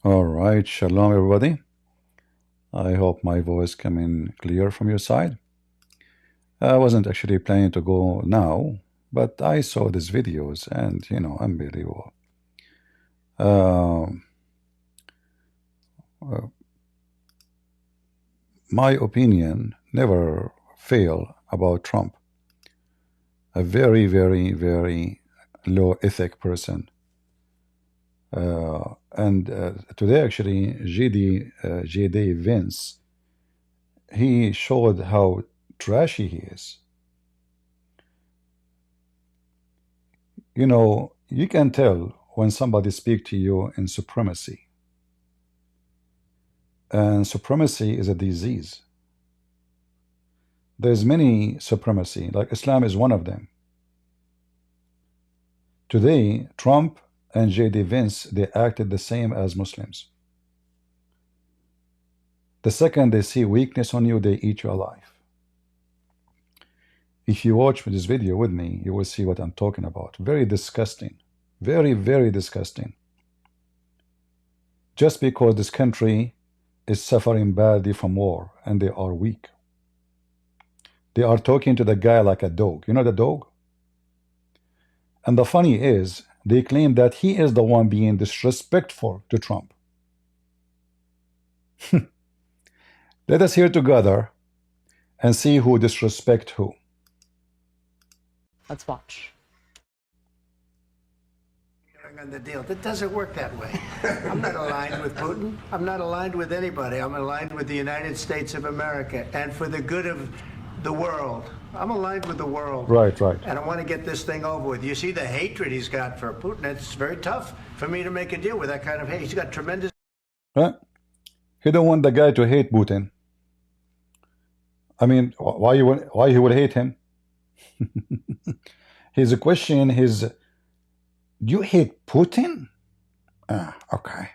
All right, shalom everybody. I hope my voice came in clear from your side. I wasn't actually planning to go now, but I saw these videos and unbelievable. Um, uh, my opinion never fail about Trump. A very, very, very low ethic person. And today actually JD Vance, he showed how trashy he is. You can tell when somebody speaks to you in supremacy. And supremacy is a disease. There's many supremacy, like Islam is one of them. Today, Trump and JD Vance, they acted the same as Muslims. The second they see weakness on you, they eat you alive. If you watch this video with me, you will see what I'm talking about. Very disgusting. Very, very disgusting. Just because this country is suffering badly from war and they are weak. They are talking to the guy like a dog. You know the dog? And the funny is, they claim that he is the one being disrespectful to Trump. Let us hear together and see who disrespect who. Let's watch. On the deal. That doesn't work that way. I'm not aligned with Putin. I'm not aligned with anybody. I'm aligned with the United States of America and for the good of the world. I'm aligned with the world. Right, right. And I want to get this thing over with. You see the hatred he's got for Putin. It's very tough for me to make a deal with that kind of hate. He's got tremendous. Huh? He don't want the guy to hate Putin. I mean, why he would hate him? His question is, you hate Putin? Okay.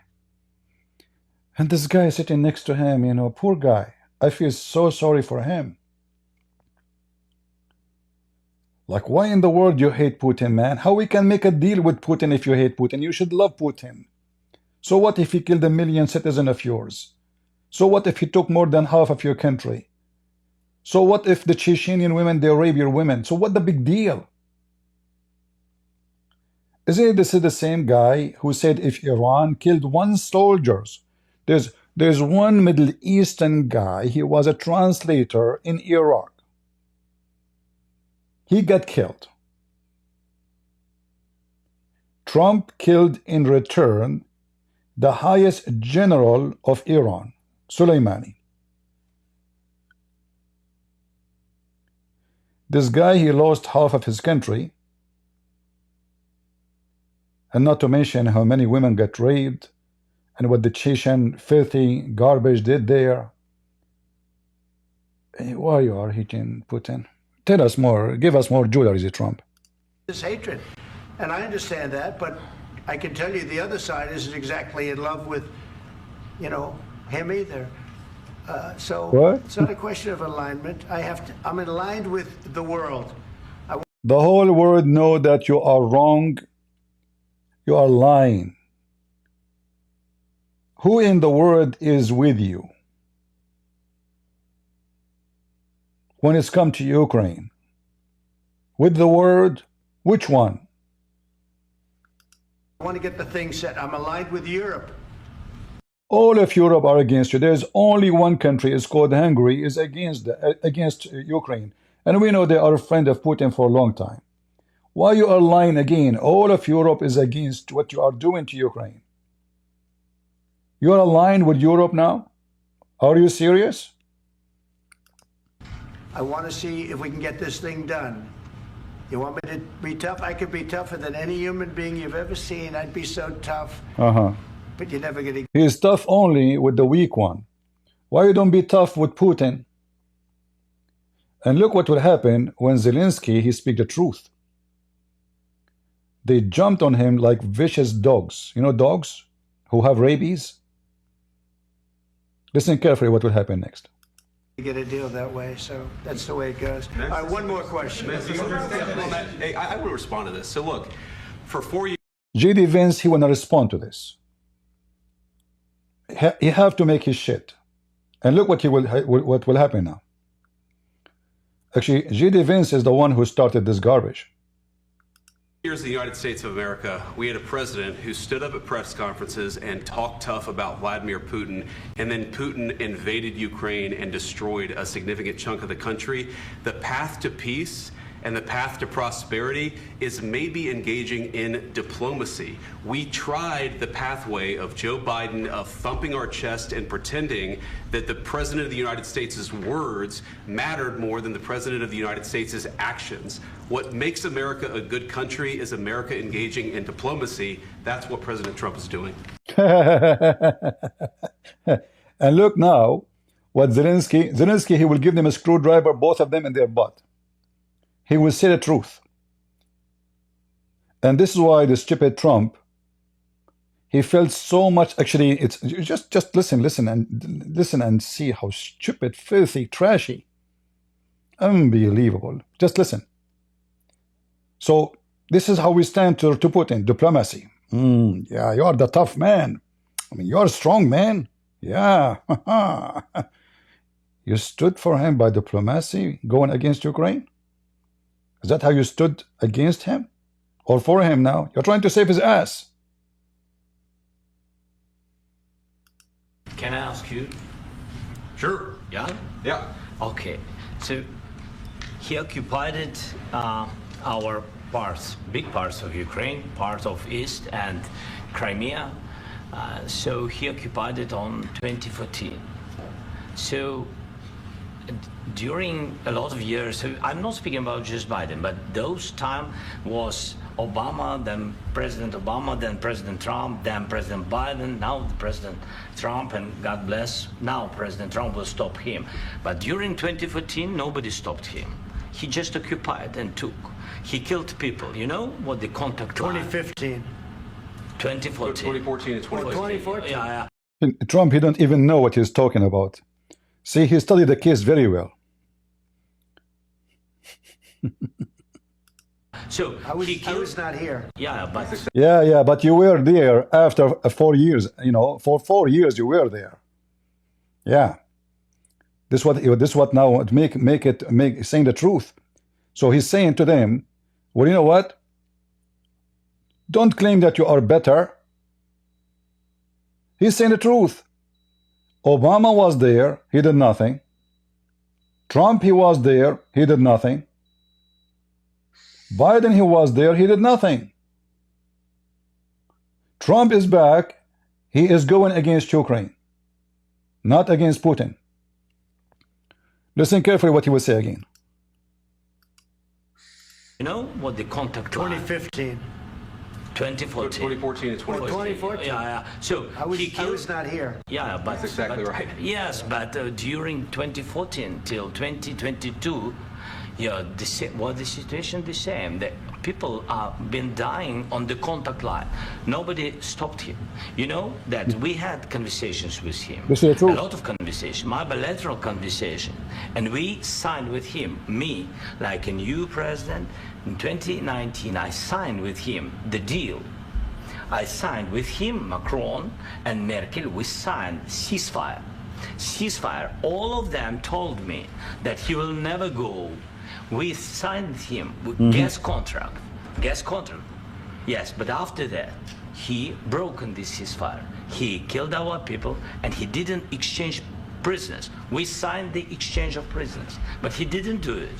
And this guy sitting next to him, poor guy. I feel so sorry for him. Like, why in the world you hate Putin, man? How we can make a deal with Putin if you hate Putin? You should love Putin. So what if he killed 1 million citizens of yours? So what if he took more than half of your country? So what if the Chechenian women, they rape your women? So what the big deal? Isn't this the same guy who said if Iran killed 1 soldier, there's one Middle Eastern guy, he was a translator in Iraq. He got killed. Trump killed in return the highest general of Iran, Soleimani. This guy, he lost half of his country. And not to mention how many women got raped and what the Chechen filthy garbage did there. Why you are hating Putin? Tell us more. Give us more jewelry, Trump. This hatred. And I understand that, but I can tell you the other side isn't exactly in love with, him either. So what? It's not a question of alignment. I'm aligned with the world. The whole world know that you are wrong. You are lying. Who in the world is with you when it's come to Ukraine? With the word, which one? I want to get the thing set. I'm aligned with Europe. All of Europe are against you. There's only one country, it's called Hungary, is against Ukraine. And we know they are a friend of Putin for a long time. Why you are lying again? All of Europe is against what you are doing to Ukraine. You are aligned with Europe now? Are you serious? I want to see if we can get this thing done. You want me to be tough? I could be tougher than any human being you've ever seen. I'd be so tough. But you're never going to... He is tough only with the weak one. Why you don't be tough with Putin? And look what will happen when Zelenskyy, he speak the truth. They jumped on him like vicious dogs. You know dogs who have rabies? Listen carefully what will happen next. You get a deal that way, so that's the way it goes. All right, one more question. Hey, I will respond to this. So look, for 4 years... JD Vance, he will not respond to this. he have to make his shit. And look what will happen now. Actually, J.D. Vance is the one who started this garbage. Here's the United States of America. We had a president who stood up at press conferences and talked tough about Vladimir Putin, and then Putin invaded Ukraine and destroyed a significant chunk of the country. The path to peace and the path to prosperity is maybe engaging in diplomacy. We tried the pathway of Joe Biden of thumping our chest and pretending that the President of the United States' words mattered more than the President of the United States' actions. What makes America a good country is America engaging in diplomacy. That's what President Trump is doing. And look now, what Zelenskyy, he will give them a screwdriver, both of them in their butt. He will say the truth. And this is why the stupid Trump, he felt so much. Actually, it's just listen and see how stupid, filthy, trashy, unbelievable. Just listen. So this is how we stand to Putin. Diplomacy. Yeah, you are the tough man. I mean, you're a strong man. Yeah. You stood for him by diplomacy, going against Ukraine. Is that how you stood against him? Or for him now? You're trying to save his ass. Can I ask you? Sure. Yeah? Yeah. Okay. So he occupied our parts, big parts of Ukraine, part of East and Crimea. So he occupied it on 2014. So during a lot of years, so I'm not speaking about just Biden, but those time was Obama, then President Obama, then President Trump, then President Biden, now the President Trump, and God bless, now President Trump will stop him. But during 2014, nobody stopped him. He just occupied and took. He killed people. You know what the contact line? 2015. 2014. 2014 and 2015. 2014. Yeah. Trump, he don't even know what he's talking about. See, he studied the case very well. So I was not here. Yeah, but Yeah, but you were there after 4 years. You know, for 4 years you were there. Yeah. This what now make saying the truth. So he's saying to them, well, you know what? Don't claim that you are better. He's saying the truth. Obama was there, he did nothing. Trump, he was there, he did nothing. Biden, he was there, he did nothing. Trump is back, he is going against Ukraine, not against Putin. Listen carefully what he will say again. you know what the contact line? 2015. 2014. 2014 and 2015. 2014. Yeah. So I was not here. Yeah, but That's exactly right. Yes, but during 2014 till 2022, yeah, the situation the same. The people are been dying on the contact line. Nobody stopped him. You know that we had conversations with him. This is true. A lot of conversation, my bilateral conversation, and we signed with him. Me, like a new president in 2019, I signed with him the deal. I signed with him, Macron and Merkel. We signed ceasefire. Ceasefire. All of them told me that he will never go. We signed with him with gas contract. Gas contract. Yes, but after that, he broken this ceasefire. He killed our people and he didn't exchange prisoners. We signed the exchange of prisoners, but he didn't do it.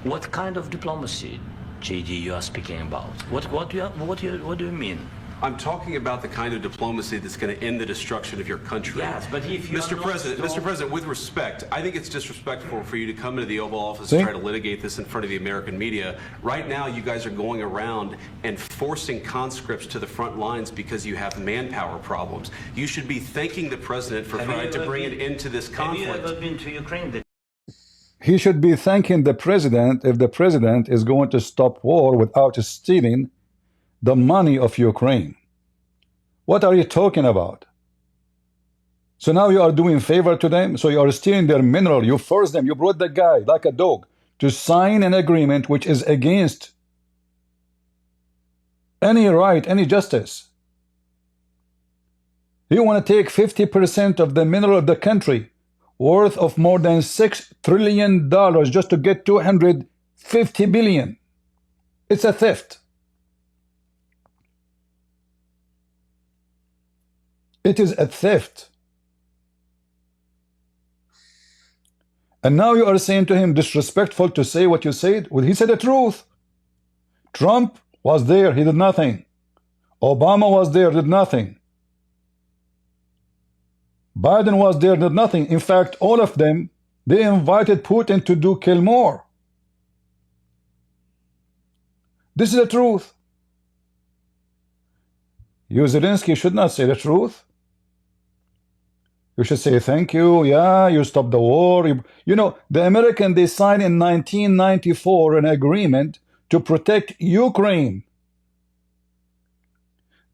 What kind of diplomacy, JD, you are speaking about? What do you mean? I'm talking about the kind of diplomacy that's going to end the destruction of your country. Yes, but if you Mr. President, with respect, I think it's disrespectful for you to come into the Oval Office See? and try to litigate this in front of the American media. Right now, you guys are going around and forcing conscripts to the front lines because you have manpower problems. You should be thanking the president for trying to bring an end to this conflict. Have you ever been to Ukraine? He should be thanking the president if the president is going to stop war without stealing the money of Ukraine. What are you talking about? So now you are doing favor to them, so you are stealing their mineral. You forced them, you brought the guy like a dog to sign an agreement which is against any right, any justice. He want to take 50% of the mineral of the country, worth of more than $6 trillion, just to get 250 billion. It's a theft. It is a theft. And now you are saying to him, disrespectful to say what you said? Well, he said the truth. Trump was there, he did nothing. Obama was there, did nothing. Biden was there, did nothing. In fact, all of them, they invited Putin to kill more. This is the truth. You, Zelenskyy, should not say the truth. You should say thank you. Yeah, you stopped the war. You know, the Americans, they signed in 1994 an agreement to protect Ukraine.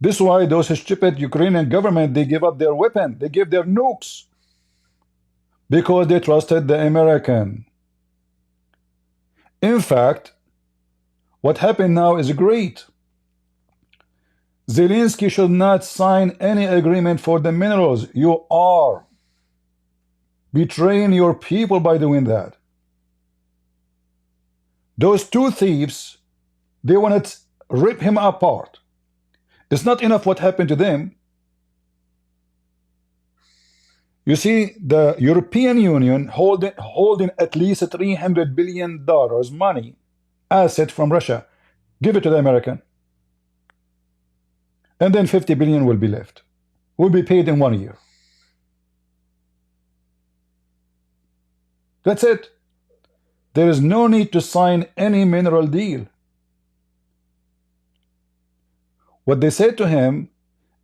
This is why those stupid Ukrainian government, they give up their weapon. They give their nukes. Because they trusted the American. In fact, what happened now is great. Zelenskyy should not sign any agreement for the minerals. You are betraying your people by doing that. Those two thieves, they want to rip him apart. It's not enough what happened to them. You see, the European Union holding at least $300 billion money, asset from Russia. Give it to the American. And then 50 billion will be left. Will be paid in 1 year. That's it. There is no need to sign any mineral deal. What they said to him,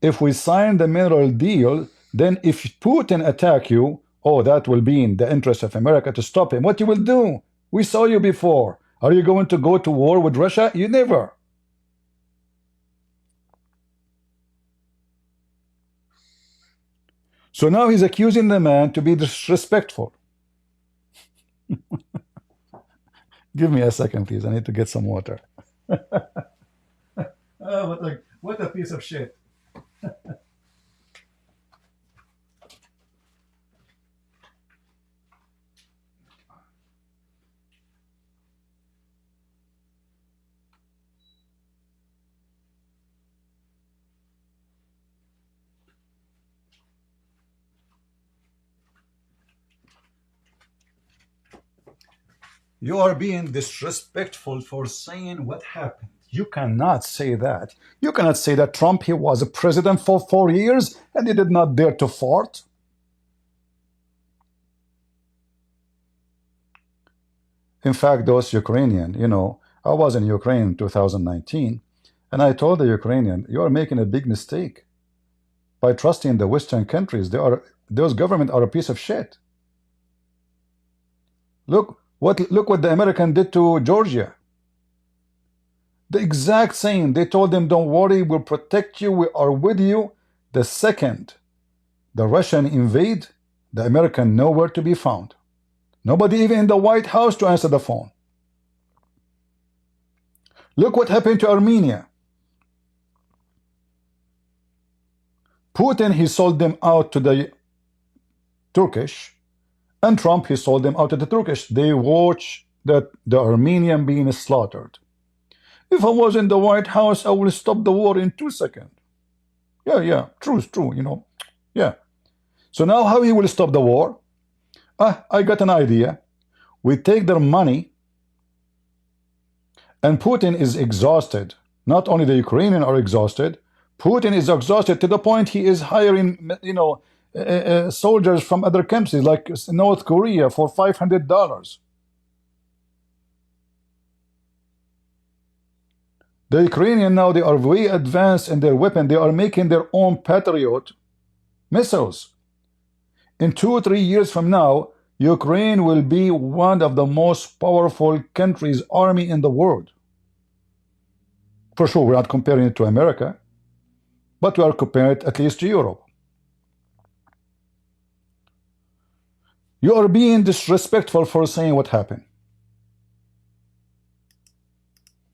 if we sign the mineral deal, then if Putin attack you, oh, that will be in the interest of America to stop him. What you will do? We saw you before. Are you going to go to war with Russia? You never. So now he's accusing the man to be disrespectful. Give me a second, please. I need to get some water. Oh, what a piece of shit. You are being disrespectful for saying what happened. You cannot say that. You cannot say that Trump, he was a president for 4 years and he did not dare to fart. In fact, those Ukrainian, you know, I was in Ukraine in 2019 and I told the Ukrainian, you are making a big mistake by trusting the Western countries. Those governments are a piece of shit. Look what the American did to Georgia. The exact same. They told them, don't worry, we'll protect you, we are with you. The second the Russian invade, the American nowhere to be found. Nobody even in the White House to answer the phone. Look what happened to Armenia. Putin, he sold them out to the Turkish, and Trump, he sold them out to the Turkish. They watch the Armenian being slaughtered. If I was in the White House, I will stop the war in 2 seconds. Yeah, true, you know. Yeah. So now how he will stop the war? I got an idea. We take their money, and Putin is exhausted. Not only the Ukrainians are exhausted, Putin is exhausted to the point he is hiring, you know, soldiers from other countries like North Korea for $500. The Ukrainians now, they are way advanced in their weapon. They are making their own Patriot missiles. In 2 or 3 years from now, Ukraine will be one of the most powerful countries, army in the world. For sure, we're not comparing it to America, but we are comparing it at least to Europe. You are being disrespectful for saying what happened.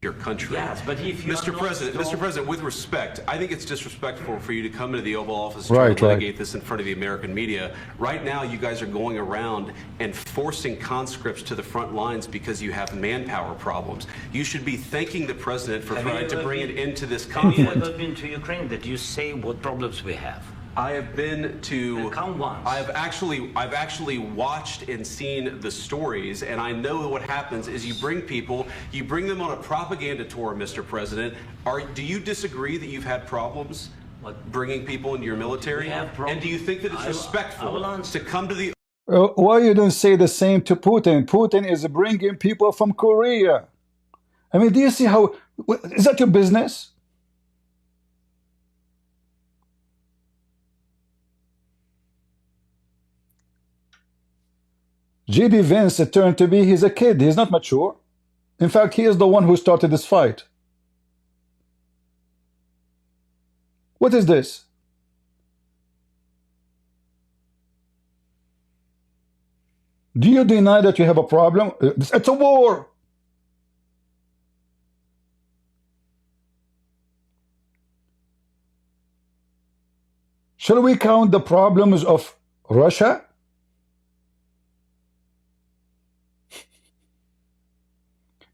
your country. Yes, but if you Mr. are President, not Mr. President, with respect, I think it's disrespectful for you to come into the Oval Office and Right, try to right. litigate this in front of the American media. Right now, you guys are going around and forcing conscripts to the front lines because you have manpower problems. You should be thanking the president for trying to bring it into this Have you conflict. ever been to Ukraine that you say what problems we have? I have been to. Come once. I've actually watched and seen the stories, and I know what happens is you bring people, you bring them on a propaganda tour, Mr. President. Do you disagree that you've had problems bringing people into your military? We have problems. And do you think that it's I will respectful answer. to come to the Why you don't say the same to Putin? Putin is bringing people from Korea. I mean, do you see how... Is that your business? J.D. Vance turned to be, he's a kid. He's not mature. In fact, he is the one who started this fight. What is this? Do you deny that you have a problem? It's a war. Shall we count the problems of Russia?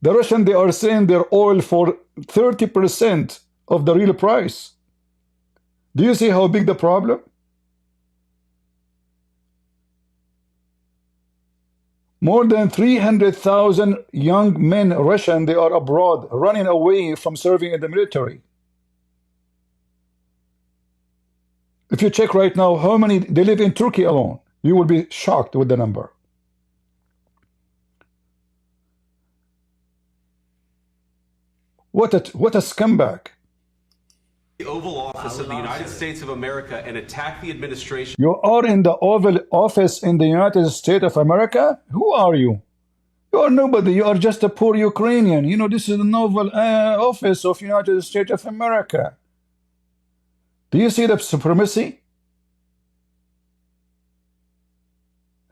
The Russians, they are selling their oil for 30% of the real price. Do you see how big the problem? More than 300,000 young men, Russian, they are abroad, running away from serving in the military. If you check right now how many they live in Turkey alone, you will be shocked with the number. What a scumbag. The Oval Office of the United States of America and attack the administration. You are in the Oval Office in the United States of America? Who are you? You are nobody. You are just a poor Ukrainian. You know, this is the Oval Office of United States of America. Do you see the supremacy?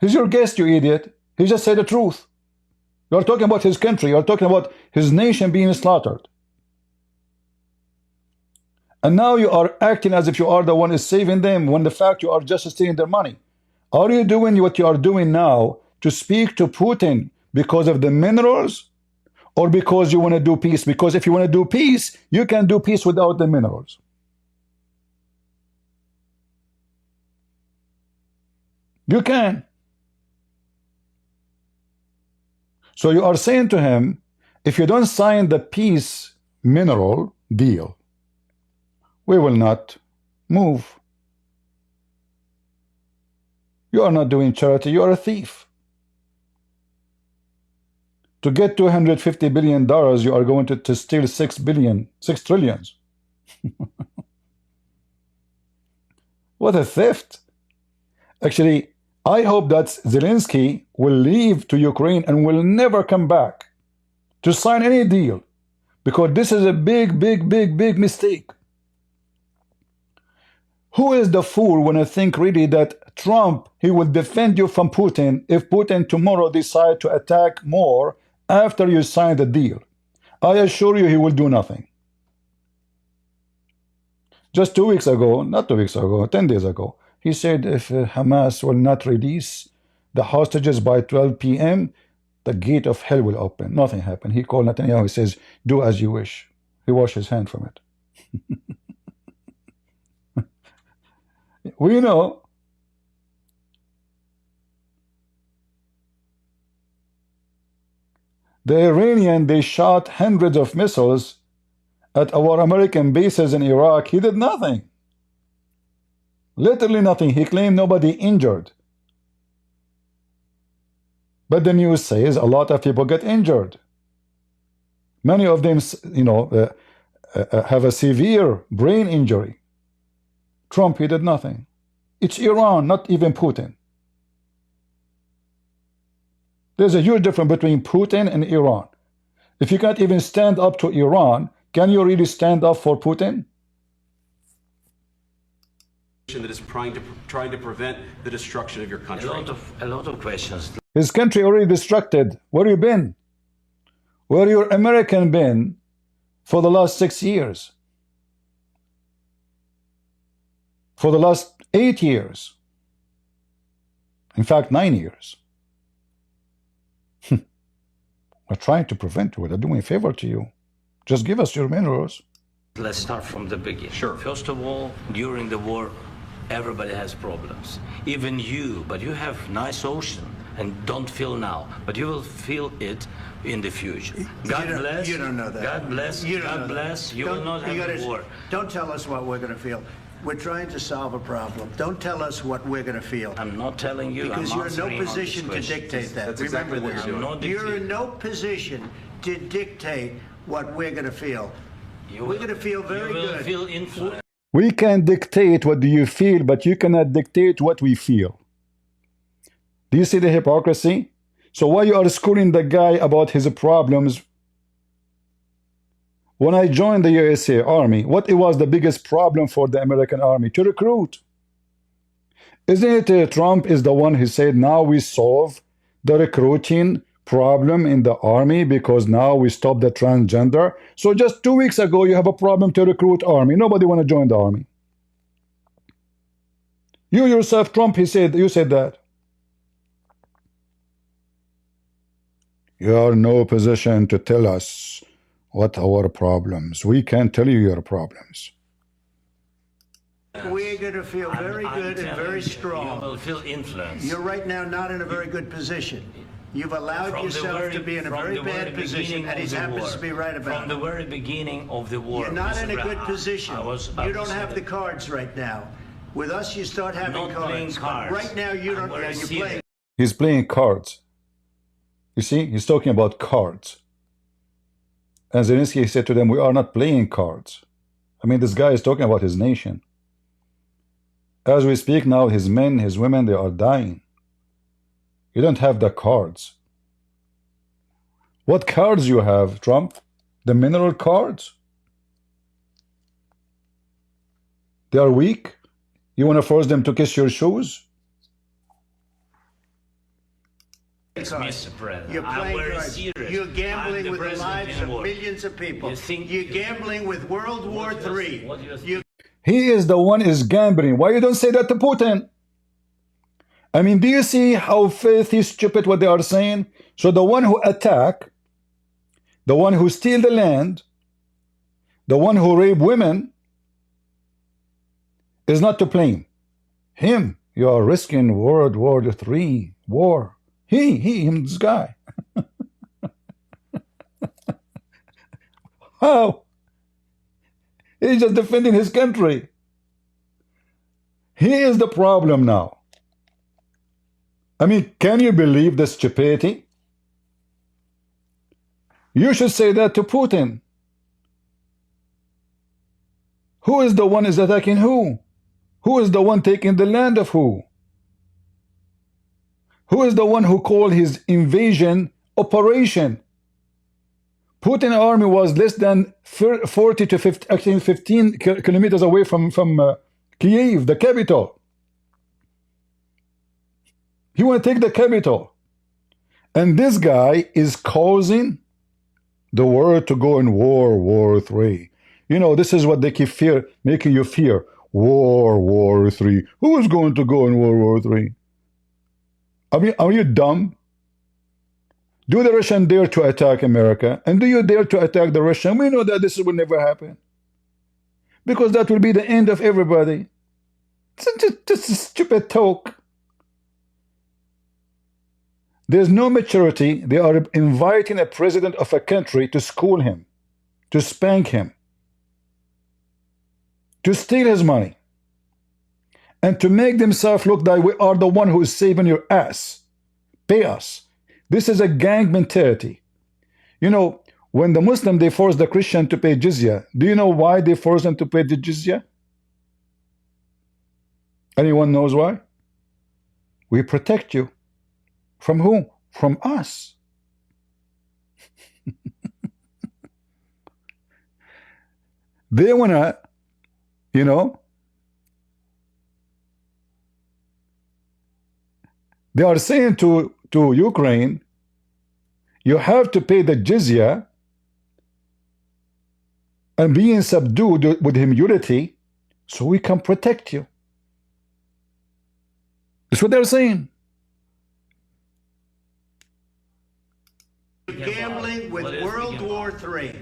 He's your guest, you idiot. He just said the truth. You are talking about his country. You are talking about his nation being slaughtered. And now you are acting as if you are the one who is saving them, when the fact you are just stealing their money. Are you doing what you are doing now to speak to Putin because of the minerals, or because you want to do peace? Because if you want to do peace, you can do peace without the minerals. You can. So you are saying to him, if you don't sign the peace mineral deal, we will not move. You are not doing charity, you are a thief. To get $250 billion, you are going to steal 6 trillions. What a theft. Actually, I hope that Zelenskyy will leave to Ukraine and will never come back to sign any deal, because this is a big mistake. Who is the fool when I think really that Trump, he will defend you from Putin if Putin tomorrow decide to attack more after you sign the deal? I assure you he will do nothing. Just 2 weeks ago, not 2 weeks ago, 10 days ago, he said if Hamas will not release the hostages by 12 p.m., the gate of hell will open. Nothing happened. He called Netanyahu, he says, do as you wish. He washed his hand from it. We know. The Iranian, they shot hundreds of missiles at our American bases in Iraq. He did nothing. Literally nothing. He claimed nobody injured. But the news says a lot of people get injured. Many of them, you know, have a severe brain injury. Trump, he did nothing. It's Iran, not even Putin. There's a huge difference between Putin and Iran. If you can't even stand up to Iran, can you really stand up for Putin? That is trying to prevent the destruction of your country. A lot of questions. His country already destructed. Where you been? Where your American been for the last 6 years, for the last 8 years, in fact 9 years. We're trying to prevent you. We're doing a favor to you. Just give us your minerals. Let's start from the beginning. Sure. First of all, during the war, everybody has problems. Even you, but you have nice ocean and don't feel now, but you will feel it in the future. God bless. You don't know that. God bless. You don't God know bless. that. You will not have a war. Don't tell us what we're going to feel. We're trying to solve a problem. Don't tell us what we're going to feel. I'm not telling you. Because I'm you're in no answering on position to this question. dictate that. That's Remember exactly what this. you're doing. I'm not You're in dictating. no position to dictate what we're going to feel. We're going to feel very You will good. feel influence. We can dictate what do you feel, but you cannot dictate what we feel. Do you see the hypocrisy? So why you are schooling the guy about his problems? When I joined the USA Army, what was the biggest problem for the American Army? To recruit. Isn't it Trump is the one who said now we solve the recruiting problem in the army because now we stop the transgender? So just 2 weeks ago you have a problem to recruit army. Nobody want to join the army. You yourself, Trump, you said that. You are in no position to tell us what our problems. We can't tell you your problems. We're going to feel very good and very You strong. will feel influence. You're right now not in a very good position. You've allowed From the yourself very- to be in a from very the very bad position, beginning and he of the happens war. to be right about From the it. very beginning of the war. You're not Mr. in a good Brown, position. I You don't was have the saying cards right now. With us, you start having not playing cards. But cards. right now, you I'm don't. very Yeah, you're serious. playing. He's playing cards. You see, he's talking about cards. And Zelenskyy said to them, we are not playing cards. I mean, this guy is talking about his nation. As we speak now, his men, his women, they are dying. You don't have the cards. What cards you have, Trump? The mineral cards? They are weak? You want to force them to kiss your shoes? Mr. President, You're I'm playing very cards. serious. You're I'm gambling the with the president lives in of war. millions of people. You think- You're gambling with World War III. What do you think? You He is the one is gambling. Why you don't say that to Putin? I mean, do you see how filthy stupid what they are saying? So the one who attack, the one who steal the land, the one who rape women is not to blame. Him, you are risking World War III war. Him, this guy. How? He's just defending his country. He is the problem now. I mean, can you believe the stupidity? You should say that to Putin. Who is the one is attacking who? Who is the one taking the land of who? Who is the one who called his invasion operation? Putin army was less than 40 to 50, actually 15 kilometers away from Kiev, the capital. He want to take the capital. And this guy is causing the world to go in War 3. You know, this is what they keep making you fear. War 3. Who is going to go in War 3? I mean, are you dumb? Do the Russian dare to attack America? And do you dare to attack the Russian? We know that this will never happen. Because that will be the end of everybody. It's just stupid talk. There's no maturity. They are inviting a president of a country to school him, to spank him, to steal his money, and to make themselves look like we are the one who is saving your ass. Pay us. This is a gang mentality. You know, when the Muslim, they force the Christian to pay jizya. Do you know why they force them to pay the jizya? Anyone knows why? We protect you. From who? From us. They wanna, you know, they are saying to Ukraine, you have to pay the jizya and being subdued with humility so we can protect you. That's what they're saying. Gambling with World War III.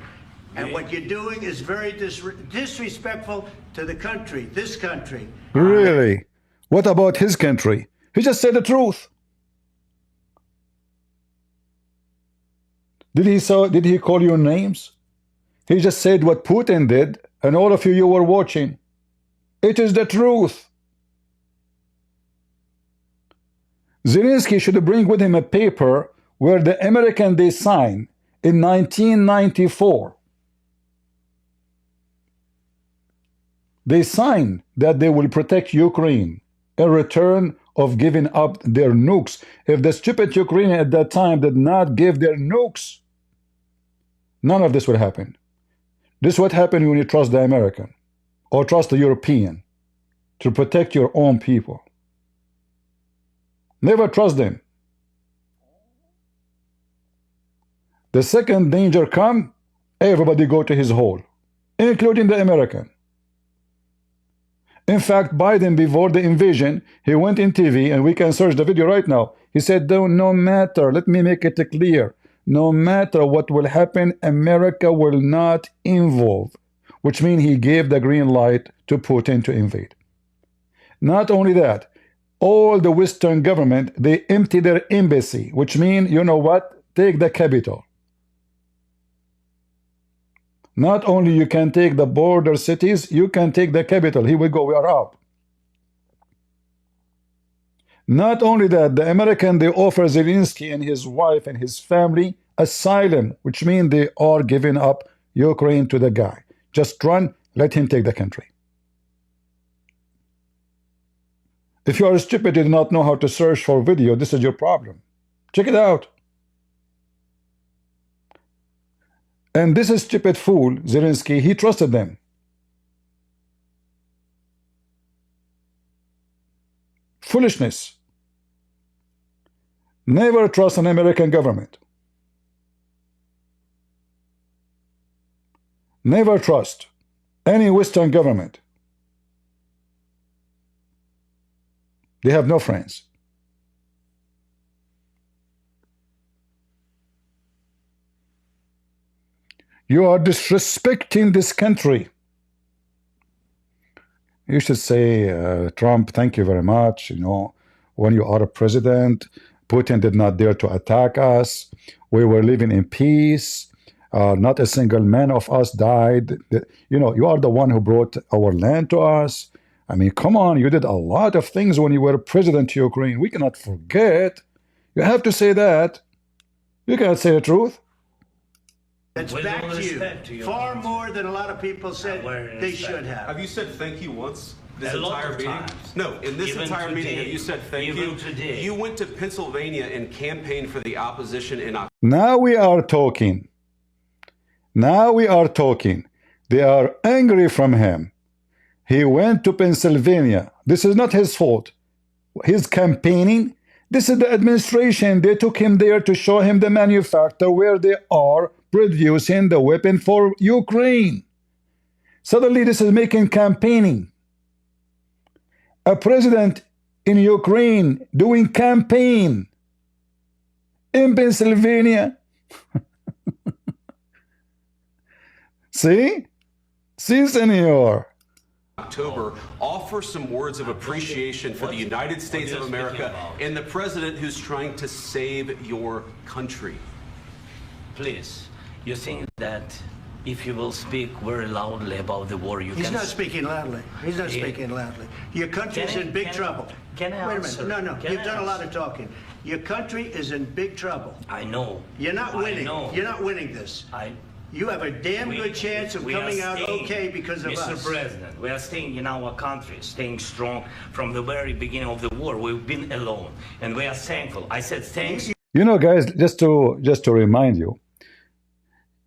And what you're doing is very disrespectful to the country, this country. Really? What about his country? He just said the truth. Did he call you names? He just said what Putin did, and all of you were watching. It is the truth. Zelenskyy should bring with him a paper where the American they signed in 1994. They signed that they will protect Ukraine in return of giving up their nukes. If the stupid Ukrainians at that time did not give their nukes, none of this would happen. This is what happens when you trust the American or trust the European to protect your own people. Never trust them. The second danger come, everybody go to his hole, including the American. In fact, Biden, before the invasion, he went in TV, and we can search the video right now. He said, no matter, let me make it clear, no matter what will happen, America will not involve, which means he gave the green light to Putin to invade. Not only that, all the Western government, they empty their embassy, which means, you know what, take the capital. Not only you can take the border cities, you can take the capital. Here we go, we are up. Not only that, the American, they offer Zelenskyy and his wife and his family asylum, which means they are giving up Ukraine to the guy. Just run, let him take the country. If you are stupid, you do not know how to search for video, this is your problem. Check it out. And this is stupid fool, Zelenskyy, he trusted them. Foolishness. Never trust an American government. Never trust any Western government. They have no friends. You are disrespecting this country. You should say, Trump, thank you very much. You know, when you are a president, Putin did not dare to attack us. We were living in peace. Not a single man of us died. You know, you are the one who brought our land to us. I mean, come on, you did a lot of things when you were president to Ukraine. We cannot forget. You have to say that. You cannot say the truth. It's back to you far more than a lot of people said they should have. Have you said thank you once this A lot entire of meeting? times. No, in this Even entire meeting, today. have you said thank Even you? today. You went to Pennsylvania and campaigned for the opposition in October. Now we are talking. Now we are talking. They are angry from him. He went to Pennsylvania. This is not his fault. He's campaigning. This is the administration. They took him there to show him the manufacturer where they are producing the weapon for Ukraine. Suddenly this is making campaigning. A president in Ukraine doing campaign in Pennsylvania. See? See, senor. October, offer some words of appreciation for the United States of America and the president who's trying to save your country. Please, you think that if you will speak very loudly about the war, He's not speaking loudly. He's not speaking loudly. Your country's in big trouble. Can I Wait a answer? minute. No, Can you've I done a lot of answer? talking. Your country is in big trouble. I know. You're not winning. I know. You're not winning this. You have a damn good chance of coming out okay because of Mr. us. President, we are staying in our country, staying strong from the very beginning of the war. We've been alone, and we are thankful. I said thanks. You know, guys, just to remind you,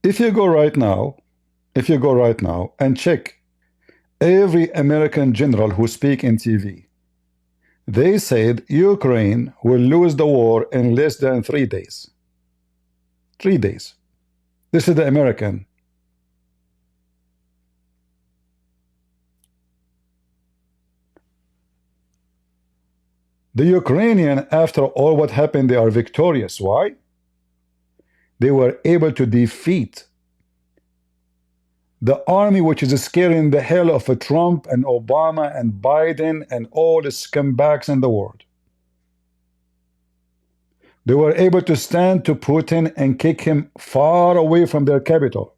if you go right now and check every American general who speak in TV, they said Ukraine will lose the war in less than 3 days. 3 days. This is the American. The Ukrainian, after all what happened, they are victorious. Why? They were able to defeat the army which is scaring the hell of a Trump and Obama and Biden and all the scumbags in the world. They were able to stand to Putin and kick him far away from their capital.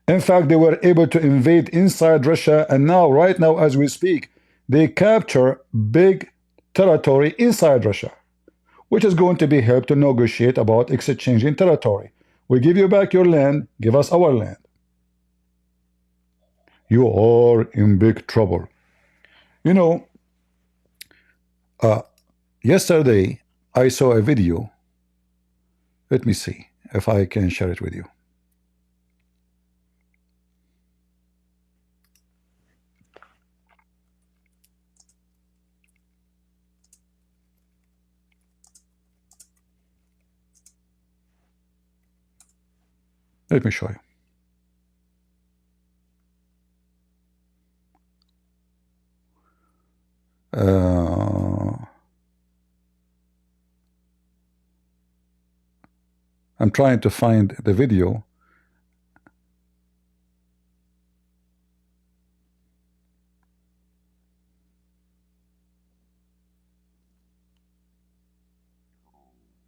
In fact, they were able to invade inside Russia, and now, right now, as we speak, they capture big territory inside Russia, which is going to be helped to negotiate about exchanging territory. We give you back your land, give us our land. You are in big trouble. You know, yesterday I saw a video. Let me see if I can share it with you. Let me show you. I'm trying to find the video.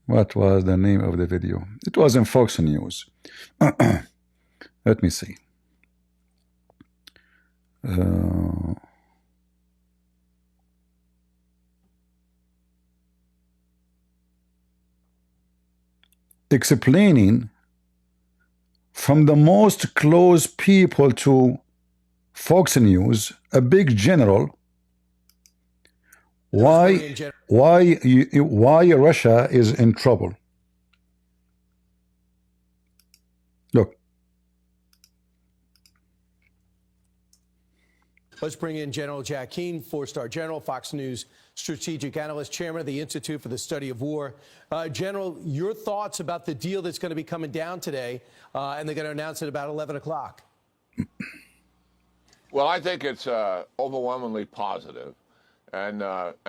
What was the name of the video? It was in Fox News. Let me see. Explaining from the most close people to Fox News, a big general, why Russia is in trouble. Look. Let's bring in General Jack Keane, four-star general, Fox News strategic analyst, chairman of the Institute for the Study of War. General, your thoughts about the deal that's going to be coming down today, and they're going to announce it about 11 o'clock. Well, I think it's overwhelmingly positive, and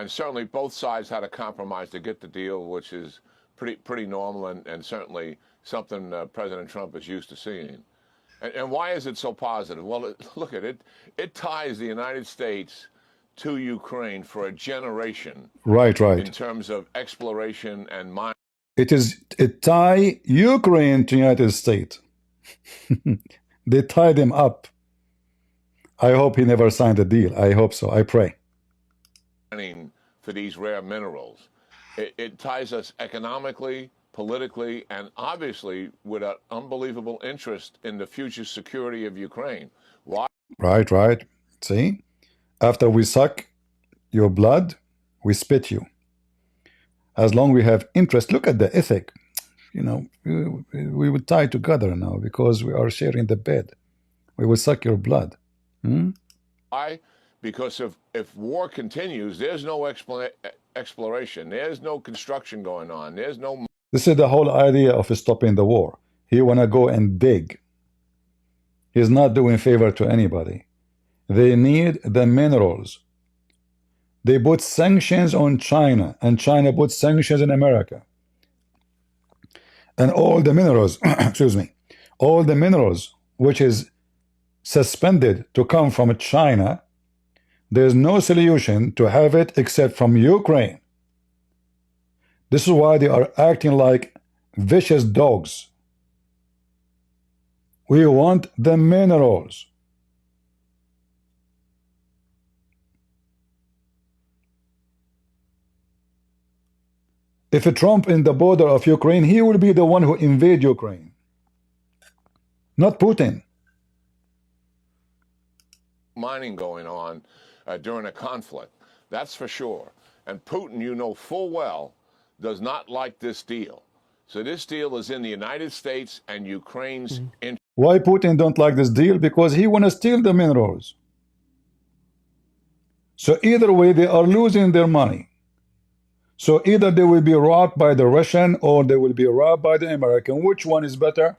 certainly both sides had a compromise to get the deal, which is pretty normal and certainly something President Trump is used to seeing. And why is it so positive? Well, look at it. It ties the United States to Ukraine for a generation. Right. In terms of exploration and mining. It tie Ukraine to the United States. They tie them up. I hope he never signed a deal. I hope so. I pray. For these rare minerals. It ties us economically, politically, and obviously with an unbelievable interest in the future security of Ukraine. Why? Right. See? After we suck your blood, we spit you. As long as we have interest, look at the ethic. You know, we would tie together now because we are sharing the bed. We will suck your blood. Why? Because if war continues, there's no exploration. There's no construction going on. There's no... This is the whole idea of stopping the war. He want to go and dig. He's not doing favor to anybody. They need the minerals. They put sanctions on China, and China put sanctions in America. And all the minerals, excuse me, all the minerals which is suspended to come from China, there's no solution to have it except from Ukraine. This is why they are acting like vicious dogs. We want the minerals. If a Trump in the border of Ukraine, he will be the one who invade Ukraine, not Putin. Mining going on during a conflict, that's for sure. And Putin, you know full well, does not like this deal. So this deal is in the United States and Ukraine's interest. Why Putin don't like this deal? Because he want to steal the minerals. So either way, they are losing their money. So either they will be robbed by the Russian or they will be robbed by the American. Which one is better?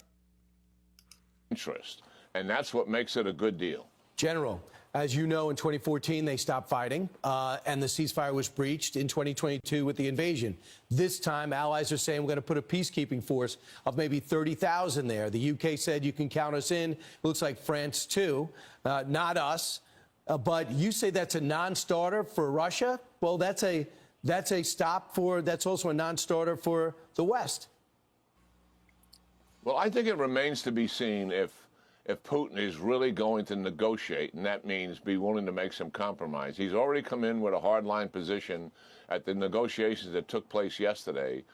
Interest. And that's what makes it a good deal. General, as you know, in 2014, they stopped fighting, and the ceasefire was breached in 2022 with the invasion. This time, allies are saying we're going to put a peacekeeping force of maybe 30,000 there. The UK said you can count us in. It looks like France, too, not us. But you say that's a non-starter for Russia? Well, that's a stop for, that's also a non-starter for the West. Well, I think it remains to be seen if Putin is really going to negotiate, and that means be willing to make some compromise. He's already come in with a hardline position at the negotiations that took place yesterday,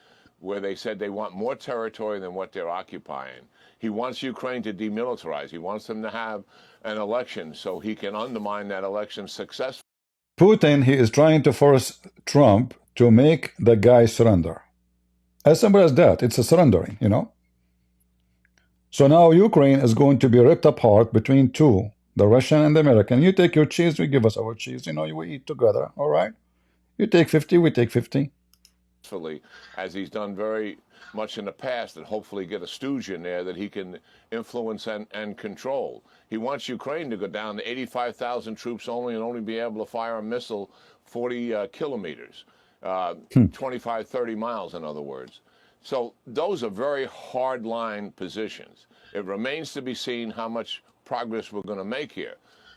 where they said they want more territory than what they're occupying. He wants Ukraine to demilitarize. He wants them to have an election so he can undermine that election successfully. Putin, he is trying to force Trump to make the guy surrender. As simple as that. It's a surrendering, you know. So now Ukraine is going to be ripped apart between two, the Russian and the American. You take your cheese, we give us our cheese. You know, we eat together, all right? You take 50, we take 50. As he's done very much in the past, and hopefully get a stooge in there that he can influence and control. He wants Ukraine to go down to 85,000 troops only and only be able to fire a missile 40 kilometers, 25, 30 miles, in other words. So those are very hard-line positions. It remains to be seen how much progress we're going to make here.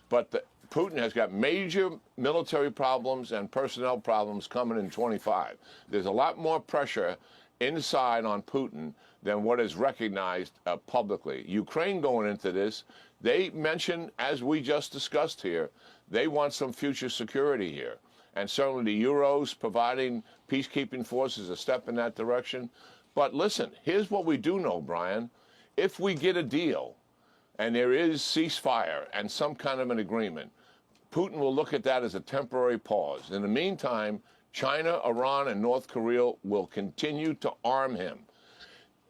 But Putin has got major military problems and personnel problems coming in 25. There's a lot more pressure inside on Putin than what is recognized publicly. Ukraine going into this, they mentioned, as we just discussed here, they want some future security here. And certainly the Euros providing peacekeeping forces a step in that direction. But listen, here's what we do know, Brian. If we get a deal and there is ceasefire and some kind of an agreement, Putin will look at that as a temporary pause. In the meantime, China, Iran, and North Korea will continue to arm him.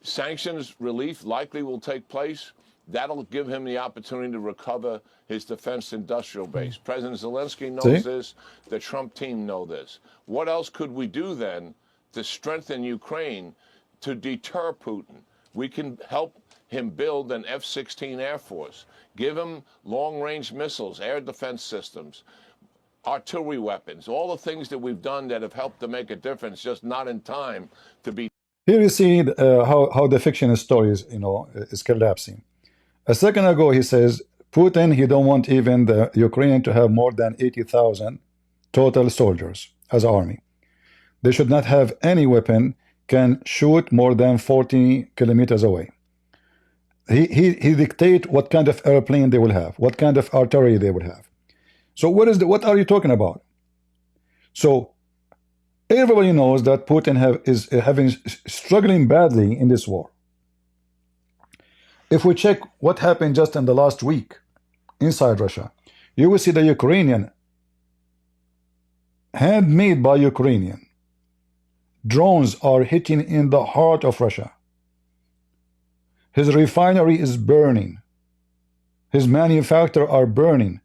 Sanctions relief likely will take place. That'll give him the opportunity to recover his defense industrial base. President Zelenskyy knows this. The Trump team know this. What else could we do then to strengthen Ukraine to deter Putin? We can help him build an F-16 Air Force, give him long-range missiles, air defense systems, artillery weapons, all the things that we've done that have helped to make a difference, just not in time to be. Here you see how the fictionist stories, you know, is collapsing. A second ago, he says, Putin, he don't want even the Ukrainian to have more than 80,000 total soldiers as army. They should not have any weapon, can shoot more than 40 kilometers away. He dictate what kind of airplane they will have, what kind of artillery they will have. So what are you talking about? So everybody knows that Putin is struggling badly in this war. If we check what happened just in the last week inside Russia, you will see the Ukrainian, handmade by Ukrainian, drones are hitting in the heart of Russia. His refinery is burning. His manufacturers are burning.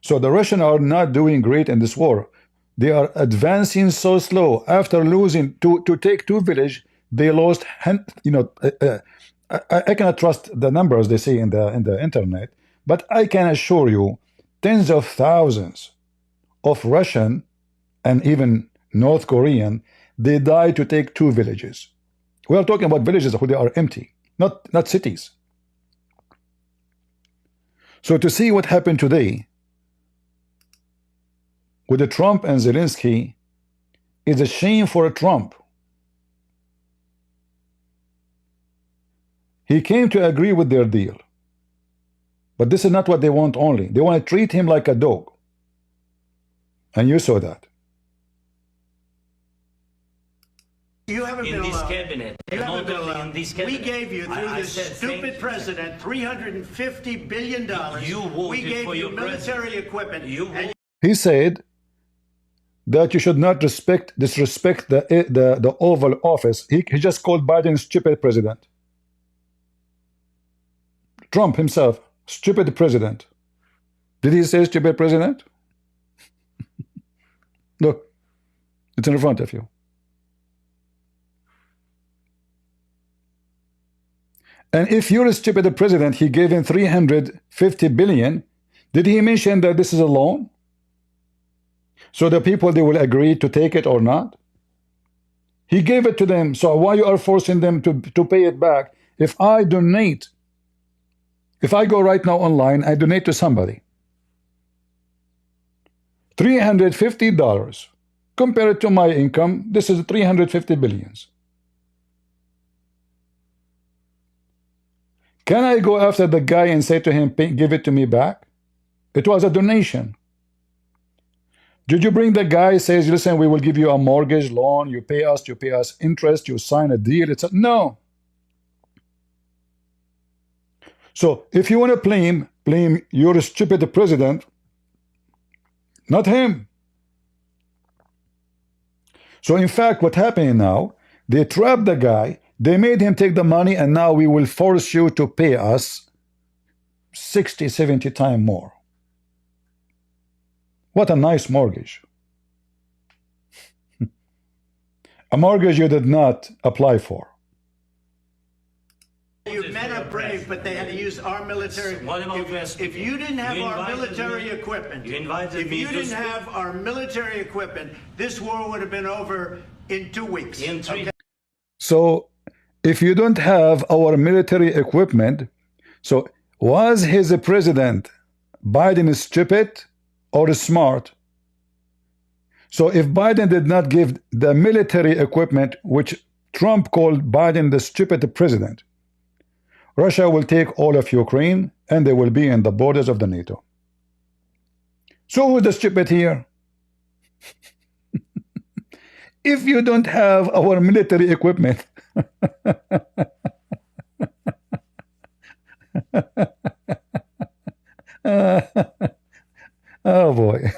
So the Russians are not doing great in this war. They are advancing so slow. After losing to take two villages, they lost. You know, I cannot trust the numbers they say in the internet, but I can assure you, tens of thousands of Russian and even North Korean, they died to take two villages. We are talking about villages who they are empty, not cities. So to see what happened today with the Trump and Zelensky is a shame for Trump. He came to agree with their deal. But this is not what they want only. They want to treat him like a dog. And you saw that. You haven't In been this alone. cabinet, You not haven't been only alone. in this We cabinet. gave you, through I this said stupid thank- president, $350 billion. You voted we gave for you your military equipment. And He said that you should not disrespect the Oval Office. He just called Biden stupid president. Trump himself, stupid president. Did he say stupid president? Look, it's in front of you. And if you're a stupid president, he gave him $350 billion Did he mention that this is a loan? So the people, they will agree to take it or not? He gave it to them, so why you are forcing them to pay it back? If I donate, if I go right now online, I donate to somebody $350, compare it to my income, this is 350 billions. Can I go after the guy and say to him, give it to me back? It was a donation. Did you bring the guy, says, listen, we will give you a mortgage loan, you pay us interest, you sign a deal, no. So if you want to blame your stupid president, not him. So in fact, what's happening now, they trapped the guy, they made him take the money, and now we will force you to pay us 60, 70 times more. What a nice mortgage. A mortgage you did not apply for. You men are brave, but they had to use our military. If you didn't have our military equipment, if you didn't have our military equipment, this war would have been over in 2 weeks. So if you don't have our military equipment, so was his president Biden stupid or smart? So if Biden did not give the military equipment, which Trump called Biden the stupid president, Russia will take all of Ukraine and they will be in the borders of the NATO. So who's the stupid here? If you don't have our military equipment, oh boy.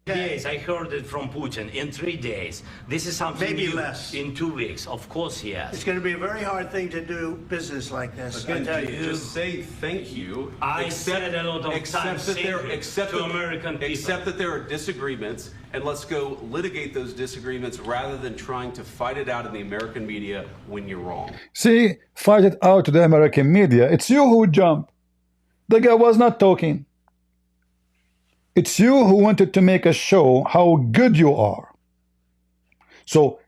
Yes, I heard it from Putin in 3 days. This is something Maybe new less. in 2 weeks. Of course, yes. It's going to be a very hard thing to do business like this. I tell you. Just say thank you. I said a lot of times to American people. Accept that there are disagreements, and let's go litigate those disagreements rather than trying to fight it out in the American media when you're wrong. See, fight it out to the American media. It's you who jump. The guy was not talking. It's you who wanted to make a show how good you are. So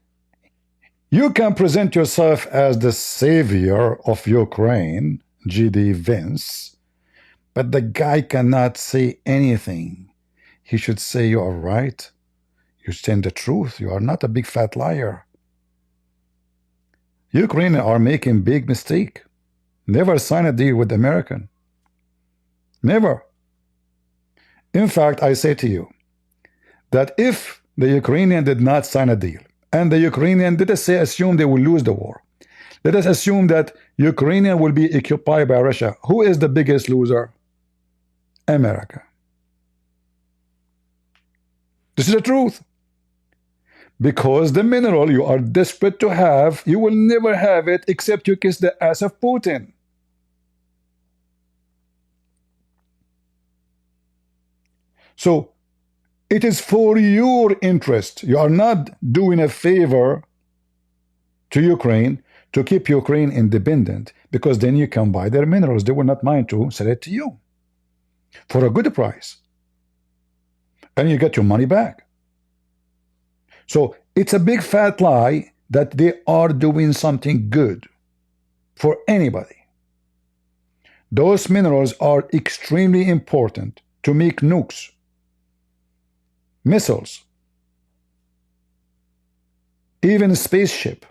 you can present yourself as the savior of Ukraine, GD Vince, but the guy cannot say anything. He should say you are right. You stand the truth. You are not a big fat liar. Ukraine are making big mistake. Never sign a deal with American. Never. In fact, I say to you that if the Ukrainian did not sign a deal, and the Ukrainian, let us say, assume they will lose the war, let us assume that Ukrainian will be occupied by Russia. Who is the biggest loser? America. This is the truth. Because the mineral you are desperate to have, you will never have it except you kiss the ass of Putin. So it is for your interest. You are not doing a favor to Ukraine to keep Ukraine independent, because then you can buy their minerals. They will not mind to sell it to you for a good price. And you get your money back. So it's a big fat lie that they are doing something good for anybody. Those minerals are extremely important to make nukes, missiles, even a spaceship,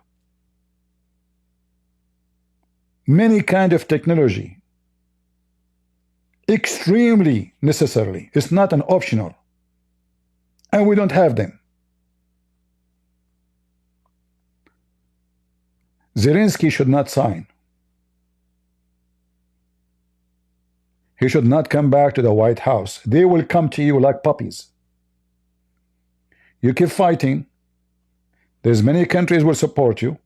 many kind of technology, extremely necessarily. It's not an optional, and we don't have them. Zelenskyy should not sign. He should not come back to the White House. They will come to you like puppies. You keep fighting. There's many countries will support you.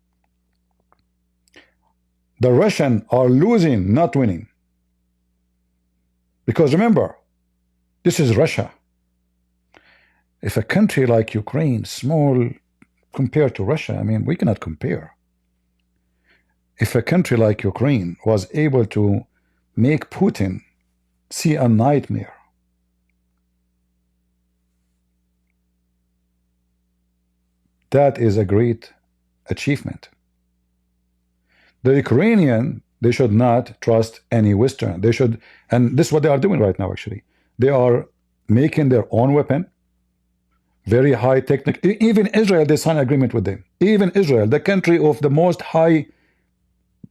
The Russians are losing, not winning. Because remember, this is Russia. If a country like Ukraine, small compared to Russia, I mean, we cannot compare. If a country like Ukraine was able to make Putin see a nightmare. That is a great achievement. The Ukrainian, they should not trust any Western. They should, and this is what they are doing right now, actually. They are making their own weapon, very high technical. Even Israel, they sign agreement with them. Even Israel, the country of the most high,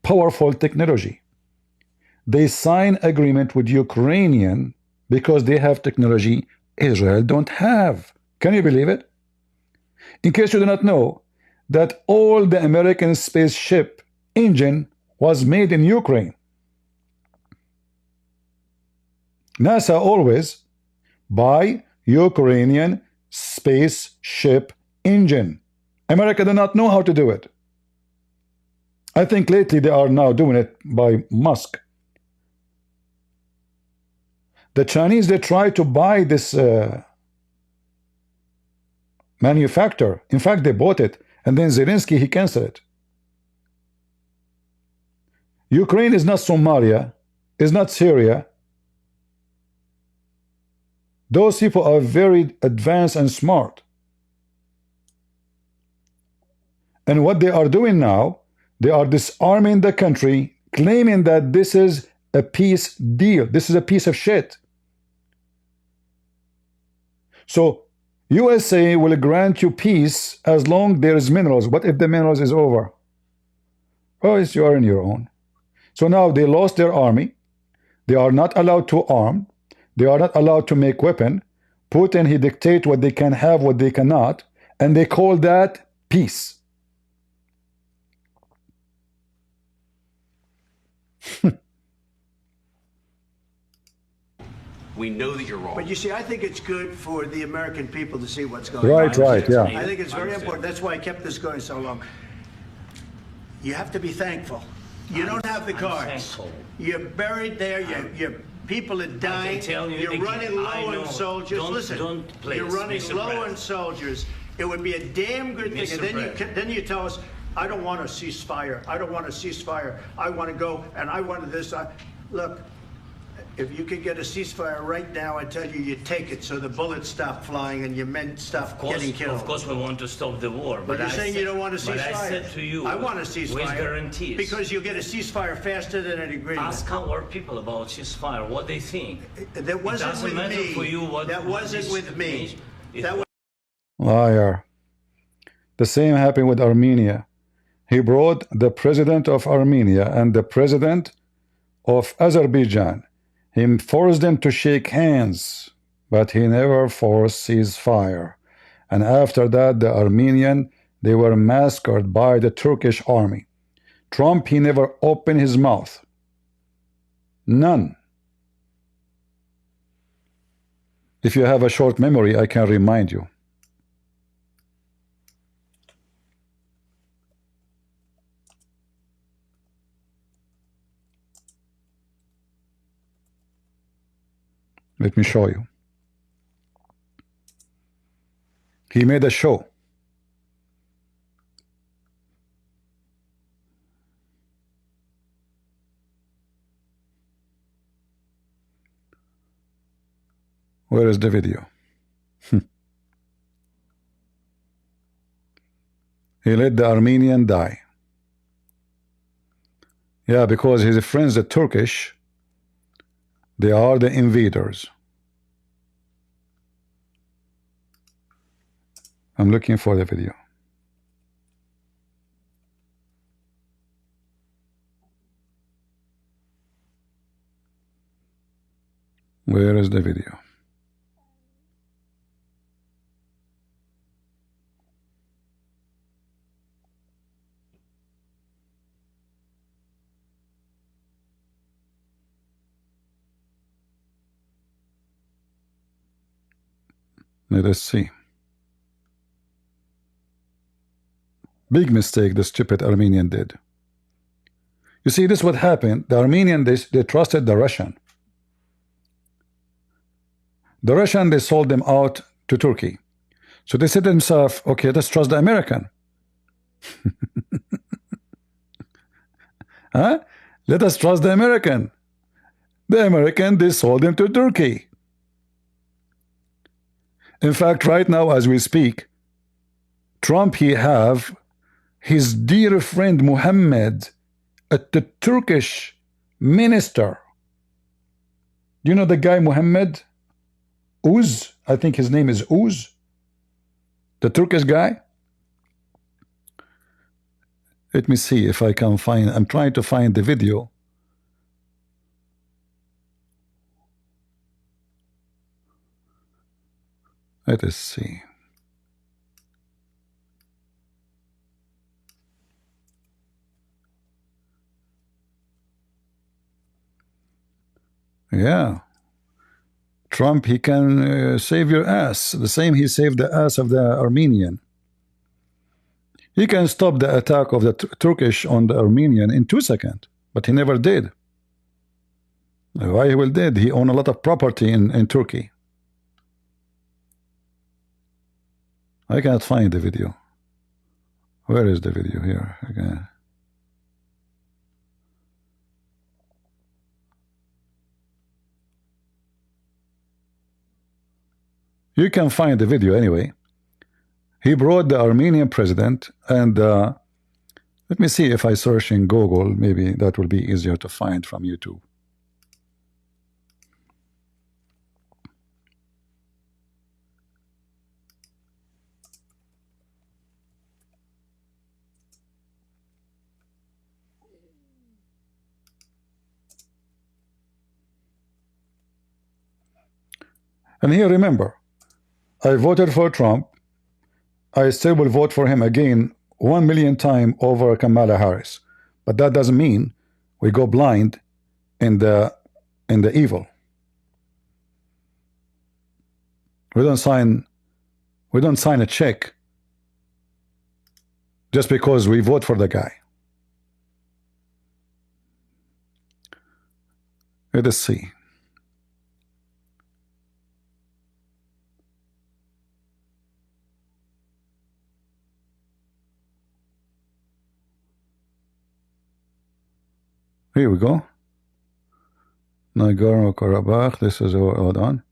powerful technology. They sign agreement with Ukrainian because they have technology Israel don't have. Can you believe it? In case you do not know, that all the American spaceship engine was made in Ukraine. NASA always buy Ukrainian spaceship engine. America do not know how to do it. I think lately they are now doing it by Musk. The Chinese, they try to buy this manufacturer. In fact, they bought it, and then Zelenskyy, he canceled it. Ukraine is not Somalia, is not Syria. Those people are very advanced and smart. And what they are doing now, they are disarming the country, claiming that this is a peace deal. This is a piece of shit. So USA will grant you peace as long there is minerals. What if the minerals is over? Oh, it's you are on your own. So now they lost their army. They are not allowed to arm. They are not allowed to make weapon. Putin, he dictates what they can have, what they cannot, and they call that peace. We know that you're wrong. But you see, I think it's good for the American people to see what's going Right, on. right, yeah. I think it's very important. That's why I kept this going so long. You have to be thankful. You don't have the cards. thankful. You're buried there. Your people are dying. tell you You're again, running low I know. on soldiers. Don't- don't please, you're running Mr. low President. on soldiers. It would be a damn good thing. Mr. And President. then you tell us, I don't want a ceasefire. I don't want a ceasefire. I want to go and I want this. Look, if you could get a ceasefire right now, I tell you, you take it so the bullets stop flying and your men stop getting killed. Of course, we want to stop the war. But you're saying you don't want a ceasefire. But I said to you, I want a ceasefire. with guarantees. Because you'll get a ceasefire faster than an agreement. Ask our people about ceasefire, what they think. That wasn't doesn't with matter me. for you what- That what wasn't this with me. means. That was Liar. The same happened with Armenia. He brought the president of Armenia and the president of Azerbaijan. He forced them to shake hands, but he never forced ceasefire. And after that, the Armenian, they were massacred by the Turkish army. Trump, he never opened his mouth. None. If you have a short memory, I can remind you. Let me show you. He made a show. Where is the video? He let the Armenian die. Yeah, because his friends, the Turkish, they are the invaders. I'm looking for the video. Where is the video? Let us see. Big mistake the stupid Armenian did. You see, this is what happened. The Armenian, they trusted the Russian. The Russian, they sold them out to Turkey. So they said to themselves, okay, let's trust the American. Huh? Let us trust the American. The American, they sold him to Turkey. In fact, right now as we speak, Trump, he have his dear friend Muhammad, the Turkish minister. You know the guy Muhammad Uz? I think his name is Uz, the Turkish guy. Let me see if I can find. I'm trying to find the video. Let us see. Yeah. Trump, he can save your ass. The same he saved the ass of the Armenian. He can stop the attack of the Turkish on the Armenian in 2 seconds, but he never did. Why he will did? He owned a lot of property in Turkey. I cannot find the video. Where is the video here? Again. You can find the video anyway. He brought the Armenian president, and let me see if I search in Google. Maybe that will be easier to find from YouTube. And here, remember, I voted for Trump. I still will vote for him again 1 million times over Kamala Harris. But that doesn't mean we go blind in the evil. We don't sign a check just because we vote for the guy. Let us see. Here we go. Nagorno-Karabakh. This is, hold on.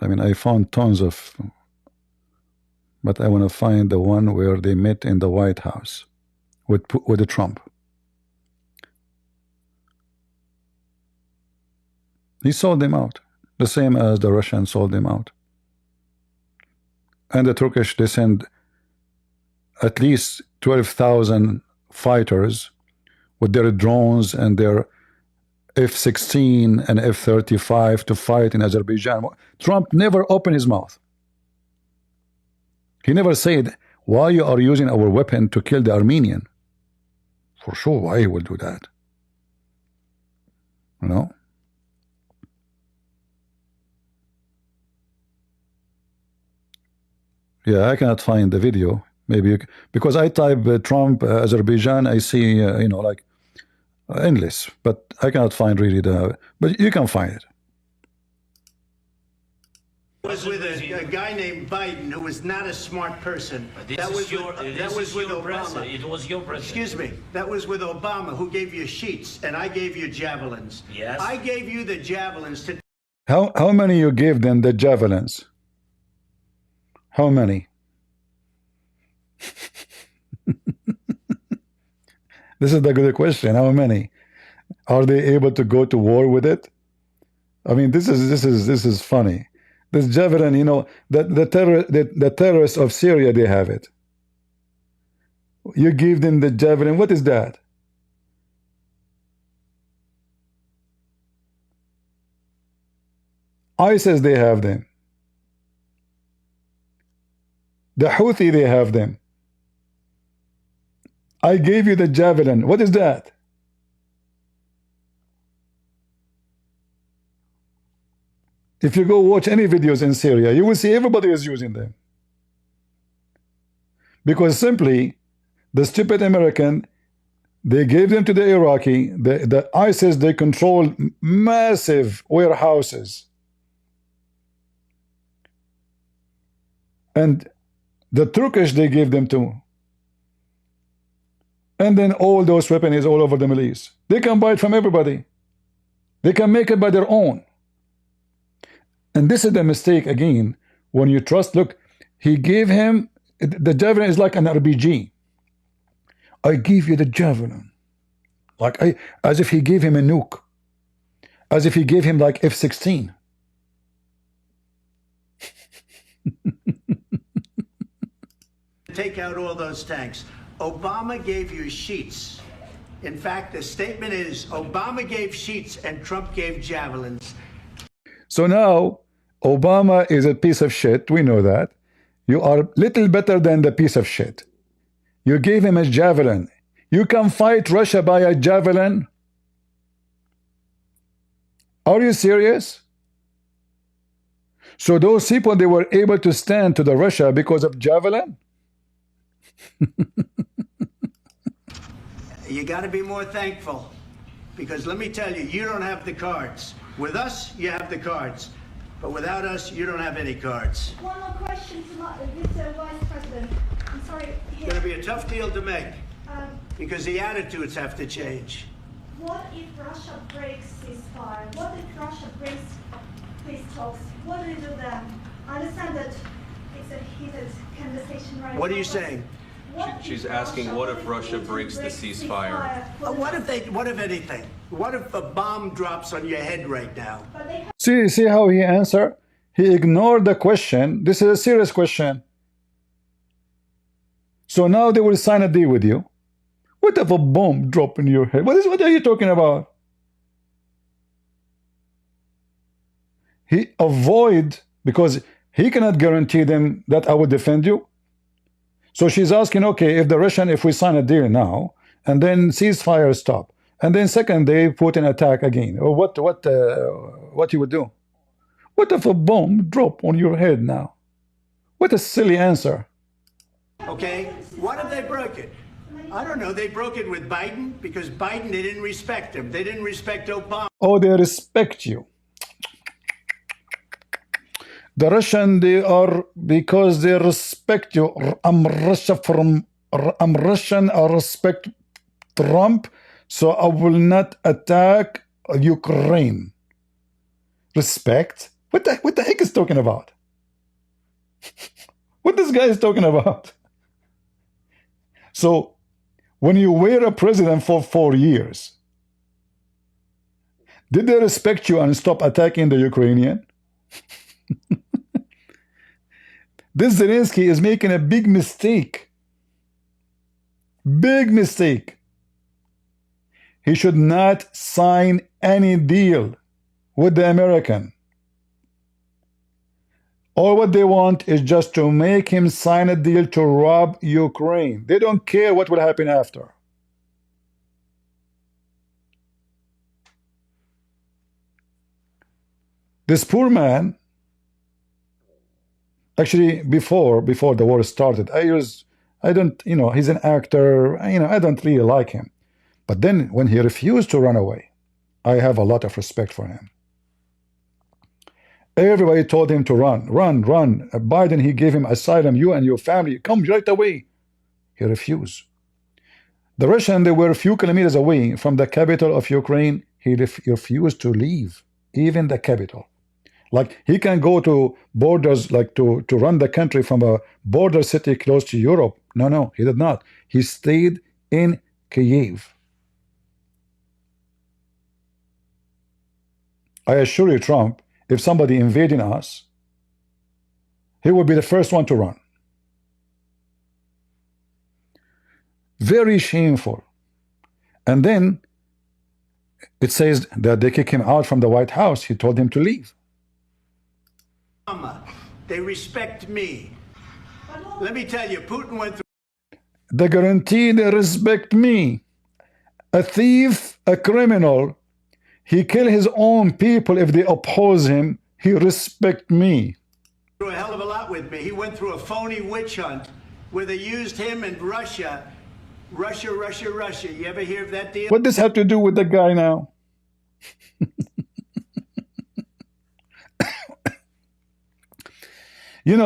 I mean, I found tons of, but I want to find the one where they met in the White House with the Trump. He sold them out, the same as the Russians sold them out. And the Turkish, they send at least 12,000 fighters with their drones and their F-16 and F-35 to fight in Azerbaijan. Trump never opened his mouth. He never said, why you are using our weapon to kill the Armenian. For sure, why he will do that? You know? Yeah, I cannot find the video. Maybe because I type Trump Azerbaijan, I see you know, like endless, but I cannot find really the. But you can find it. Was with a guy named Biden who was not a smart person. That was with Obama. It was your president. Excuse me. That was with Obama, who gave you sheets, and I gave you javelins. Yes. I gave you the javelins to. How many you gave them the javelins? How many? This is the good question. How many? Are they able to go to war with it? I mean, this is funny. This javelin, you know, the terrorists of Syria, they have it. You give them the javelin. What is that? ISIS, they have them. The Houthi, they have them. I gave you the javelin. What is that? If you go watch any videos in Syria, you will see everybody is using them. Because simply, the stupid American, they gave them to the Iraqi, the ISIS, they control massive warehouses. And the Turkish, they gave them to. And then all those weapons all over the Middle East. They can buy it from everybody. They can make it by their own. And this is the mistake again. When you trust, look, he gave him, the javelin is like an RPG. I give you the javelin. As if he gave him a nuke. As if he gave him like F-16. Take out all those tanks. Obama gave you sheets. In fact, the statement is Obama gave sheets and Trump gave javelins. So now, Obama is a piece of shit. We know that. You are little better than the piece of shit. You gave him a javelin. You can fight Russia by a javelin? Are you serious? So those people, they were able to stand to the Russia because of javelin? You got to be more thankful, because let me tell you, you don't have the cards. With us, you have the cards, but without us, you don't have any cards. One more question to Mr. Vice President. I'm sorry. It's going to be a tough deal to make, because the attitudes have to change. What if Russia breaks ceasefire? What if Russia breaks peace talks? What do you do then? I understand that it's a heated conversation right now. What are you saying? She's asking, what if Russia breaks the ceasefire? What if anything? What if a bomb drops on your head right now? See how he answered? He ignored the question. This is a serious question. So now they will sign a deal with you. What if a bomb drop in your head? What are you talking about? He avoid, because he cannot guarantee them that I will defend you. So she's asking, okay, if we sign a deal now, and then ceasefire stop, and then second day Putin attack again, or what you would do? What if a bomb drop on your head now? What a silly answer. Okay, what if they broke it? I don't know. They broke it with Biden because Biden, they didn't respect him. They didn't respect Obama. Oh, they respect you. The Russian, they are, because they respect you. I'm Russian, I respect Trump, so I will not attack Ukraine. Respect? What the heck is talking about? What this guy is talking about? So, when you were a president for 4 years, did they respect you and stop attacking the Ukrainian? This Zelenskyy is making a big mistake. Big mistake. He should not sign any deal with the American. All what they want is just to make him sign a deal to rob Ukraine. They don't care what will happen after. This poor man, actually before the war started, I don't, he's an actor, I don't really like him. But then when he refused to run away, I have a lot of respect for him. Everybody told him to run. Biden, he gave him asylum, you and your family, come right away. He refused. The Russian, they were a few kilometers away from the capital of Ukraine. He refused to leave, even the capital. Like, he can go to borders, like to run the country from a border city close to Europe. No, he did not. He stayed in Kyiv. I assure you, Trump, if somebody invading us, he will be the first one to run. Very shameful. And then it says that they kick him out from the White House. He told him to leave. They respect me. Let me tell you, Putin went through. They guarantee they respect me. A thief, a criminal, he kill his own people if they oppose him. He respect me. Through a hell of a lot with me. He went through a phony witch hunt where they used him and Russia. You ever hear of that deal? What does have to do with the guy now?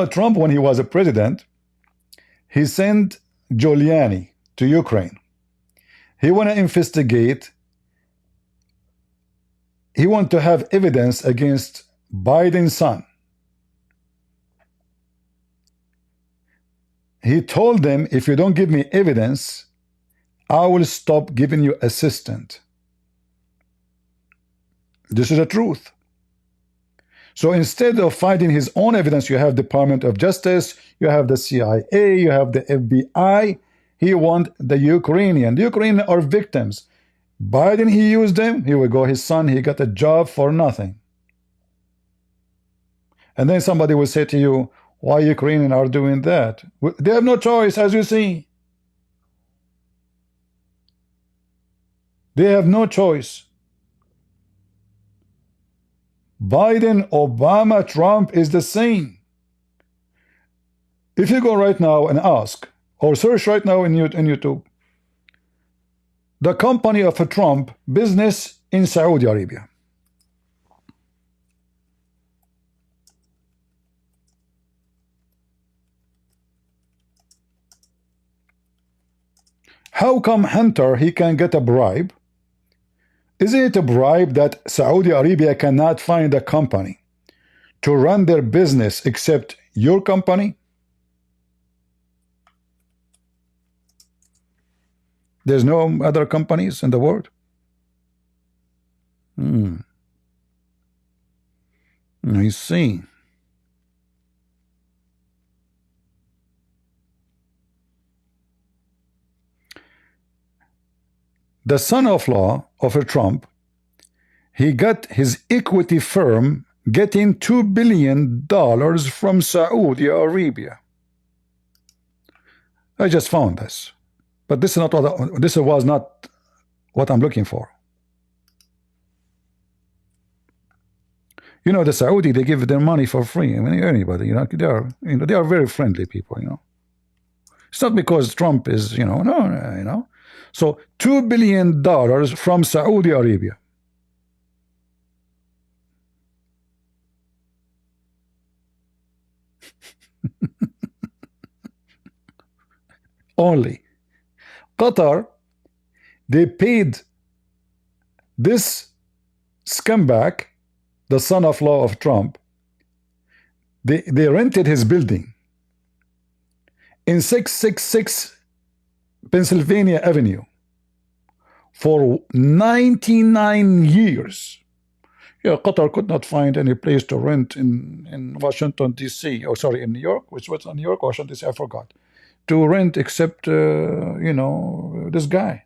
Trump, when he was a president, he sent Giuliani to Ukraine. He want to investigate. He want to have evidence against Biden's son. He told them, if you don't give me evidence, I will stop giving you assistance. This is the truth. So instead of finding his own evidence, you have Department of Justice, you have the CIA, you have the FBI. He want the Ukrainian. The Ukrainians are victims. Biden, he used them. Here we go. His son, he got a job for nothing. And then somebody will say to you, why Ukrainians are doing that? They have no choice, as you see. They have no choice. Biden, Obama, Trump is the same. If you go right now and ask, or search right now in YouTube, the company of a Trump business in Saudi Arabia. How come Hunter, he can get a bribe? Isn't it a bribe that Saudi Arabia cannot find a company to run their business except your company? There's no other companies in the world? I see. The son-in-law of a Trump, he got his equity firm getting $2 billion from Saudi Arabia. I just found this, but this is not what this was not what I'm looking for. You know, the Saudi, they give their money for free. I mean, anybody, you know, they are very friendly people. You know, it's not because Trump is, no, you know. So $2 billion from Saudi Arabia. Only. Qatar, they paid this scumbag, the son-in-law of Trump, they rented his building in 666 Pennsylvania Avenue for 99 years. Yeah, Qatar could not find any place to rent in Washington, D.C. Oh, sorry, in New York. Which was in New York, Washington, D.C., I forgot. To rent except, this guy.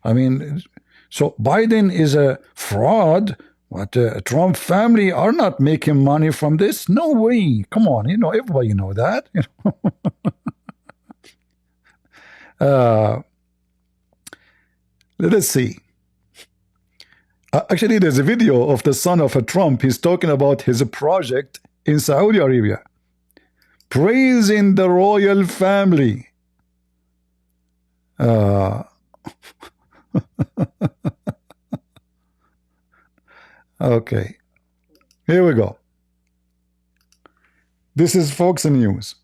I mean, so Biden is a fraud, but Trump family are not making money from this. No way. Come on, everybody know that. Let us see. Actually, there's a video of the son of a Trump. He's talking about his project in Saudi Arabia, praising the royal family. Okay, here we go. This is Fox News.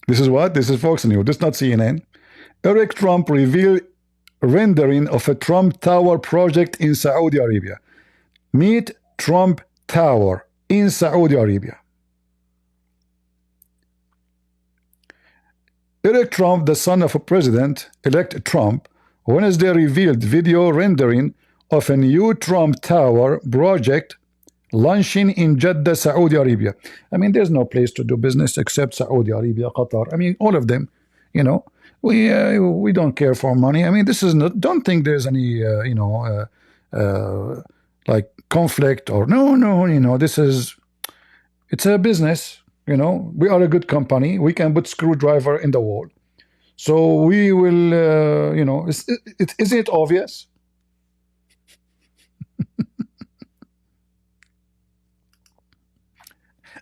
This is what? This is Fox News. This is not CNN. Eric Trump revealed rendering of a Trump Tower project in Saudi Arabia. Meet Trump Tower in Saudi Arabia. Eric Trump, the son of a President-elect Trump, Wednesday revealed video rendering of a new Trump Tower project launching in Jeddah, Saudi Arabia. I mean, there's no place to do business except Saudi Arabia, Qatar. I mean, all of them, we don't care for money. I mean, this is not, don't think there's any, like conflict or no, this is, it's a business, we are a good company. We can put screwdriver in the wall. So we will, is it obvious?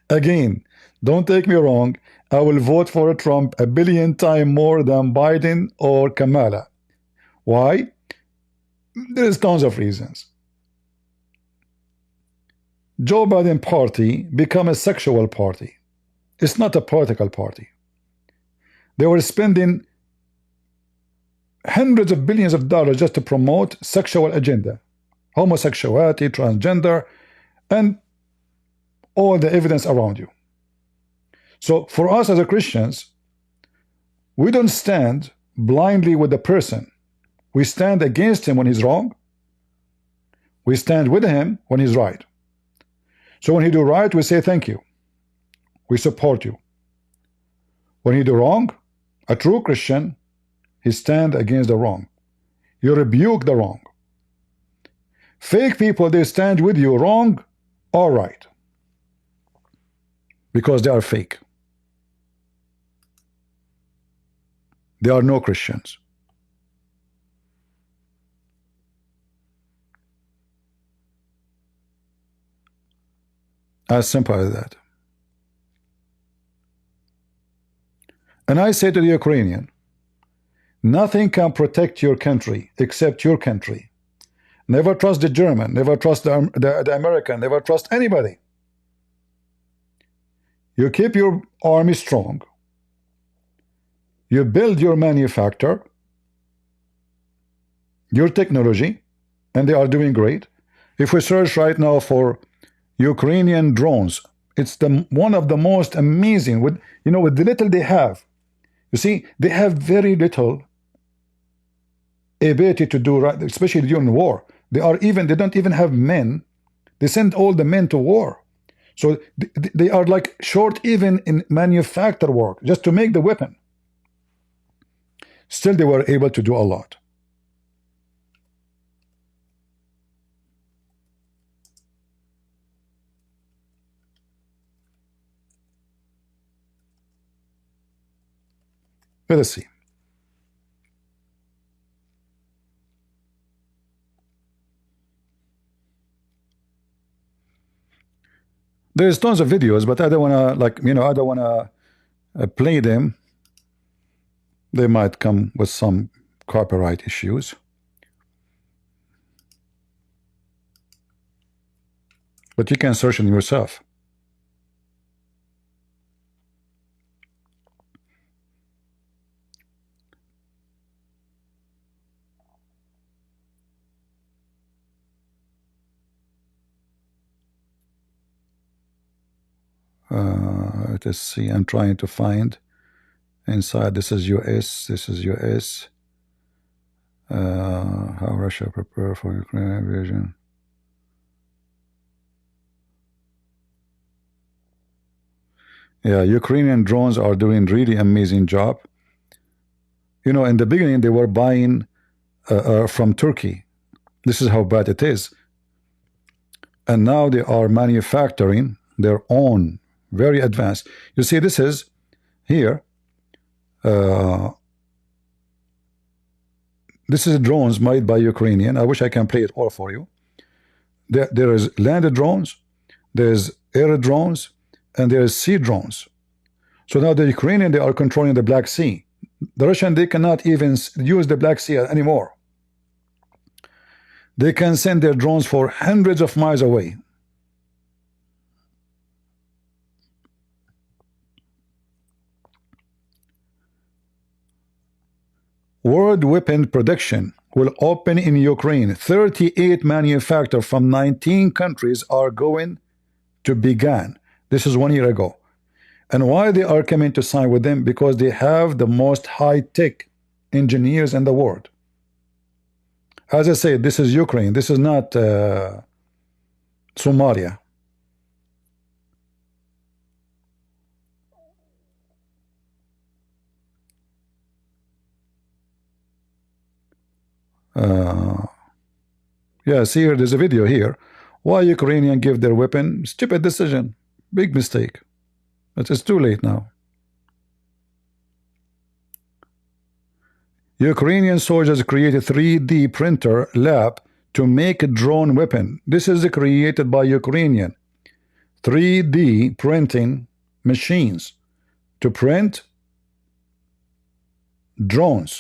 Again, don't take me wrong. I will vote for Trump 1 billion times more than Biden or Kamala. Why? There's tons of reasons. Joe Biden party become a sexual party. It's not a political party. They were spending hundreds of billions of dollars just to promote sexual agenda, homosexuality, transgender, and all the evidence around you. So for us as a Christians, we don't stand blindly with the person. We stand against him when he's wrong. We stand with him when he's right. So when he do right, we say thank you. We support you. When he do wrong, a true Christian, he stand against the wrong. You rebuke the wrong. Fake people, they stand with you wrong or right, because they are fake. They are no Christians. As simple as that. And I say to the Ukrainian, nothing can protect your country except your country. Never trust the German, never trust the American, never trust anybody. You keep your army strong. You build your manufacture, your technology, and they are doing great. If we search right now for Ukrainian drones, it's one of the most amazing, with the little they have. You see, they have very little ability to do right, especially during war. They don't even have men. They send all the men to war. So they are like short even in manufacture work, just to make the weapon. Still, they were able to do a lot. Let us see. There's tons of videos, but I don't want to, I don't want to play them. They might come with some copyright issues. But you can search them yourself. Let's see, I'm trying to find inside. This is US, this is US. How Russia prepare for Ukraine invasion. Yeah, Ukrainian drones are doing really amazing job. In the beginning they were buying from Turkey. This is how bad it is. And now they are manufacturing their own, very advanced. You see, this is here. This is drones made by Ukrainian. I wish I can play it all for you. There is landed drones, there's air drones, and there is sea drones. So now the Ukrainian, they are controlling the Black Sea. The Russian, they cannot even use the Black Sea anymore. They can send their drones for hundreds of miles away. World weapon production will open in Ukraine. 38 manufacturers from 19 countries are going to begin. This is 1 year ago. And why they are coming to sign with them? Because they have the most high-tech engineers in the world. As I said, this is Ukraine. This is not Somalia. Yeah, see here, there's a video here. Why Ukrainian give their weapon? Stupid decision. Big mistake. It is too late now. Ukrainian soldiers created 3D printer lab to make a drone weapon. This is created by Ukrainian. 3D printing machines to print drones.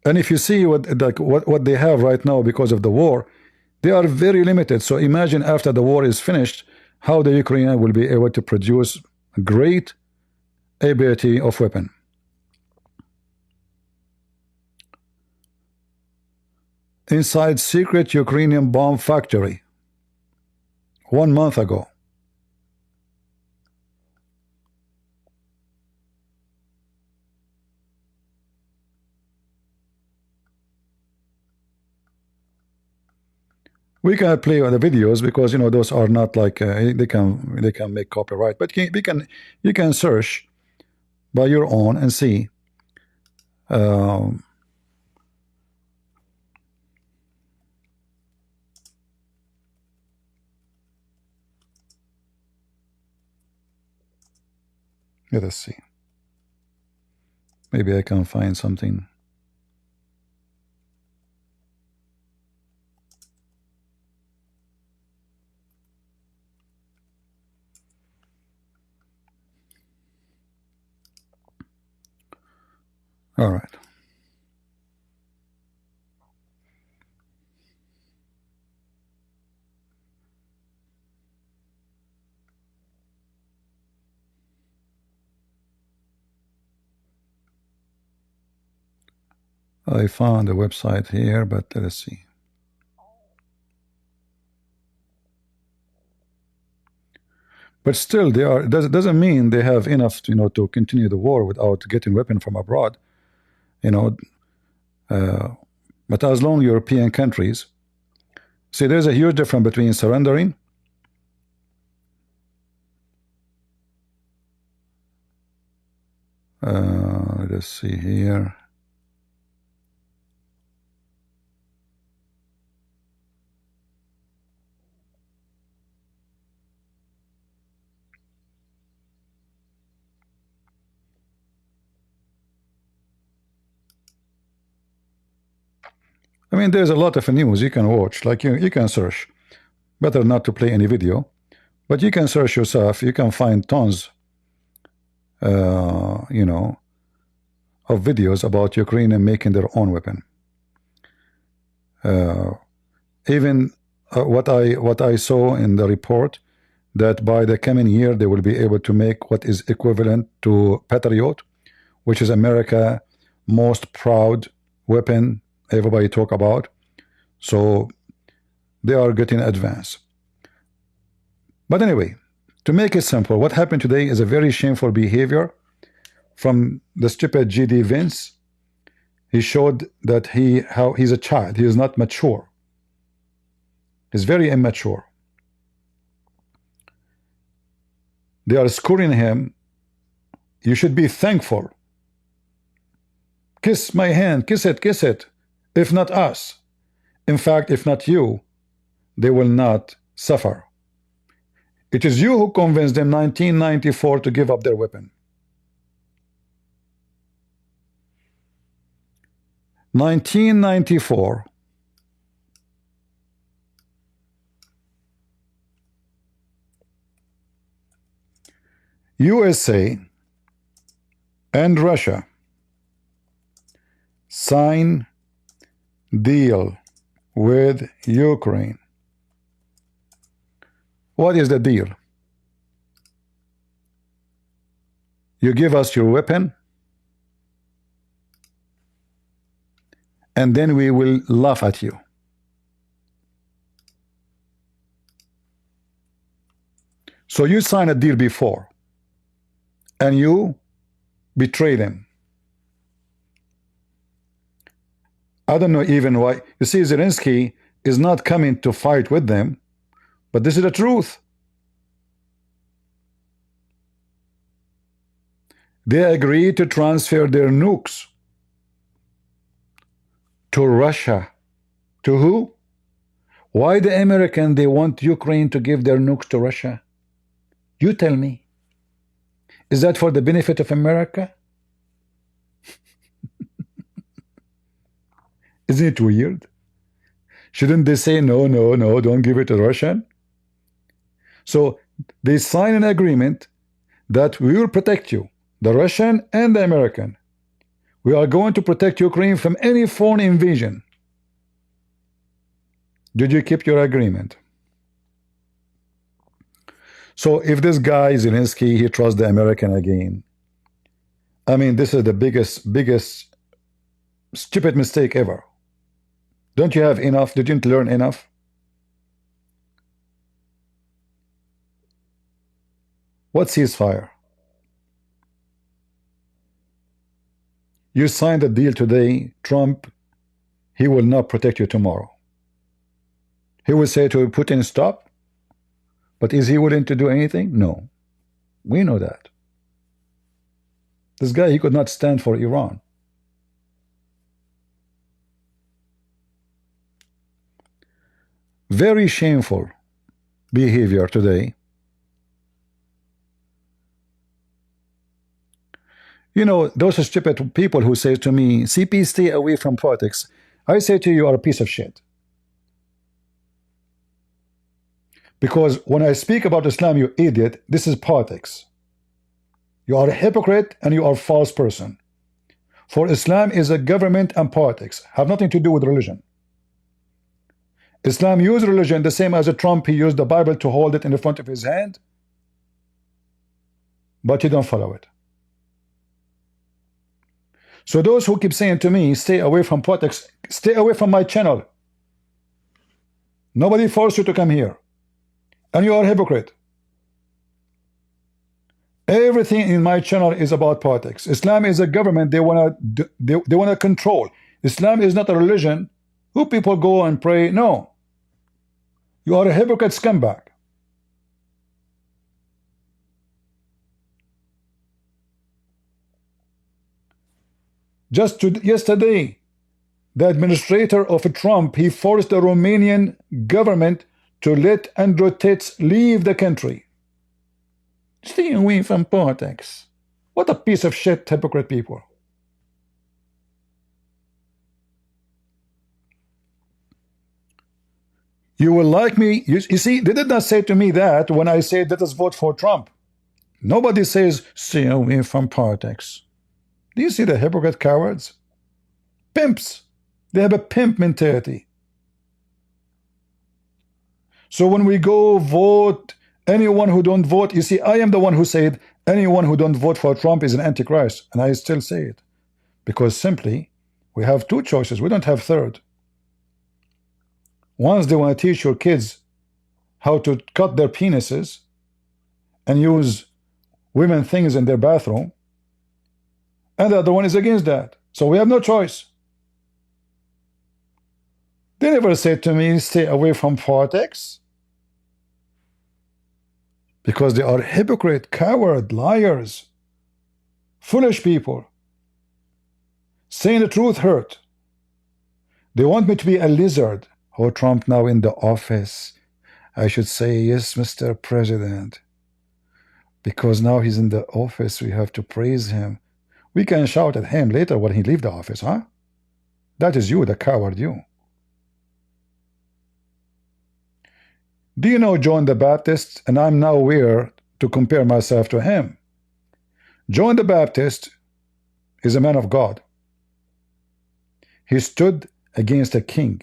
And if you see what they have right now because of the war, they are very limited. So imagine after the war is finished, how the Ukrainian will be able to produce great ability of weapon. Inside secret Ukrainian bomb factory 1 month ago. We cannot play on the videos because those are not like they can make copyright, but you can search by your own and see. Let us see. Maybe I can find something. All right. I found a website here, but let us see. But still, they are. Doesn't mean they have enough, to continue the war without getting weapon from abroad. But as long European countries see, there's a huge difference between surrendering let's see here. I mean, there's a lot of news you can watch, like you can search. Better not to play any video, but you can search yourself. You can find tons, of videos about Ukraine making their own weapon. Even what I saw in the report, that by the coming year they will be able to make what is equivalent to Patriot, which is America's most proud weapon everybody talk about. So they are getting advanced. But anyway, to make it simple, what happened today is a very shameful behavior from the stupid GD Vince. He showed that how he's a child. He is not mature. He's very immature. They are scoring him. You should be thankful. Kiss my hand, kiss it, kiss it. If not us, in fact, if not you, they will not suffer. It is you who convinced them 1994 to give up their weapon. 1994, USA and Russia sign deal with Ukraine. What is the deal? You give us your weapon, and then we will laugh at you. So you signed a deal before, and you betray them. I don't know even why. You see, Zelenskyy is not coming to fight with them, but this is the truth. They agreed to transfer their nukes to Russia. To who? Why the American, they want Ukraine to give their nukes to Russia? You tell me. Is that for the benefit of America? Isn't it weird? Shouldn't they say, no, no, no, don't give it to Russian? So they sign an agreement that we will protect you, the Russian and the American. We are going to protect Ukraine from any foreign invasion. Did you keep your agreement? So if this guy Zelenskyy, he trusts the American again, I mean, this is the biggest stupid mistake ever. Don't you have enough? Didn't you learn enough? What ceasefire? You signed a deal today. Trump, he will not protect you tomorrow. He will say to Putin, stop. But is he willing to do anything? No. We know that. This guy, he could not stand for Iran. Very shameful behavior today. You know, those stupid people who say to me, CP, stay away from politics. I say to you, you are a piece of shit. Because when I speak about Islam, you idiot, this is politics. You are a hypocrite and you are a false person. For Islam is a government and politics, have nothing to do with religion. Islam used religion the same as a Trump. He used the Bible to hold it in the front of his hand, but he don't follow it. So those who keep saying to me, stay away from politics, stay away from my channel. Nobody forced you to come here. And you are a hypocrite. Everything in my channel is about politics. Islam is a government they want to control. Islam is not a religion who people go and pray. No. You are a hypocrite scumbag. Just yesterday, the administrator of Trump, he forced the Romanian government to let Andrew Tate leave the country. Stay away from politics. What a piece of shit, hypocrite people. You will like me. You see, they did not say to me that when I said let us vote for Trump. Nobody says stay away from politics. Do you see the hypocrite cowards? Pimps. They have a pimp mentality. So when we go vote, anyone who don't vote, you see, I am the one who said anyone who don't vote for Trump is an antichrist, and I still say it. Because simply, we have two choices. We don't have third. Once they want to teach your kids how to cut their penises and use women things in their bathroom, and the other one is against that. So we have no choice. They never said to me, stay away from politics. Because they are hypocrite, coward, liars, foolish people. Saying the truth hurt. They want me to be a lizard. Oh, Trump now in the office. I should say, yes, Mr. President. Because now he's in the office, we have to praise him. We can shout at him later when he leaves the office, huh? That is you, the coward, you. Do you know John the Baptist? And I'm now aware to compare myself to him. John the Baptist is a man of God. He stood against a king.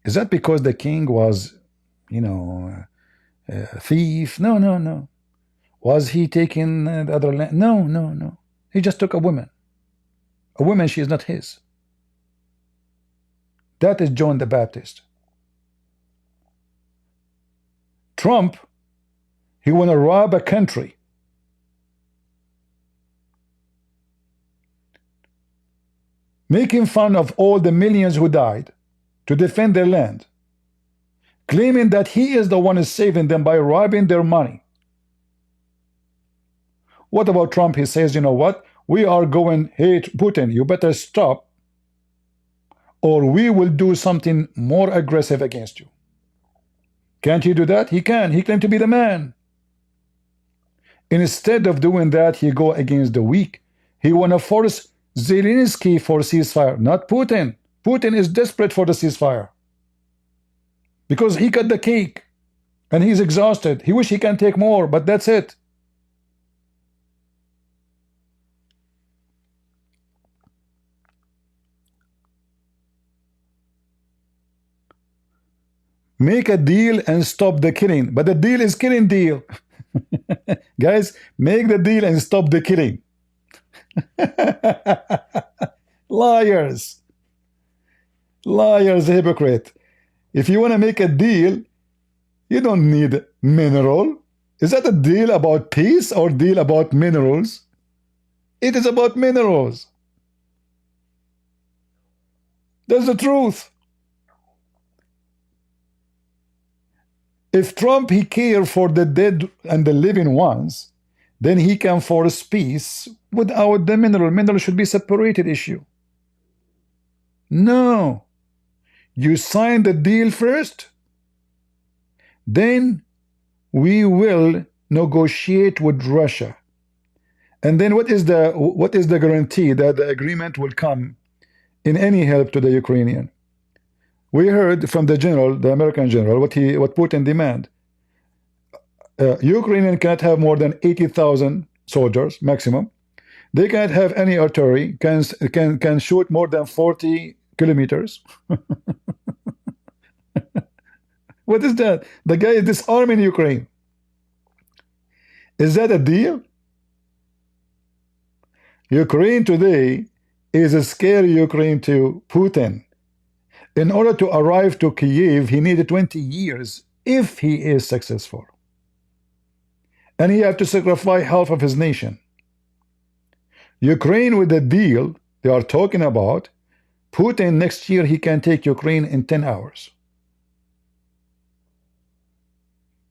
Is that because the king was, you know, a thief? No, no, no. Was he taking the other land? No, no, no. He just took a woman. A woman, she is not his. That is John the Baptist. Trump, he want to rob a country. Making fun of all the millions who died to defend their land. Claiming that he is the one who is saving them by robbing their money. What about Trump? He says, you know what? We are going, hey, Putin, you better stop, or we will do something more aggressive against you. Can't he do that? He can. He claimed to be the man. Instead of doing that, he go against the weak. He want to force Zelenskyy for ceasefire, not Putin. Putin is desperate for the ceasefire. Because he cut the cake. And he's exhausted. He wish he can take more, but that's it. Make a deal and stop the killing. But the deal is killing deal. Guys, make the deal and stop the killing. Liars. Liars, hypocrite. If you want to make a deal, you don't need mineral. Is that a deal about peace or deal about minerals? It is about minerals. That's the truth. If Trump, he cares for the dead and the living ones, then he can force peace without the mineral. Mineral should be separated issue. No. You sign the deal first, then we will negotiate with Russia. And then what is the guarantee that the agreement will come in any help to the Ukrainian? We heard from the general, the American general, what Putin demand. Ukrainian cannot have more than 80,000 soldiers maximum. They can't have any artillery. Can shoot more than 40 kilometers. What is that? The guy is disarming Ukraine. Is that a deal? Ukraine today is a scary Ukraine to Putin. In order to arrive to Kyiv, he needed 20 years if he is successful. And he had to sacrifice half of his nation. Ukraine, with the deal they are talking about, Putin next year, he can take Ukraine in 10 hours.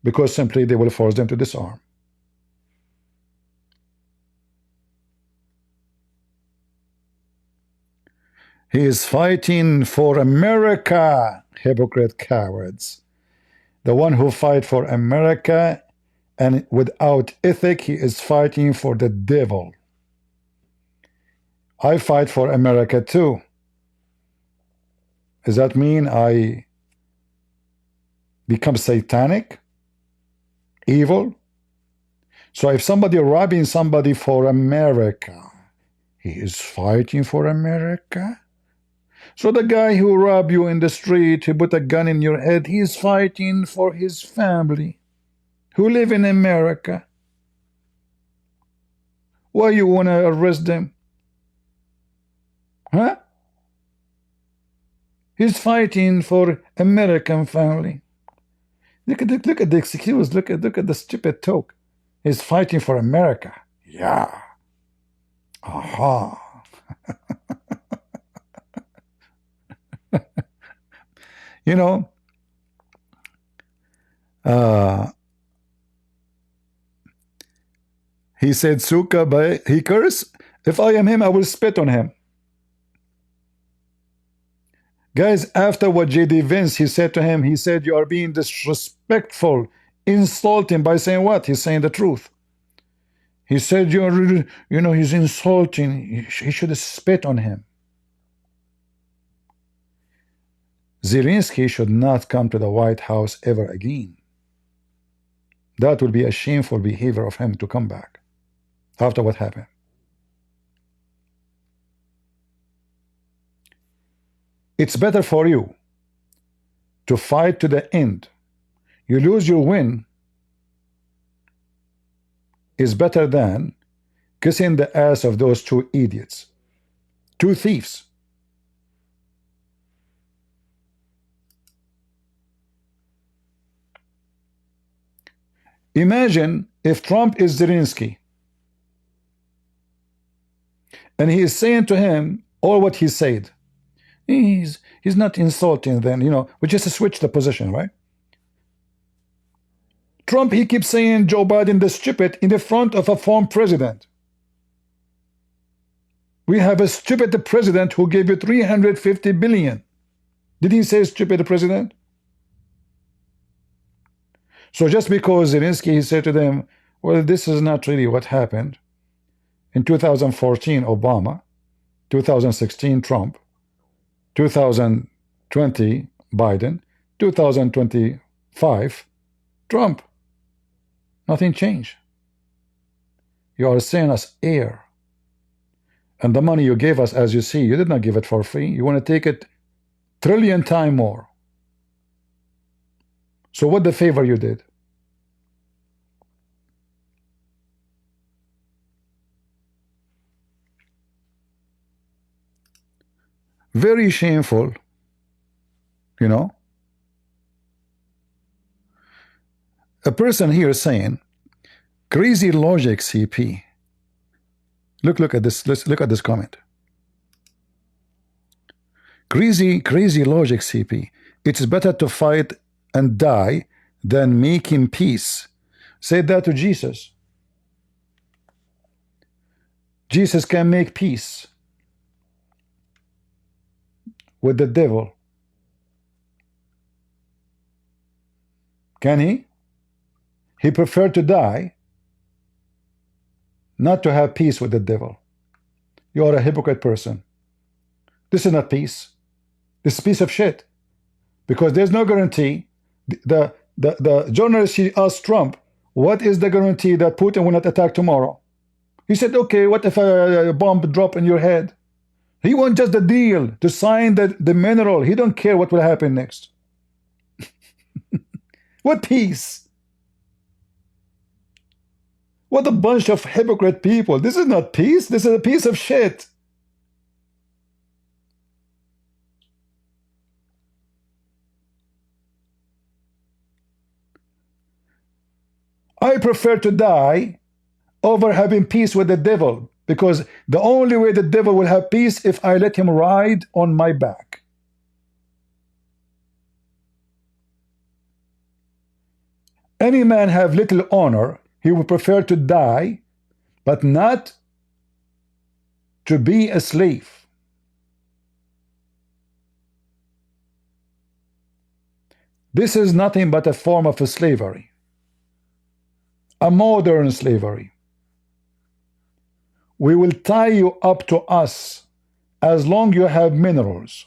Because simply they will force them to disarm. He is fighting for America, hypocrite cowards. The one who fight for America and without ethic, he is fighting for the devil. I fight for America too. Does that mean I become satanic? Evil? So if somebody robbing somebody for America, he is fighting for America? So the guy who robbed you in the street, who put a gun in your head, he is fighting for his family who live in America. Why you want to arrest them? Huh? He's fighting for American family. Look at the excuse. Look at the stupid talk. He's fighting for America. Yeah. Aha. You know, he said, Suka, he cursed. If I am him, I will spit on him. Guys, after what J.D. Vance, he said to him, he said, you are being disrespectful, insulting by saying what? He's saying the truth. He said, he's insulting. He should have spit on him. Zelenskyy should not come to the White House ever again. That would be a shameful behavior of him to come back after what happened. It's better for you to fight to the end. You lose, you win is better than kissing the ass of those two idiots, two thieves. Imagine if Trump is Zelenskyy and he is saying to him all what he said. He's not insulting then, we just switch the position, right? Trump, he keeps saying Joe Biden the stupid in the front of a former president. We have a stupid president who gave you 350 billion. Did he say stupid president? So just because Zelenskyy, he said to them, well, this is not really what happened. In 2014, Obama, 2016, Trump, 2020, Biden, 2025, Trump. Nothing changed. You are saying us air. And the money you gave us, as you see, you did not give it for free. You want to take it trillion times more. So what the favor you did? Very shameful, you know. A person here saying, crazy logic, CP. Look at this. Let's look at this comment. Crazy logic, CP. It's better to fight and die than making peace. Say that to Jesus. Jesus can make peace with the devil. Can he? He preferred to die, not to have peace with the devil. You are a hypocrite person. This is not peace. This is a piece of shit. Because there's no guarantee. The journalist, he asked Trump, what is the guarantee that Putin will not attack tomorrow? He said, okay, what if a bomb drop in your head? He wants just the deal, to sign the mineral. He don't care what will happen next. What peace? What a bunch of hypocrite people. This is not peace. This is a piece of shit. I prefer to die over having peace with the devil, because the only way the devil will have peace if I let him ride on my back. Any man have little honor, he would prefer to die, but not to be a slave. This is nothing but a form of a slavery. A modern slavery. We will tie you up to us as long you have minerals.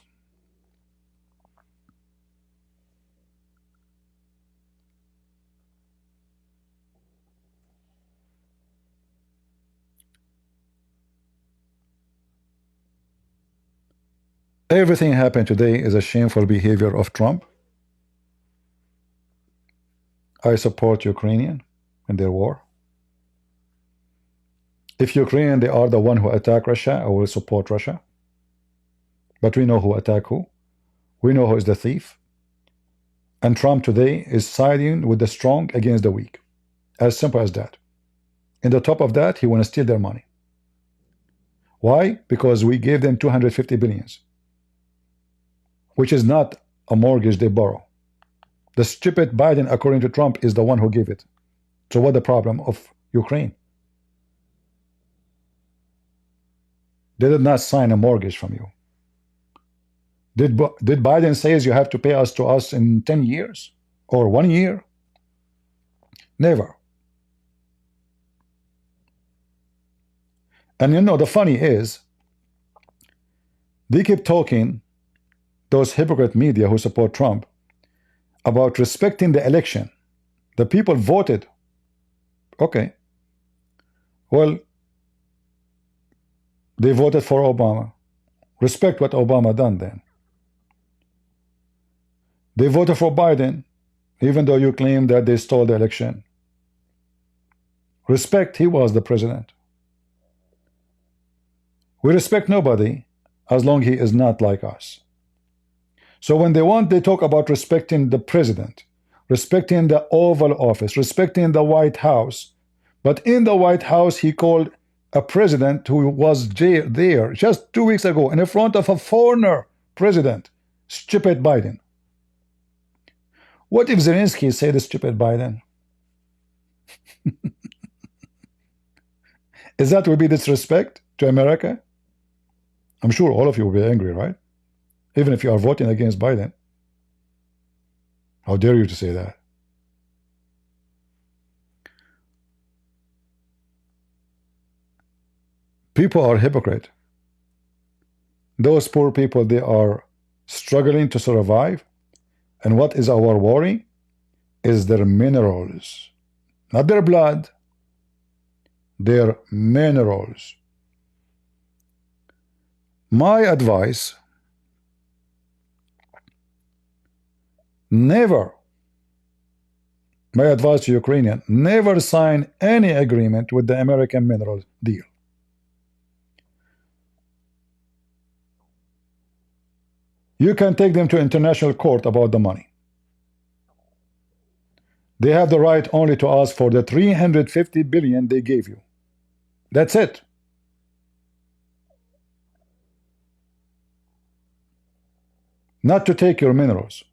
Everything happened today is a shameful behavior of Trump. I support Ukrainian in their war. If Ukraine, they are the one who attack Russia, I will support Russia. But we know who attack who. We know who is the thief. And Trump today is siding with the strong against the weak. As simple as that. In the top of that, he want to steal their money. Why? Because we gave them 250 billions, which is not a mortgage they borrow. The stupid Biden, according to Trump, is the one who gave it. So what the problem of Ukraine? They did not sign a mortgage from you. Did Biden says you have to pay us to us in 10 years or 1 year? Never. And you know, the funny is, they keep talking, those hypocrite media who support Trump, about respecting the election. The people voted. Okay. Well, they voted for Obama. Respect what Obama done then. They voted for Biden, even though you claim that they stole the election. Respect, he was the president. We respect nobody as long he is not like us. So when they talk about respecting the president, respecting the Oval Office, respecting the White House, but in the White House he called a president who was there just 2 weeks ago in front of a foreigner president, stupid Biden. What if Zelenskyy said stupid Biden? Is that would be disrespect to America? I'm sure all of you will be angry, right? Even if you are voting against Biden. How dare you to say that? People are hypocrite. Those poor people, they are struggling to survive. And what is our worry? Is their minerals. Not their blood. Their minerals. My advice, never My advice to Ukrainian, never sign any agreement with the American mineral deal. You can take them to international court about the money. They have the right only to ask for the 350 billion they gave you. That's it. Not to take your minerals.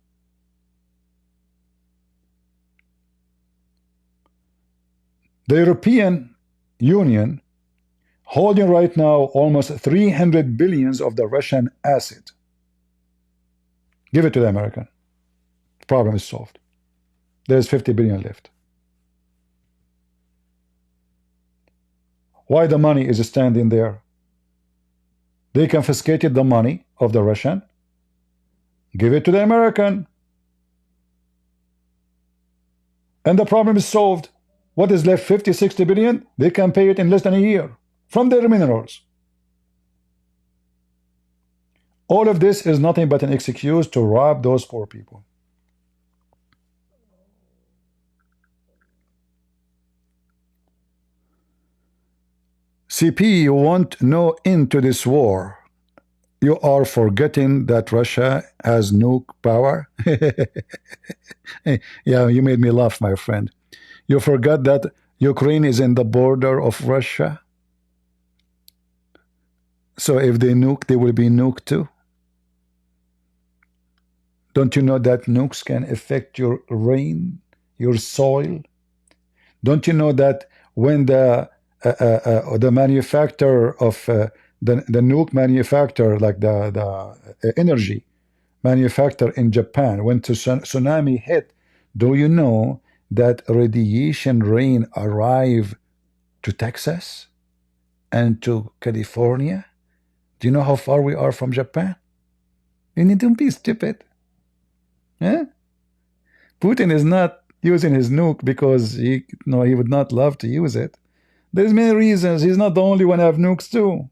The European Union holding right now almost 300 billions of the Russian asset. Give it to the American. The problem is solved. There's 50 billion left. Why the money is standing there? They confiscated the money of the Russian. Give it to the American. And the problem is solved. What is left, 50, 60 billion? They can pay it in less than a year from their minerals. All of this is nothing but an excuse to rob those poor people. CP, you want no end to this war. You are forgetting that Russia has nuke power. Yeah, you made me laugh, my friend. You forgot that Ukraine is in the border of Russia. So if they nuke, they will be nuked too. Don't you know that nukes can affect your rain, your soil? Don't you know that when the manufacturer of the nuke manufacturer, like the energy manufacturer in Japan, when tsunami hit, do you know that radiation rain arrived to Texas and to California? Do you know how far we are from Japan? You need to be stupid. Eh? Putin is not using his nuke because he would not love to use it. There's many reasons. He's not the only one who have nukes too.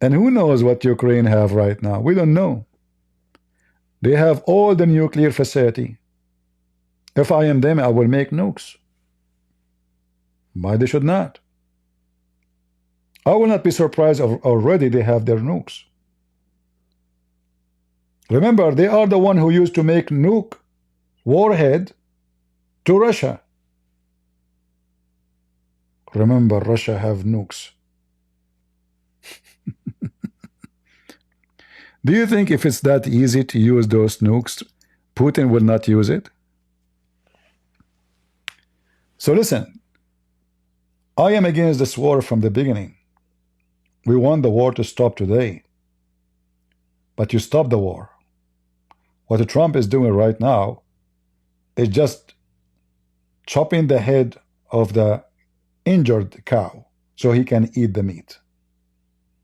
And who knows what Ukraine have right now? We don't know. They have all the nuclear facility. If I am them, I will make nukes. Why they should not? I will not be surprised if already they have their nukes. Remember, they are the one who used to make nuke warhead to Russia. Remember, Russia have nukes. Do you think if it's that easy to use those nukes, Putin will not use it? So listen, I am against this war from the beginning. We want the war to stop today. But you stop the war. What Trump is doing right now is just chopping the head of the injured cow so he can eat the meat.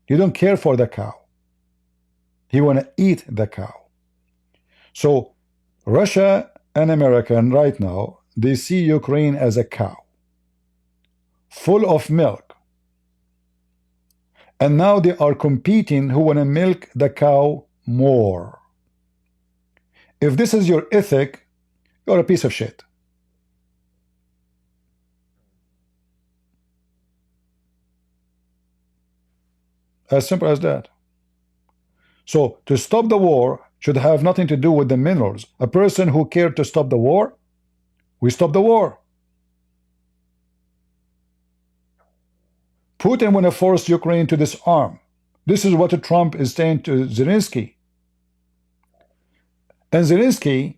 You don't care for the cow. He want to eat the cow. So Russia and America right now, they see Ukraine as a cow full of milk. And now they are competing who want to milk the cow more. If this is your ethic, you're a piece of shit. As simple as that. So to stop the war should have nothing to do with the minerals. A person who cared to stop the war, we stop the war. Putin want to force Ukraine to disarm. This is what Trump is saying to Zelenskyy. And Zelenskyy,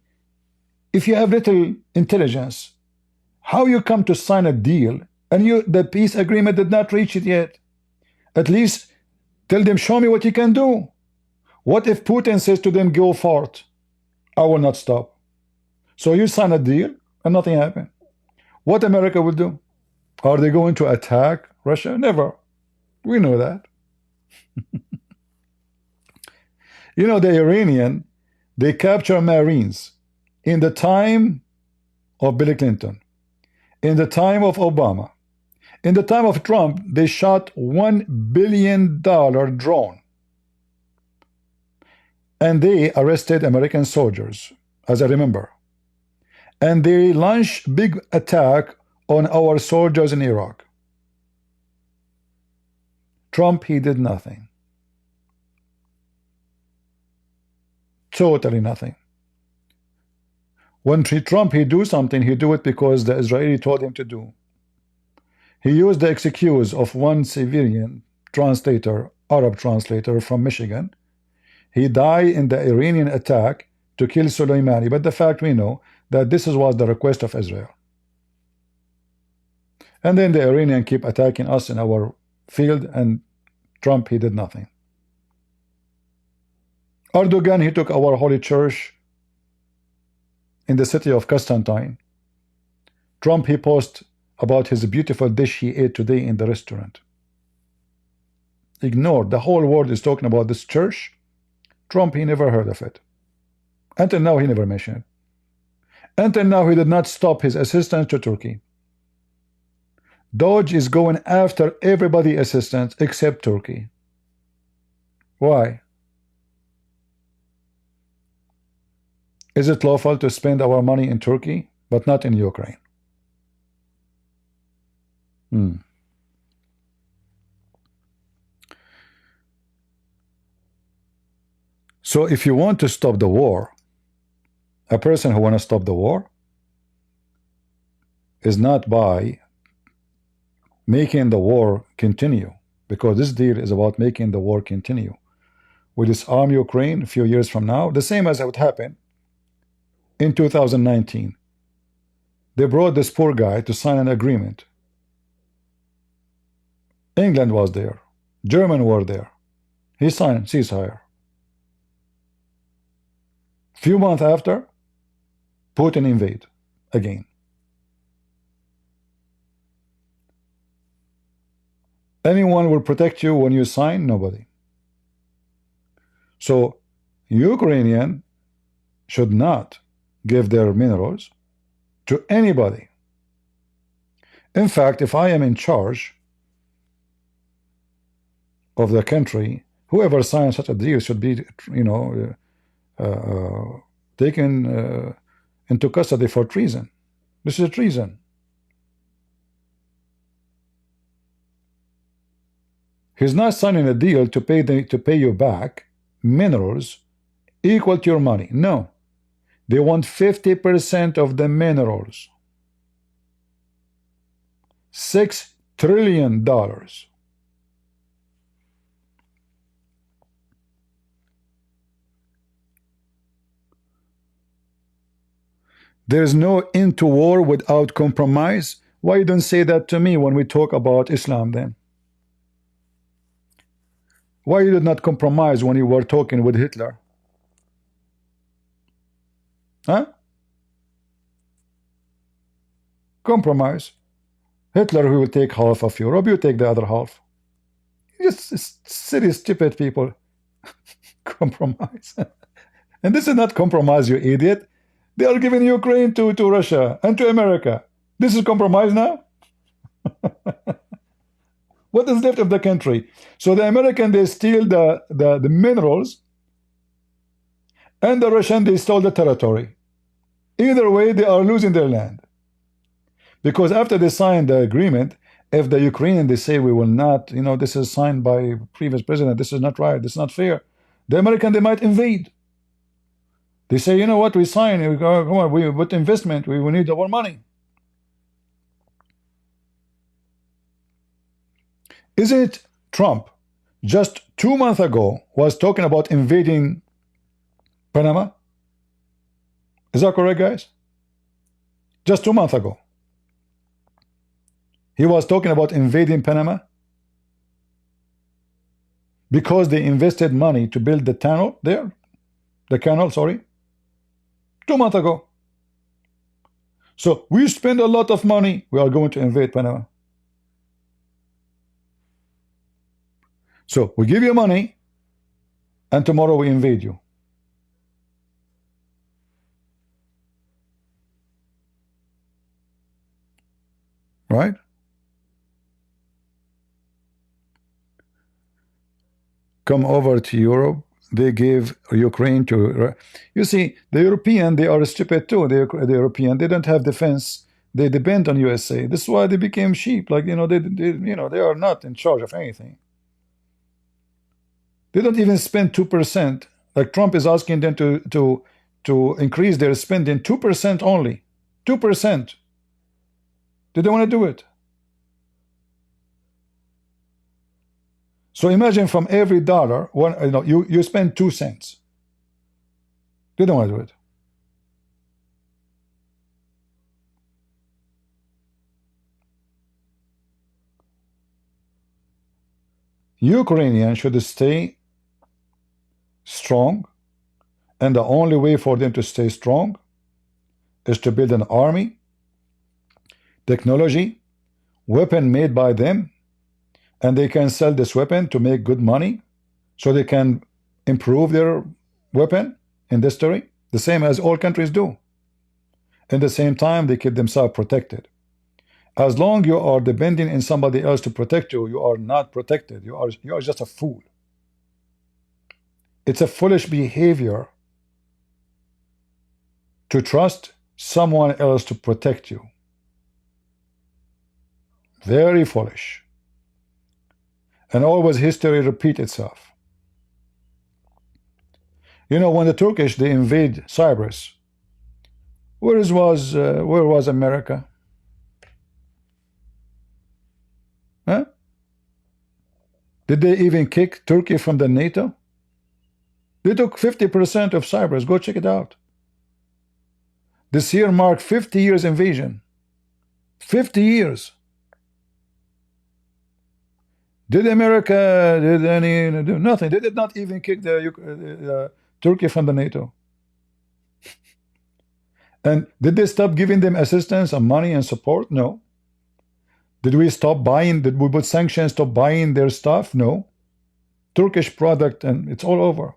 if you have little intelligence, how you come to sign a deal and the peace agreement did not reach it yet? At least tell them, show me what you can do. What if Putin says to them, go forth? I will not stop. So you sign a deal and nothing happened. What America will do? Are they going to attack Russia? Never. We know that. You know, the Iranian, they capture Marines in the time of Bill Clinton, in the time of Obama, in the time of Trump. They shot $1 billion drone. And they arrested American soldiers, as I remember. and they launch big attack on our soldiers in Iraq. Trump, he did nothing. Totally nothing. When Trump, he do something, he do it because the Israeli told him to do. He used the excuse of one civilian translator, Arab translator from Michigan. He died in the Iranian attack to kill Soleimani, but the fact we know that this was the request of Israel. And then the Iranian keep attacking us in our field, and Trump, he did nothing. Erdogan, he took our holy church in the city of Constantine. Trump, he posted about his beautiful dish he ate today in the restaurant. Ignored. The whole world is talking about this church. Trump, he never heard of it. Until now, he never mentioned it. Until now, he did not stop his assistance to Turkey. Doge is going after everybody assistance except Turkey. Why? Is it lawful to spend our money in Turkey, but not in Ukraine? So if you want to stop the war, a person who wants to stop the war is not by making the war continue, because this deal is about making the war continue. We disarm Ukraine a few years from now, the same as it would happen in 2019. They brought this poor guy to sign an agreement. England was there, Germany were there. He signed ceasefire. Few months after, Putin invade again. Anyone will protect you when you sign? Nobody. So Ukrainian should not give their minerals to anybody. In fact, if I am in charge of the country, whoever signs such a deal should be, taken into custody for treason. This is a treason. He's not signing a deal to pay you back minerals equal to your money. No. They want 50% of the minerals. $6 trillion. There is no end to war without compromise. Why you don't say that to me when we talk about Islam then? Why you did not compromise when you were talking with Hitler? Huh? Compromise. Hitler, who will take half of Europe, you take the other half. Just silly, stupid people. Compromise. And this is not compromise, you idiot. They are giving Ukraine to Russia and to America. This is compromise now? What is left of the country? So the American, they steal the minerals, and the Russian, they stole the territory. Either way, they are losing their land. Because after they sign the agreement, if the Ukrainian, they say we will not, this is signed by previous president, this is not right, this is not fair. The American, they might invade. They say, you know what, we sign, come on, with investment, we need our money. Isn't Trump just 2 months ago was talking about invading Panama? Is that correct, guys? Just 2 months ago. He was talking about invading Panama because they invested money to build the tunnel there, the canal, sorry, 2 months ago. So we spend a lot of money, we are going to invade Panama. So we give you money, and tomorrow we invade you. Right? Come over to Europe. they gave Ukraine to. You see, the European, they are stupid too. The European, they don't have defense. They depend on USA. This is why they became sheep. Like, you know, they are not in charge of anything. They don't even spend 2%. Like Trump is asking them to increase their spending 2% only. 2%. They don't want to do it. So imagine from every dollar, you spend 2 cents. They don't want to do it. Ukrainians should stay strong, and the only way for them to stay strong is to build an army, technology, weapon made by them, and they can sell this weapon to make good money so they can improve their weapon industry, the same as all countries do. At the same time, they keep themselves protected. As long you are depending on somebody else to protect you, you are not protected. You are just a fool. It's a foolish behavior to trust someone else to protect you. Very foolish. And always history repeats itself. You know, when the Turkish, they invade Cyprus, where was America? Huh? Did they even kick Turkey from the NATO? They took 50% of Cyprus. Go check it out. This year marked 50 years invasion. 50 years. Did America do nothing? They did not even kick Turkey from the NATO. And did they stop giving them assistance and money and support? No. Did we stop buying? Did we put sanctions, stop buying their stuff? No. Turkish product, and it's all over.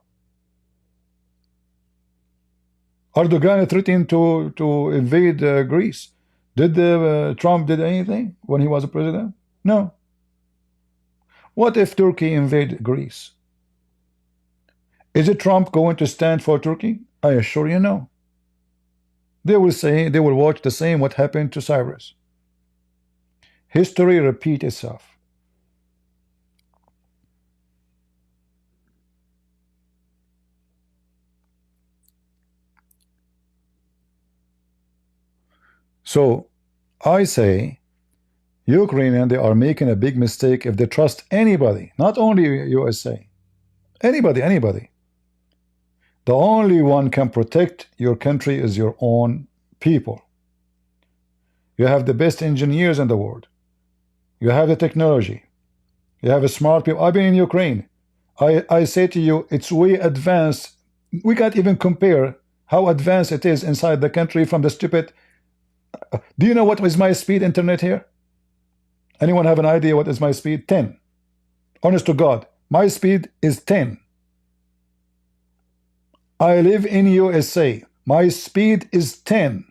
Erdogan threatened to invade Greece. Did Trump did anything when he was a president? No. What if Turkey invade Greece? Is it Trump going to stand for Turkey? I assure you no. They will say, they will watch the same what happened to Cyprus. History repeats itself. So I say Ukrainians, they are making a big mistake if they trust anybody, not only USA. Anybody. The only one can protect your country is your own people. You have the best engineers in the world. You have the technology. You have a smart people. I've been in Ukraine. I say to you, it's way advanced. We can't even compare how advanced it is inside the country from the stupid. Do you know what is my speed internet here? Anyone have an idea what is my speed? 10. Honest to God, my speed is 10. I live in USA. My speed is 10.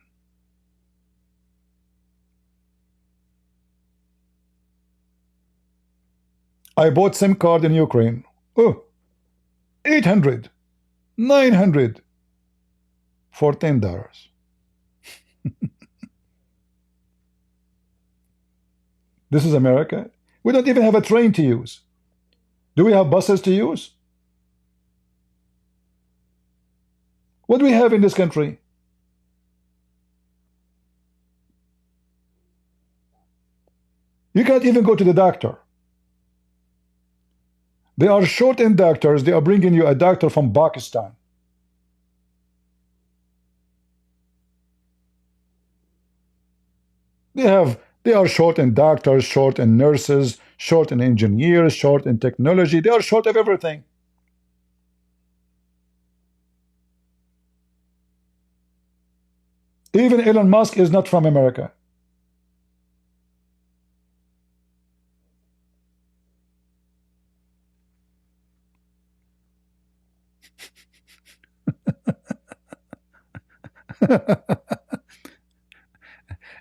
I bought SIM card in Ukraine. Oh, 800, 900 for $10. This is America. We don't even have a train to use. Do we have buses to use? What do we have in this country? You can't even go to the doctor. They are short in doctors. They are bringing you a doctor from Pakistan. They are short in doctors, short in nurses, short in engineers, short in technology. They are short of everything. Even Elon Musk is not from America.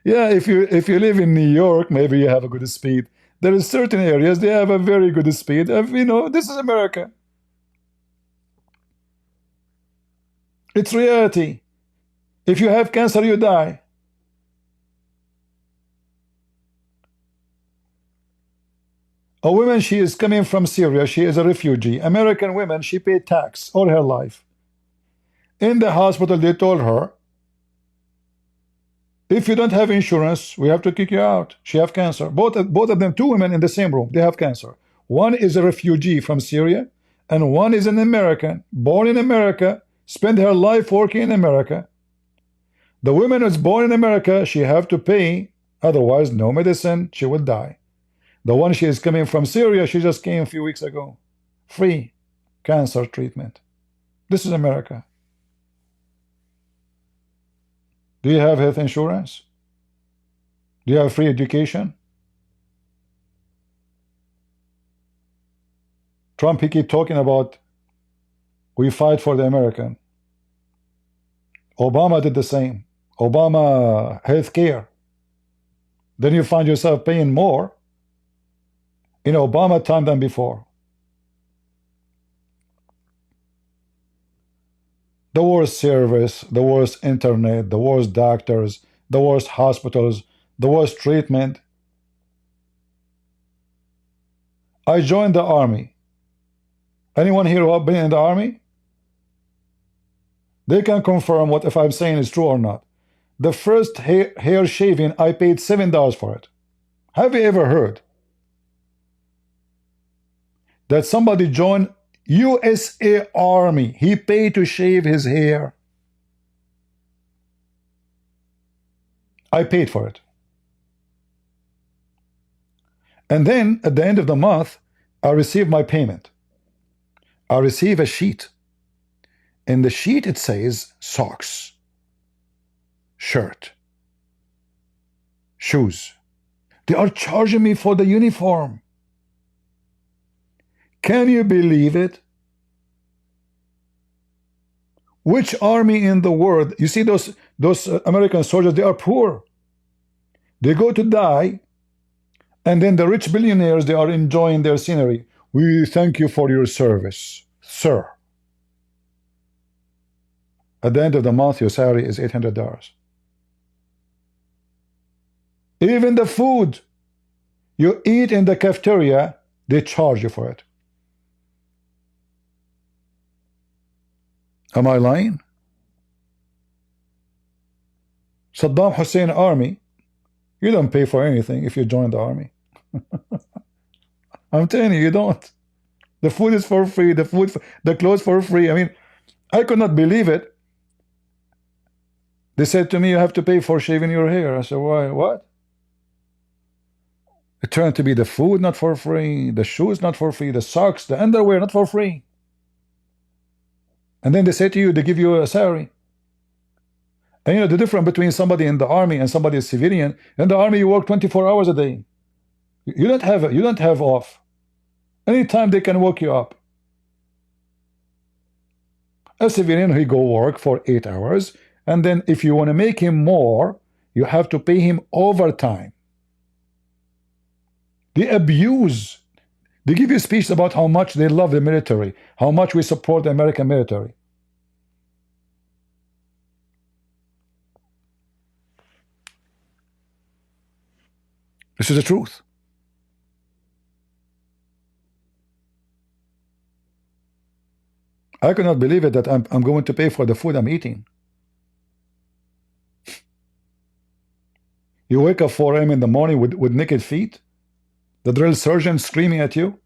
Yeah, if you live in New York, maybe you have a good speed. There is certain areas they have a very good speed. You know, this is America. It's reality. If you have cancer, you die. A woman, she is coming from Syria. She is a refugee. American women, she paid tax all her life. In the hospital, they told her, if you don't have insurance, we have to kick you out. She have cancer. Both of them, two women in the same room, they have cancer. One is a refugee from Syria, and one is an American, born in America, spent her life working in America. The woman who's born in America, she have to pay, otherwise no medicine, she will die. The one she is coming from Syria, she just came a few weeks ago. Free cancer treatment. This is America. Do you have health insurance? Do you have free education? Trump, he keep talking about we fight for the American. Obama did the same. Obama health care. Then you find yourself paying more in Obama time than before. The worst service, the worst internet, the worst doctors, the worst hospitals, the worst treatment. I joined the army. Anyone here who have been in the army? They can confirm what if I'm saying is true or not. The first hair shaving, I paid $7 for it. Have you ever heard that somebody joined USA Army? He paid to shave his hair. I paid for it. And then at the end of the month, I received my payment. I receive a sheet. In the sheet it says socks, shirt, shoes. They are charging me for the uniform. Can you believe it? Which army in the world? You see those American soldiers, they are poor. They go to die, and then the rich billionaires, they are enjoying their scenery. We thank you for your service, sir. At the end of the month, your salary is $800. Even the food you eat in the cafeteria, they charge you for it. Am I lying? Saddam Hussein army, you don't pay for anything if you join the army. I'm telling you, you don't. The food is for free, the clothes for free. I mean, I could not believe it. They said to me, you have to pay for shaving your hair. I said, why? What? It turned out to be the food not for free, the shoes not for free, the socks, the underwear not for free. And then they say to you, they give you a salary. And you know the difference between somebody in the army and somebody is civilian. In the army, you work 24 hours a day. You don't have off. Anytime they can work you up. A civilian, he go work for 8 hours, and then if you want to make him more, you have to pay him overtime. They abuse. They give you speeches about how much they love the military, how much we support the American military. This is the truth. I cannot believe it that I'm going to pay for the food I'm eating. You wake up 4 a.m. in the morning with naked feet, the drill sergeant screaming at you.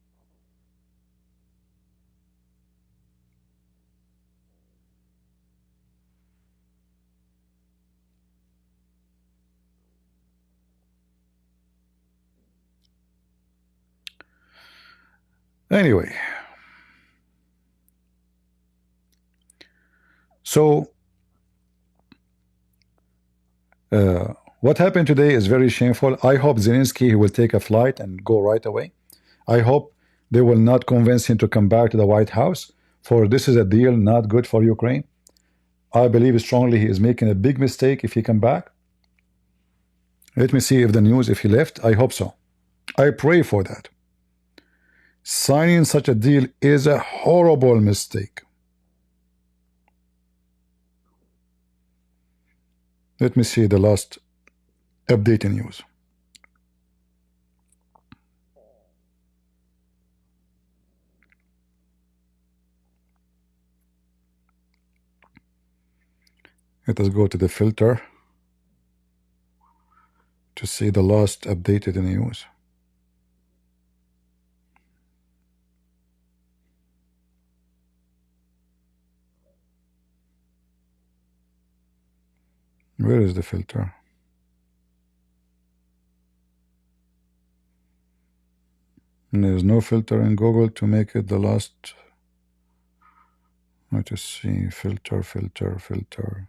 Anyway, so what happened today is very shameful. I hope Zelenskyy will take a flight and go right away. I hope they will not convince him to come back to the White House, for this is a deal not good for Ukraine. I believe strongly he is making a big mistake if he come back. Let me see if the news, if he left. I hope so. I pray for that. Signing such a deal is a horrible mistake. Let me see the last updated news. Let us go to the filter to see the last updated news. Where is the filter? And there's no filter in Google to make it the last. Let us see. Filter, filter, filter.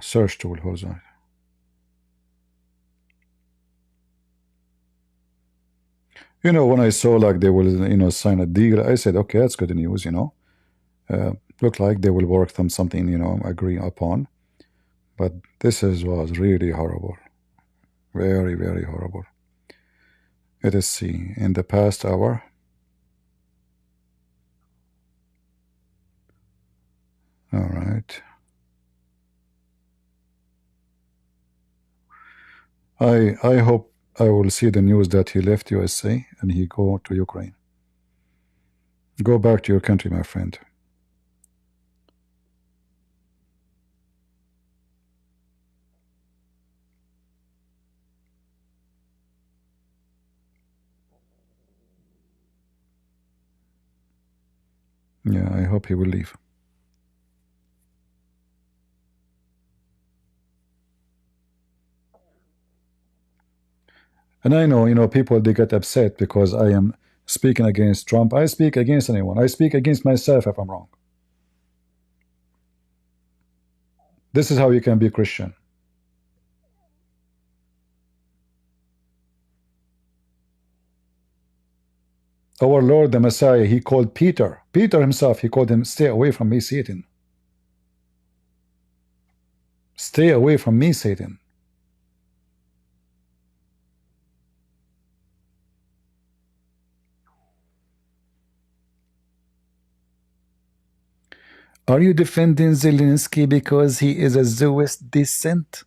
Search tool. Hold on. You know, when I saw like they will, you know, sign a deal, I said, okay, that's good news, you know. Look like they will work on something, you know, agree upon. But this was really horrible. Very, very horrible. Let us see. In the past hour, all right. I hope I will see the news that he left USA and he go to Ukraine. Go back to your country, my friend. Yeah, I hope he will leave. And I know, you know, people, they get upset because I am speaking against Trump. I speak against anyone. I speak against myself if I'm wrong. This is how you can be Christian. Our Lord, the Messiah, he called Peter himself, he called him, stay away from me, Satan. Stay away from me, Satan. Are you defending Zelenskyy because he is a Jewish descent?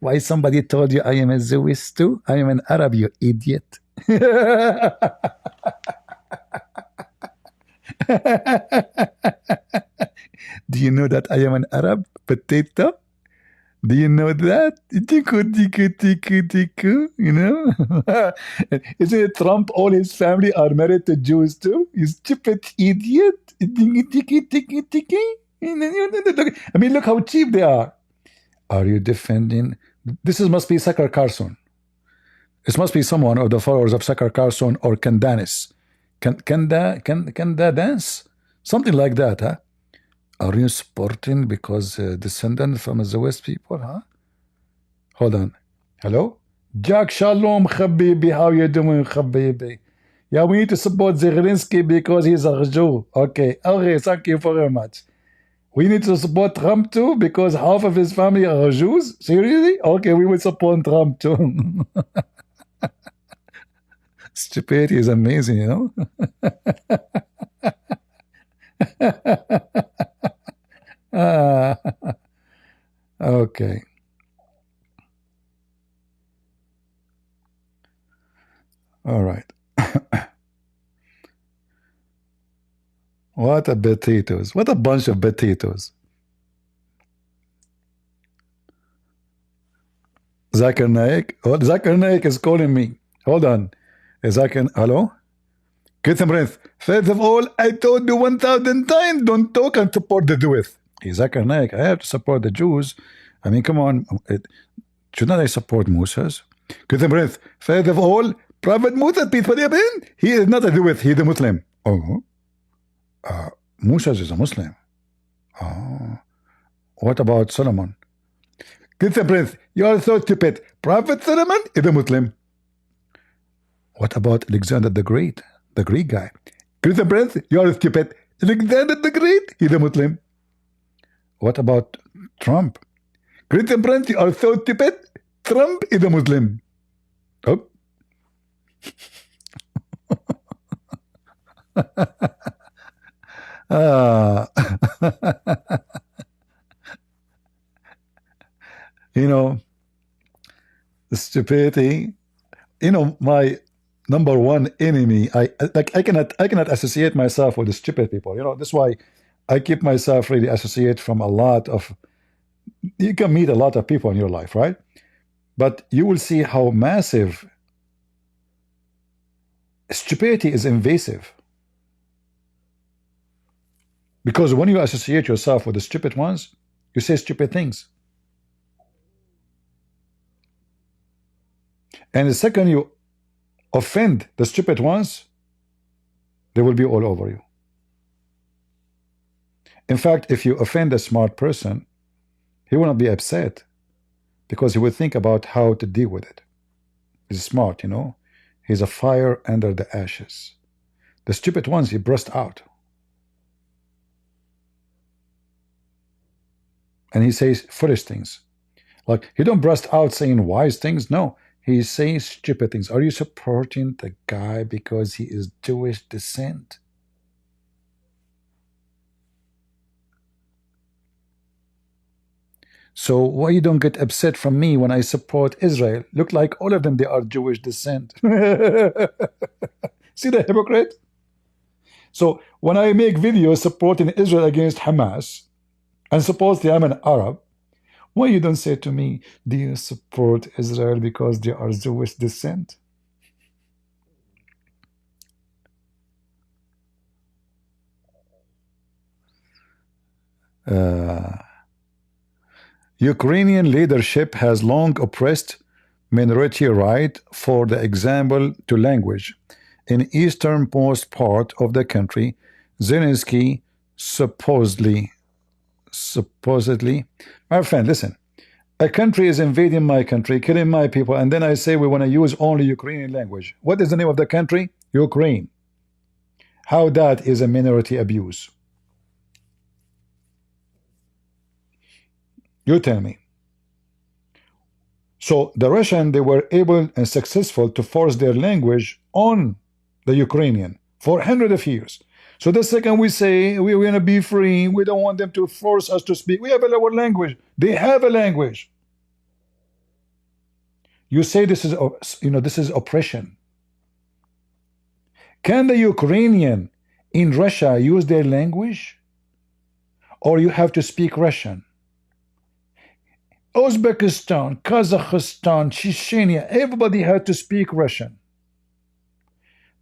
Why somebody told you I am a Jewish too? I am an Arab, you idiot. Do you know that I am an Arab potato? Do you know that? You know? Isn't it Trump, all his family are married to Jews too? You stupid idiot. I mean, look how cheap they are. Are you defending? This must be Tucker Carlson. This must be someone of the followers of Tucker Carlson or Candanis. Can that dance? Something like that, huh? Are you supporting because descendant from the West people, huh? Hold on. Hello? Jack Shalom, Habibi. How you doing, Habibi? Yeah, we need to support Zelenskyy because he's a Jew. Okay, thank you very much. We need to support Trump too because half of his family are Jews? Seriously? Okay, we will support Trump too. Stupidity is amazing, you know? Okay. All right. What a potatoes. What a bunch of potatoes. Zakir Naik. Oh, Zakir Naik is calling me. Hold on. Zakir, hello? Christian Prince. First of all, I told you 1,000 times, don't talk and support the Jews. Zakir Naik, I have to support the Jews. I mean, come on. Shouldn't I support Musas? Christian Prince. First of all, Prophet Musa, peace be upon him, he is not a Jew, he is a Muslim. Oh. Musa is a Muslim. Oh. What about Solomon? Christian Prince, you are so stupid. Prophet Solomon is a Muslim. What about Alexander the Great, the Greek guy? Christian Prince, you are stupid. Alexander the Great, he's a Muslim. What about Trump? Christian Prince, you are so stupid. Trump is a Muslim. Oh. Uh, you know, stupidity. My number one enemy. I cannot associate myself with the stupid people. That's why I keep myself really associate from a lot of. You can meet a lot of people in your life, right? But you will see how massive stupidity is invasive. Because when you associate yourself with the stupid ones, you say stupid things. And the second you offend the stupid ones, they will be all over you. In fact, if you offend a smart person, he will not be upset because he will think about how to deal with it. He's smart, He's a fire under the ashes. The stupid ones, he burst out. And he says foolish things. Like, he don't burst out saying wise things. No, he says stupid things. Are you supporting the guy because he is Jewish descent? So why you don't get upset from me when I support Israel? Look like all of them, they are Jewish descent. See the hypocrite? So when I make videos supporting Israel against Hamas, and supposedly I'm an Arab, why you don't say to me, do you support Israel because they are Jewish descent? Ukrainian leadership has long oppressed minority right, for the example, to language. In easternmost part of the country, Zelenskyy supposedly, my friend, listen, a country is invading my country, killing my people, and then I say we want to use only Ukrainian language. What is the name of the country? Ukraine. How that is a minority abuse? You tell me. So the Russian, they were able and successful to force their language on the Ukrainian for hundreds of years. So the second we say we want to be free, we don't want them to force us to speak. We have our language. They have a language. You say this is, this is oppression. Can the Ukrainian in Russia use their language? Or you have to speak Russian? Uzbekistan, Kazakhstan, Chechnya, everybody had to speak Russian.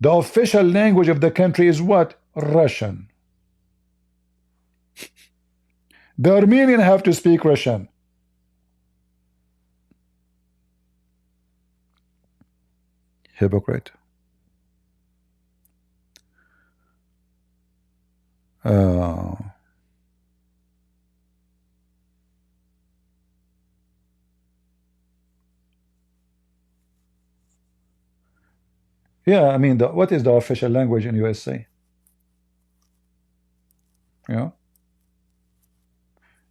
The official language of the country is what? Russian. The Armenian have to speak Russian. Hypocrite. Yeah, I mean, what is the official language in USA?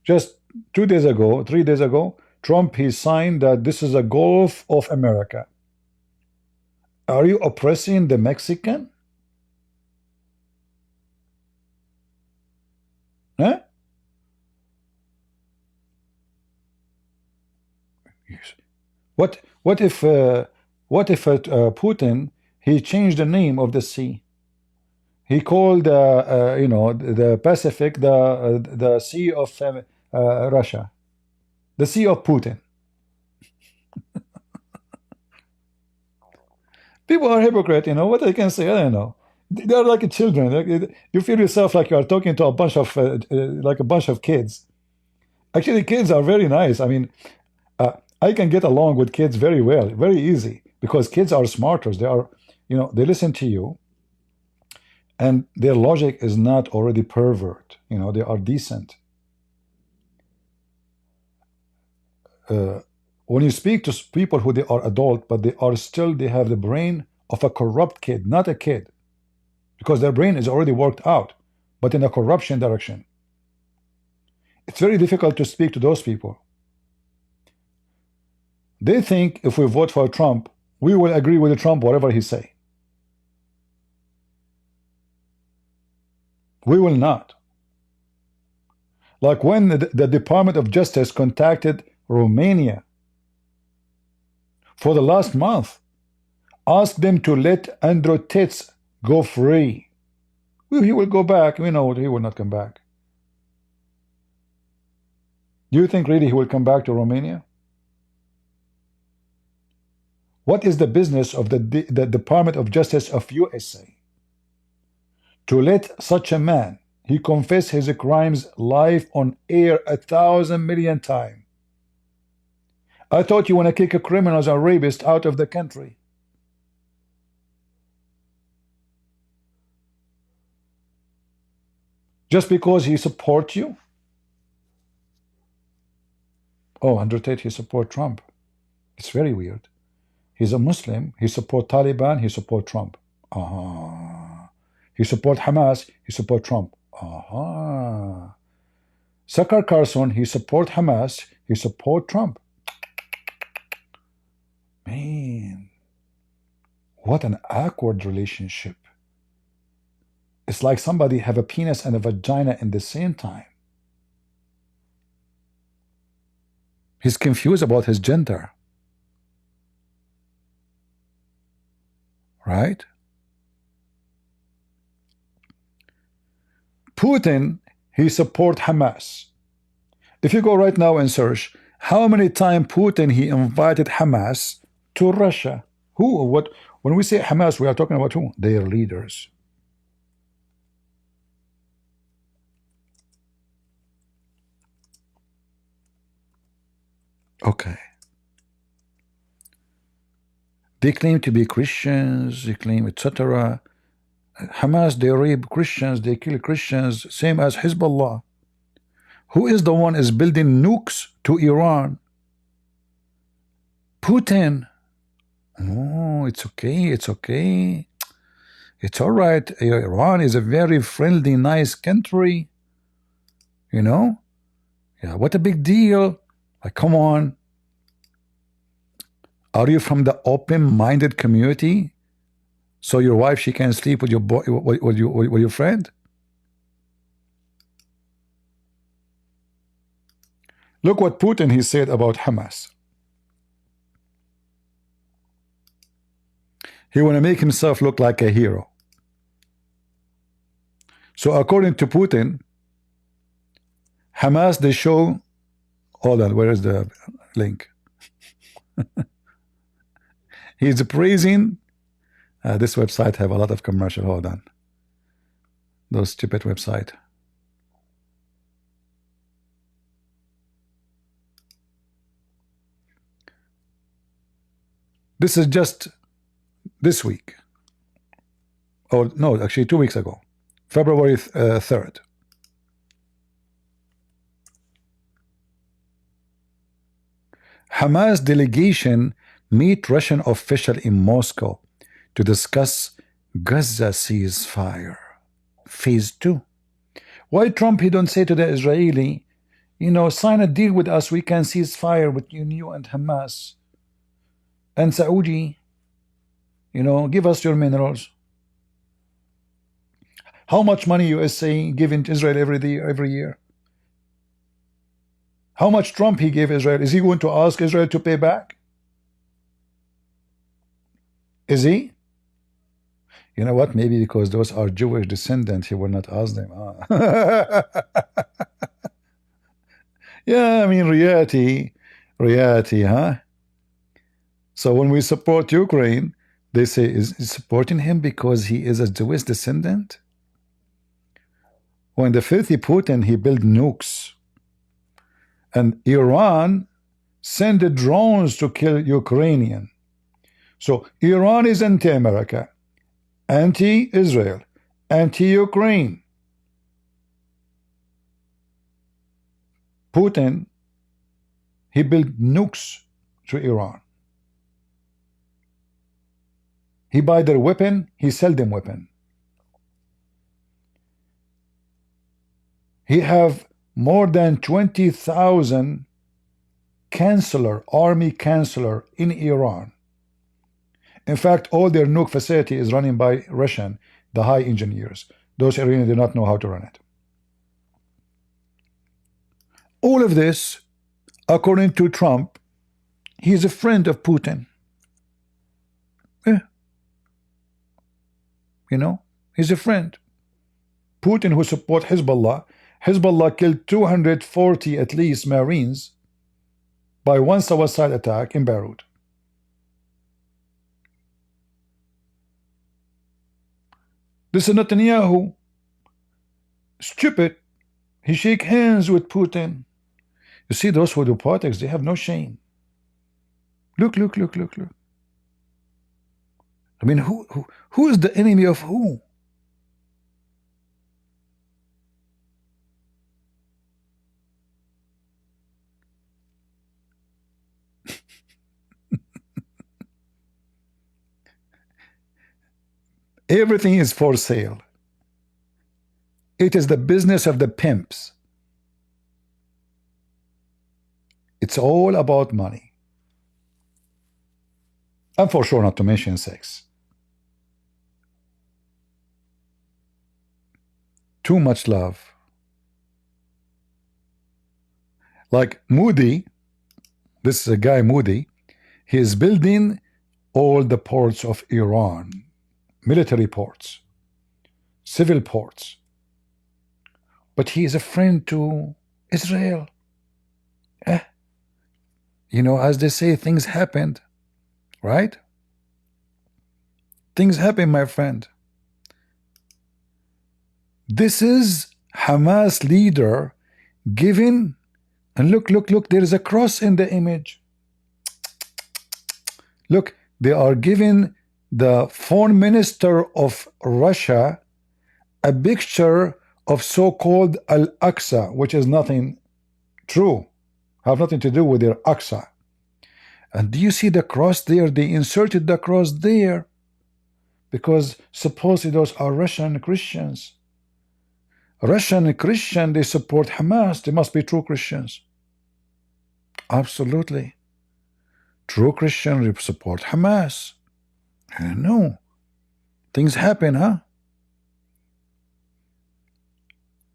Just 2 days ago, 3 days ago, Trump, he signed that this is a Gulf of America. Are you oppressing the Mexican? Huh? What if Putin, he changed the name of the sea? He called the Pacific the Sea of Russia, the Sea of Putin. People are hypocrite, what I can say, I don't know. They are like children. You feel yourself like you are talking to a bunch of kids. Actually, kids are very nice. I mean, I can get along with kids very well, very easy, because kids are smarter. They are, they listen to you, and their logic is not already pervert. They are decent. When you speak to people who they are adult, but they have the brain of a corrupt kid, not a kid, because their brain is already worked out, but in a corruption direction. It's very difficult to speak to those people. They think if we vote for Trump, we will agree with Trump, whatever he say. We will not. Like when the Department of Justice contacted Romania for the last month, asked them to let Andrew Tate go free. Well, he will go back. We know he will not come back. Do you think really he will come back to Romania? What is the business of the Department of Justice of USA to let such a man, he confessed his crimes live on air 1,000,000,000 times? I thought you want to kick a criminals and rapists out of the country. Just because he supports you? Oh, Andrew Tate, he support Trump. It's very weird. He's a Muslim. He support Taliban. He support Trump. He support Hamas. He support Trump. Tucker Carlson, he support Hamas. He support Trump. Man, what an awkward relationship. It's like somebody have a penis and a vagina in the same time. He's confused about his gender. Right? Putin, he support Hamas. If you go right now and search, how many times Putin he invited Hamas to Russia? Who? What? When we say Hamas, we are talking about who? Their leaders. Okay. They claim to be Christians, they claim etc. Hamas, they rape Christians, they kill Christians, same as Hezbollah. Who is the one is building nukes to Iran? Putin. Oh, it's okay, it's okay. It's all right. Iran is a very friendly, nice country. You know? Yeah, what a big deal. Like, come on. Are you from the open-minded community? So your wife, she can sleep with your boy, with your friend? Look what Putin he said about Hamas. He want to make himself look like a hero. So according to Putin, Hamas, they show, hold on, where is the link? He's praising, this website have a lot of commercial, hold on. Those stupid website. This is just this week. Oh, no, actually 2 weeks ago. February 3rd. Hamas delegation meet Russian official in Moscow to discuss Gaza ceasefire. Phase 2. Why Trump he don't say to the Israeli, you know, sign a deal with us, we can cease fire between you and Hamas. And Saudi, you know, give us your minerals. How much money USA giving to Israel every year? How much Trump he gave Israel? Is he going to ask Israel to pay back? Is he? You know what? Maybe because those are Jewish descendants, he will not ask them. Yeah, I mean, reality, huh? So when we support Ukraine, they say, is supporting him because he is a Jewish descendant? When the filthy Putin, he built nukes. And Iran sent the drones to kill Ukrainian. So Iran is anti-America, anti-Israel, anti-Ukraine. Putin, he built nukes to Iran. He buy their weapon, he sell them weapon. He have more than 20,000 counselor, army counselor in Iran. In fact, all their nuke facility is running by Russian, the high engineers. Those Iranians do not know how to run it. All of this, according to Trump, he is a friend of Putin. Yeah. You know, he's a friend. Putin, who support Hezbollah, Hezbollah killed 240 at least Marines by one suicide attack in Beirut. This is Netanyahu. Stupid. He shake hands with Putin. You see, those who do politics, they have no shame. Look, look, look, look, look. I mean, who is the enemy of who? Everything is for sale. It is the business of the pimps. It's all about money. And for sure not to mention sex. Too much love. Like Moody, this is a guy Moody, he is building all the ports of Iran. Military ports, civil ports. But he is a friend to Israel. You know, as they say, things happened, right? Things happen, my friend. This is Hamas leader giving, and look, look, look, there is a cross in the image. Look, they are giving the foreign minister of Russia a picture of so-called Al-Aqsa, which is nothing true, have nothing to do with their Aqsa. And do you see the cross there? They inserted the cross there because supposedly those are Russian Christians. Russian Christian, they support Hamas. They must be true Christians. Absolutely. True Christians support Hamas. I know. Things happen, huh?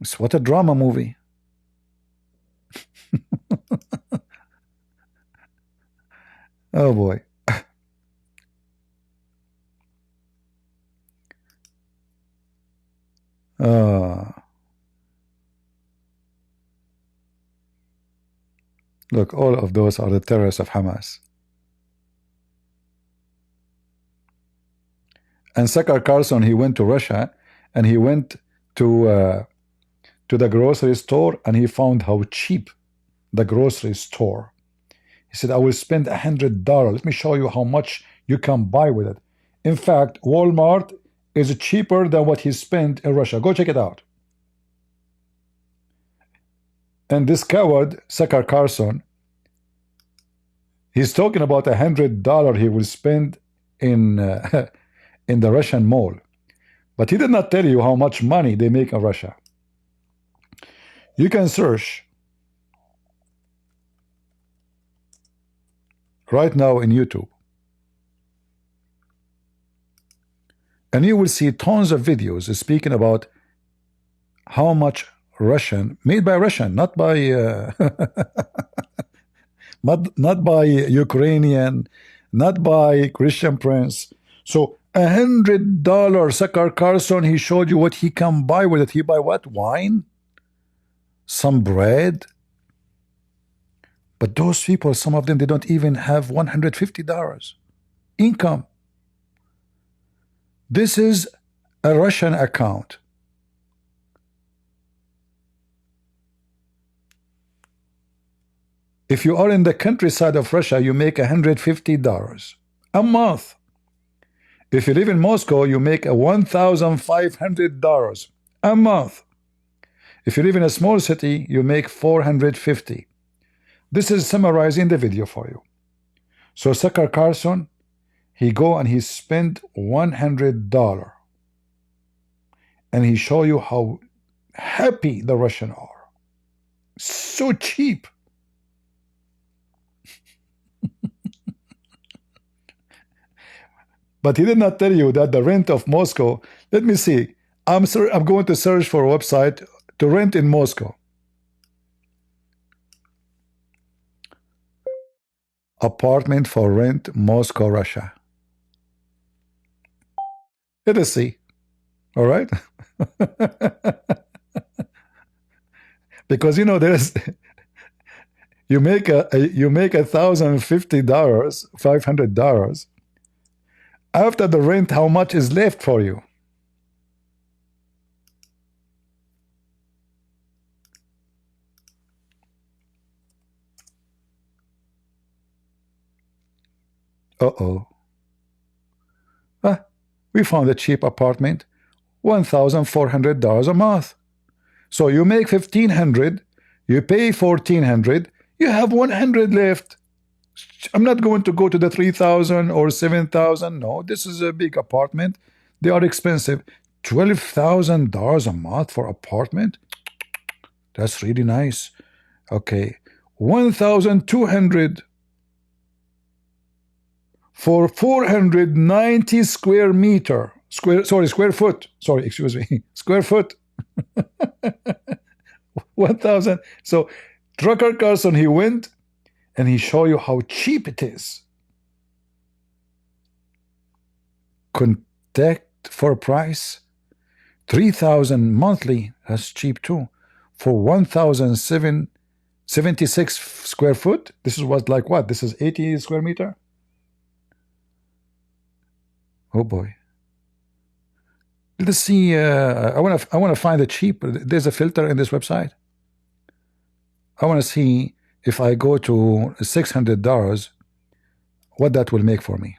It's what a drama movie. Oh boy. Look, all of those are the terrorists of Hamas. And Tucker Carlson, he went to Russia and he went to the grocery store and he found how cheap the grocery store. He said, I will spend $100. Let me show you how much you can buy with it. In fact, Walmart is cheaper than what he spent in Russia. Go check it out. And this coward, Tucker Carlson, he's talking about $100 he will spend in in the Russian mall. But he did not tell you how much money they make in Russia. You can search right now in YouTube. And you will see tons of videos speaking about how much Russian, made by Russian, not by not by Ukrainian, not by Christian Prince. So $100, Tucker Carlson, he showed you what he can buy with it. He buy what? Wine? Some bread? But those people, some of them, they don't even have $150 income. This is a Russian account. If you are in the countryside of Russia, you make $150 a month. If you live in Moscow, you make $1,500 a month. If you live in a small city, you make $450. This is summarizing the video for you. So Tucker Carlson, he go and he spend $100. And he show you how happy the Russians are. So cheap. But he did not tell you that the rent of Moscow, let me see, I'm going to search for a website to rent in Moscow. Apartment for rent, Moscow, Russia. Let us see. All right. Because there's you make $1,050, $500. After the rent, how much is left for you? Uh-oh. We found a cheap apartment, $1,400 a month. So you make $1,500, you pay $1,400, you have $100 left. I'm not going to go to the $3,000 or $7,000. No, this is a big apartment. They are expensive. $12,000 a month for apartment? That's really nice. Okay, 1,200 for 490 square meter. Square foot. Sorry, excuse me. Square foot. 1,000. So Trucker Carson, he went and he showed you how cheap it is. Contact for price 3,000 monthly. That's cheap too. For 1,776 square foot. This is what, like what? This is 80 square meter. Oh boy. Let's see. I want to find it cheap. There's a filter in this website. I want to see if I go to $600, what that will make for me.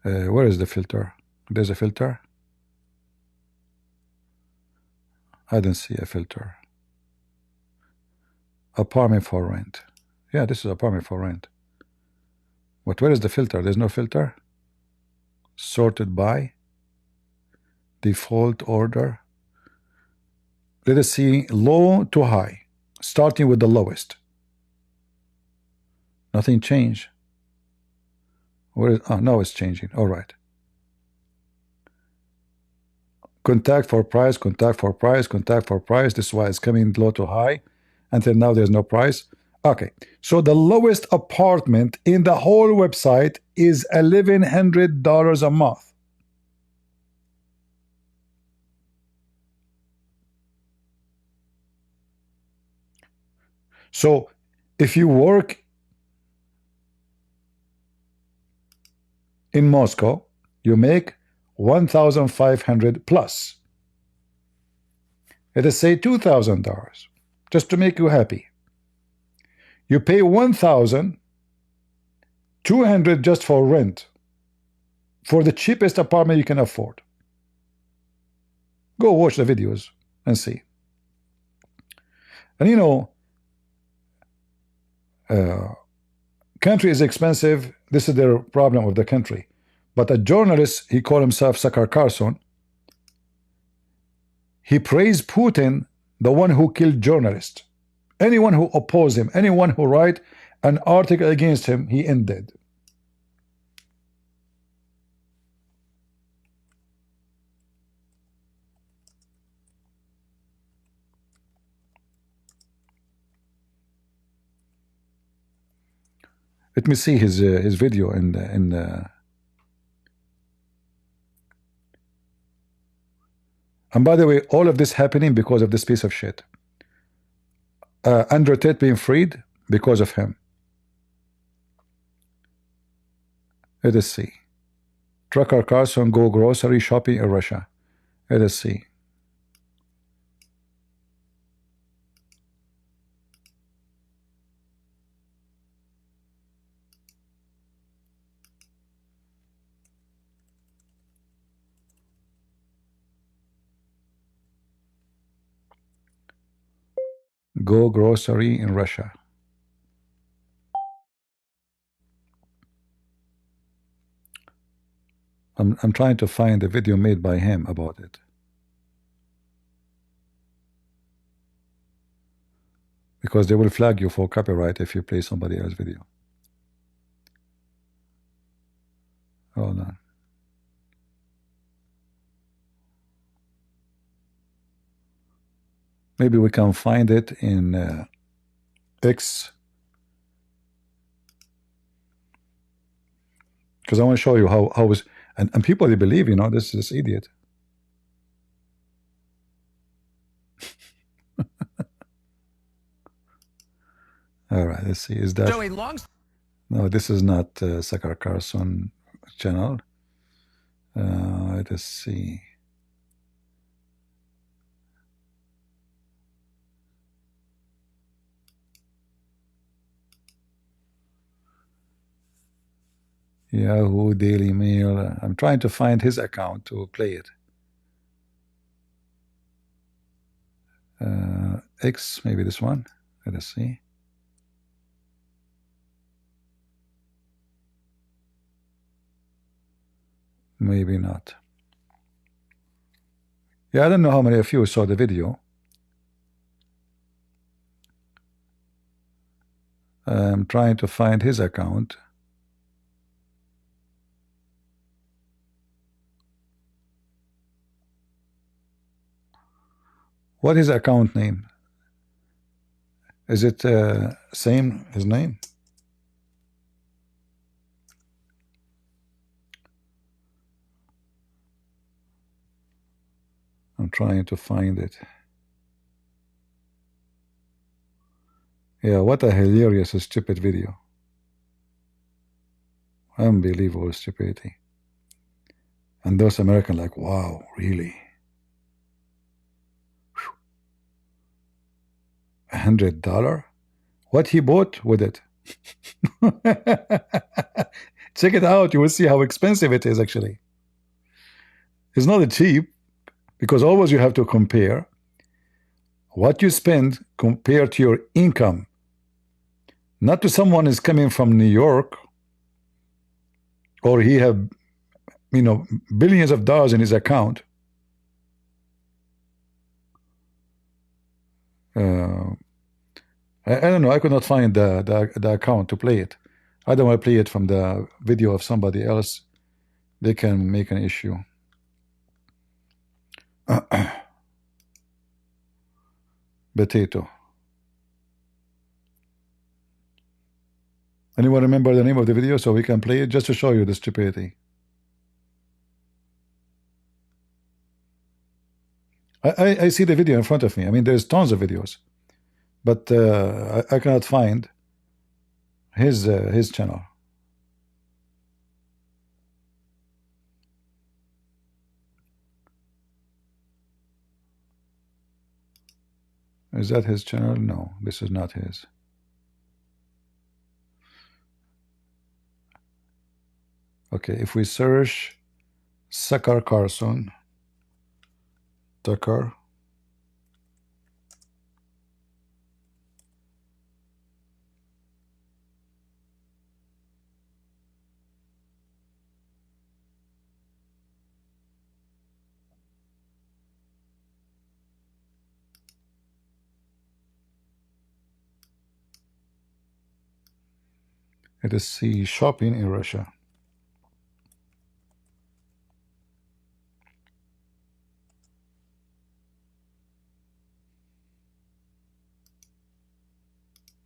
Where is the filter? There's a filter. I don't see a filter. Apartment for rent. Yeah, this is apartment for rent. But where is the filter? There's no filter. Sorted by default order. Let us see low to high, starting with the lowest. Nothing changed. Where is, oh, now it's changing. All right. Contact for price, contact for price, contact for price. This is why it's coming low to high. Until now, there's no price. Okay. So the lowest apartment in the whole website is $1,100 a month. So if you work in Moscow, you make 1,500 plus. Let us say $2,000, just to make you happy. You pay 1,200 just for rent, for the cheapest apartment you can afford. Go watch the videos and see. And country is expensive. This is the problem of the country. But a journalist, he called himself Tucker Carlson, he praised Putin, the one who killed journalists. Anyone who opposed him, anyone who write an article against him, he ended. Let me see his video in and by the way, all of this happening because of this piece of shit. Andrew Tate being freed because of him. Let us see. Trucker Carson go grocery shopping in Russia. Let us see. Go grocery in Russia. I'm trying to find a video made by him about it. Because they will flag you for copyright if you play somebody else's video. Hold on. maybe we can find it in X, because I want to show you how is, and people, they believe, you know, this idiot. All right, let's see. Is that Joey Long? No, this is not Sakar Carson channel. Let us see. Yahoo, Daily Mail. I'm trying to find his account to play it. X, maybe this one. Let us see. Maybe not. Yeah, I don't know how many of you saw the video. I'm trying to find his account. What is account name? Is it same his name? I'm trying to find it. Yeah, what a hilarious stupid video. Unbelievable stupidity. And those Americans like, wow, really? $100? What he bought with it? Check it out. You will see how expensive it is actually. It's not cheap, because always you have to compare what you spend compared to your income. Not to someone is coming from New York, or he have, you know, billions of dollars in his account. I don't know. I could not find the account to play it. I don't want to play it from the video of somebody else. They can make an issue. Potato. Anyone remember the name of the video so we can play it just to show you the stupidity? I see the video in front of me. I mean, there's tons of videos, but I cannot find his channel. Is that his channel? No, this is not his. Okay, if we search Sakar Carson, Tucker, let us see shopping in Russia.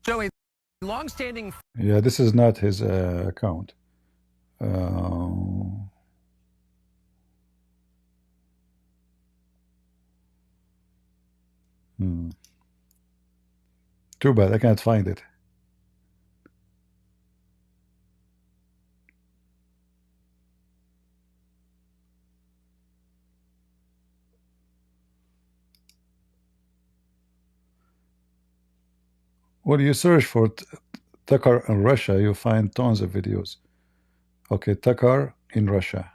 Joey, long-standing. Yeah, this is not his account. Too bad, I can't find it. When you search for Tucker in Russia, you find tons of videos. Okay, Tucker in Russia.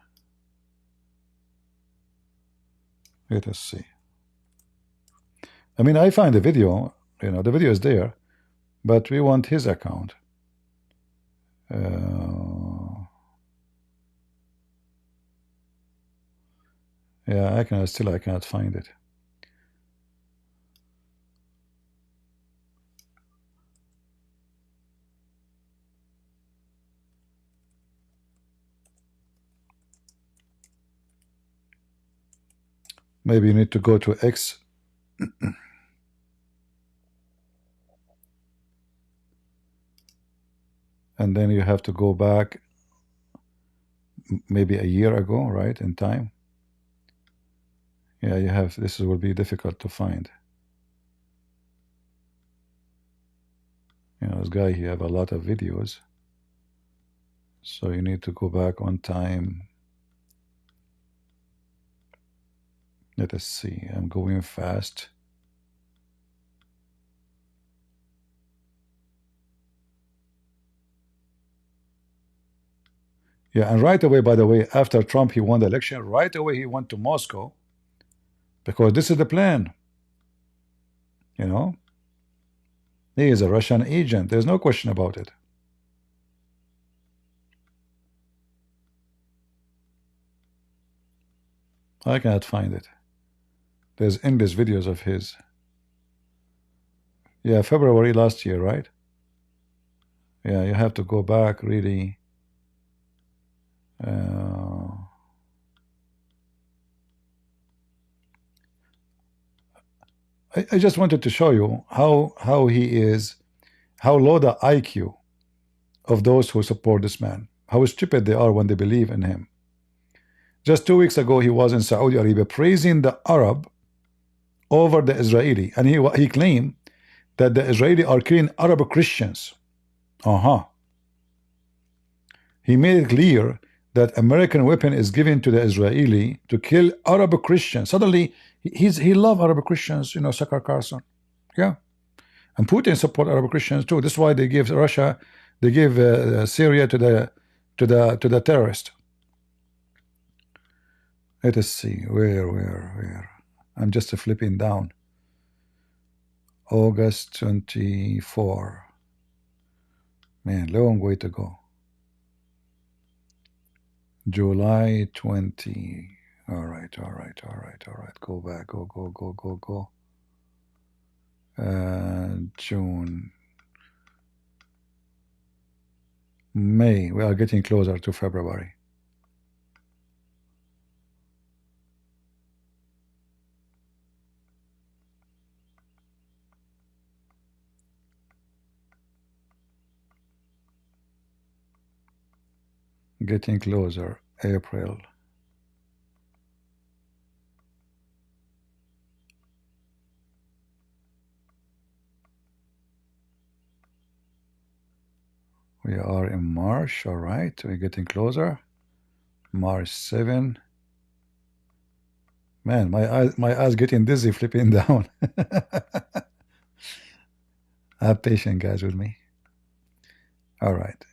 Let us see. I mean, I find the video, you know, the video is there, but we want his account. Yeah, I cannot find it. Maybe you need to go to X. and then you have to go back maybe a year ago, right, in time. Yeah, you have, this will be difficult to find. You know, this guy, he have a lot of videos. So you need to go back on time. Let us see, I'm going fast. Yeah, and right away, by the way, after Trump, he won the election, right away he went to Moscow, because this is the plan. You know, he is a Russian agent. There's no question about it. I cannot find it. There's endless videos of his. Yeah, February last year, right? Yeah, you have to go back really. I just wanted to show you how he is, how low the IQ of those who support this man, how stupid they are when they believe in him. Just 2 weeks ago, he was in Saudi Arabia praising the Arab over the Israeli, and he claimed that the Israeli are killing Arab Christians. He made it clear that American weapon is given to the Israeli to kill Arab Christians. Suddenly, he love Arab Christians, you know, Tucker Carlson. Yeah. And Putin support Arab Christians too. That's why they give Russia, they give Syria to the terrorist. Let us see, where? I'm just flipping down. August 24. Man, long way to go. July 20. All right. Go back. Go. June. May. We are getting closer to February. Getting closer. April. We are in March. All right, we're getting closer. March 7. Man, my eyes getting dizzy flipping down. Have patience, guys, with me. All right.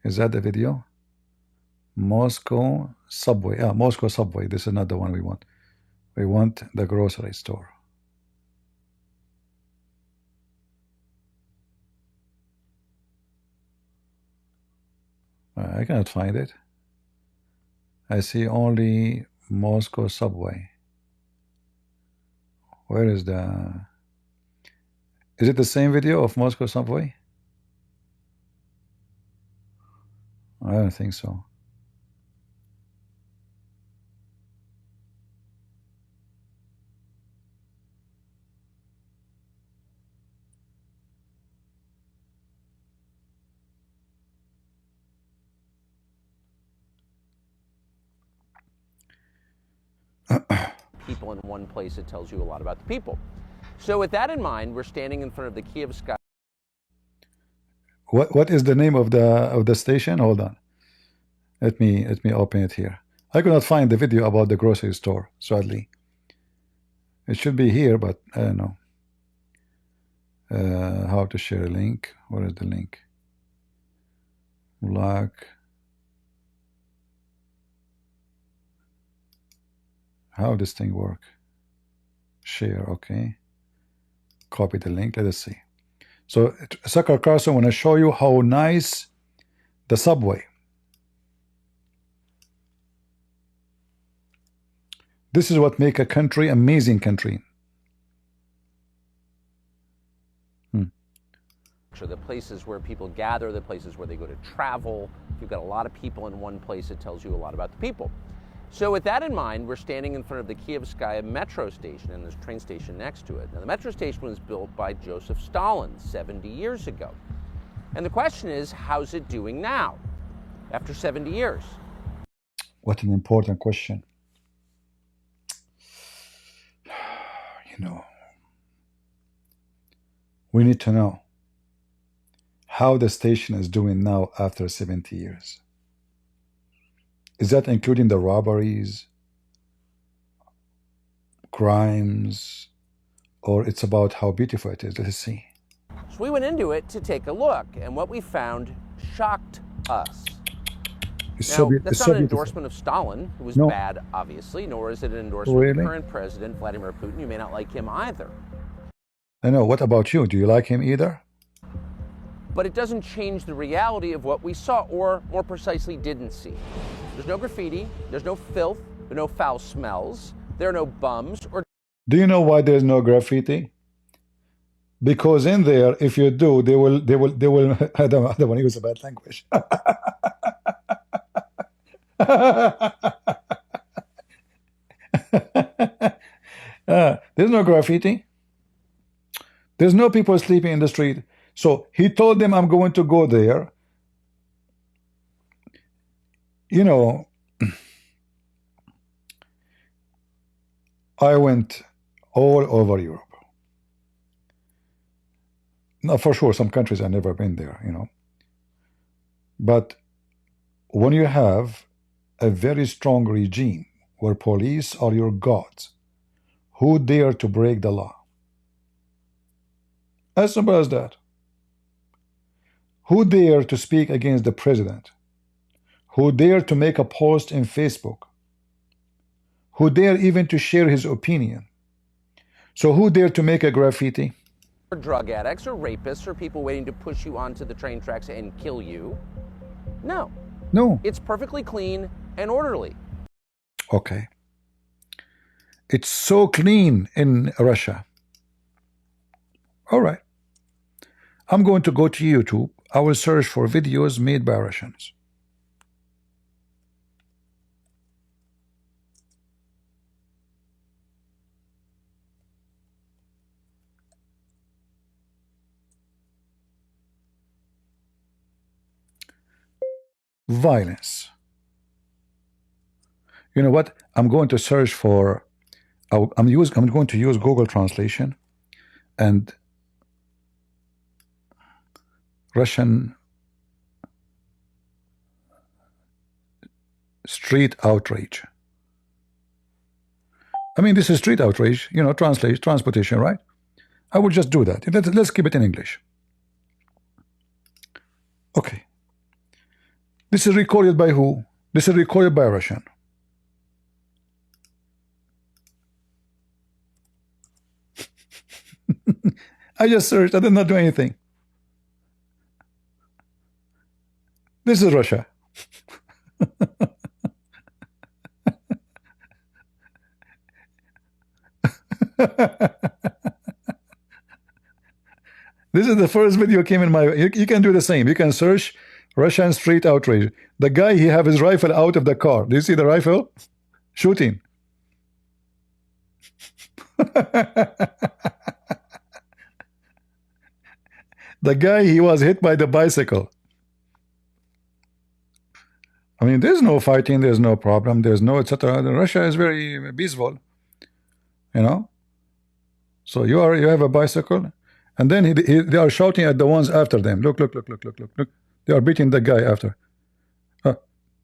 Is that the video? Moscow subway. Moscow subway. This is not the one we want. We want the grocery store. I cannot find it. I see only Moscow subway. Where is the... Is it the same video of Moscow subway? I don't think so. People in one place, it tells you a lot about the people. So with that in mind, we're standing in front of the Kiev Sky. What is the name of the station? Hold on. Let me open it here. I could not find the video about the grocery store, sadly. It should be here, but I don't know. How to share a link. What is the link? Black. How this thing work? Share, okay. Copy the link. Let us see. So, Tucker Carlson, I want to show you how nice the subway. This is what make a country amazing country. So the places where people gather, the places where they go to travel. If you've got a lot of people in one place, it tells you a lot about the people. So with that in mind, we're standing in front of the Kievskaya metro station and there's a train station next to it. Now the metro station was built by Joseph Stalin 70 years ago. And the question is, how's it doing now, after 70 years? What an important question. You know, we need to know how the station is doing now after 70 years. Is that including the robberies, crimes, or it's about how beautiful it is? Let's see. So we went into it to take a look, and what we found shocked us. Now, that's not an endorsement of Stalin, who was bad, obviously, nor is it an endorsement of the current president, Vladimir Putin. You may not like him either. I know. What about you? Do you like him either? But it doesn't change the reality of what we saw, or more precisely, didn't see. There's no graffiti, there's no filth, there are no foul smells, there are no bums or... Do you know why there's no graffiti? Because in there, if you do, they will, I don't want to use a bad language. There's no graffiti. There's no people sleeping in the street. So he told them, I'm going to go there. You know, I went all over Europe. Now, for sure, some countries I've never been there, you know. But when you have a very strong regime where police are your gods, who dare to break the law? As simple as that. Who dare to speak against the president? Who dare to make a post in Facebook? Who dare even to share his opinion? So who dare to make a graffiti? Or drug addicts or rapists or people waiting to push you onto the train tracks and kill you. No. No. It's perfectly clean and orderly. Okay. It's so clean in Russia. All right. I'm going to go to YouTube. I will search for videos made by Russians. Violence. You know what? I'm going to search for. I'm going to use Google Translation and Russian street outrage. I mean, this is street outrage. You know, transportation, right? I will just do that. Let's keep it in English. Okay. This is recorded by who? This is recorded by a Russian. I just searched. I did not do anything. This is Russia. This is the first video came in my. You can do the same. You can search Russian street outrage. The guy, he have his rifle out of the car. Do you see the rifle? Shooting. The guy, he was hit by the bicycle. I mean, there's no fighting, there's no problem, there's no etc. Russia is very peaceful, you know. So you have a bicycle, and then they are shouting at the ones after them. Look! They are beating the guy after.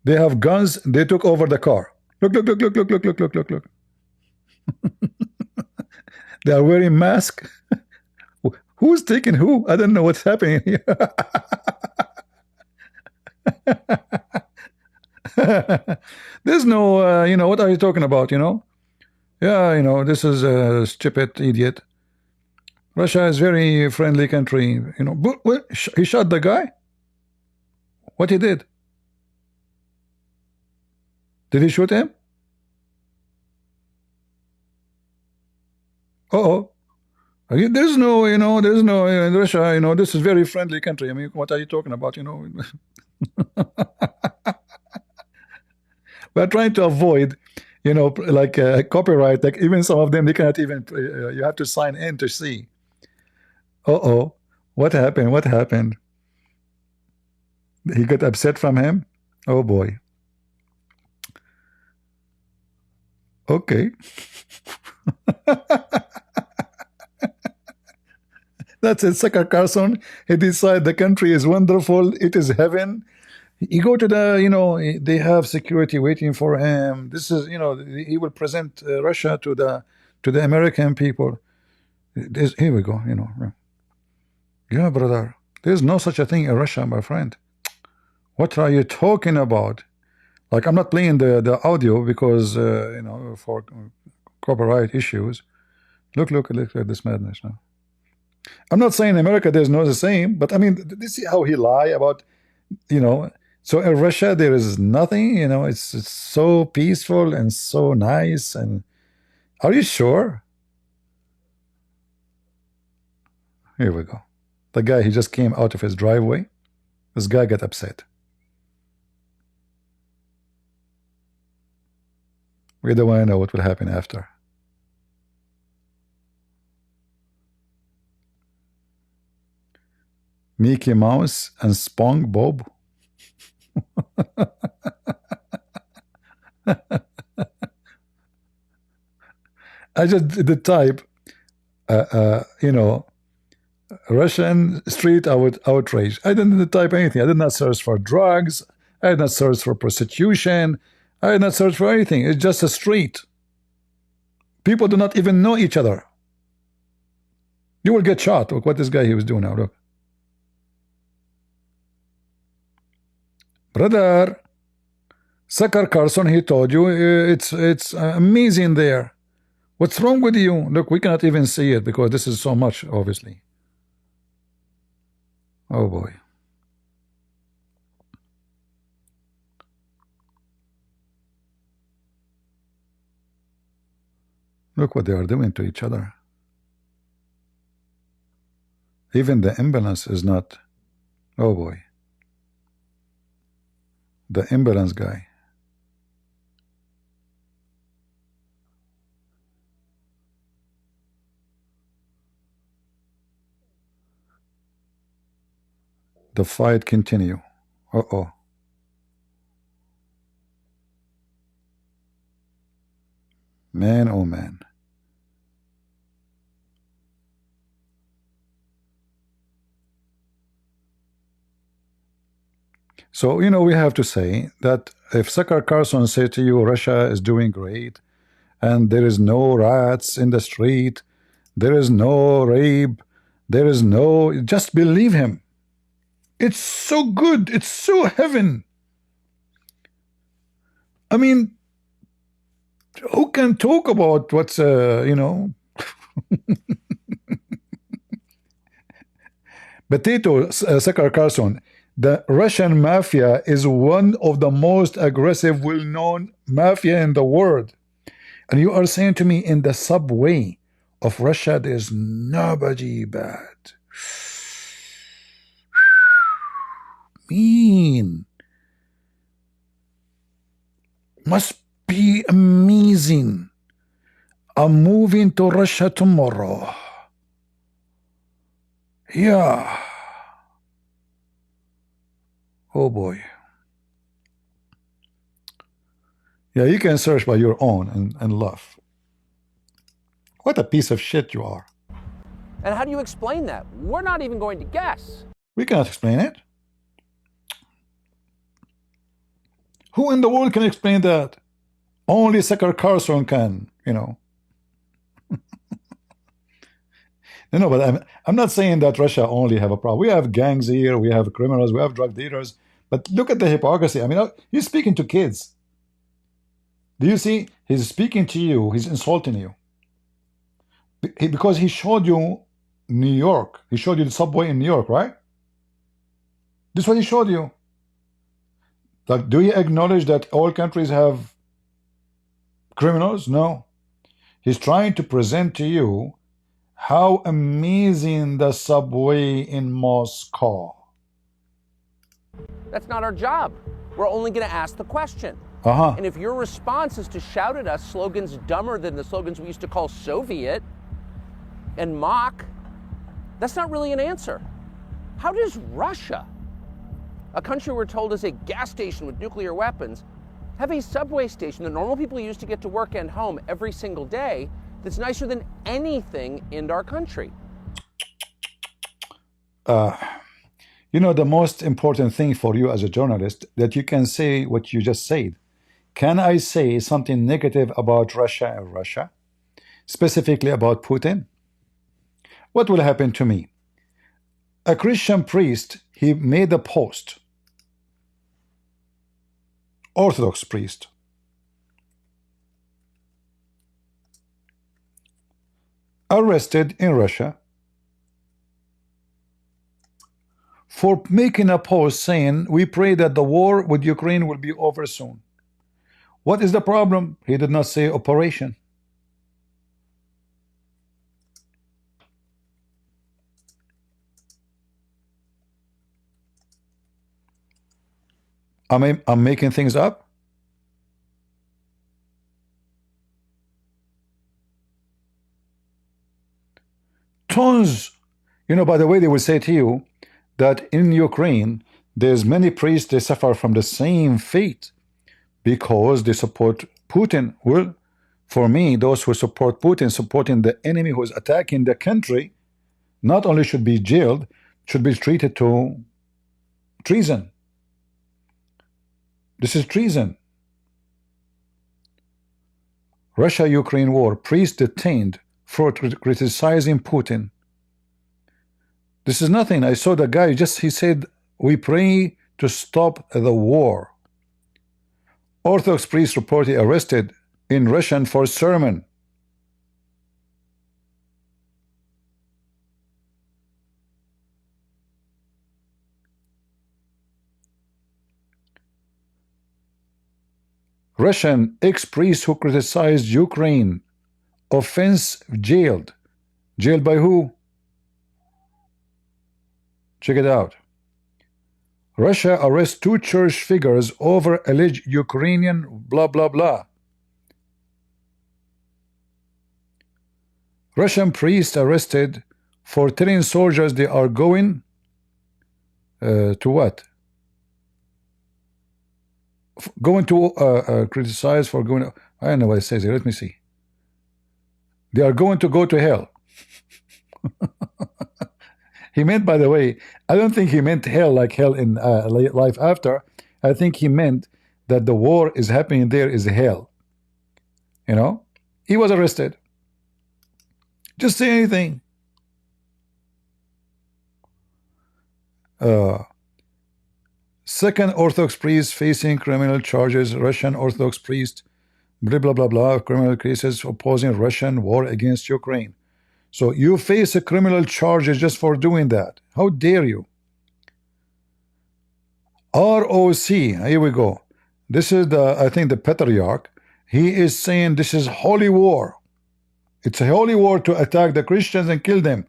They have guns. They took over the car. Look! They are wearing masks. Who's taking who? I don't know what's happening here. There's no, you know, what are you talking about, you know? Yeah, you know, this is a stupid idiot. Russia is very friendly country, you know. But he shot the guy? What he did? Did he shoot him? Uh-oh. There's no, you know, there's no, in Russia, you know, this is very friendly country. I mean, what are you talking about, you know? We're trying to avoid, like copyright. Like even some of them, they cannot even. You have to sign in to see. Uh-oh, what happened? What happened? He got upset from him. Oh boy. Okay. That's it, Sucker Carson. He decided the country is wonderful. It is heaven. You go to the, they have security waiting for him. This is, he will present Russia to the American people. Here we go, Yeah, brother. There's no such a thing in Russia, my friend. What are you talking about? Like, I'm not playing the audio because, for copyright issues. Look at this madness now. I'm not saying America there's no the same, but I mean, this is how he lie about, So in Russia there is nothing, it's so peaceful and so nice. And are you sure? Here we go. The guy, he just came out of his driveway. This guy got upset. We don't want to know what will happen after. Mickey Mouse and SpongeBob. I just did type, Russian street outrage. I didn't type anything. I did not search for drugs. I did not search for prostitution. I did not search for anything. It's just a street. People do not even know each other. You will get shot. Look what this guy he was doing now. Look. Brother, Sucker Carson, he told you it's amazing there. What's wrong with you? Look, we cannot even see it because this is so much, obviously. Oh boy. Look what they are doing to each other. Even the ambulance is not. Oh boy. The ambulance guy. The fight continue. Uh-oh. Man, oh man. So, we have to say that if Sucker Carson said to you, Russia is doing great, and there is no rats in the street, there is no rape, there is no... Just believe him. It's so good. It's so heaven. I mean, who can talk about what's, Potato, Sucker Carson, the Russian mafia is one of the most aggressive, well-known mafia in the world. And you are saying to me in the subway of Russia, there's nobody bad. Mean. Must be amazing. I'm moving to Russia tomorrow. Yeah. Oh boy. Yeah, you can search by your own and laugh. What a piece of shit you are. And how do you explain that? We're not even going to guess. We cannot explain it. Who in the world can explain that? Only Sucker Carson can, No, but I'm not saying that Russia only have a problem. We have gangs here, we have criminals, we have drug dealers. But look at the hypocrisy. I mean, he's speaking to kids. Do you see? He's speaking to you. He's insulting you. Because he showed you New York. He showed you the subway in New York, right? This is what he showed you. Like, do you acknowledge that all countries have criminals? No. He's trying to present to you how amazing the subway in Moscow. That's not our job. We're only going to ask the question. Uh-huh. And if your response is to shout at us slogans dumber than the slogans we used to call Soviet and mock, that's not really an answer. How does Russia, a country we're told is a gas station with nuclear weapons, have a subway station that normal people use to get to work and home every single day that's nicer than anything in our country? You know, the most important thing for you as a journalist, that you can say what you just said. Can I say something negative about Russia and Russia, specifically about Putin? What will happen to me? A Christian priest, he made a post, Orthodox priest, arrested in Russia for making a post saying, we pray that the war with Ukraine will be over soon. What is the problem? He did not say operation. I'm making things up. Tons. You know, by the way, they will say to you that in Ukraine, there's many priests, they suffer from the same fate because they support Putin. Well, for me, those who support Putin, supporting the enemy who is attacking the country, not only should be jailed, should be treated to treason. This is treason. Russia-Ukraine war, priest detained for criticizing Putin. This is nothing. I saw the guy, he said, we pray to stop the war. Orthodox priest reportedly arrested in Russian for sermon. Russian ex-priest who criticized Ukraine, offense jailed. Jailed by who? Check it out. Russia arrests 2 church figures over alleged Ukrainian blah blah blah. Russian priest arrested for telling soldiers they are going to what? Going to criticize for going. I don't know what it says here. Let me see. They are going to go to hell. He meant, by the way, I don't think he meant hell like hell in life after. I think he meant that the war is happening there is hell. You know, he was arrested. Just say anything. Second Orthodox priest facing criminal charges. Russian Orthodox priest, blah blah blah blah, criminal cases opposing Russian war against Ukraine. So you face a criminal charges just for doing that. How dare you? ROC, here we go. This is the, I think, the patriarch. He is saying this is holy war. It's a holy war to attack the Christians and kill them,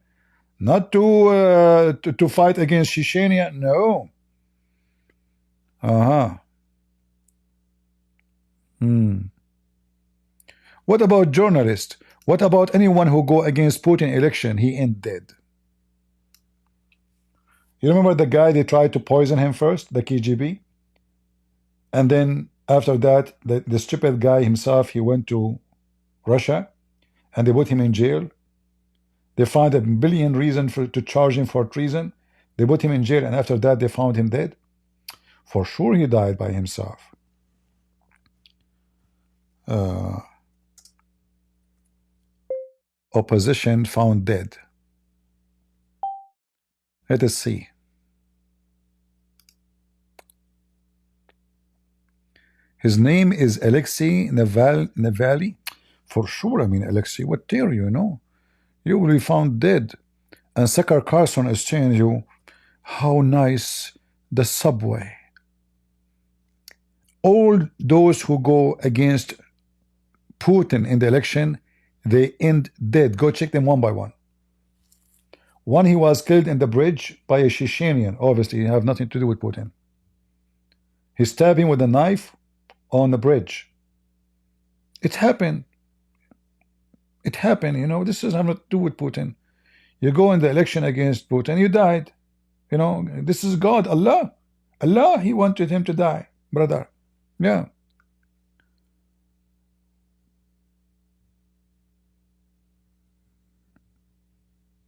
not to fight against Chechnya. No. What about journalists? What about anyone who go against Putin election? He ain't dead. You remember the guy, they tried to poison him first, the KGB? And then after that, the stupid guy himself, he went to Russia and they put him in jail. They found a billion reasons to charge him for treason. They put him in jail, and after that they found him dead. For sure he died by himself. Opposition found dead. Let us see. His name is Alexei Navalny. For sure, I mean, Alexei, what dare you, know? You will be found dead. And Sakar Carson is telling you how nice the subway. All those who go against Putin in the election, they end dead. Go check them one by one. One, he was killed in the bridge by a Chechenian. Obviously, he have nothing to do with Putin. He stabbed him with a knife. on the bridge. It happened. It happened. You know, this is I'm not to do with Putin. You go in the election against Putin, you died. You know, this is God, Allah. Allah, He wanted him to die, brother. Yeah.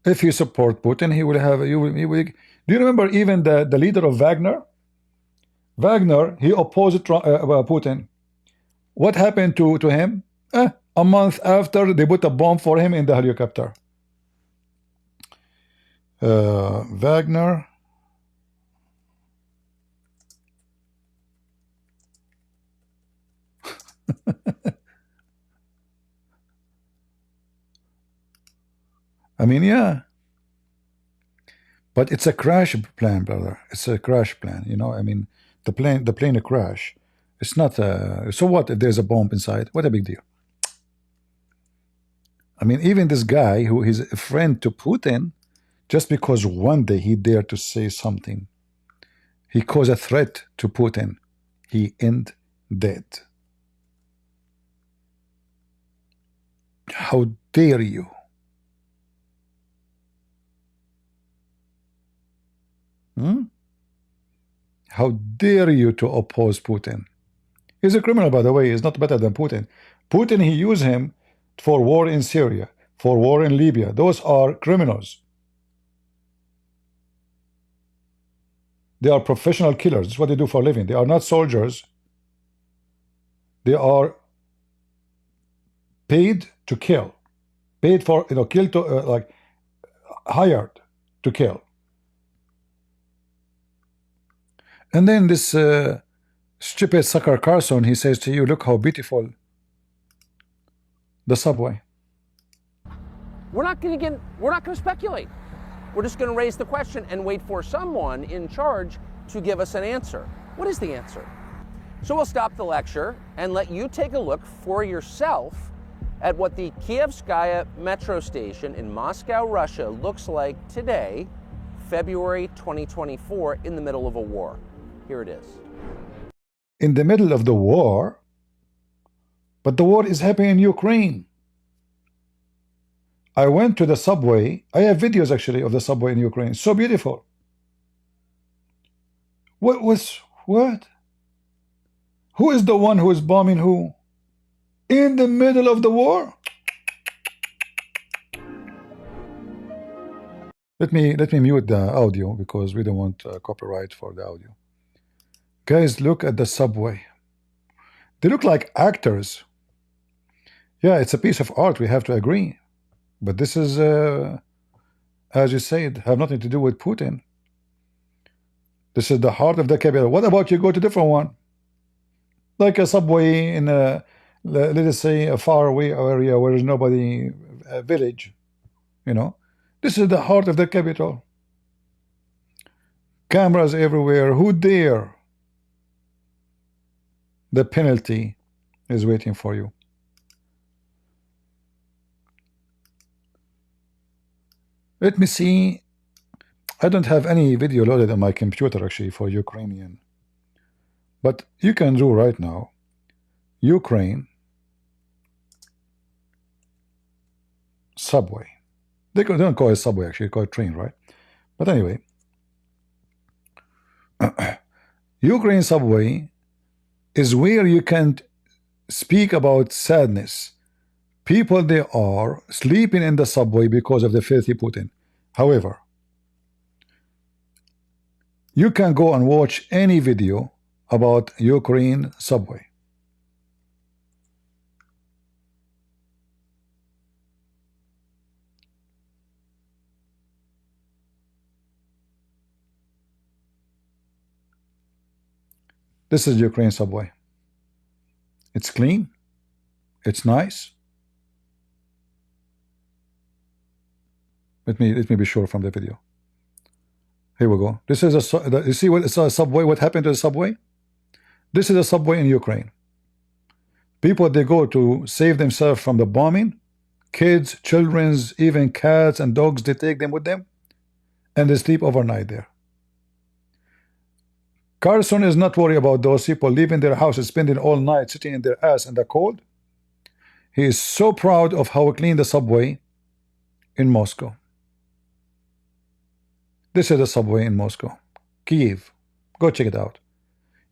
If you support Putin, he will have you will, he will. Do you remember even the leader of Wagner? Wagner, he opposed Putin. What happened to him? A month after, they put a bomb for him in the helicopter. Wagner. I mean, yeah. But it's a crash plan, brother. It's a crash plan. You know, I mean, the plane crash. It's not so what if there's a bomb inside? What a big deal. I mean, even this guy who is a friend to Putin, just because one day he dared to say something, he caused a threat to Putin, he end dead. How dare you? How dare you to oppose Putin? He's a criminal, by the way. He's not better than Putin. Putin, he used him for war in Syria, for war in Libya. Those are criminals. They are professional killers. That's what they do for a living. They are not soldiers. They are paid to kill. Paid for, you know, kill to, like, hired to kill. And then this stupid sucker Carson, he says to you, look how beautiful the subway. We're not going to speculate. We're just going to raise the question and wait for someone in charge to give us an answer. What is the answer? So we'll stop the lecture and let you take a look for yourself at what the Kievskaya metro station in Moscow, Russia looks like today, February 2024, in the middle of a war. Here it is. In the middle of the war? But the war is happening in Ukraine. I went to the subway. I have videos actually of the subway in Ukraine. So beautiful. What? Who is the one who is bombing who? In the middle of the war? Let me mute the audio because we don't want copyright for the audio. Guys, look at the subway. They look like actors. Yeah, it's a piece of art, we have to agree. But this is, as you said, have nothing to do with Putin. This is the heart of the capital. What about you go to a different one? Like a subway in a, let us say, a faraway area where there's nobody, a village, you know. This is the heart of the capital. Cameras everywhere. Who dare? The penalty is waiting for you. Let me see. I don't have any video loaded on my computer actually for Ukrainian. But you can do right now. Ukraine subway. They don't call it subway actually, they call it train, right? But anyway. Ukraine subway is where you can speak about sadness. People, they are sleeping in the subway because of the filthy Putin. However, you can go and watch any video about Ukraine subway. This is Ukraine subway. It's clean. It's nice. Let me be sure from the video. Here we go. This is a, you see what it's a subway. What happened to the subway? This is a subway in Ukraine. People, they go to save themselves from the bombing. Kids, children, even cats and dogs, they take them with them, and they sleep overnight there. Carson is not worried about those people leaving their houses, spending all night sitting in their ass in the cold. He is so proud of how clean the subway in Moscow. This is the subway in Moscow, Kiev. Go check it out.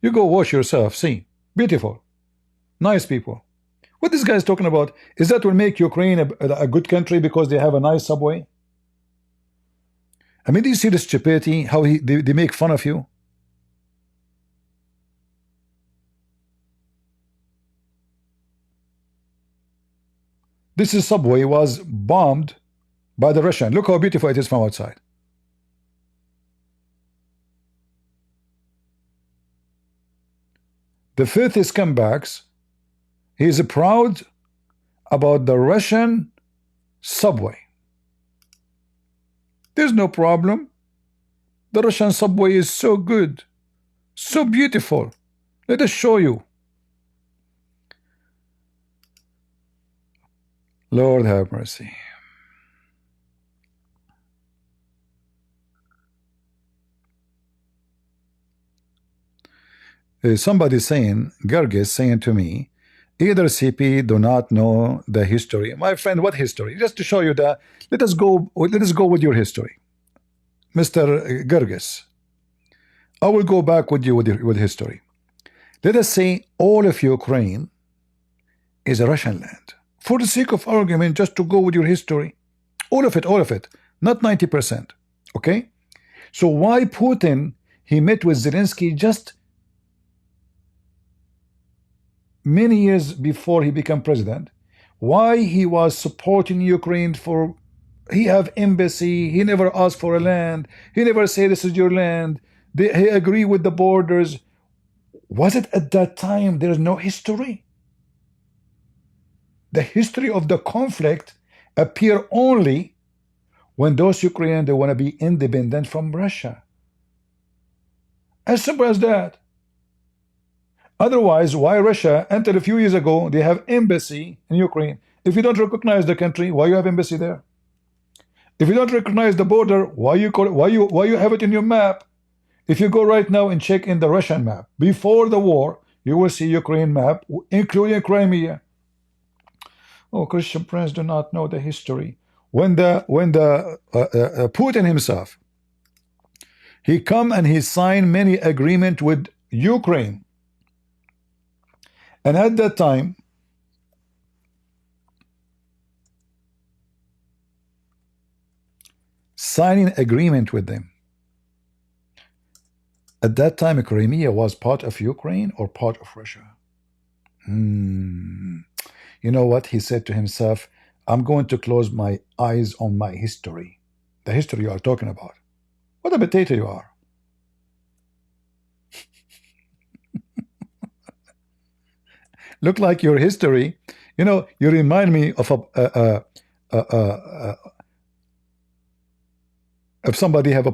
You go watch yourself. See, beautiful, nice people. What this guy is talking about is that will make Ukraine a good country because they have a nice subway. I mean, do you see the stupidity? How they make fun of you? This is subway was bombed by the Russian. Look how beautiful it is from outside. The filthy scumbags. He is proud about the Russian subway. There's no problem. The Russian subway is so good, so beautiful. Let us show you. Lord have mercy. Somebody saying, Gerges saying to me, either CP do not know the history. My friend, what history? Just to show you that. Let us go with your history, Mr. Gerges. I will go back with you with history. Let us say all of Ukraine is a Russian land. For the sake of argument, just to go with your history, all of it, not 90%. Okay? So why Putin, he met with Zelenskyy just many years before he became president? Why he was supporting Ukraine for, he have embassy, he never asked for a land, he never say this is your land, he agree with the borders. Was it at that time there is no history? The history of the conflict appear only when those Ukrainians, they want to be independent from Russia. As simple as that. Otherwise, why Russia, until a few years ago, they have embassy in Ukraine? If you don't recognize the country, why you have embassy there? If you don't recognize the border, why you have it in your map? If you go right now and check in the Russian map, before the war, you will see Ukraine map, including Crimea. Oh, Christian Prince do not know the history. When Putin himself, he come and he signed many agreement with Ukraine, and at that time, signing agreement with them. At that time, Crimea was part of Ukraine or part of Russia. You know what? He said to himself, I'm going to close my eyes on my history. The history you are talking about. What a potato you are. Look like your history. You know, you remind me of if somebody have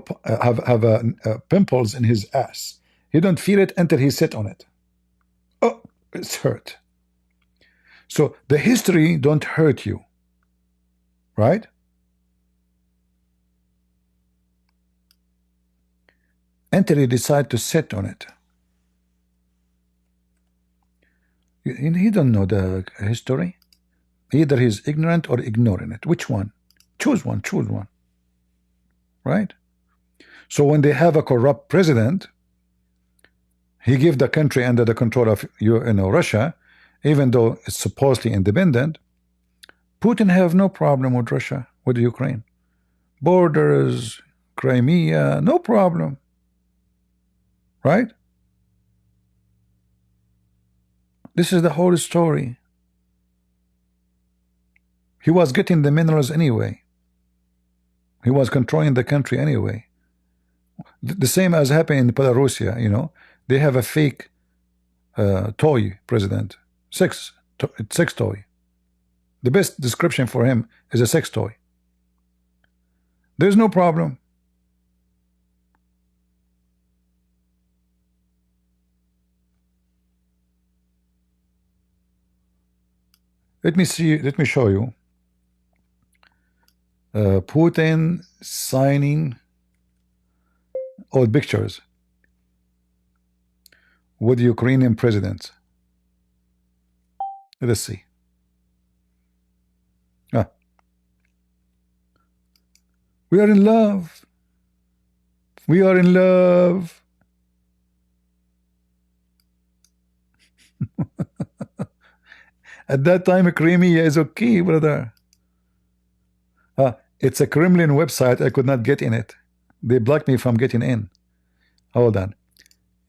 pimples in his ass. He don't feel it until he sit on it. Oh, it's hurt. So the history don't hurt you, right? Until you decide to sit on it. He don't know the history. Either he's ignorant or ignoring it. Which one? Choose one. Choose one. Right? So when they have a corrupt president, he give the country under the control of Russia, even though it's supposedly independent. Putin have no problem with Russia, with Ukraine. Borders, Crimea, no problem. Right? This is the whole story. He was getting the minerals anyway. He was controlling the country anyway. The same as happened in Belarus, you know. They have a fake toy president. Sex toy. The best description for him is a sex toy. There's no problem. Let me show you. Putin signing old pictures. with the Ukrainian president. Let us see. Ah. We are in love. We are in love. At that time, Crimea is okay, brother. It's a Kremlin website. I could not get in it. They blocked me from getting in. Hold on.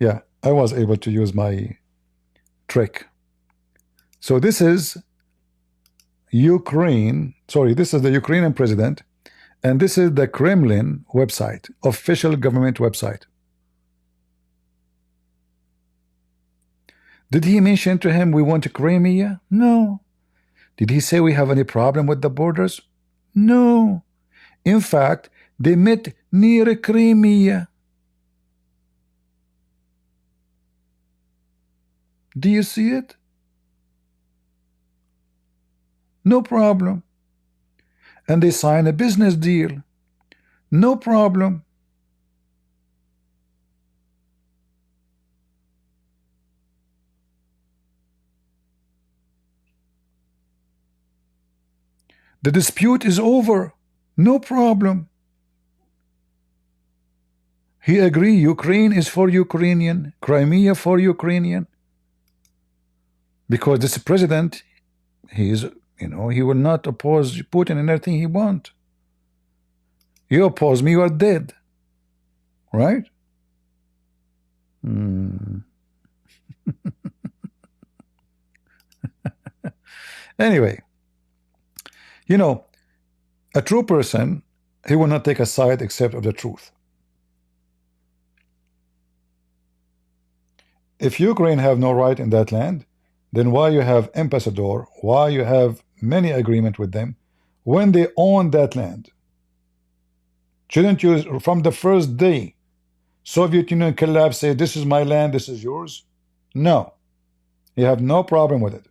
Yeah, I was able to use my trick. So this is Ukraine. Sorry, this is the Ukrainian president. And this is the Kremlin website, official government website. Did he mention to him we want Crimea? No. Did he say we have any problem with the borders? No. In fact, they met near Crimea. Do you see it? No problem. And they sign a business deal. No problem. The dispute is over. No problem. He agreed Ukraine is for Ukrainian, Crimea for Ukrainian. Because this president, he is, he will not oppose Putin in anything he wants. You oppose me, you are dead. Right? Anyway, a true person, he will not take a side except of the truth. If Ukraine have no right in that land, then why you have ambassador, why you have many agreement with them when they own that land? Shouldn't you, from the first day Soviet Union collapsed, say this is my land, this is yours? No. You have no problem with it.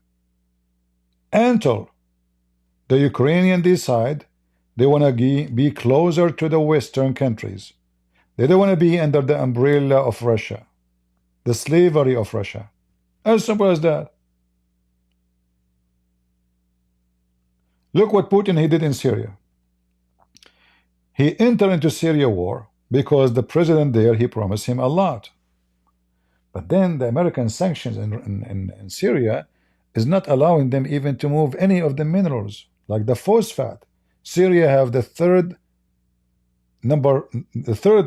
Until the Ukrainian decide they want to be closer to the Western countries. They don't want to be under the umbrella of Russia, the slavery of Russia. As simple as that. Look what Putin he did in Syria. He entered into Syria war because the president there, he promised him a lot. But then the American sanctions in Syria is not allowing them even to move any of the minerals, like the phosphate. Syria have the third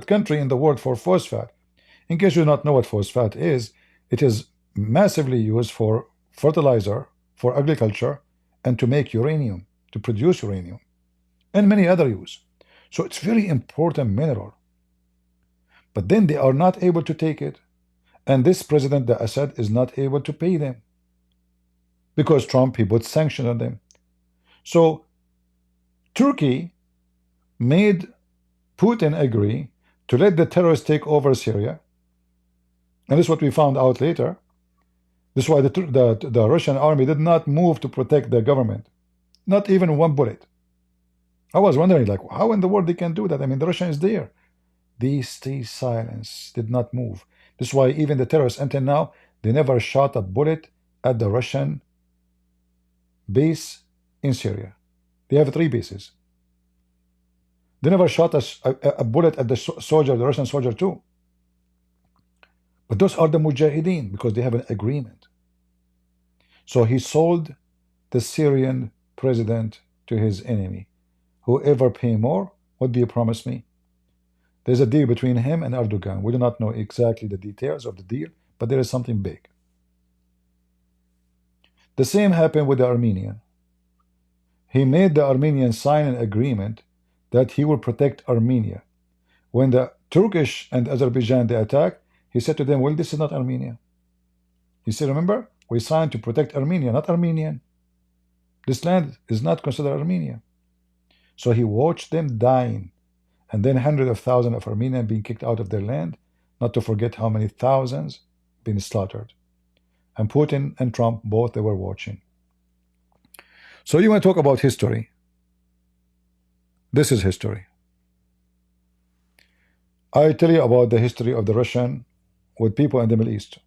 country in the world for phosphate. In case you do not know what phosphate is, it is massively used for fertilizer, for agriculture, and to make uranium, to produce uranium, and many other use. So it's very important mineral. But then they are not able to take it. And this president, the Assad, is not able to pay them. Because Trump, he put sanctions on them. So Turkey made Putin agree to let the terrorists take over Syria. And this is what we found out later. This is why the Russian army did not move to protect the government. Not even one bullet. I was wondering, like, how in the world they can do that? I mean, the Russian is there. They stay silent, did not move. This is why even the terrorists, until now, they never shot a bullet at the Russian base in Syria. They have 3 bases. They never shot a bullet at the soldier, the Russian soldier too. But those are the Mujahideen because they have an agreement. So he sold the Syrian president to his enemy. Whoever pay more, what do you promise me? There's a deal between him and Erdogan. We do not know exactly the details of the deal, but there is something big. The same happened with the Armenian. He made the Armenian sign an agreement that he will protect Armenia. When the Turkish and Azerbaijan they attacked, he said to them, well, this is not Armenia. He said, remember, we signed to protect Armenia, not Armenian. This land is not considered Armenia. So he watched them dying, and then hundreds of thousands of Armenians being kicked out of their land, not to forget how many thousands been slaughtered. And Putin and Trump, both, they were watching. So you want to talk about history. This is history. I tell you about the history of the Russian with people in the Middle East.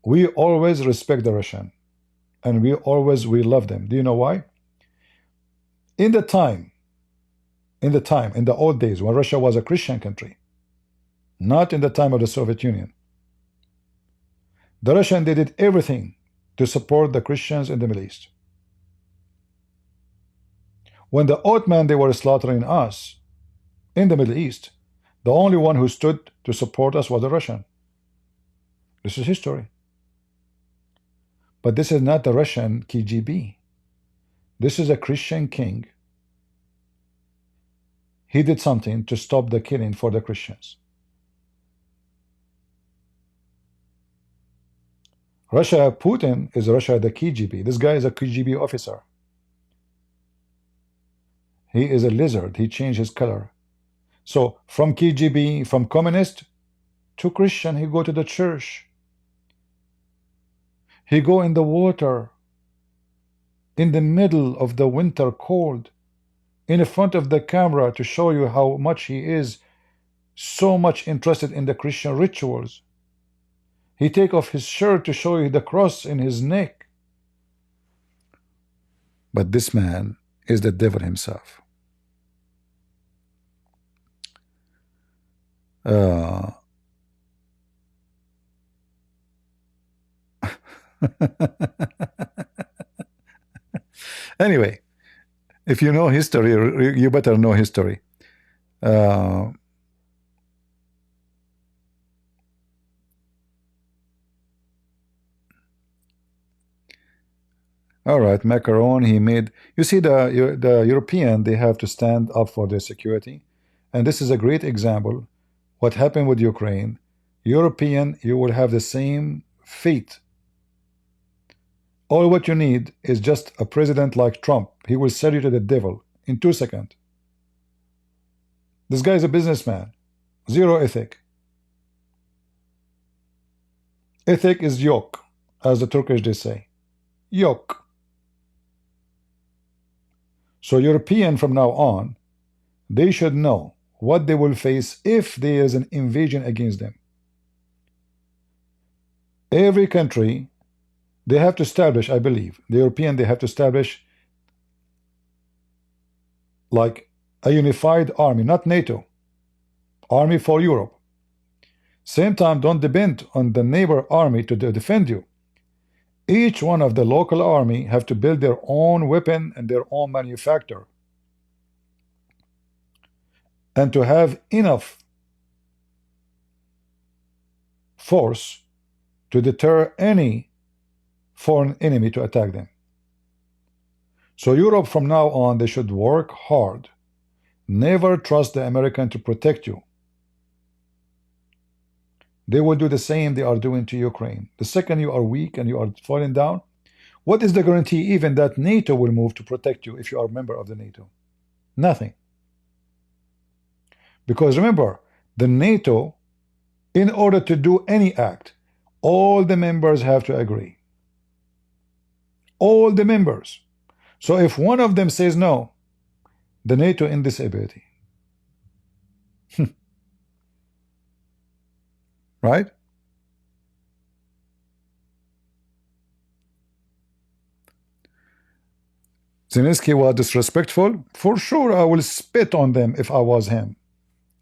we always respect the Russian, and we love them. Do you know why? In the old days when Russia was a Christian country, not in the time of the Soviet Union, the Russians did everything to support the Christians in the Middle East. When the Ottoman, they were slaughtering us in the Middle East, the only one who stood to support us was the Russian. This is history. But this is not the Russian KGB. This is a Christian king. He did something to stop the killing for the Christians. Russia, Putin is Russia the KGB. This guy is a KGB officer. He is a lizard. He changed his color. So from KGB, from communist to Christian, he go to the church. He go in the water in the middle of the winter cold in front of the camera to show you how much he is so much interested in the Christian rituals. He take off his shirt to show you the cross in his neck. But this man is the devil himself. Anyway, if you know history, you better know history. All right, Macron, he made, you see, the European, they have to stand up for their security. And this is a great example. What happened with Ukraine, European, you will have the same fate. All what you need is just a president like Trump. He will sell you to the devil in 2 seconds. This guy is a businessman. Zero ethic. Ethic is yoke, as the Turkish they say. Yoke. So European from now on, they should know what they will face if there is an invasion against them. Every country, they have to establish, I believe, the European, they have to establish like a unified army, not NATO, army for Europe. Same time, don't depend on the neighbor army to defend you. Each one of the local army have to build their own weapon and their own manufacture. And to have enough force to deter any foreign enemy to attack them. So Europe from now on, they should work hard. Never trust the American to protect you. They will do the same they are doing to Ukraine. The second you are weak and you are falling down, what is the guarantee even that NATO will move to protect you if you are a member of the NATO? Nothing. Because remember, the NATO, in order to do any act, all the members have to agree. All the members. So if one of them says no, the NATO in this ability. Right? Zelenskyy was disrespectful. For sure, I will spit on them if I was him.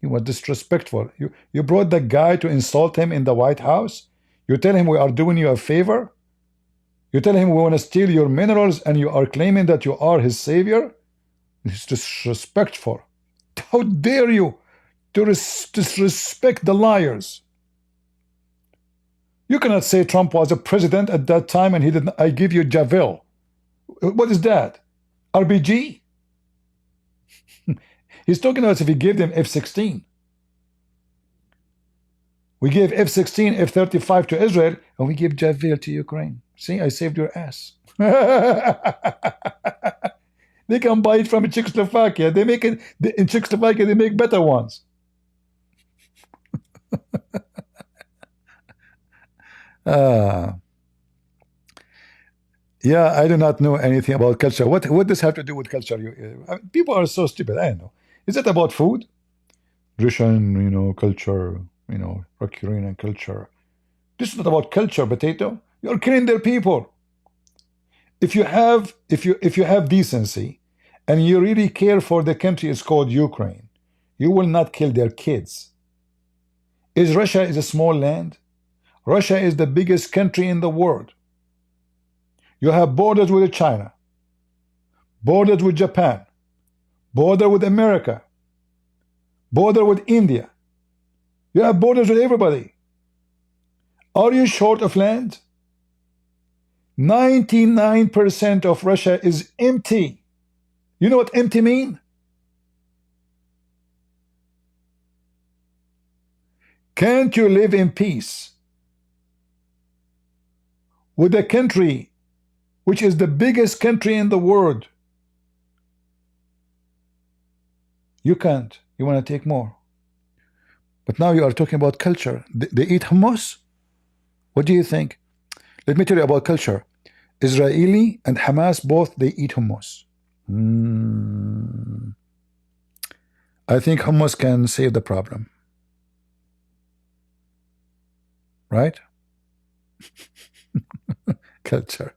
He was disrespectful. You brought the guy to insult him in the White House? You tell him we are doing you a favor? You tell him we want to steal your minerals and you are claiming that you are his savior? It's disrespectful. How dare you to disrespect the liars? You cannot say Trump was a president at that time and he didn't. I give you Javel. What is that? RBG? He's talking about if he gave them F-16. We gave F-16, F-35 to Israel, and we give Javel to Ukraine. See, I saved your ass. They can buy it from Czechoslovakia. They make it in Czechoslovakia. They make better ones. Yeah, I do not know anything about culture. What does have to do with culture? People are so stupid. I don't know. Is it about food? Russian, culture, Ukrainian culture. This is not about culture, potato. You're killing their people. If you have decency and you really care for the country, it's called Ukraine, you will not kill their kids. Russia is a small land? Russia is the biggest country in the world. You have borders with China, borders with Japan, border with America, border with India. You have borders with everybody. Are you short of land? 99% of Russia is empty. You know what empty mean? Can't you live in peace with a country which is the biggest country in the world? You can't. You want to take more. But now you are talking about culture. They eat hummus? What do you think? Let me tell you about culture. Israeli and Hamas, both they eat hummus. I think hummus can save the problem. Right? Culture.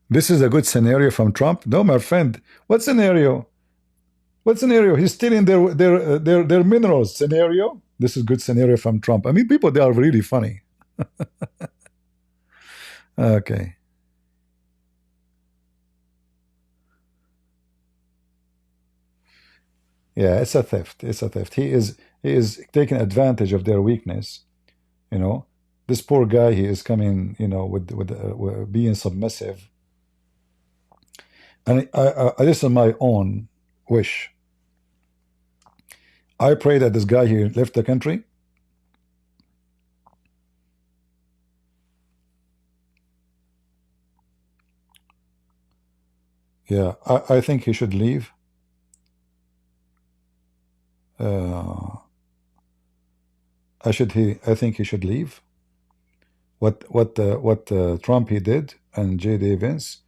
This is a good scenario from Trump. No, my friend. What scenario? What scenario? He's stealing their minerals. Scenario? This is good scenario from Trump. I mean, people, they are really funny. Okay. Yeah, it's a theft. It's a theft. He is taking advantage of their weakness. You know, this poor guy, he is coming, you know, with being submissive. And this is my own wish. I pray that this guy here left the country. Yeah, I think he should leave. I think he should leave. What Trump he did and J.D. Vance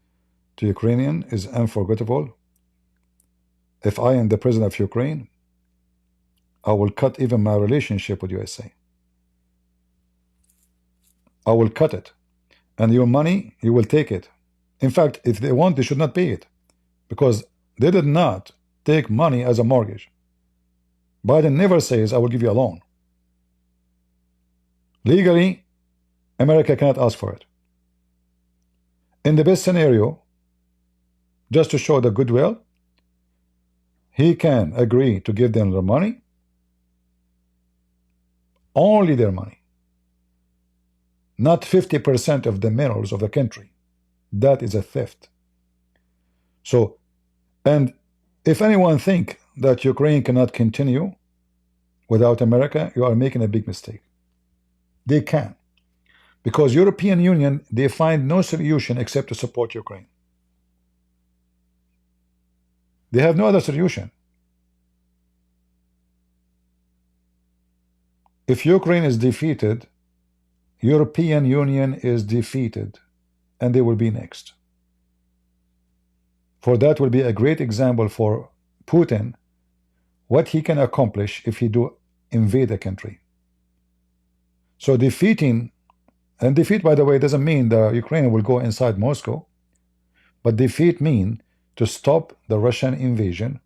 to Ukrainian is unforgettable. If I am the president of Ukraine, I will cut even my relationship with USA. I will cut it. And your money, you will take it. In fact, if they want, they should not pay it. Because they did not take money as a mortgage. Biden never says, I will give you a loan. Legally, America cannot ask for it. In the best scenario, just to show the goodwill, he can agree to give them their money, only their money, not 50% of the minerals of the country. That is a theft. So, and if anyone think that Ukraine cannot continue without America, you are making a big mistake. They can. Because European Union, they find no solution except to support Ukraine. They have no other solution. If Ukraine is defeated, European Union is defeated, and they will be next. For that will be a great example for Putin, what he can accomplish if he do invade a country. So defeating, and defeat, by the way, doesn't mean the Ukraine will go inside Moscow, but defeat mean to stop the Russian invasion.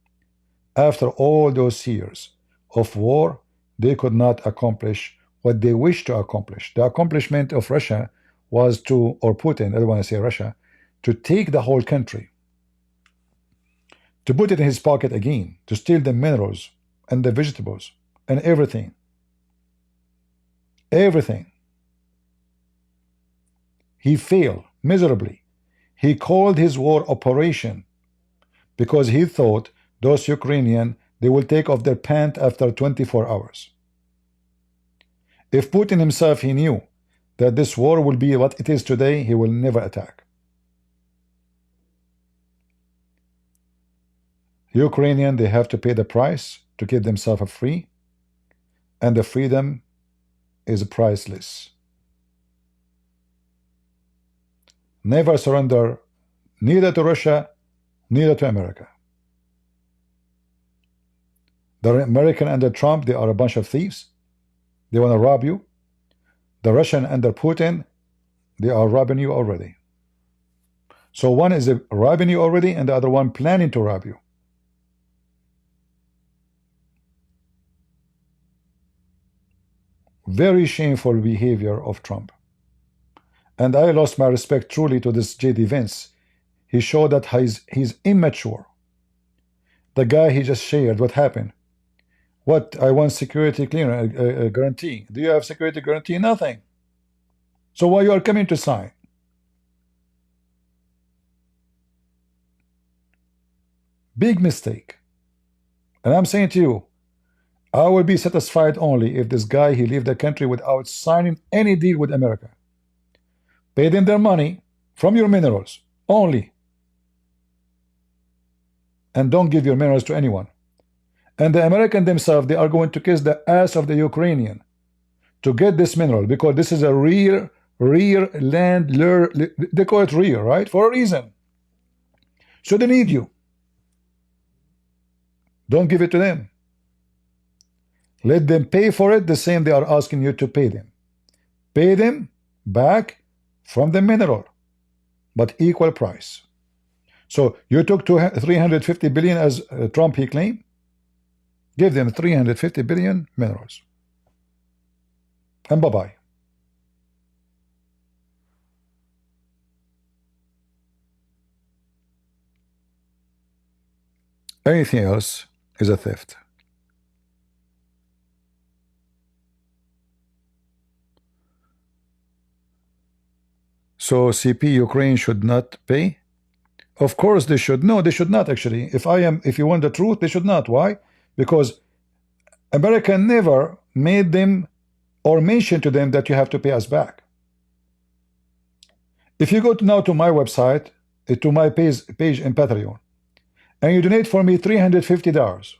After all those years of war, they could not accomplish what they wished to accomplish. The accomplishment of Russia was to, or Putin, I don't want to say Russia, to take the whole country, to put it in his pocket again, to steal the minerals and the vegetables and everything. Everything. He failed miserably. He called his war operation because he thought those Ukrainians, they will take off their pants after 24 hours. If Putin himself, he knew that this war will be what it is today, he will never attack. Ukrainian, they have to pay the price to keep themselves free, and the freedom is priceless. Never surrender, neither to Russia, neither to America. The American under Trump, they are a bunch of thieves. They want to rob you. The Russian under Putin, they are robbing you already. So one is robbing you already, and the other one planning to rob you. Very shameful behavior of Trump. And I lost my respect truly to this J.D. Vance. He showed that he's immature. The guy he just shared, what happened? What? I want security clearance, guarantee. Do you have security guarantee? Nothing. So why you are coming to sign? Big mistake. And I'm saying to you, I will be satisfied only if this guy, he leave the country without signing any deal with America. Pay them their money from your minerals only. And don't give your minerals to anyone. And the American themselves, they are going to kiss the ass of the Ukrainian to get this mineral, because this is a rare land, they call it rare, right? For a reason. So they need you. Don't give it to them. Let them pay for it the same they are asking you to pay them. Pay them back from the mineral, but equal price. So you took 350 billion as Trump he claimed. Give them 350 billion minerals. And bye-bye. Anything else is a theft. So CP Ukraine should not pay? Of course they should. No, they should not actually. If you want the truth, they should not. Why? Because America never made them or mentioned to them that you have to pay us back. If you go now to my website, to my page in Patreon, and you donate for me $350,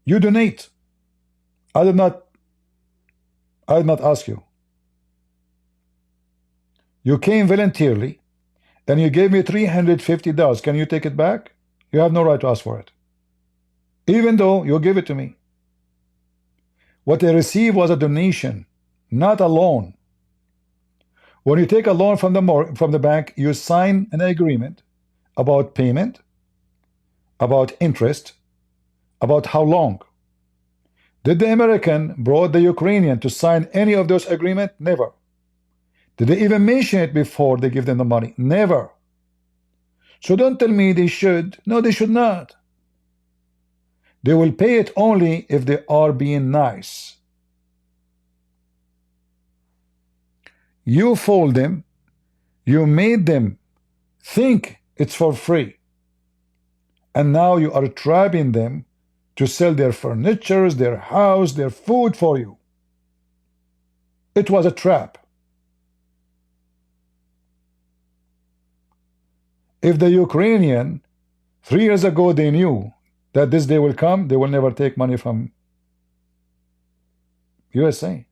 you donate. I did not ask you. You came voluntarily and you gave me $350. Can you take it back? You have no right to ask for it, even though you give it to me. What I received was a donation, not a loan. When you take a loan from the bank, you sign an agreement about payment, about interest, about how long. Did the American brought the Ukrainian to sign any of those agreements? Never. Did they even mention it before they give them the money? Never. So don't tell me they should. No, they should not. They will pay it only if they are being nice. You fooled them. You made them think it's for free. And now you are trapping them to sell their furniture, their house, their food for you. It was a trap. If the Ukrainian 3 years ago they knew that this day will come, they will never take money from USA.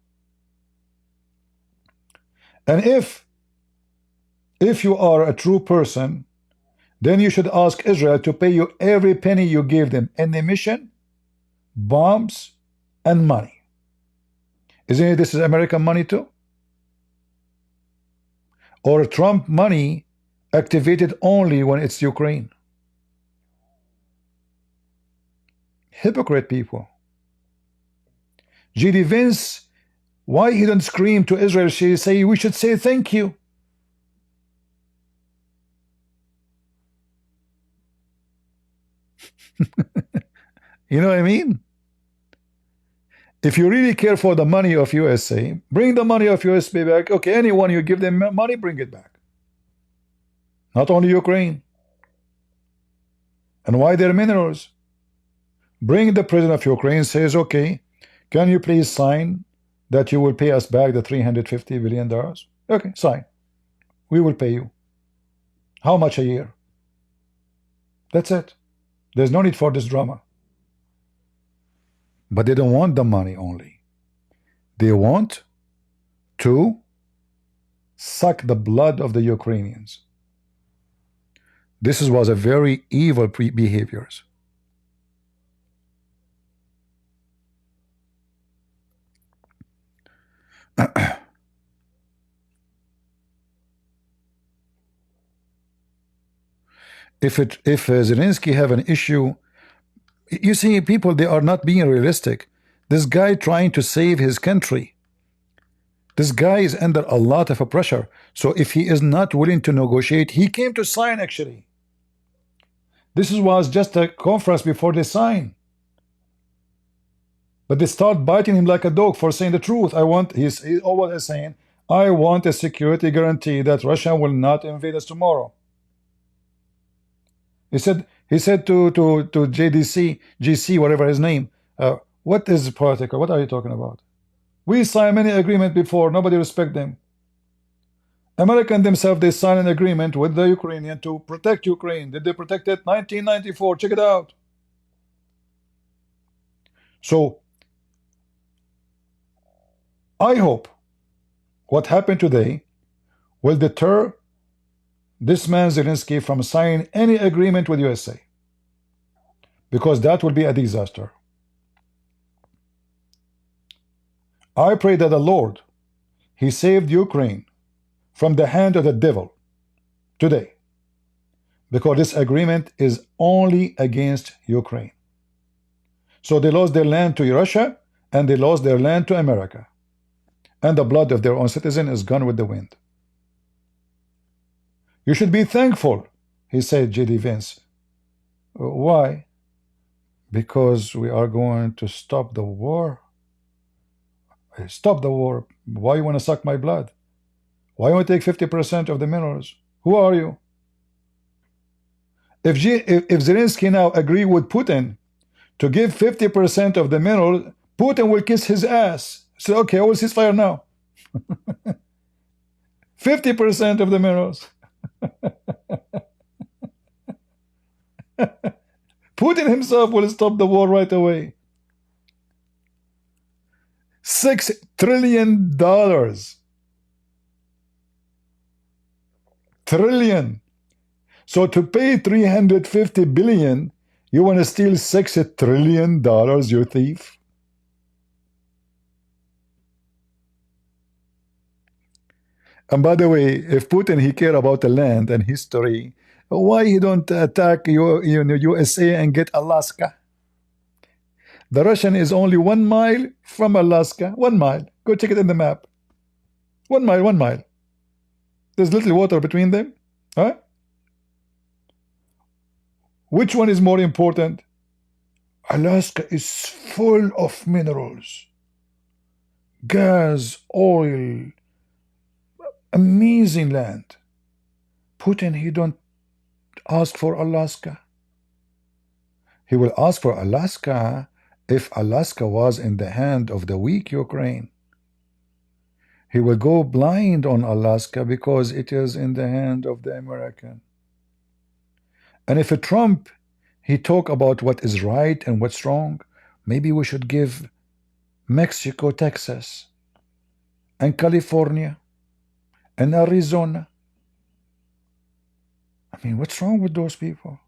And if you are a true person, then you should ask Israel to pay you every penny you gave them, ammunition, bombs, and money. Isn't it this is American money too? Or Trump money activated only when it's Ukraine? Hypocrite people. J.D. Vance, why he don't scream to Israel? She say we should say thank you. You know what I mean? If you really care for the money of USA, bring the money of USA back. Okay, anyone you give them money, bring it back. Not only Ukraine. And why their minerals? Bring the president of Ukraine, says, okay, can you please sign that you will pay us back the $350 billion? Okay, sign. We will pay you. How much a year? That's it. There's no need for this drama. But they don't want the money only. They want to suck the blood of the Ukrainians. This was a very evil behaviors. If Zelensky have an issue, you see, people, they are not being realistic. This guy trying to save his country. This guy is under a lot of pressure. So if he is not willing to negotiate, he came to sign actually. This was just a conference before they sign. But they start biting him like a dog for saying the truth. He's always saying, I want a security guarantee that Russia will not invade us tomorrow. He said to GC, whatever his name, what is political? What are you talking about? We signed many agreements before, nobody respect them. Americans themselves, they signed an agreement with the Ukrainian to protect Ukraine. Did they protect it? 1994, check it out. So, I hope what happened today will deter this man Zelensky from signing any agreement with USA, because that will be a disaster. I pray that the Lord, He saved Ukraine from the hand of the devil today, because this agreement is only against Ukraine. So they lost their land to Russia, and they lost their land to America, and the blood of their own citizen is gone with the wind. You should be thankful, he said, J.D. Vance. Why? Because we are going to stop the war. Stop the war. Why you want to suck my blood? Why you want to take 50% of the minerals? Who are you? If Zelensky now agree with Putin to give 50% of the minerals, Putin will kiss his ass. Say, okay, I will ceasefire now. 50% of the minerals. Putin himself will stop the war right away. $6 trillion. Trillion. So to pay 350 billion, you want to steal $6 trillion, you thief? And by the way, if Putin, he care about the land and history, why he don't attack USA and get Alaska? The Russian is only 1 mile from Alaska. 1 mile. Go check it in the map. 1 mile, 1 mile. There's little water between them. Huh? Which one is more important? Alaska is full of minerals. Gas, oil, amazing land. Putin, he don't ask for Alaska. He will ask for Alaska if Alaska was in the hand of the weak Ukraine. He will go blind on Alaska because it is in the hand of the American. And if a Trump, he talk about what is right and what's wrong, maybe we should give Mexico, Texas, and California, and Arizona. I mean, what's wrong with those people?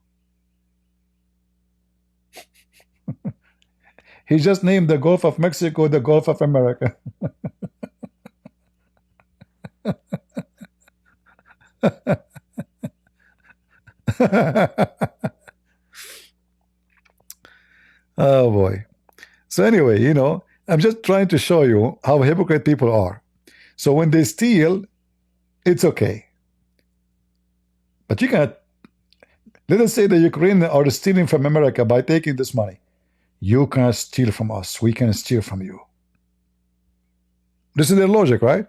He just named the Gulf of Mexico the Gulf of America. Oh boy. So anyway, you know, I'm just trying to show you how hypocrite people are. So when they steal, it's okay. But you can't, let us say the Ukrainians are stealing from America by taking this money. You can't steal from us. We can steal from you. This is their logic, right?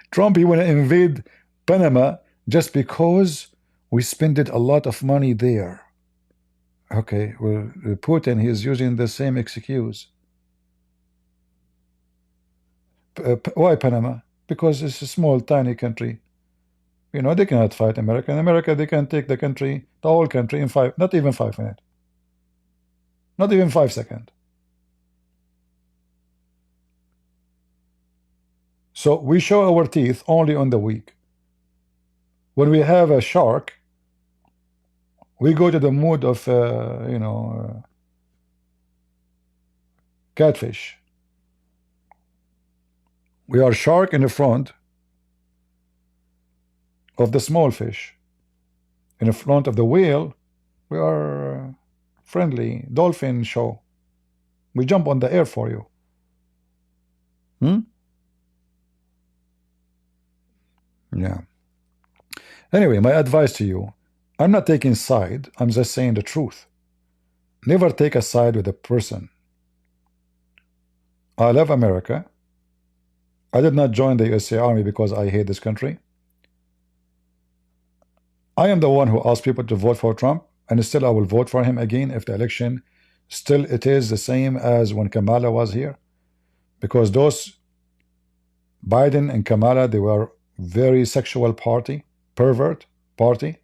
Trump, he want to invade Panama just because we spent a lot of money there. Okay, well, Putin, he is using the same excuse. Why Panama? Because it's a small, tiny country. You know, they cannot fight America. In America, they can take the country, the whole country, in not even 5 minutes. Not even 5 seconds. So we show our teeth only on the weak. When we have a shark, we go to the mood of catfish. We are shark in the front of the small fish. In the front of the whale, we are friendly dolphin show. We jump on the air for you. Yeah. Anyway, my advice to you, I'm not taking side, I'm just saying the truth. Never take a side with a person. I love America. I did not join the USA Army because I hate this country. I am the one who asked people to vote for Trump, and still I will vote for him again if the election still it is the same as when Kamala was here. Because those Biden and Kamala, they were very sexual party, pervert party.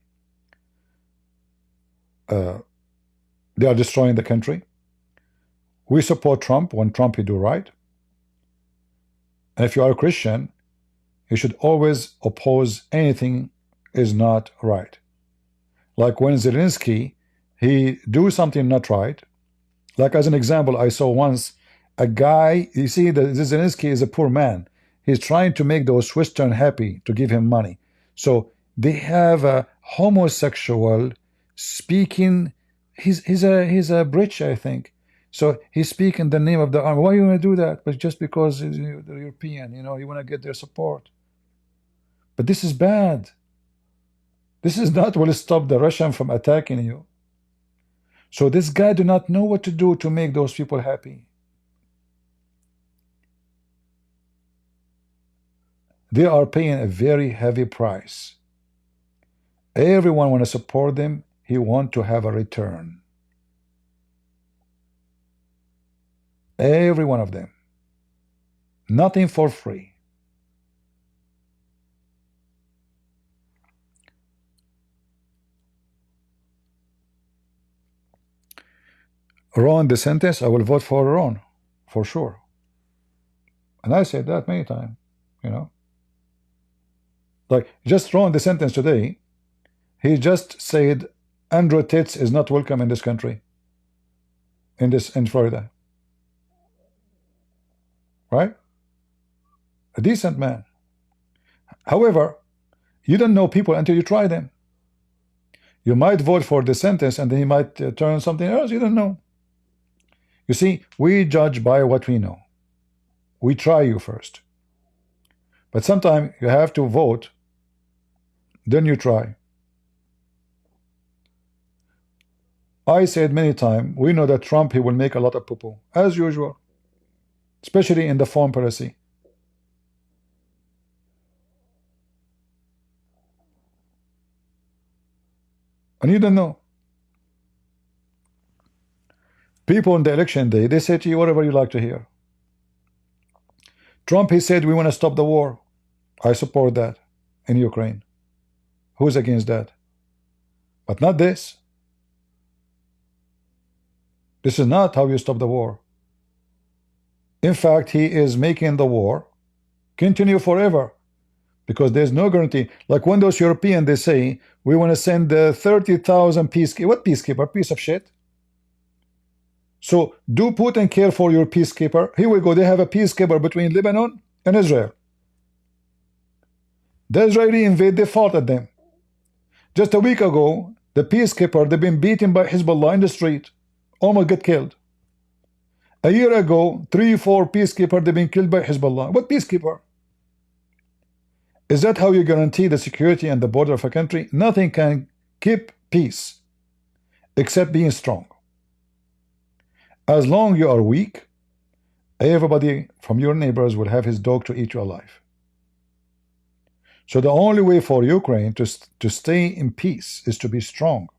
They are destroying the country. We support Trump when Trump he do right. And if you are a Christian, you should always oppose anything is not right. Like when Zelenskyy, he do something not right. Like as an example, I saw once a guy, you see, Zelenskyy is a poor man. He's trying to make those Western happy to give him money. So they have a homosexual speaking. He's a British, I think. So he's speaking the name of the army. Why you want to do that? But just because they're European, you want to get their support. But this is bad. This is not will stop the Russian from attacking you. So this guy do not know what to do to make those people happy. They are paying a very heavy price. Everyone want to support them. He want to have a return. Every one of them. Nothing for free. Ron DeSantis, I will vote for Ron, for sure. And I said that many times, Like, just Ron DeSantis today, he just said Andrew Tate is not welcome in this country, in Florida. Right? A decent man. However, you don't know people until you try them. You might vote for DeSantis and then he might turn something else. You don't know. You see, we judge by what we know. We try you first. But sometimes you have to vote, then you try. I said many times, we know that Trump, he will make a lot of poo-poo, as usual, especially in the foreign policy. And you don't know. People on the election day, they say to you whatever you like to hear. Trump, he said, we want to stop the war. I support that in Ukraine. Who's against that? But not this. This is not how you stop the war. In fact, he is making the war continue forever because there's no guarantee. Like when those Europeans, they say, we want to send 30,000 peacekeepers. What peacekeeper? Piece of shit. So do Putin care for your peacekeeper? Here we go. They have a peacekeeper between Lebanon and Israel. The Israeli invade, they fought at them. Just a week ago, the peacekeeper, they've been beaten by Hezbollah in the street. Almost get killed. A year ago, 3-4 peacekeepers, they've been killed by Hezbollah. What peacekeeper? Is that how you guarantee the security and the border of a country? Nothing can keep peace except being strong. As long you are weak, everybody from your neighbors will have his dog to eat you alive. So the only way for Ukraine to stay in peace is to be strong.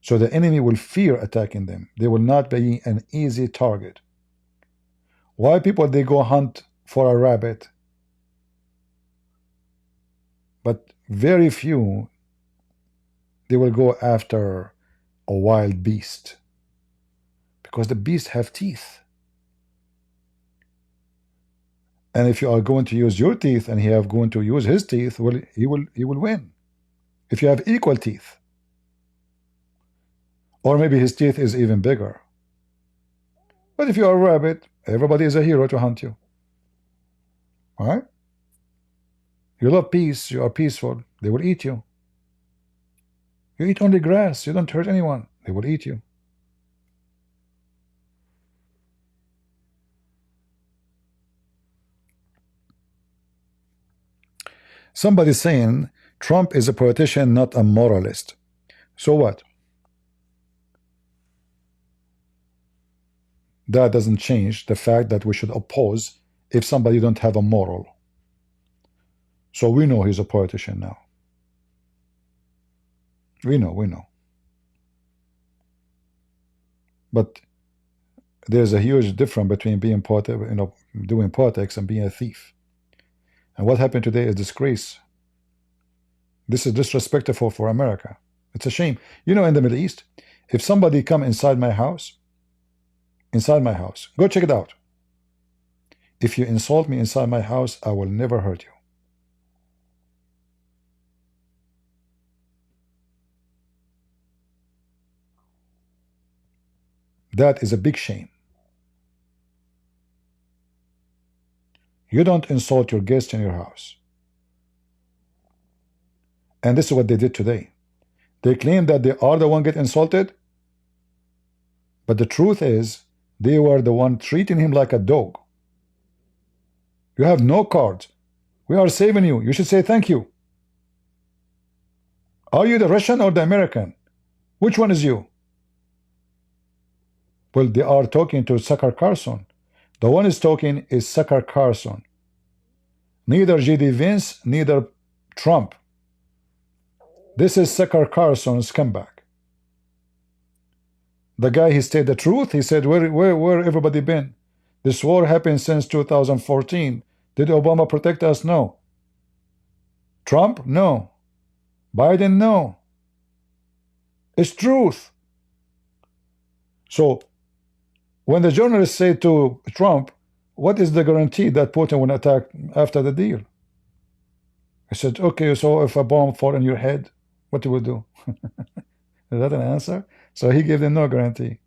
So the enemy will fear attacking them. They will not be an easy target. Why people, they go hunt for a rabbit? But very few, they will go after a wild beast. Because the beasts have teeth. And if you are going to use your teeth and he have going to use his teeth, well, he will win. If you have equal teeth. Or maybe his teeth is even bigger. But if you are a rabbit, everybody is a hero to hunt you. Alright? You love peace, you are peaceful, they will eat you. You eat only grass, you don't hurt anyone, they will eat you. Somebody saying Trump is a politician, not a moralist. So what? That doesn't change the fact that we should oppose if somebody don't have a moral. So we know he's a politician now. We know. But there's a huge difference between being doing politics and being a thief. And what happened today is disgrace. This is disrespectful for America. It's a shame. You know, in the Middle East, if somebody come inside my house, go check it out. If you insult me inside my house, I will never hurt you. That is a big shame. You don't insult your guest in your house. And this is what they did today. They claim that they are the one get insulted, but the truth is they were the one treating him like a dog. You have no card. We are saving you. You should say thank you. Are you the Russian or the American? Which one is you? Well, they are talking to Tucker Carlson. The one is talking is Tucker Carlson. Neither J.D. Vance, neither Trump. This is Tucker Carlson's comeback. The guy, he said the truth. He said, where everybody been? This war happened since 2014. Did Obama protect us? No. Trump? No. Biden? No. It's truth. So, when the journalists say to Trump, what is the guarantee that Putin will attack after the deal? I said, okay, so if a bomb falls on your head, what you will do? Is that an answer? So he gave them no guarantee.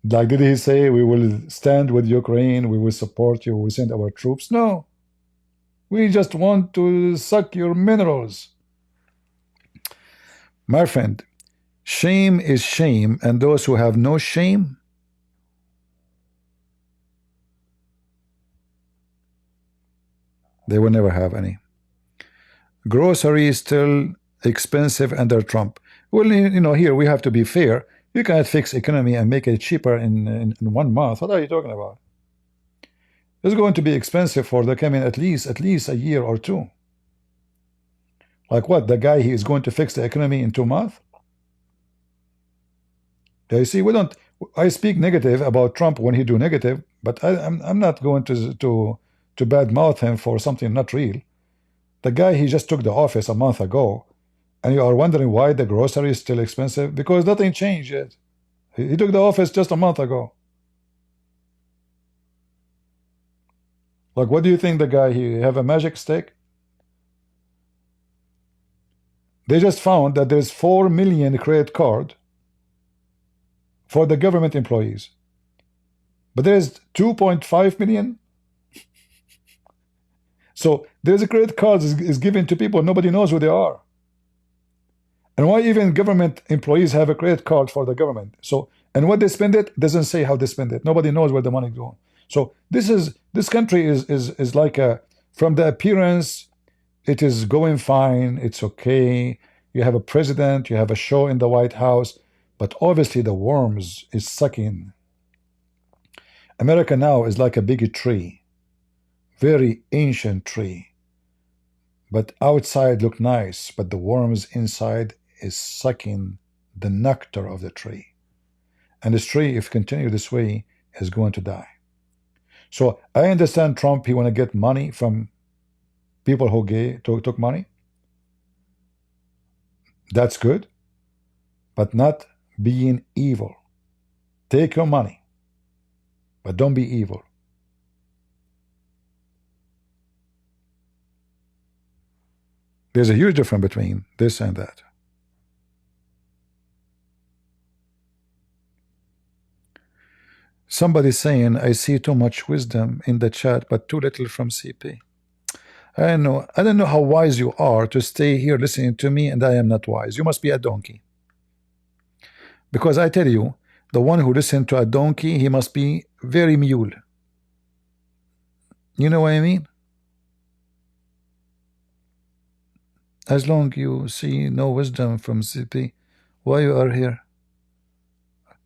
Like, did he say, we will stand with Ukraine, we will support you, we will send our troops? No. We just want to suck your minerals. My friend, shame is shame, and those who have no shame, they will never have any. Groceries still expensive under Trump. Well, you know, here we have to be fair. You cannot fix economy and make it cheaper in 1 month. What are you talking about? It's going to be expensive for the coming at least a year or two. Like what? The guy, he is going to fix the economy in 2 months? You see, we don't. I speak negative about Trump when he do negative, but I'm not going to badmouth him for something not real. The guy, he just took the office a month ago, and you are wondering why the grocery is still expensive? Because nothing changed yet. He took the office just a month ago. Like, what do you think the guy, he have a magic stick? They just found that there's 4 million credit card for the government employees. But there's 2.5 million. So there's a credit card is given to people, nobody knows who they are. And why even government employees have a credit card for the government? So, and what they spend it doesn't say how they spend it. Nobody knows where the money goes. So this country is like from the appearance, it is going fine, it's okay. You have a president, you have a show in the White House, but obviously the worms is sucking. America now is like a big tree, very ancient tree, but outside look nice, but the worms inside is sucking the nectar of the tree. And this tree, if continue this way, is going to die. So I understand Trump, he want to get money from people who took money. That's good, but not being evil. Take your money, but don't be evil. There's a huge difference between this and that. Somebody saying, I see too much wisdom in the chat, but too little from CP. I don't know how wise you are to stay here listening to me, and I am not wise. You must be a donkey. Because I tell you, the one who listens to a donkey, he must be very mule. You know what I mean? As long you see no wisdom from CP, why you are here?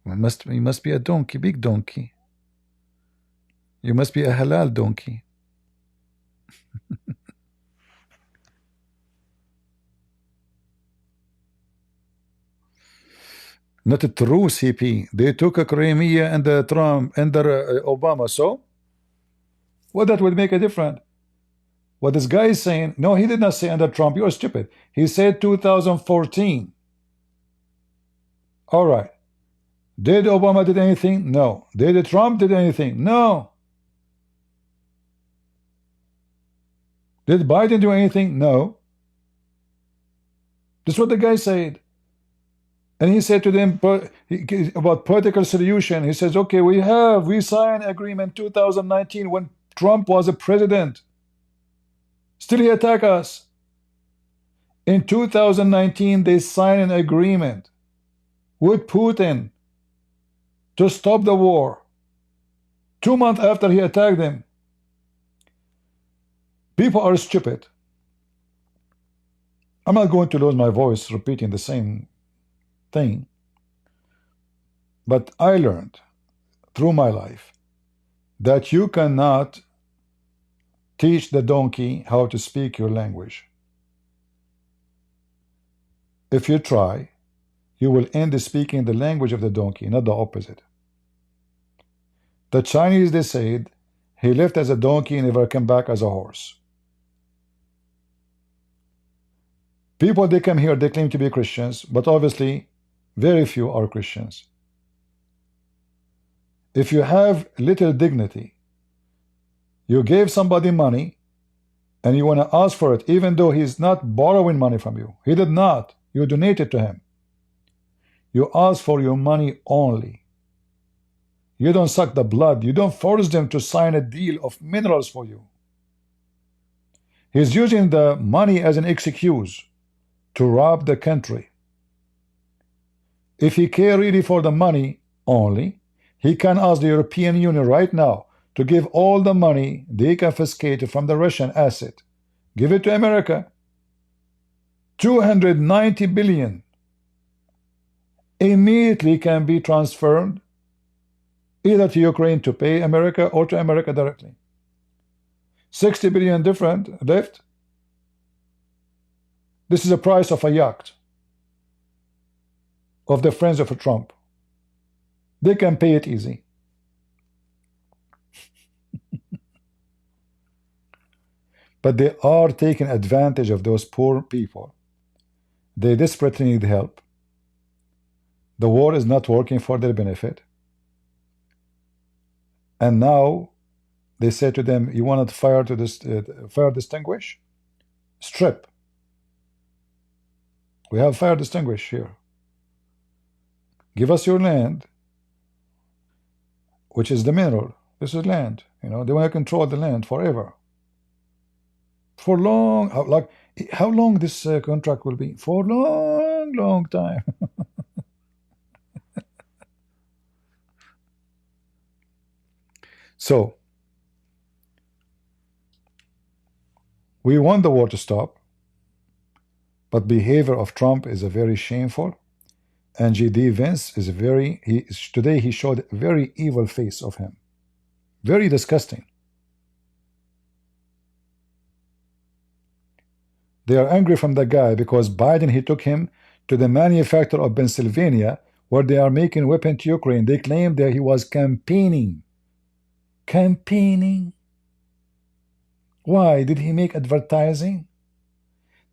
You must be a donkey, big donkey. You must be a halal donkey. Not a true CP. They took a Crimea and the Trump and the Obama. So what that would make a difference? What this guy is saying, no, he did not say under Trump. You're stupid. He said 2014. All right. Did Obama did anything? No. Did Trump did anything? No. Did Biden do anything? No. That's what the guy said. And he said to them about political solution. He says, okay, we signed agreement 2019 when Trump was a president. Still he attack us. In 2019, they signed an agreement with Putin to stop the war. 2 months after he attacked them. People are stupid. I'm not going to lose my voice repeating the same thing. But I learned through my life that you cannot teach the donkey how to speak your language. If you try, you will end up speaking the language of the donkey, not the opposite. The Chinese, they said, he left as a donkey and never came back as a horse. People, they come here, they claim to be Christians, but obviously very few are Christians. If you have little dignity, you gave somebody money and you want to ask for it, even though he's not borrowing money from you. He did not. You donated to him. You ask for your money only. You don't suck the blood. You don't force them to sign a deal of minerals for you. He's using the money as an excuse to rob the country. If he cares really for the money only, he can ask the European Union right now to give all the money they confiscated from the Russian asset. Give it to America. 290 billion immediately can be transferred either to Ukraine to pay America or to America directly. 60 billion different left. This is the price of a yacht of the friends of Trump. They can pay it easy. But they are taking advantage of those poor people. They desperately need help. The war is not working for their benefit. And now they say to them, you want to fire to this fire distinguish? Strip. We have fire distinguish here. Give us your land, which is the mineral. This is land. You know, they want to control the land forever. For long, how long this contract will be? For long time. So, we want the war to stop, but behavior of Trump is a very shameful, and J.D. Vance is today he showed a very evil face of him. Very disgusting. They are angry from the guy because Biden, he took him to the manufacturer of Pennsylvania where they are making weapons to Ukraine. They claim that he was campaigning. Campaigning? Why? Did he make advertising?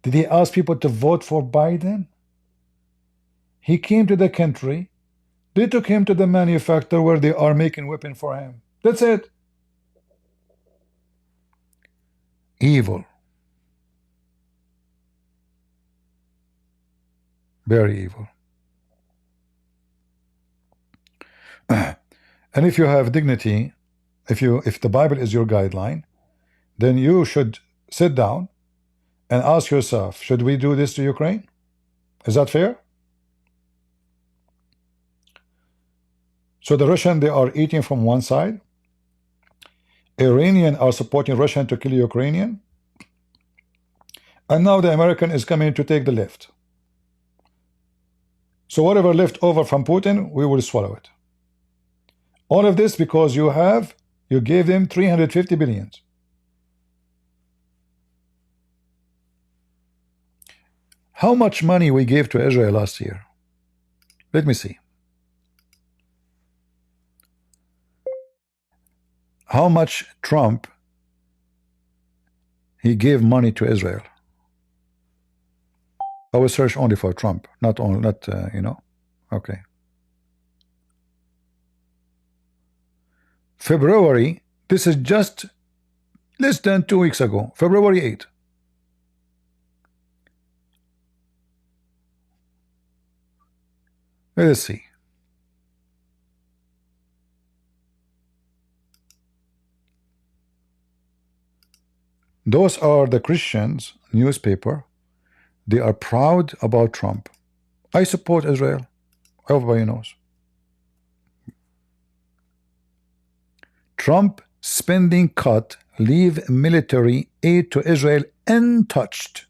Did he ask people to vote for Biden? He came to the country. They took him to the manufacturer where they are making weapons for him. That's it. Evil. Very evil. And if you have dignity, if the Bible is your guideline, then you should sit down and ask yourself, should we do this to Ukraine? Is that fair? So the Russian, they are eating from one side. Iranian are supporting Russian to kill Ukrainian. And now the American is coming to take the left. So whatever left over from Putin, we will swallow it. All of this because you gave them 350 billion. How much money we gave to Israel last year? Let me see. How much Trump he gave money to Israel? I will search only for Trump, not you know. Okay. February, this is just less than 2 weeks ago, February 8th. Let us see. Those are the Christians newspaper. They are proud about Trump. I support Israel. Everybody knows. Trump spending cut leave military aid to Israel untouched.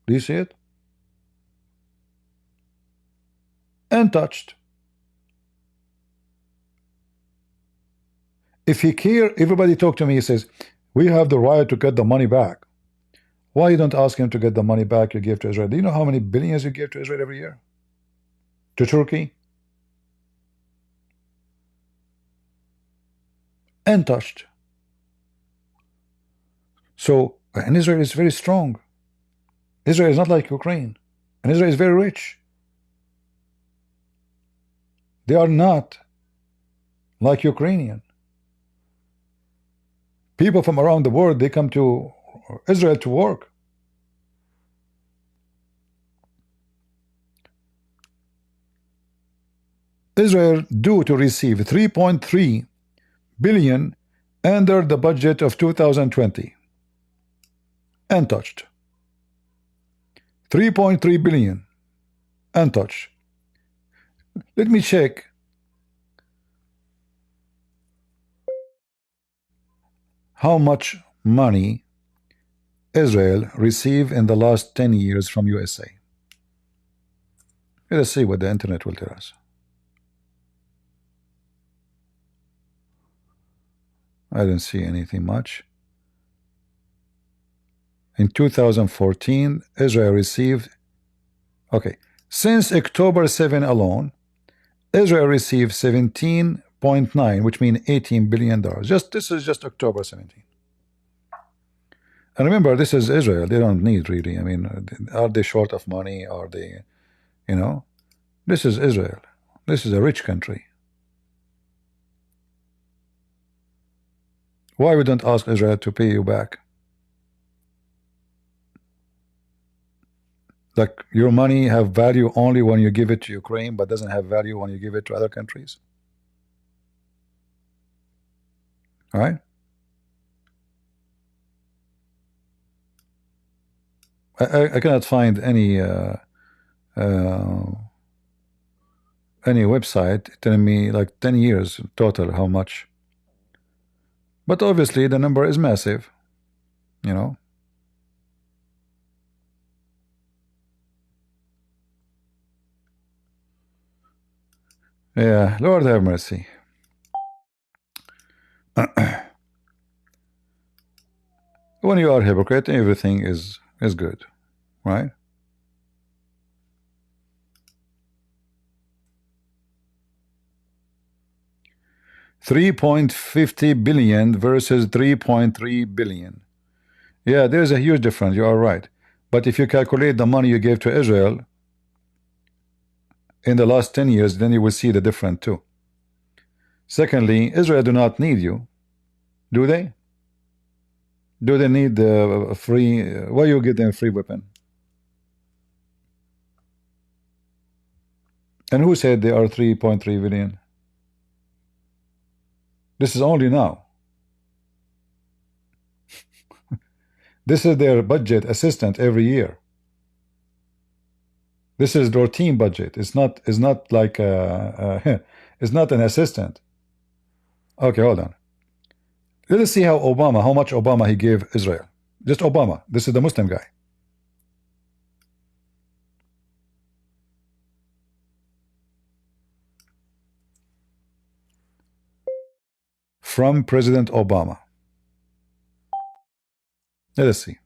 Do you see it? Untouched. If he care, everybody talk to me, he says, we have the right to get the money back. Why you don't ask him to get the money back you gave to Israel? Do you know how many billions you give to Israel every year? To Turkey? Untouched. So, and Israel is very strong. Israel is not like Ukraine. And Israel is very rich. They are not like Ukrainian. People from around the world, they come to Israel to work. Israel due to receive 3.3 billion under the budget of 2020. Untouched. 3.3 billion. Untouched. Let me check. How much money Israel received in the last 10 years from USA? Let us see what the internet will tell us. I didn't see anything much. In 2014, Israel received, okay, since October 7 alone, Israel received 17.9, which means $18 billion. This is just October 17. And remember, this is Israel. They don't need really. I mean, are they short of money? Are they, you know? This is Israel. This is a rich country. Why we don't ask Israel to pay you back? Like your money have value only when you give it to Ukraine, but doesn't have value when you give it to other countries. All right. I cannot find any website telling me like 10 years total how much. But obviously the number is massive, you know. Yeah, Lord have mercy. When you are a hypocrite, everything is good, right? $3.50 billion versus 3.3 billion. Yeah, there's a huge difference. You are right. But if you calculate the money you gave to Israel in the last 10 years, then you will see the difference too. Secondly, Israel do not need you, do they? Do they need free? Why you get them free weapon? And who said they are 3.3 billion? This is only now. This is their budget assistant every year. This is their team budget. It's not. It's not like it's not an assistant. Okay, hold on. Let us see how much Obama he gave Israel. Just Obama. This is the Muslim guy. From President Obama. Let us see.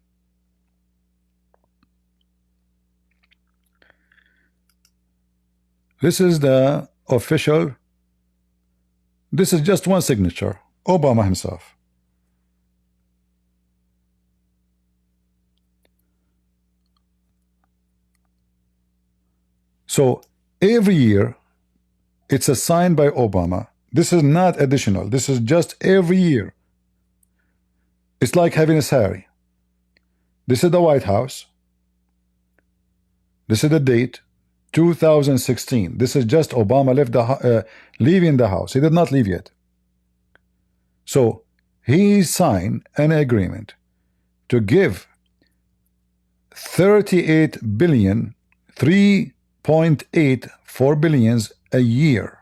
This is the official. This is just one signature. Obama himself. So every year it's assigned by Obama. This is not additional. This is just every year. It's like having a salary. This is the White House. This is the date, 2016. This is just Obama left leaving the house. He did not leave yet. So he signed an agreement to give 38 billion, 3.84 billions a year.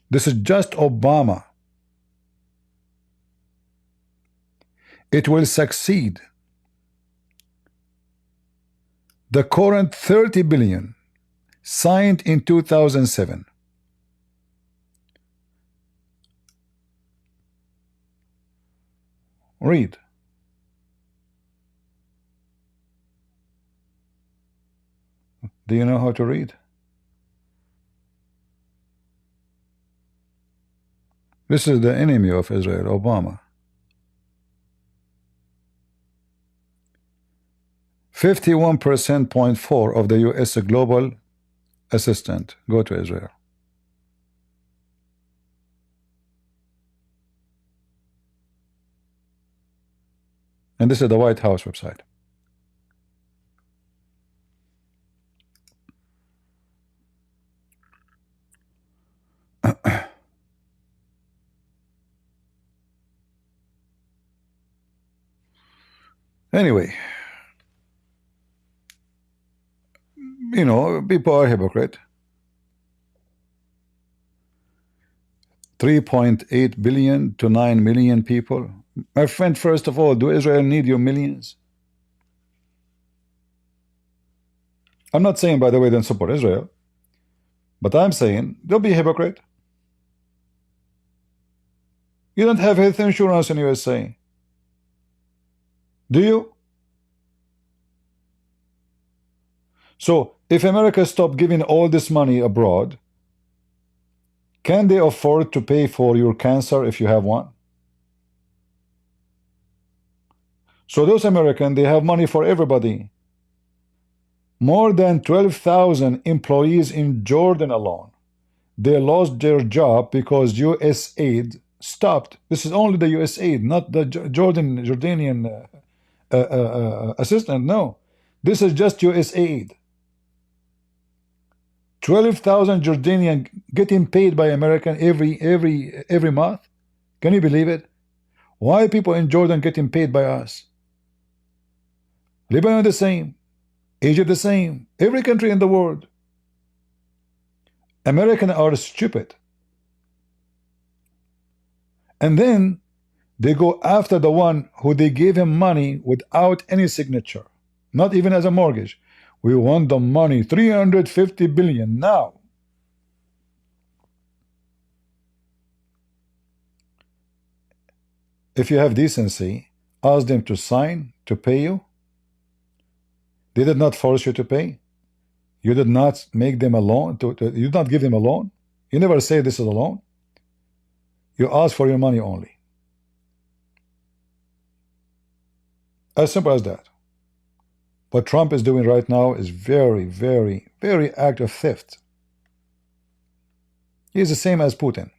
This is just Obama. It will succeed the current 30 billion signed in 2007. Read. Do you know how to read? This is the enemy of Israel, Obama. 51.4% of the U.S. global assistant go to Israel. And this is the White House website. Anyway, you know, people are hypocrite. 3.8 billion to 9 million people. My friend, first of all, do Israel need your millions? I'm not saying, by the way, don't support Israel, but I'm saying don't be a hypocrite. You don't have health insurance in USA. Do you? So if America stopped giving all this money abroad, can they afford to pay for your cancer if you have one? So those Americans, they have money for everybody. More than 12,000 employees in Jordan alone, they lost their job because U.S. aid stopped. This is only the U.S. aid, not the Jordanian assistant. No, this is just U.S. aid. 12,000 Jordanian getting paid by American every month. Can you believe it? Why people in Jordan getting paid by us? Lebanon the same, Egypt the same, every country in the world. Americans are stupid. And then they go after the one who they gave him money without any signature, not even as a mortgage. We want the money, 350 billion now. If you have decency, ask them to sign to pay you. They did not force you to pay. You did not make them a loan. You did not give them a loan. You never say this is a loan. You ask for your money only. As simple as that. What Trump is doing right now is very, very, very act of theft. He is the same as Putin.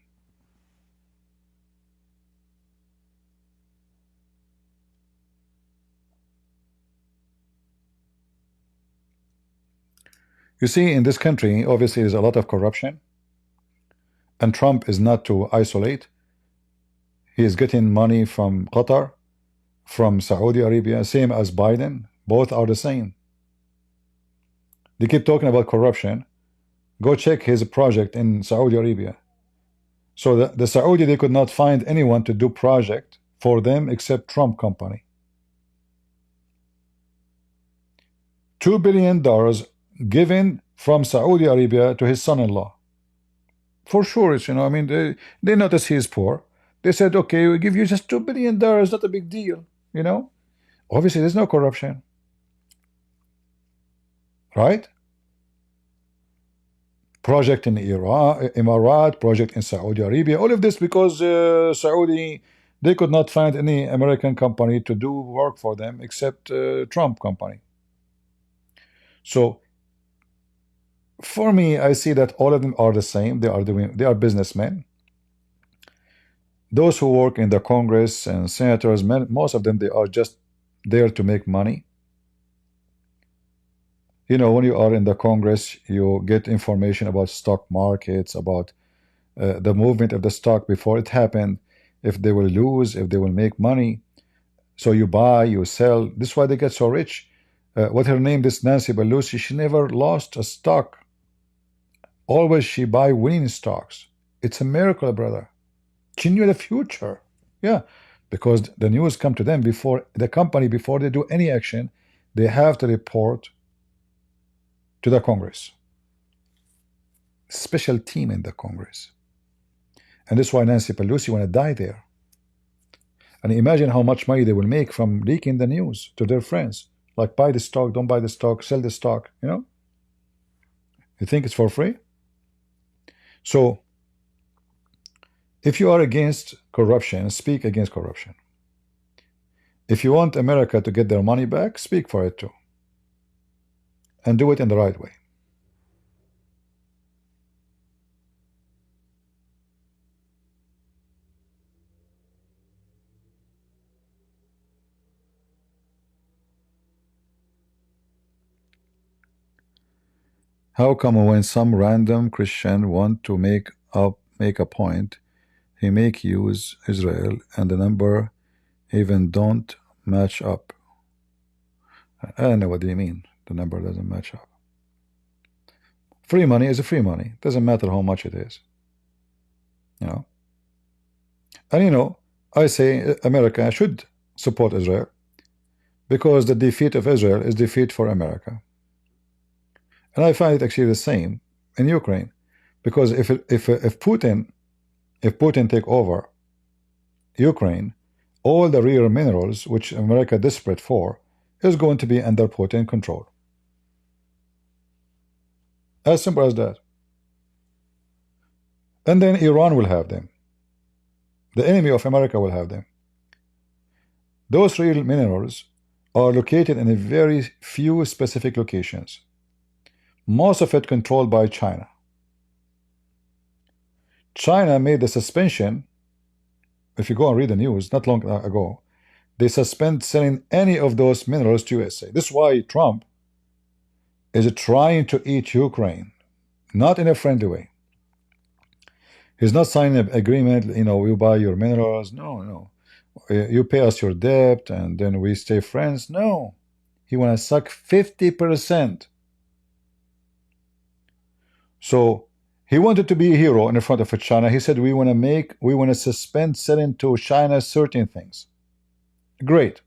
You see, in this country, obviously, there's a lot of corruption, and Trump is not to isolate. He is getting money from Qatar, from Saudi Arabia, same as Biden. Both are the same. They keep talking about corruption. Go check his project in Saudi Arabia. So the Saudi, they could not find anyone to do project for them except Trump company. $2 billion given from Saudi Arabia to his son-in-law. For sure, it's, I mean, they notice he's poor. They said, okay, we'll give you just $2 billion, not a big deal, Obviously, there's no corruption. Right? Project in Iran, Emirat, project in Saudi Arabia, all of this because Saudi, they could not find any American company to do work for them except Trump company. So for me, I see that all of them are the same. They are businessmen. Those who work in the Congress and senators, most of them, they are just there to make money. When you are in the Congress, you get information about stock markets, about the movement of the stock before it happened, if they will lose, if they will make money. So you buy, you sell. This is why they get so rich. What her name, this Nancy Pelosi, she never lost a stock. Always she buy winning stocks. It's a miracle, brother. She knew the future. Yeah, because the news come to them before the company, before they do any action, they have to report to the Congress. Special team in the Congress. And that's why Nancy Pelosi want to die there. And imagine how much money they will make from leaking the news to their friends. Like, buy the stock, don't buy the stock, sell the stock, You think it's for free? So, if you are against corruption, speak against corruption. If you want America to get their money back, speak for it too. And do it in the right way. How come when some random Christian want to make a point, he make use Israel and the number even don't match up? I don't know what do you mean. The number doesn't match up. Free money is free money. Doesn't matter how much it is. And I say America should support Israel because the defeat of Israel is defeat for America. And I find it actually the same in Ukraine, because if Putin take over Ukraine, all the rare minerals which America desperate for is going to be under Putin control. As simple as that. And then Iran will have them. The enemy of America will have them. Those real minerals are located in a very few specific locations. Most of it controlled by China. China made the suspension, if you go and read the news, not long ago, they suspend selling any of those minerals to USA. This is why Trump is trying to eat Ukraine, not in a friendly way. He's not signing an agreement, we buy your minerals. No. You pay us your debt and then we stay friends. No. He want to suck 50%. So he wanted to be a hero in front of China. He said, we want to suspend selling to China certain things. Great.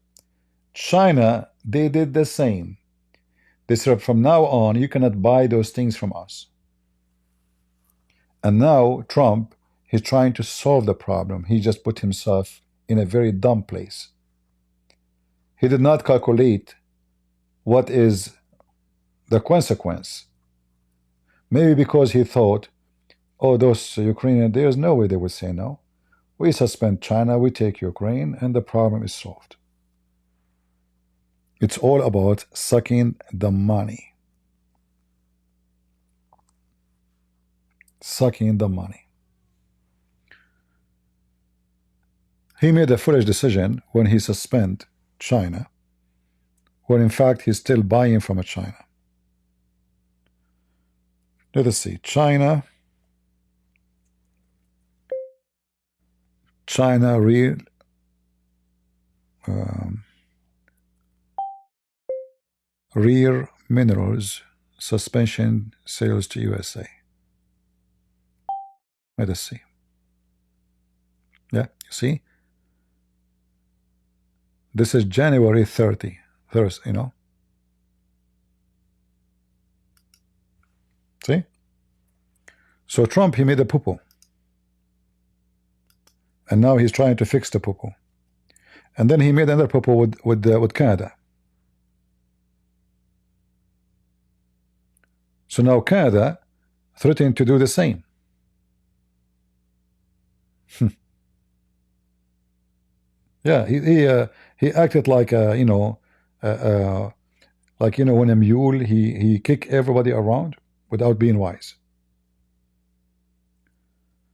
China, they did the same. They said, from now on, you cannot buy those things from us. And now Trump, he's trying to solve the problem. He just put himself in a very dumb place. He did not calculate what is the consequence. Maybe because he thought, oh, those Ukrainians, there's no way they would say no. We suspend China, we take Ukraine, and the problem is solved. It's all about sucking the money. Sucking the money. He made a foolish decision when he suspended China, when in fact he's still buying from China. Let us see. China real rare minerals suspension sales to USA. Let us see. Yeah, you see? This is January 30. Thursday, you know. See? So Trump, he made a poo-poo. And now he's trying to fix the poo-poo. And then he made another poo-poo with Canada. So now Canada threatening to do the same. Yeah, he acted like you know, like you know, when a mule he kick everybody around without being wise.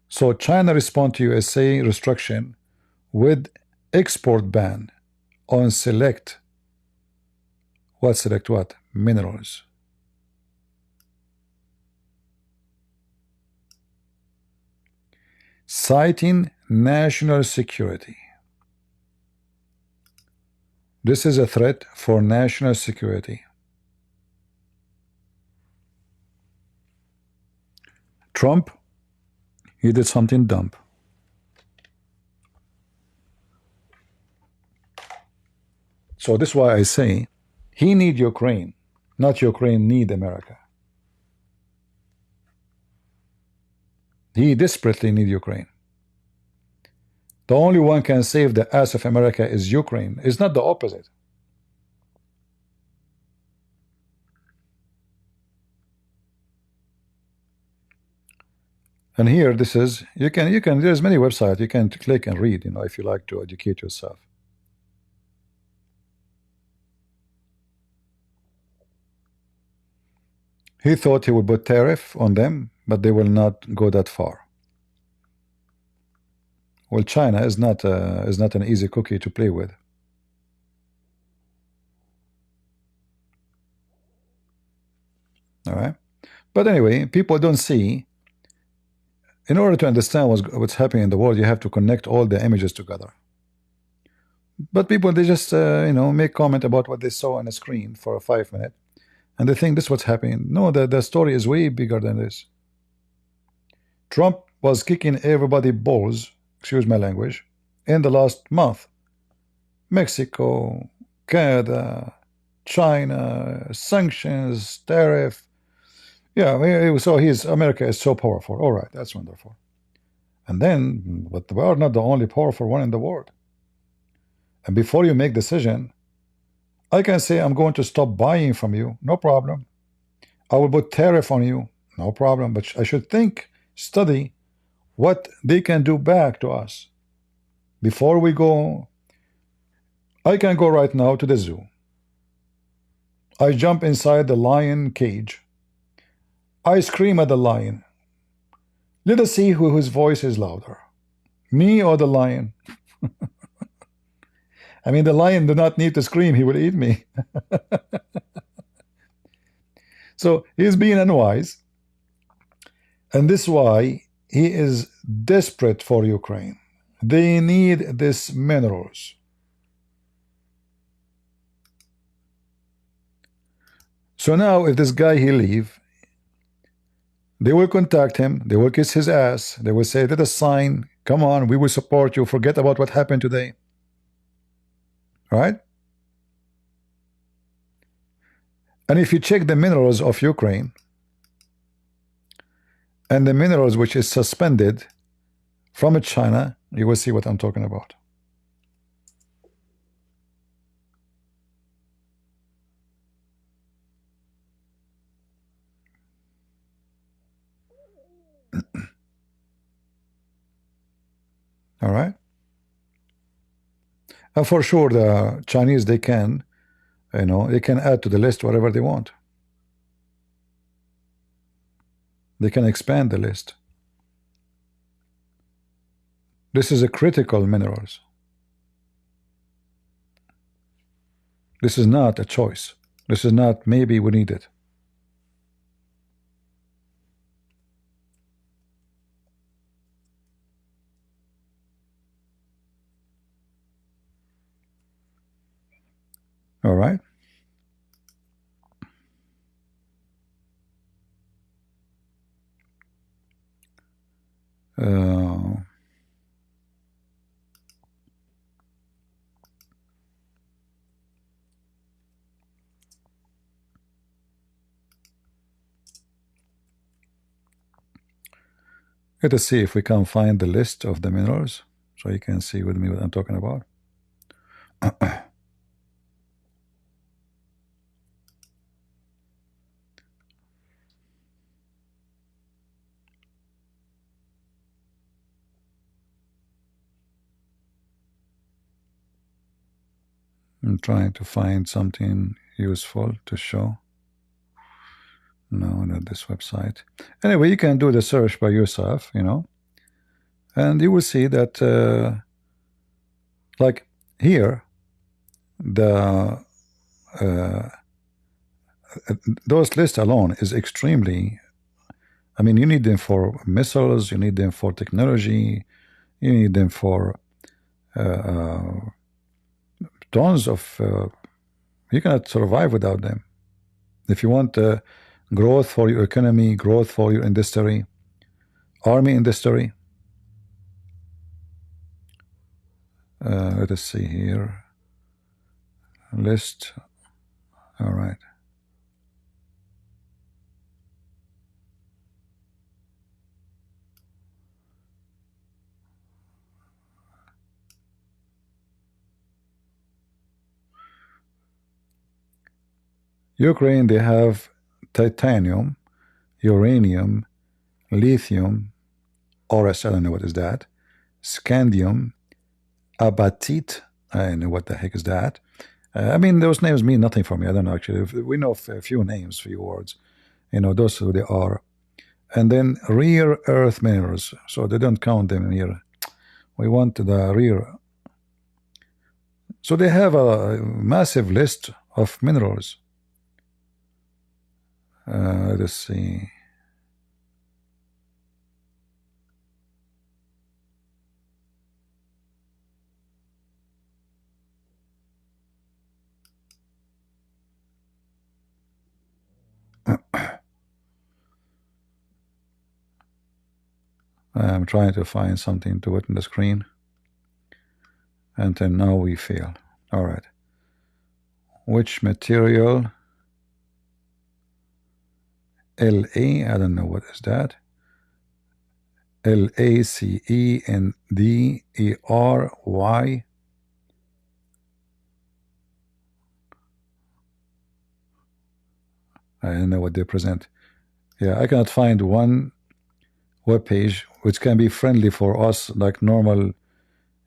So China respond to USA restriction with export ban on select what minerals. Citing national security. This is a threat for national security. Trump, he did something dumb. So this is why I say he need Ukraine, not Ukraine need America. He desperately need Ukraine. The only one can save the ass of America is Ukraine. It's not the opposite. And here, this is you can there's many websites you can click and read, you know, if you like to educate yourself. He thought he would put tariff on them, but they will not go that far. Well, China is not an easy cookie to play with. All right, but anyway, people don't see. In order to understand what's happening in the world, you have to connect all the images together. But people, they just you know, make comment about what they saw on a screen for 5 minutes, and they think this is what's happening. No, the story is way bigger than this. Trump was kicking everybody balls, excuse my language, in the last month. Mexico, Canada, China, sanctions, tariff. Yeah, so America is so powerful. All right, that's wonderful. And then, but we are not the only powerful one in the world. And before you make decision, I can say I'm going to stop buying from you, no problem. I will put tariff on you, no problem. But I should think, study what they can do back to us. Before we go, I can go right now to the zoo. I jump inside the lion cage. I scream at the lion. Let us see whose voice is louder, me or the lion. I mean, the lion do not need to scream, he will eat me. So he's being unwise, and this is why he is desperate for Ukraine. They need these minerals. So now if this guy he leave, they will contact him, they will kiss his ass, they will say, let us sign, come on, we will support you, forget about what happened today. Right? And if you check the minerals of Ukraine and the minerals which is suspended from China, you will see what I'm talking about. All right. And for sure, the Chinese, they can, you know, they can add to the list whatever they want. They can expand the list. This is a critical minerals. This is not a choice. This is not maybe we need it. All right. Let us see if we can find the list of the minerals so you can see with me what I'm talking about. I'm trying to find something useful to show. No, not this website. Anyway, you can do the search by yourself, you know, and you will see that, like here, the those lists alone is extremely. I mean, you need them for missiles, you need them for technology, you need them for tons of. You cannot survive without them. If you want growth for your economy, growth for your industry, army industry. Let us see here. List. All right. Ukraine, they have titanium, uranium, lithium, ORS, I don't know what is that, scandium, abatite, I don't know what the heck is that. I mean, those names mean nothing for me. I don't know, actually. If we know a few names, few words. You know, those who they are. And then rare earth minerals. So they don't count them here. We want the rare. So they have a massive list of minerals. Let's see. I'm trying to find something to put on the screen. And then now we fail. All right. Which material? LA, I don't know what is that. LACENDERY. I don't know what they present. Yeah, I cannot find one web page which can be friendly for us, like normal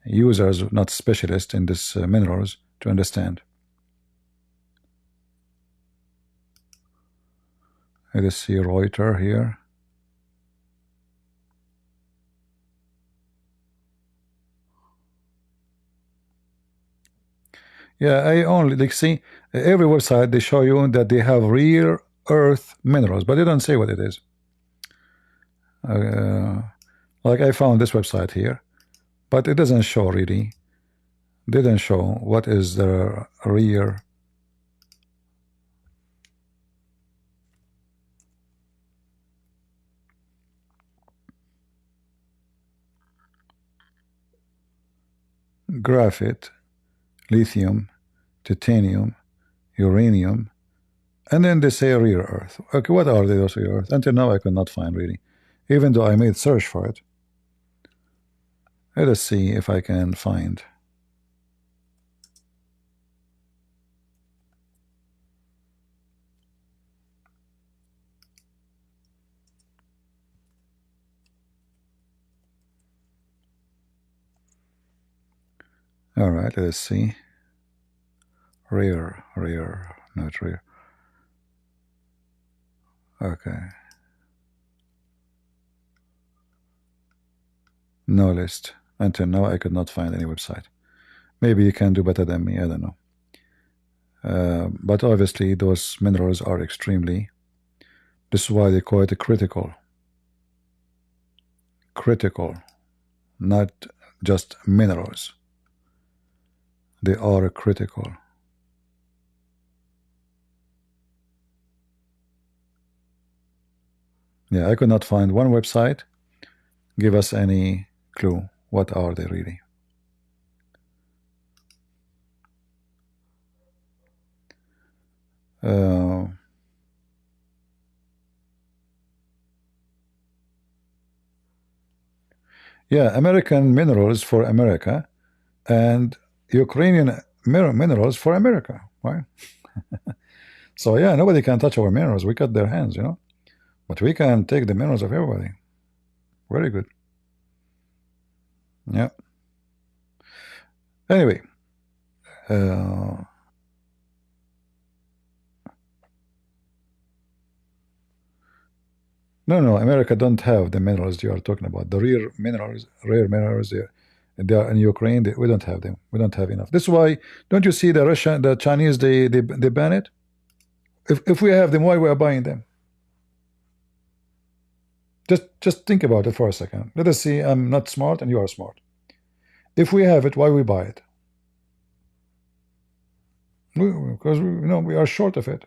users, not specialists in this minerals, to understand. Let us see Reuters here. Yeah, I only like see every website they show you that they have rare earth minerals, but they don't say what it is. Like I found this website here, but it doesn't show really. Didn't show what is the rare. Graphite, lithium, titanium, uranium, and then they say rare earth. Okay, what are those rare earth? Until now I could not find really, even though I made search for it. Let us see if I can find. All right, let's see. Rare, not rare. Okay. No list. Until now, I could not find any website. Maybe you can do better than me, I don't know. But obviously, those minerals are extremely. This is why they call it critical. Critical, not just minerals. They are critical. Yeah, I could not find one website give us any clue what are they really. Yeah, American minerals for America and Ukrainian minerals for America, right? So yeah, nobody can touch our minerals. We cut their hands, you know, but we can take the minerals of everybody. Very good. Yeah. Anyway, no, America don't have the minerals you are talking about. The rare minerals, they are in Ukraine. We don't have them. We don't have enough. This is why, don't you see the Russian, the Chinese, they ban it? If we have them, why we are buying them? Just think about it for a second. Let us see. I'm not smart and you are smart. If we have it, why we buy it? Because we are short of it.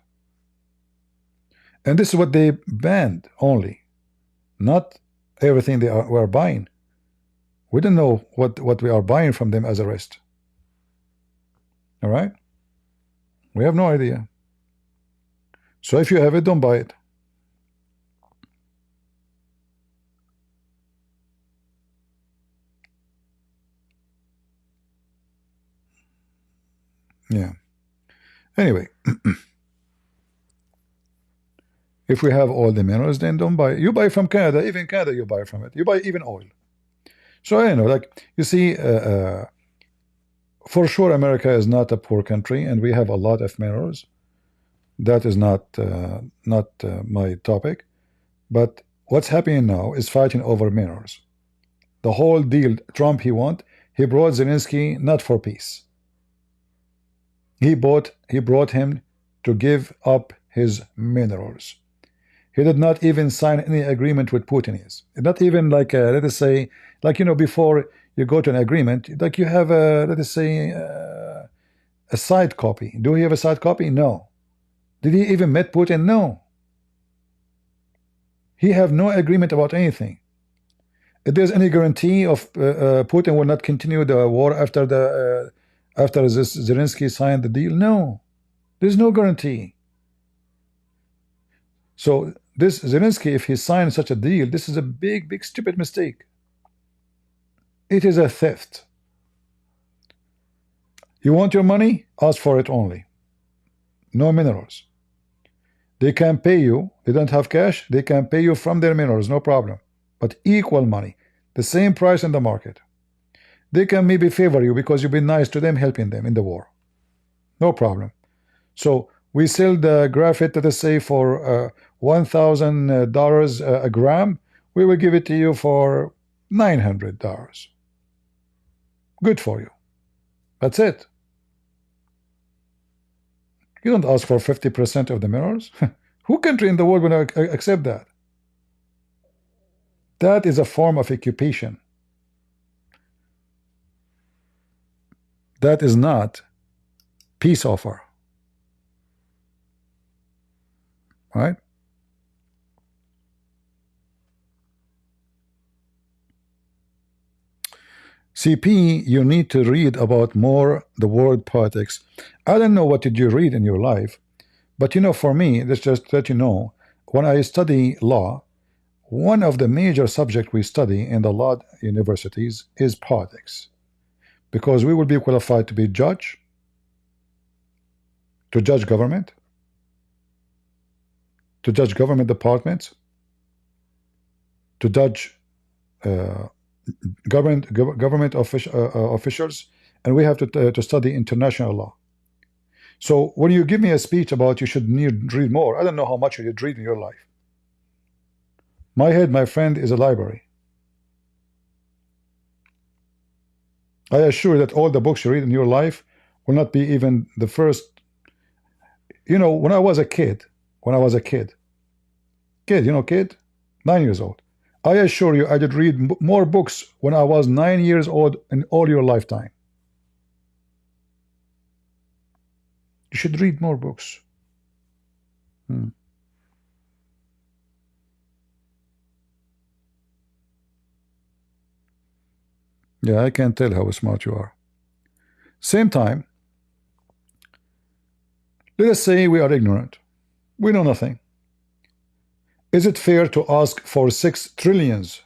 And this is what they banned only, not everything we are buying. We don't know what we are buying from them as a rest. All right? We have no idea. So if you have it, don't buy it. Yeah. Anyway, if we have all the minerals, then don't buy it. You buy from Canada. Even Canada, you buy from it. You buy even oil. So I know, like you see, for sure, America is not a poor country, and we have a lot of minerals. That is not my topic. But what's happening now is fighting over minerals. The whole deal Trump he brought Zelenskyy not for peace. He brought him to give up his minerals. He did not even sign any agreement with Putin. Not even like let us say, like before you go to an agreement, like you have a, let us say, a side copy. Do you have a side copy? No. Did he even met Putin? No. He have no agreement about anything. If there's any guarantee of Putin will not continue the war after this Zelenskyy signed the deal, no, there's no guarantee. So this Zelenskyy, if he signed such a deal, this is a big stupid mistake. It is a theft. You want your money? Ask for it only. No minerals. They can pay you. They don't have cash. They can pay you from their minerals, no problem. But equal money, the same price in the market. They can maybe favor you because you've been nice to them, helping them in the war. No problem. So we sell the graphite, let us say, for $1,000 a gram. We will give it to you for $900. Good for you. That's it. You don't ask for 50% of the minerals. Who country in the world will accept that? That is a form of occupation. That is not peace offer. Right? CP, you need to read about more the world politics. I don't know what did you read in your life, but for me, let's just let you know, when I study law, one of the major subjects we study in the law universities is politics, because we will be qualified to be judge, to judge government departments, to judge government officials, and we have to study international law. So when you give me a speech about you should read more, I don't know how much you read in your life. My head, my friend, is a library. I assure you that all the books you read in your life will not be even the first. When I was a kid, kid, 9 years old, I assure you I did read more books when I was 9 years old in all your lifetime. You should read more books. Yeah, I can tell how smart you are. Same time, let us say we are ignorant. We know nothing. Is it fair to ask for 6 trillions?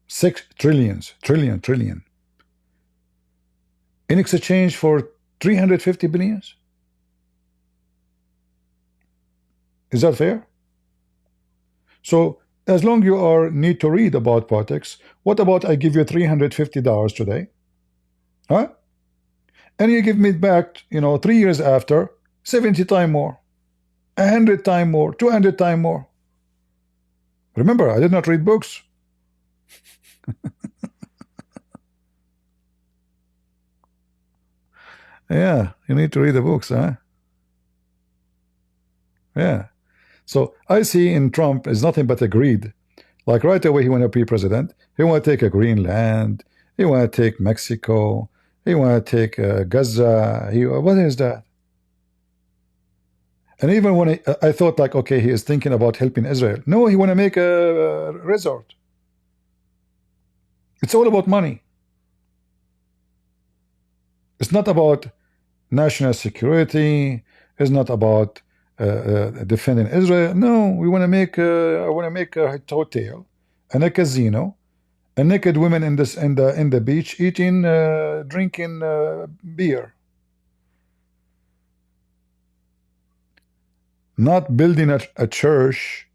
6 trillions, trillion, in exchange for 350 billions? Is that fair? So, as long you are need to read about politics, what about I give you $350 today? Huh? And you give me back, 3 years after, 70 times more, 100 times more, 200 times more. Remember, I did not read books. Yeah, you need to read the books, huh? Yeah. So I see in Trump is nothing but a greed. Like right away he want to be president. He want to take a Greenland. He want to take Mexico. He want to take Gaza. What is that? And even when I thought like, okay, he is thinking about helping Israel. No, he want to make a resort. It's all about money. It's not about national security. It's not about defending Israel. No, we want to make. I want to make a hotel and a casino, and naked women in the beach eating, drinking beer. Not building a church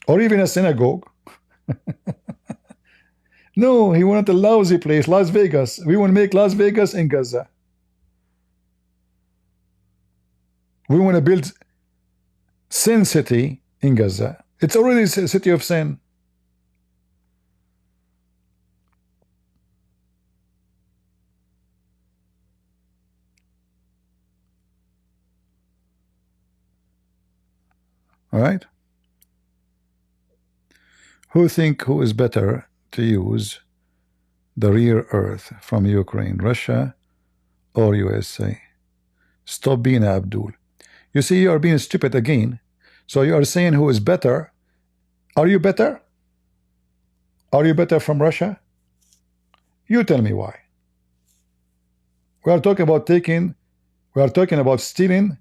or even a synagogue. No, he wanted a lousy place, Las Vegas. We want to make Las Vegas in Gaza. We want to build Sin City in Gaza. It's already a city of sin. All right? Who is better to use the rare earth from Ukraine, Russia or USA? Stop being Abdul. You see, you are being stupid again. So you are saying who is better. Are you better? Are you better from Russia? You tell me why. We are talking about stealing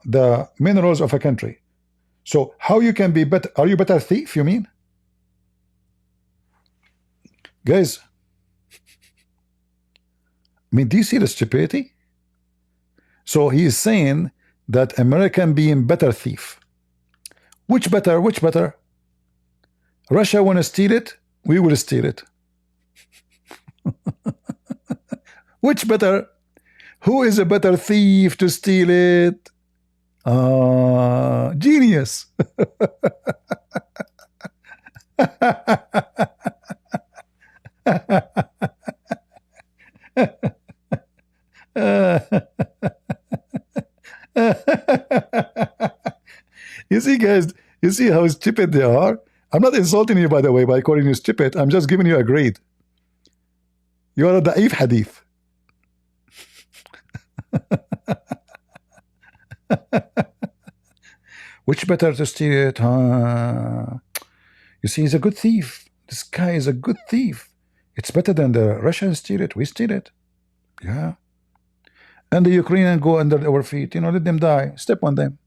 the minerals of a country. So how you can be better? Are you better thief, you mean? Guys, I mean, do you see the stupidity? So he is saying that American being better thief. Which better? Which better? Russia want to steal it, we will steal it. Which better? Who is a better thief to steal it? Genius. You see, guys, you see how stupid they are? I'm not insulting you, by the way, by calling you stupid. I'm just giving you a grade. You are a da'if hadith. Which better to steal it? You see, he's a good thief. This guy is a good thief. It's better than the Russians steal it. We steal it. Yeah. And the Ukrainians go under our feet. Let them die. Step on them.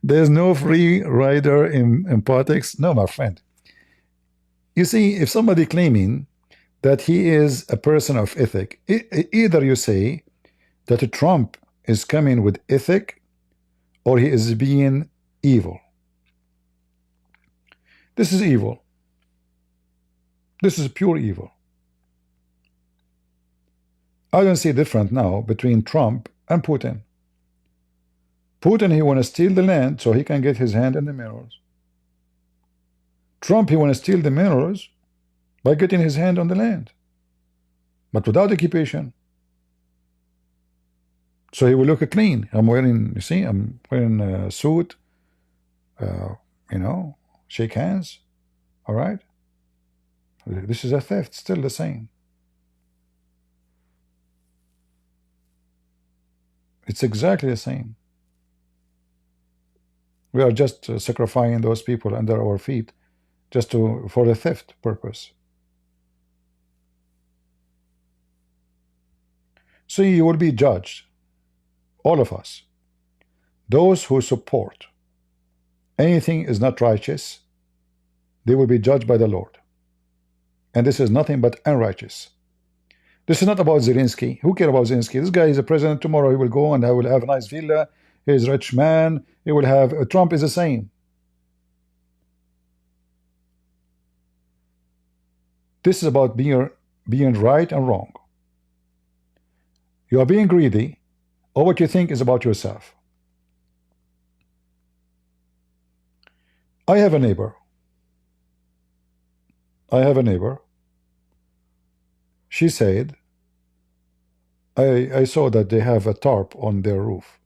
There's no free rider in politics. No, my friend. You see, if somebody claiming that he is a person of ethic, either you say that Trump is coming with ethic or he is being evil. This is evil. This is pure evil. I don't see different now between Trump and Putin. Putin, he want to steal the land so he can get his hand in the minerals. Trump, he want to steal the minerals by getting his hand on the land, but without occupation. So he will look clean. I'm wearing, you see, I'm wearing a suit, shake hands. All right. This is a theft, still the same. It's exactly the same. We are just sacrificing those people under our feet just for the theft purpose. So you will be judged, all of us. Those who support anything is not righteous, they will be judged by the Lord. And this is nothing but unrighteous. This is not about Zelenskyy. Who cares about Zelenskyy? This guy is a president. Tomorrow he will go and I will have a nice villa. He is a rich man. He will have Trump is the same. This is about being right and wrong. You are being greedy, or what you think is about yourself. I have a neighbor. She said, I saw that they have a tarp on their roof.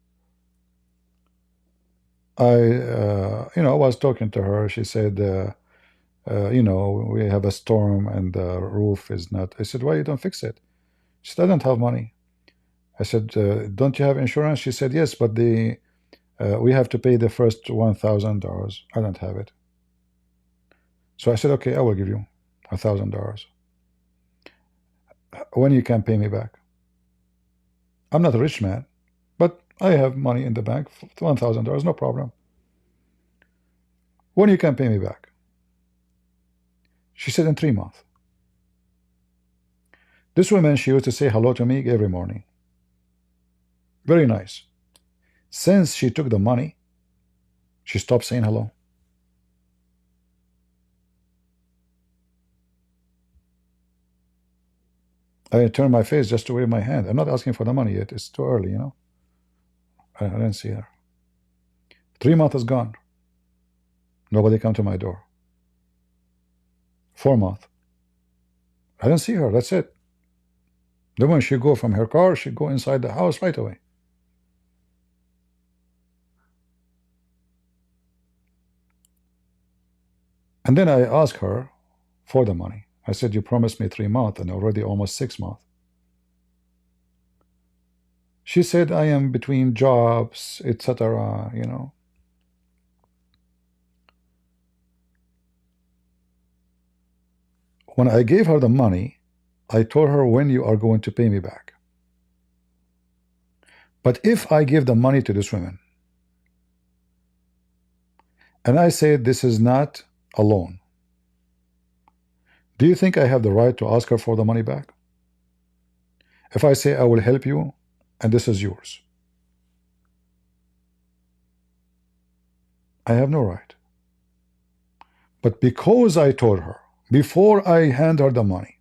I was talking to her. She said, we have a storm and the roof is not. I said, why you don't fix it? She said, I don't have money. I said, don't you have insurance? She said, yes, but we have to pay the first $1,000. I don't have it. So I said, okay, I will give you $1,000. When you can pay me back? I'm not a rich man, but I have money in the bank, $1,000, no problem. When you can pay me back? She said, in 3 months. This woman, she used to say hello to me every morning. Very nice. Since she took the money, she stopped saying hello. I turned my face just to wave my hand. I'm not asking for the money yet. It's too early, I didn't see her. 3 months is gone. Nobody come to my door. 4 months. I didn't see her. That's it. Then when she go from her car, she go inside the house right away. And then I asked her for the money. I said, you promised me 3 months and already almost 6 months. She said, I am between jobs, etc., When I gave her the money, I told her when you are going to pay me back. But if I give the money to this woman, and I said this is not a loan, do you think I have the right to ask her for the money back? If I say I will help you and this is yours, I have no right. But because I told her before I hand her the money,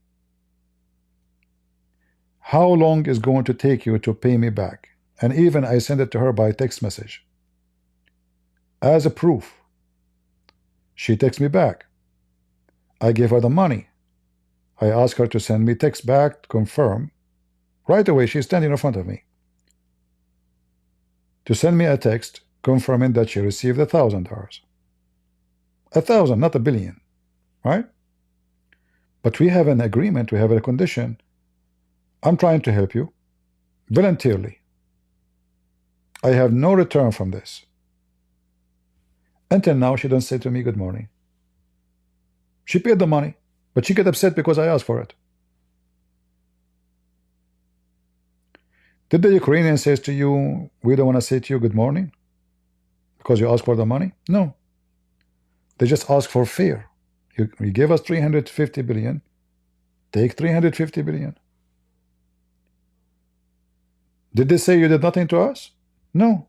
how long is going to take you to pay me back? And even I send it to her by text message as a proof. She texts me back. I gave her the money. I asked her to send me text back to confirm. Right away, she's standing in front of me to send me a text confirming that she received $1,000. 1,000, not a billion, right? But we have an agreement, we have a condition. I'm trying to help you voluntarily. I have no return from this. Until now, she don't say to me good morning. She paid the money, but she get upset because I asked for it. Did the Ukrainian say to you, we don't want to say to you good morning because you asked for the money? No. They just ask for fear. You gave us 350 billion. Take 350 billion. Did they say you did nothing to us? No.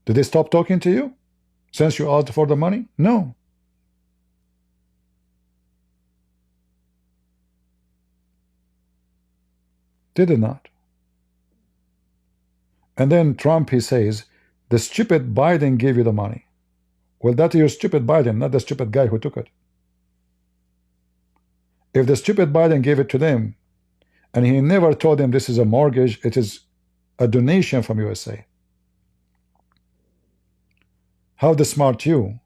Did they stop talking to you since you asked for the money? No. They did not. And then Trump, he says, the stupid Biden gave you the money. Well, that's your stupid Biden, not the stupid guy who took it. If the stupid Biden gave it to them, and he never told them this is a mortgage, it is a donation from USA. How the smart you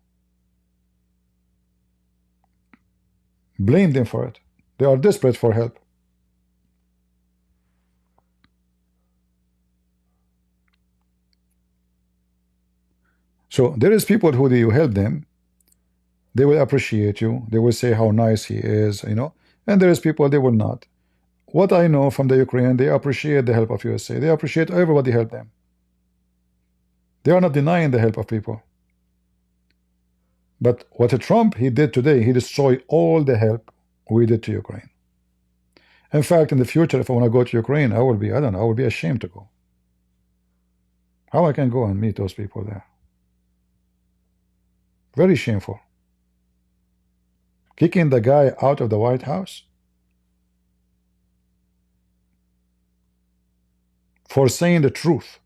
blame them for it. They are desperate for help. So there is people who you help them, they will appreciate you, they will say how nice he is, you know, and there is people they will not. What I know from the Ukraine, they appreciate the help of USA. They appreciate everybody help them. They are not denying the help of people. But what Trump he did today, he destroyed all the help we did to Ukraine. In fact, in the future, if I want to go to Ukraine, I will be, I don't know, I will be ashamed to go. How I can go and meet those people there? Very shameful. Kicking the guy out of the White House for saying the truth.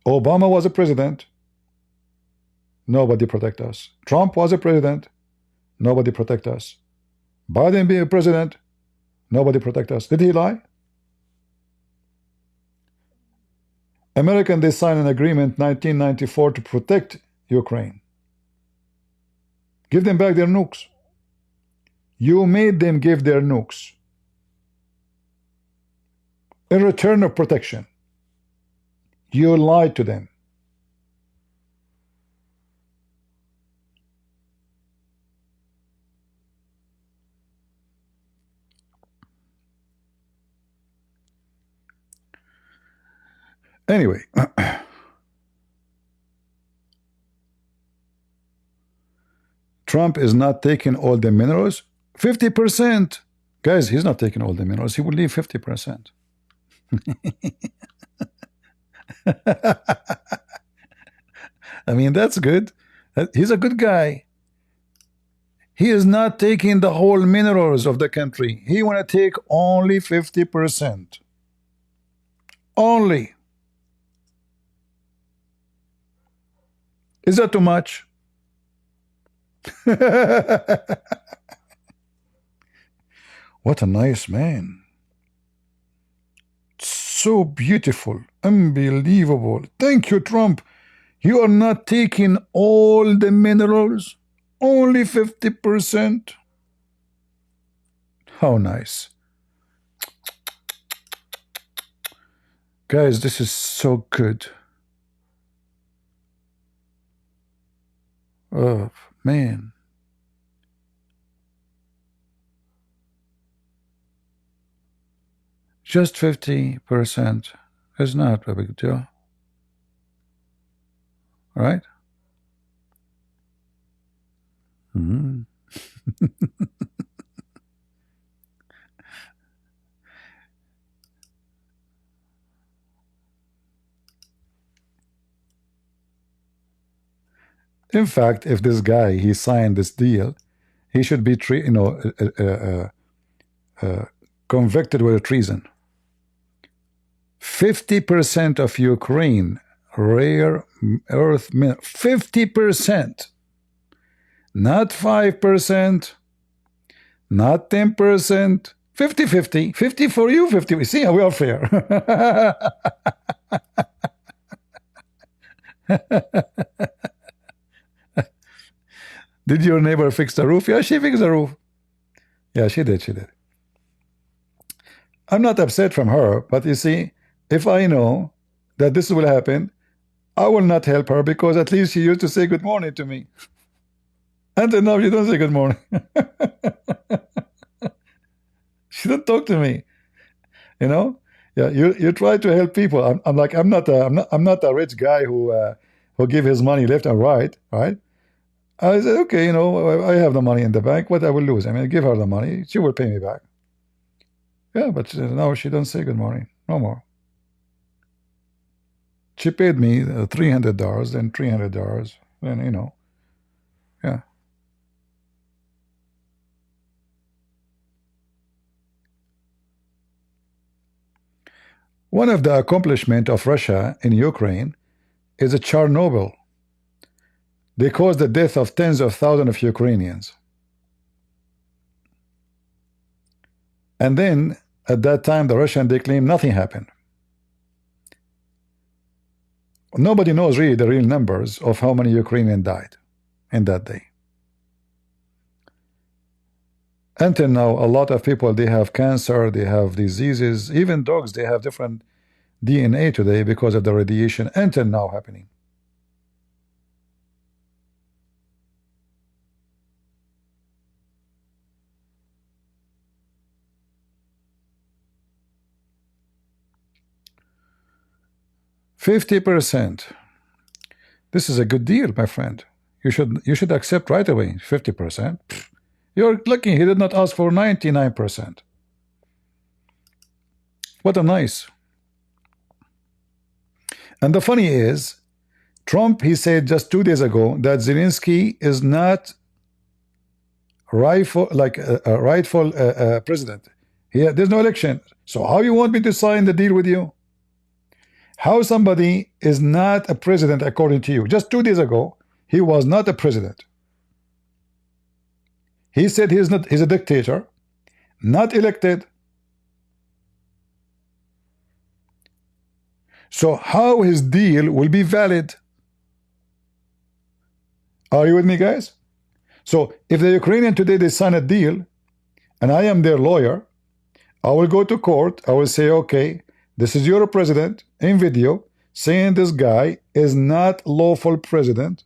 Obama was a president. Nobody protect us. Trump was a president. Nobody protect us. Biden being a president. Nobody protect us. Did he lie? American, they signed an agreement 1994 to protect Ukraine. Give them back their nukes. You made them give their nukes in return of protection. You lied to them. Anyway, Trump is not taking all the minerals. 50%. Guys, he's not taking all the minerals. He will leave 50%. I mean, that's good. He's a good guy. He is not taking the whole minerals of the country. He want to take only 50%. Only. Is that too much? What a nice man. So beautiful. Unbelievable. Thank you, Trump. You are not taking all the minerals. Only 50%. How nice. Guys, this is so good. Oh, man. Just 50% is not a big deal. Right? Mm-hmm. In fact, if this guy, he signed this deal, he should be convicted with treason. 50% of Ukraine rare earth mineral. 50%. Not 5%. Not 10%. 50-50. 50 for you, 50. See how we are fair. Did your neighbor fix the roof? Yeah, she fixed the roof. Yeah, she did. She did. I'm not upset from her, but you see, if I know that this will happen, I will not help her because at least she used to say good morning to me. Until now, you don't say good morning. She don't talk to me. You know? Yeah, you try to help people. I'm not a rich guy who give his money left and right, right? I said, okay, you know, I have the money in the bank. What I will lose? I mean, give her the money. She will pay me back. Yeah, but now she don't say good morning. No more. She paid me $300, then $300, then, you know, yeah. One of the accomplishments of Russia in Ukraine is a Chernobyl. They caused the death of tens of thousands of Ukrainians. And then, at that time, the Russians, they claim nothing happened. Nobody knows really the real numbers of how many Ukrainians died in that day. Until now, a lot of people, they have cancer, they have diseases, even dogs, they have different DNA today because of the radiation until now happening. $50. This is a good deal, my friend. You should accept right away. 50%. You're lucky he did not ask for 99%. What a nice. And the funny is, Trump, he said just 2 days ago that Zelenskyy is not rightful, like a rightful president. There's no election. So how you want me to sign the deal with you? How somebody is not a president according to you? Just 2 days ago, he was not a president. He said he's a dictator, not elected. So how his deal will be valid? Are you with me, guys? So if the Ukrainian today they sign a deal and I am their lawyer, I will go to court. I will say, okay, this is your president in video saying this guy is not lawful president.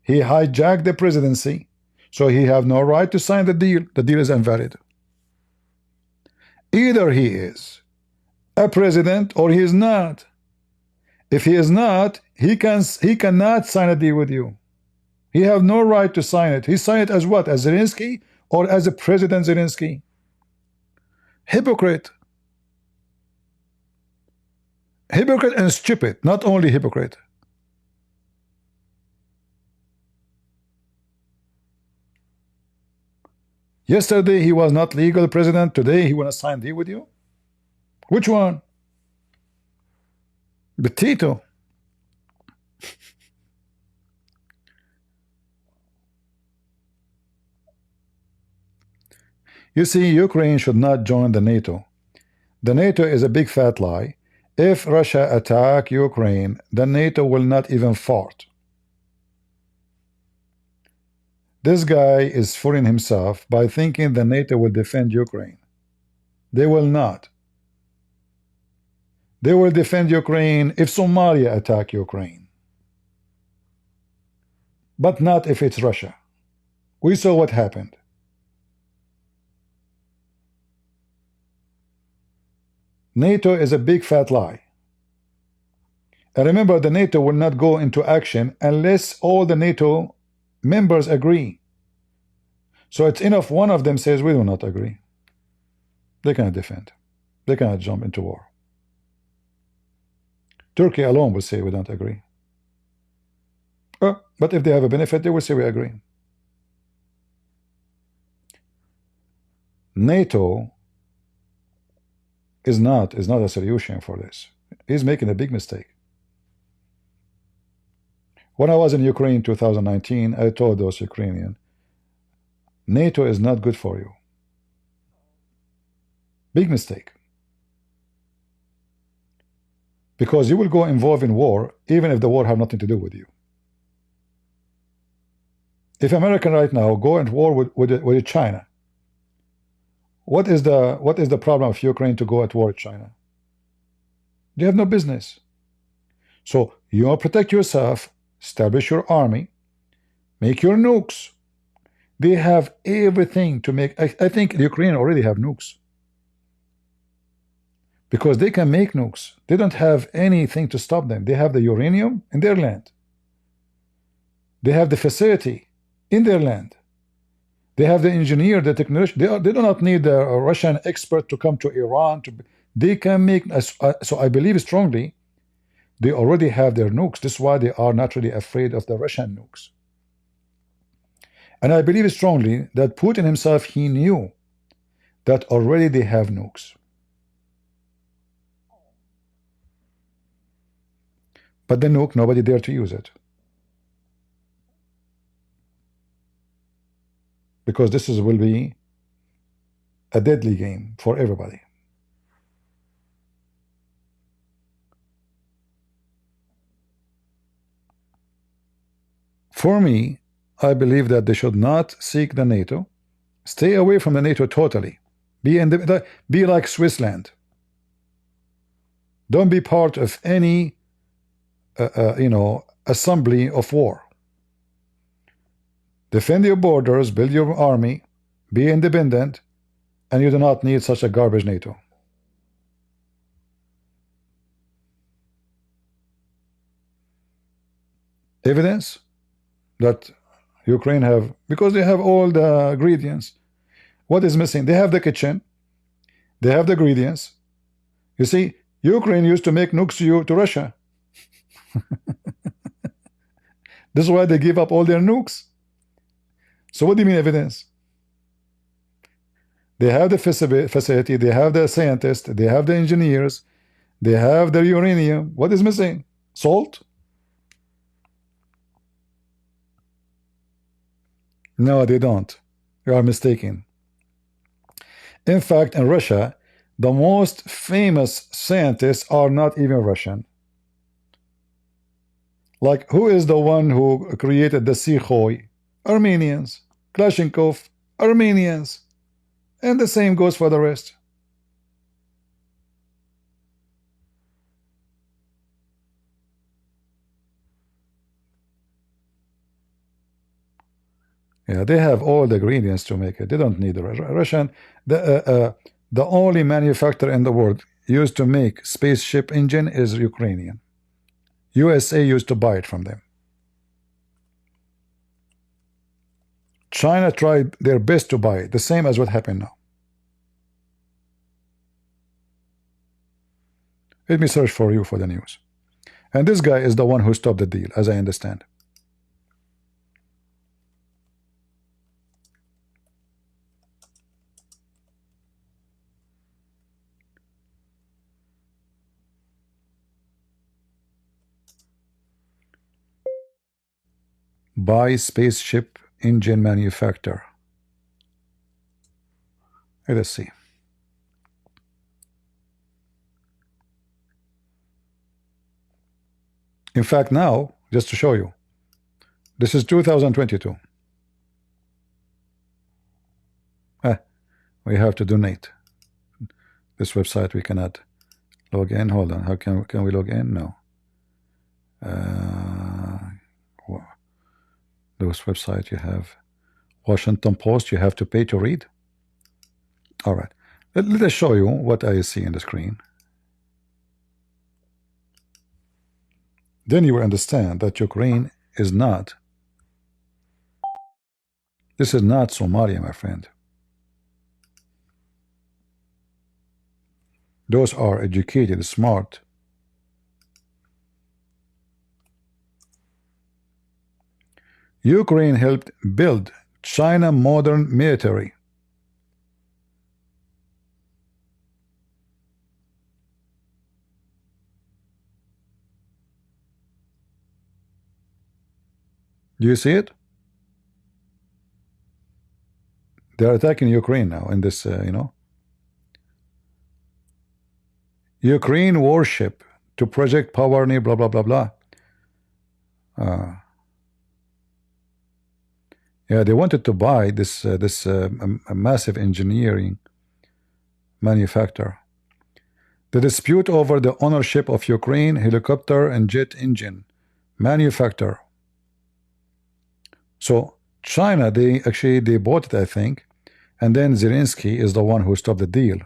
He hijacked the presidency, so he have no right to sign the deal. The deal is invalid. Either he is a president or he is not. If he is not, he cannot sign a deal with you. He have no right to sign it. He signed it as what? As Zelenskyy or as a President Zelenskyy? Hypocrite. Hypocrite and stupid, not only hypocrite. Yesterday he was not legal president. Today he want to sign a deal with you? Which one? Betito. You see, Ukraine should not join the NATO. The NATO is a big fat lie. If Russia attack Ukraine, the NATO will not even fart. This guy is fooling himself by thinking the NATO will defend Ukraine. They will not. They will defend Ukraine if Somalia attack Ukraine, but not if it's Russia. We saw what happened. NATO is a big fat lie. And remember, the NATO will not go into action unless all the NATO members agree. So it's enough one of them says we do not agree. They cannot defend. They cannot jump into war. Turkey alone will say we don't agree. But if they have a benefit, they will say we agree. NATO is not a solution for this. He's making a big mistake. When I was in Ukraine in 2019, I told those Ukrainians, NATO is not good for you. Big mistake. Because you will go involved in war even if the war have nothing to do with you. If American right now go into war with China, what is the problem of Ukraine to go at war with China? They have no business. So you protect yourself, establish your army, make your nukes. They have everything to make. I think the Ukrainians already have nukes. Because they can make nukes. They don't have anything to stop them. They have the uranium in their land. They have the facility in their land. They have the engineer, the technology. They do not need a Russian expert to come to Iran. They can make. So I believe strongly they already have their nukes. This is why they are not really afraid of the Russian nukes. And I believe strongly that Putin himself, he knew that already they have nukes. But the nuke, nobody dare to use it. Because this will be a deadly game for everybody. For me, I believe that they should not seek the NATO. Stay away from the NATO totally. Be like Switzerland. Don't be part of any, assembly of war. Defend your borders, build your army, be independent, and you do not need such a garbage NATO. Evidence that Ukraine have, because they have all the ingredients. What is missing? They have the kitchen, they have the ingredients. You see, Ukraine used to make nukes to Russia. This is why they give up all their nukes. So what do you mean evidence? They have the facility, they have the scientists, they have the engineers, they have the uranium. What is missing? Salt? No, they don't. You are mistaken. In fact, in Russia, the most famous scientists are not even Russian. Like, who is the one who created the Sikhoy? Armenians. Kalashnikov, Armenians. And the same goes for the rest. Yeah, they have all the ingredients to make it. They don't need the Russian. The only manufacturer in the world used to make spaceship engine is Ukrainian. USA used to buy it from them. China tried their best to buy it, the same as what happened now. Let me search for you for the news. And this guy is the one who stopped the deal, as I understand. Buy spaceship engine manufacturer. Let us see. In fact, now, just to show you, this is 2022. We have to donate. This website we cannot log in. Hold on. How can we log in? No. Those websites you have. Washington Post, you have to pay to read. All right. Let us show you what I see in the screen. Then you will understand that Ukraine is not. This is not Somalia, my friend. Those are educated, smart. Ukraine helped build China modern military. Do you see it? They're attacking Ukraine now in this, Ukraine warship to project power near blah blah blah blah. Yeah, they wanted to buy this massive engineering manufacturer. The dispute over the ownership of Ukraine helicopter and jet engine manufacturer. So China, they bought it, I think, and then Zelenskyy is the one who stopped the deal.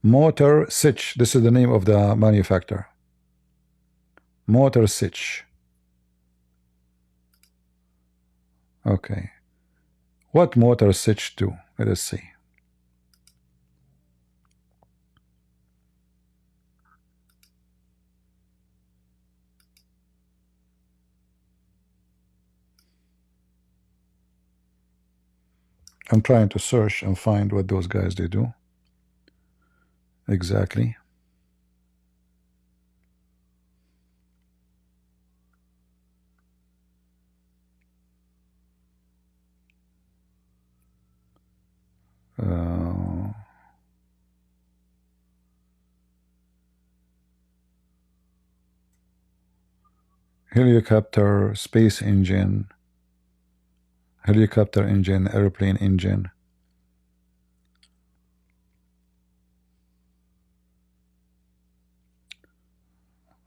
Motor Sich, this is the name of the manufacturer. Motor Sich. Okay. What Motor Sich do? Let us see. I'm trying to search and find what those guys they do. Exactly. helicopter, space engine, helicopter engine, airplane engine.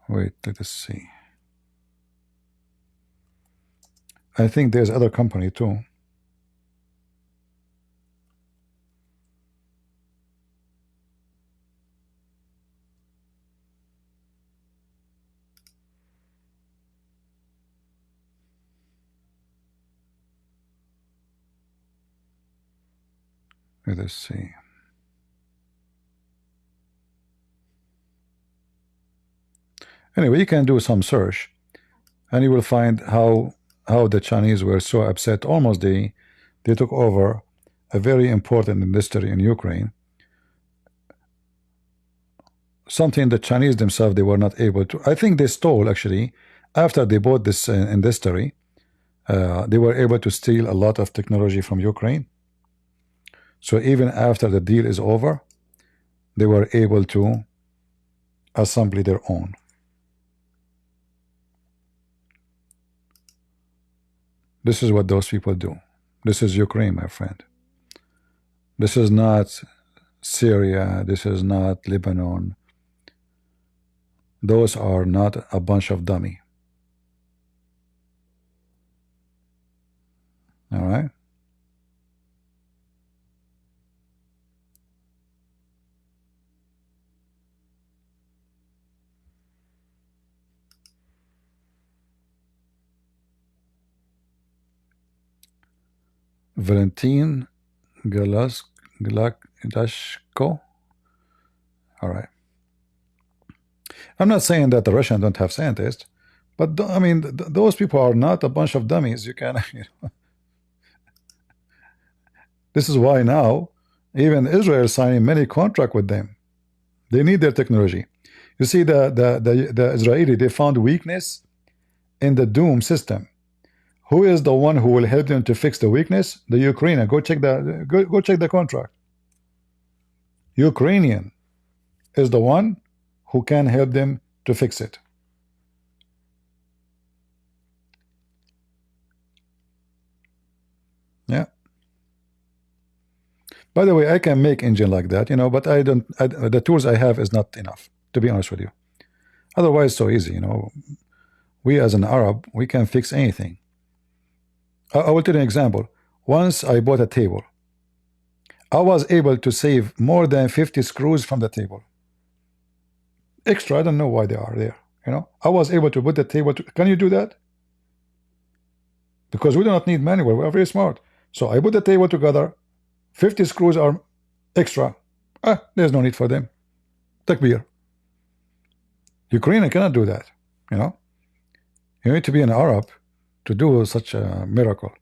Wait, let us see. I think there's other company too. Let us see. Anyway, you can do some search and you will find how the Chinese were so upset. Almost they took over a very important industry in Ukraine. Something the Chinese themselves they were not able to. I think they stole actually after they bought this industry. They were able to steal a lot of technology from Ukraine. So even after the deal is over, they were able to assemble their own. This is what those people do. This is Ukraine, my friend. This is not Syria. This is not Lebanon. Those are not a bunch of dummy. All right. Valentin Galashko. All right. I'm not saying that the Russians don't have scientists, but I mean, those people are not a bunch of dummies. You can, you know. This is why now even Israel is signing many contracts with them. They need their technology. You see, the Israeli, they found weakness in the Doom system. Who is the one who will help them to fix the weakness? The Ukrainian. Go check the contract. Ukrainian is the one who can help them to fix it. Yeah. By the way, I can make engine like that, you know, but I don't. The tools I have is not enough, to be honest with you. Otherwise, so easy, you know. We as an Arab, we can fix anything. I will tell you an example. Once I bought a table. I was able to save more than 50 screws from the table. Extra, I don't know why they are there. You know, I was able to put the table. Can you do that? Because we do not need manual. We are very smart. So I put the table together. 50 screws are extra. There's no need for them. Takbir. Ukraine cannot do that. You know, you need to be an Arab to do such a miracle.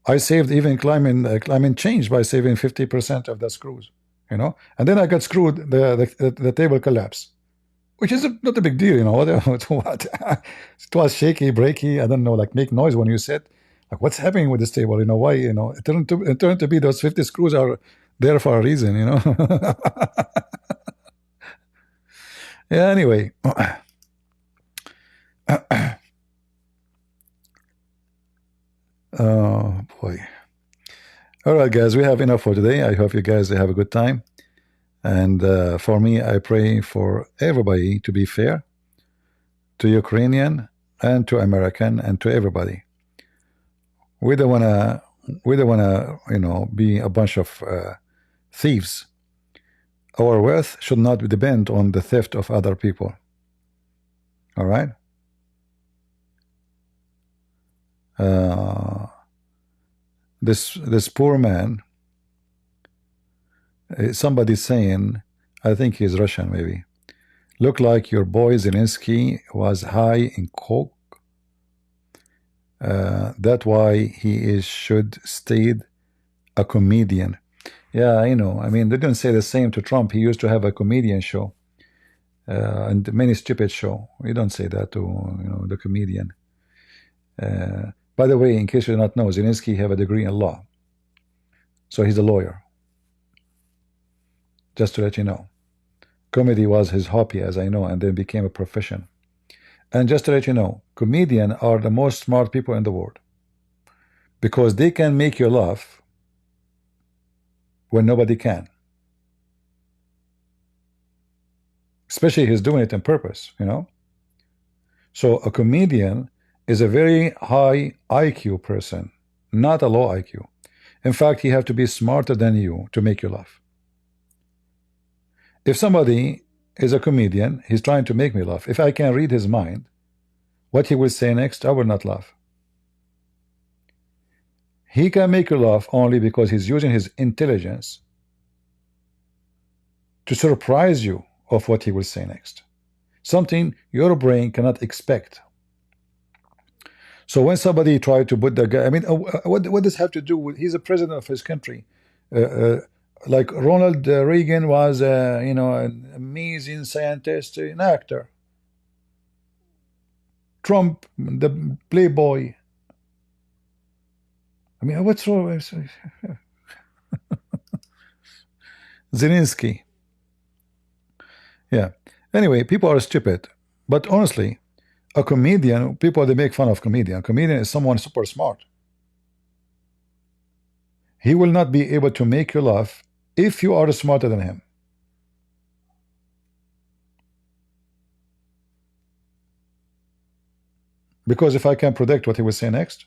I saved even climbing change by saving 50% of the screws, you know. And then I got screwed. The table collapsed, which is not a big deal, you know. What? It was shaky, breaky. I don't know, like make noise when you sit. Like what's happening with this table? You know why? You know, it turned to be those 50 screws are there for a reason, you know. Yeah. Anyway. Oh boy. All right, guys, we have enough for today. I hope you guys have a good time. And for me, I pray for everybody to be fair, to Ukrainian and to American and to everybody. We don't wanna, you know, be a bunch of thieves. Our wealth should not depend on the theft of other people. All right. This poor man, somebody's saying, I think he's Russian maybe, look like your boy Zelenskyy was high in coke. That's why he should stayed a comedian. Yeah, I know. I mean, they don't say the same to Trump. He used to have a comedian show and many stupid show. We don't say that to, you know, the comedian. By the way, in case you do not know, Zelenskyy have a degree in law. So he's a lawyer. Just to let you know. Comedy was his hobby, as I know, and then became a profession. And just to let you know, comedians are the most smart people in the world because they can make you laugh when nobody can. Especially he's doing it on purpose, you know. So a comedian is a very high IQ person, not a low IQ. In fact, he have to be smarter than you to make you laugh. If somebody is a comedian, he's trying to make me laugh. If I can read his mind, what he will say next, I will not laugh. He can make you laugh only because he's using his intelligence to surprise you of what he will say next. Something your brain cannot expect. So when somebody tried to put the guy, I mean, what does have to do with, he's a president of his country. Like Ronald Reagan was, you know, an amazing scientist, an actor. Trump, the playboy. I mean, what's wrong? Zelenskyy. Yeah. Anyway, people are stupid. But honestly, a comedian, people, they make fun of comedian. A comedian is someone super smart. He will not be able to make you laugh if you are smarter than him. Because if I can predict what he will say next,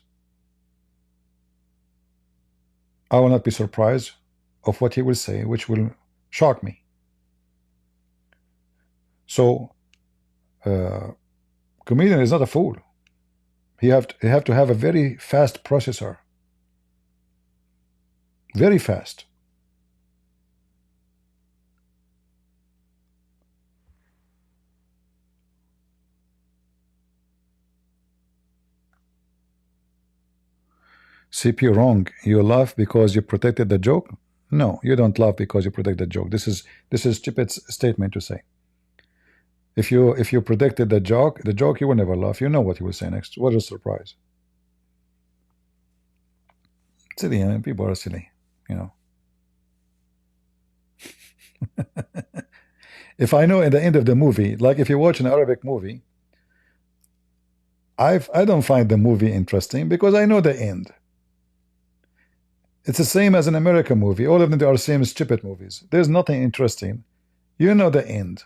I will not be surprised of what he will say, which will shock me. So, comedian is not a fool. He have to have a very fast processor. Very fast. CP, wrong. You laugh because you protected the joke? No, you don't laugh because you protect the joke. This is stupid statement to say. If you predicted the joke, you will never laugh. You know what he will say next. What a surprise. Silly, I mean, people are silly, you know. If I know at the end of the movie, like if you watch an Arabic movie, I don't find the movie interesting because I know the end. It's the same as an American movie. All of them are the same stupid movies. There's nothing interesting. You know the end.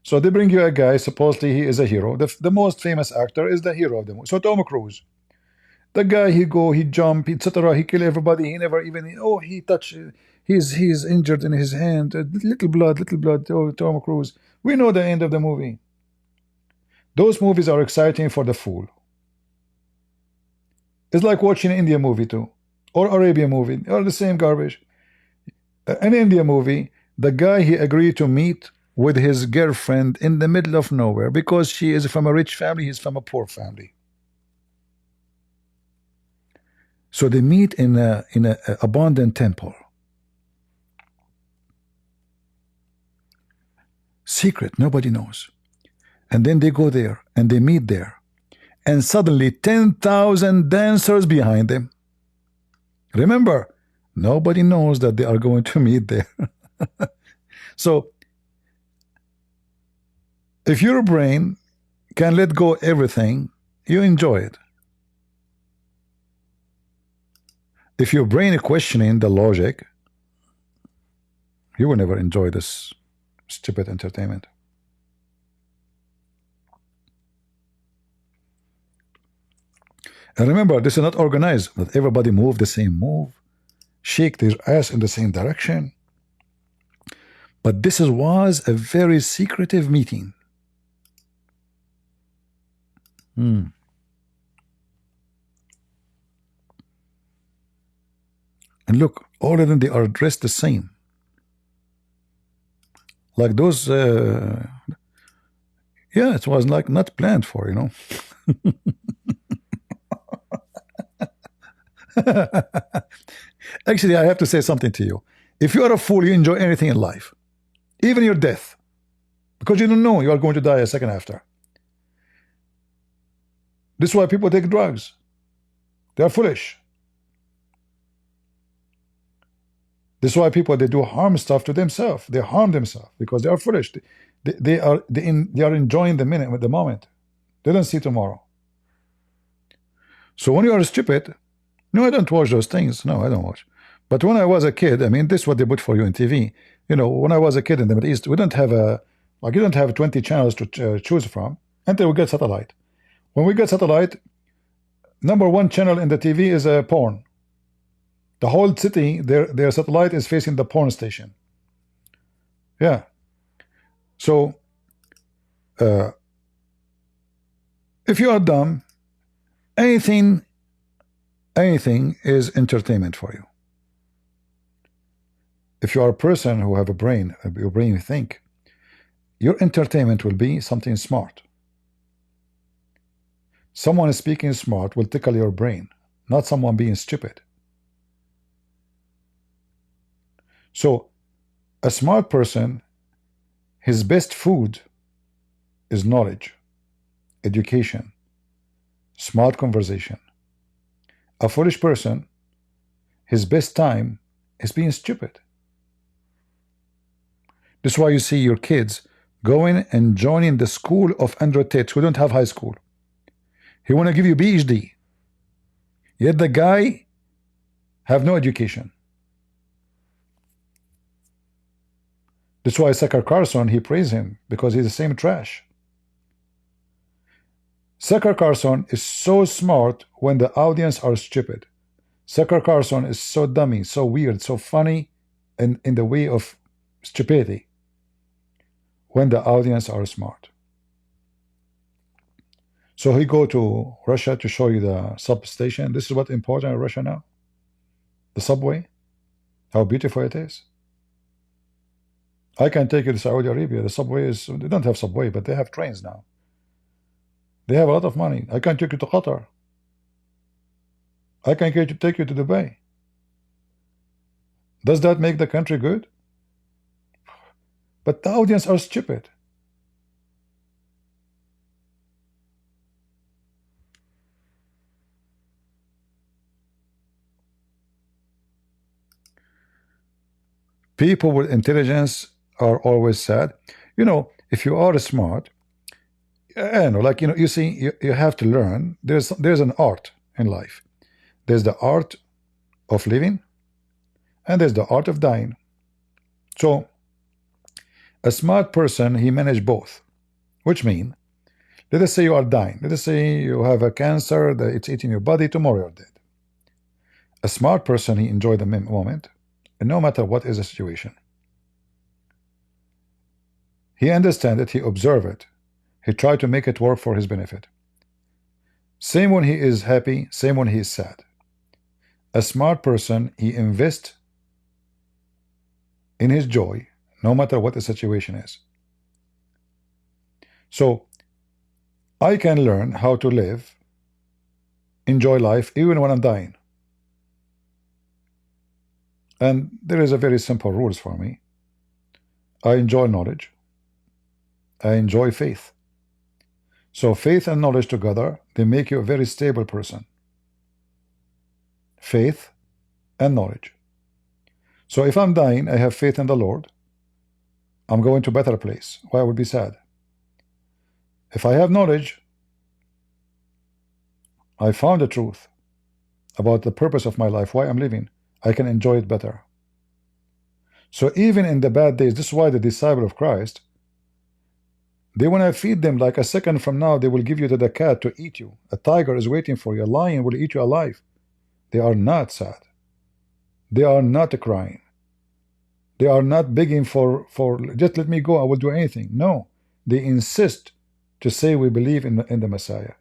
So they bring you a guy, supposedly he is a hero. The most famous actor is the hero of the movie. So Tom Cruise. The guy, he go, he jump, etc. He kill everybody. He never even, oh, he touch, he's injured in his hand. Little blood, oh, Tom Cruise. We know the end of the movie. Those movies are exciting for the fool. It's like watching an Indian movie too. Or Arabian movie. Or the same garbage. An Indian movie, the guy, he agreed to meet with his girlfriend in the middle of nowhere because she is from a rich family, he's from a poor family. So they meet in a abandoned temple. Secret, nobody knows. And then they go there and they meet there. And suddenly 10,000 dancers behind them. Remember, nobody knows that they are going to meet there. So if your brain can let go everything, you enjoy it. If your brain is questioning the logic, you will never enjoy this stupid entertainment. And remember, this is not organized, but everybody move the same move, shake their ass in the same direction. But this was a very secretive meeting. And look, all of them, they are dressed the same. Like those, yeah, it was like not planned for, you know. Actually, I have to say something to you. If you are a fool, you enjoy anything in life, even your death, because you don't know you are going to die a second after. This is why people take drugs. They are foolish. This is why people, they do harm stuff to themselves. They harm themselves because they are foolish. They are enjoying the minute, the moment. They don't see tomorrow. So when you are stupid, no, I don't watch those things. No, I don't watch. But when I was a kid, I mean, this is what they put for you in TV. You know, when I was a kid in the Middle East, we don't have you don't have 20 channels to choose from until we get satellite. When we get satellite, number one channel in the TV is porn. The whole city, their satellite is facing the porn station. Yeah. So, if you are dumb, anything is entertainment for you. If you are a person who have a brain, your brain think, your entertainment will be something smart. Someone speaking smart will tickle your brain, not someone being stupid. So, a smart person, his best food is knowledge, education, smart conversation. A foolish person, his best time is being stupid. This is why you see your kids going and joining the school of Andrew Tate, who don't have high school. He want to give you PhD, yet the guy have no education. That's why Tucker Carlson, he praise him, because he's the same trash. Tucker Carlson is so smart when the audience are stupid. Tucker Carlson is so dummy, so weird, so funny in the way of stupidity when the audience are smart. So he go to Russia to show you the substation. This is what important in Russia now. The subway, how beautiful it is. I can take you to Saudi Arabia. The subway is, they don't have subway, but they have trains now. They have a lot of money. I can take you to Qatar. I can take you to Dubai. Does that make the country good? But the audience are stupid. People with intelligence are always sad. You know, if you are smart, like, you know, you see, you have to learn. There's an art in life. There's the art of living, and there's the art of dying. So, a smart person, he manage both, which mean, let us say you are dying. Let us say you have a cancer that it's eating your body. Tomorrow you're dead. A smart person, he enjoy the moment, and no matter what is the situation. He understand it, he observe it, he try to make it work for his benefit. Same when he is happy, same when he is sad. A smart person, he invest in his joy, no matter what the situation is. So, I can learn how to live, enjoy life, even when I'm dying. And there is a very simple rules for me. I enjoy knowledge. I enjoy faith. So faith and knowledge together, they make you a very stable person. Faith and knowledge. So if I'm dying, I have faith in the Lord. I'm going to a better place. Why I would be sad? If I have knowledge, I found the truth about the purpose of my life, why I'm living. I can enjoy it better. So even in the bad days, this is why the disciple of Christ, they want to feed them like a second from now, they will give you to the cat to eat you. A tiger is waiting for you. A lion will eat you alive. They are not sad. They are not crying. They are not begging for just let me go, I will do anything. No, they insist to say we believe in the Messiah.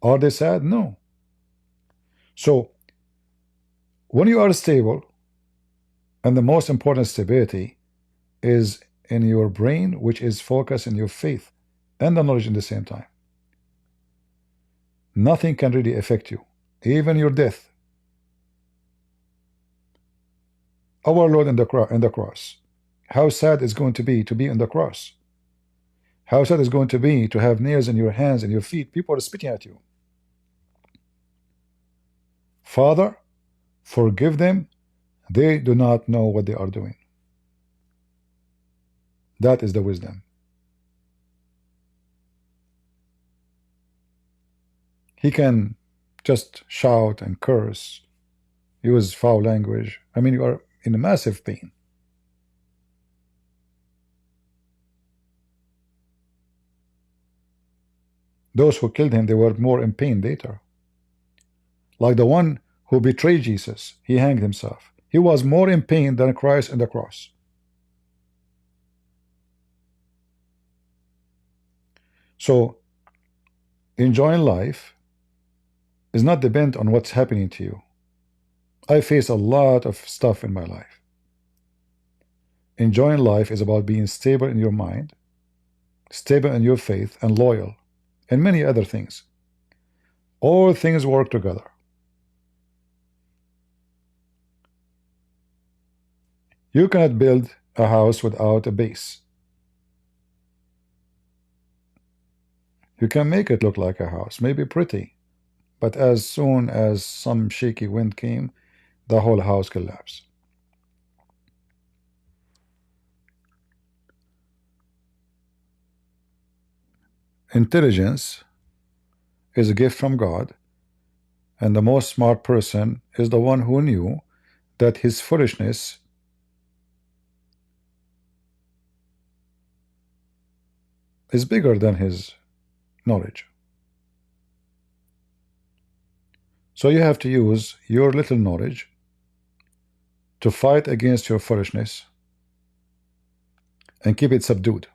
Are they sad? No. So when you are stable, and the most important stability is in your brain, which is focused in your faith and the knowledge in the same time. Nothing can really affect you, even your death. Our Lord in the cross, how sad it's going to be on the cross. How sad it's going to be to have nails in your hands and your feet. People are spitting at you. Father, forgive them. They do not know what they are doing. That is the wisdom. He can just shout and curse, use foul language. I mean, you are in a massive pain. Those who killed him, they were more in pain later. Like the one who betrayed Jesus, he hanged himself. He was more in pain than Christ on the cross. So, enjoying life is not dependent on what's happening to you. I face a lot of stuff in my life. Enjoying life is about being stable in your mind, stable in your faith, and loyal, and many other things. All things work together. You cannot build a house without a base. You can make it look like a house, maybe pretty, but as soon as some shaky wind came, the whole house collapsed. Intelligence is a gift from God, and the most smart person is the one who knew that his foolishness is bigger than his knowledge. So you have to use your little knowledge to fight against your foolishness and keep it subdued.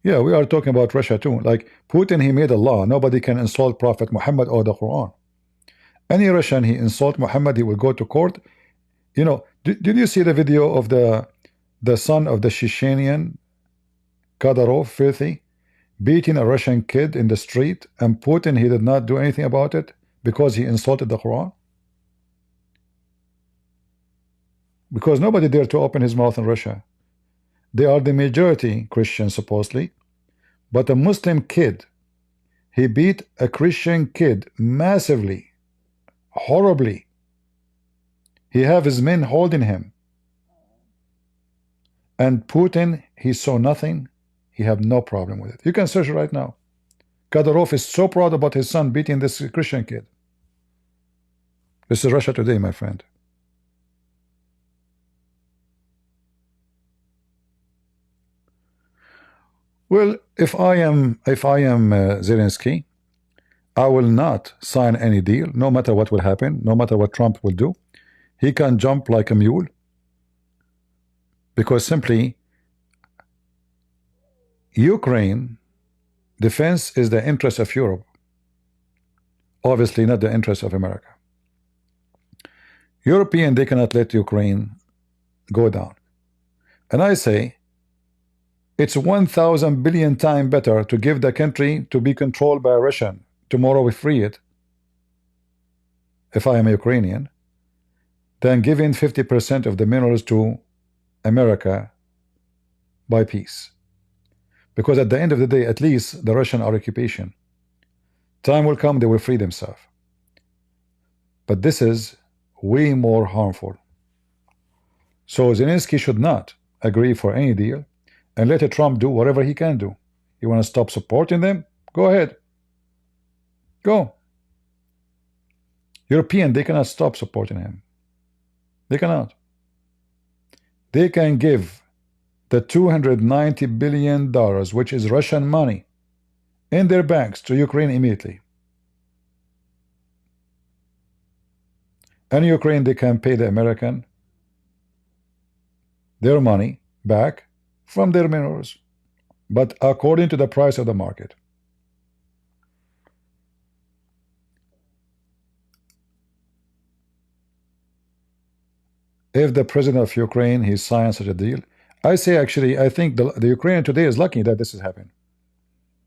Yeah, we are talking about Russia too. Like Putin, he made a law. Nobody can insult Prophet Muhammad or the Quran. Any Russian, he insult Muhammad, he will go to court. You know, did you see the video of the son of the Chechenian Kadyrov, filthy, beating a Russian kid in the street, and Putin, he did not do anything about it because he insulted the Quran? Because nobody dared to open his mouth in Russia. They are the majority Christian, supposedly, but a Muslim kid, he beat a Christian kid massively, horribly. He have his men holding him, and Putin, he saw nothing. He have no problem with it. You can search it right now. Kadyrov is so proud about his son beating this Christian kid. This is Russia today, my friend. Well, if I am Zelenskyy, I will not sign any deal, no matter what will happen, no matter what Trump will do. He can jump like a mule, because simply Ukraine defense is the interest of Europe, obviously not the interest of America. European, they cannot let Ukraine go down. And I say it's 1,000 billion times better to give the country to be controlled by a Russian. Tomorrow we free it, if I am a Ukrainian, than giving 50% of the minerals to America by peace. Because at the end of the day, at least the Russian are occupation. Time will come, they will free themselves. But this is way more harmful. So Zelenskyy should not agree for any deal and let Trump do whatever he can do. You want to stop supporting them? Go ahead. Go. European, they cannot stop supporting him. They cannot. They can give the $290 billion, which is Russian money, in their banks to Ukraine immediately. And Ukraine, they can pay the American their money back from their minerals, but according to the price of the market. If the president of Ukraine, he signed such a deal, I say actually, I think the Ukrainian today is lucky that this is happening.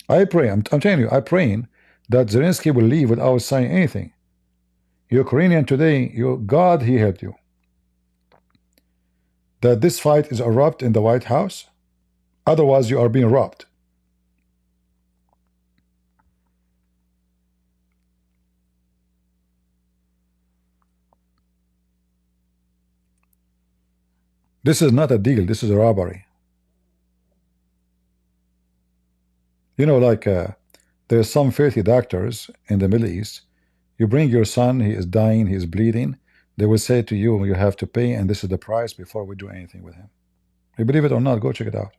I pray, I'm telling you, I'm praying that Zelenskyy will leave without saying anything. Ukrainian today, God, he helped you. That this fight is erupt in the White House, otherwise you are being robbed. This is not a deal. This is a robbery. You know, like there's some filthy doctors in the Middle East. You bring your son, he is dying, he is bleeding. They will say to you, you have to pay, and this is the price before we do anything with him. You believe it or not, go check it out.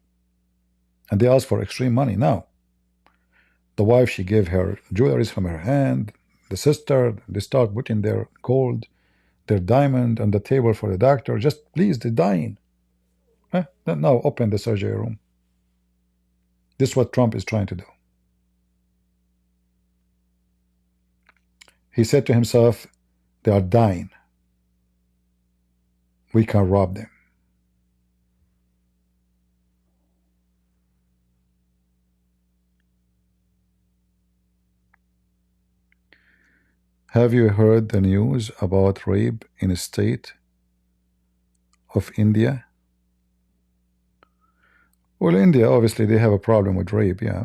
And they ask for extreme money. Now, the wife, she gave her jewelry from her hand. The sister, they start putting their gold, their diamond on the table for the doctor. Just please, they're dying. Now open the surgery room. This is what Trump is trying to do. He said to himself, they are dying. We can rob them. Have you heard the news about rape in a state of India? Well, India, obviously, they have a problem with rape, yeah.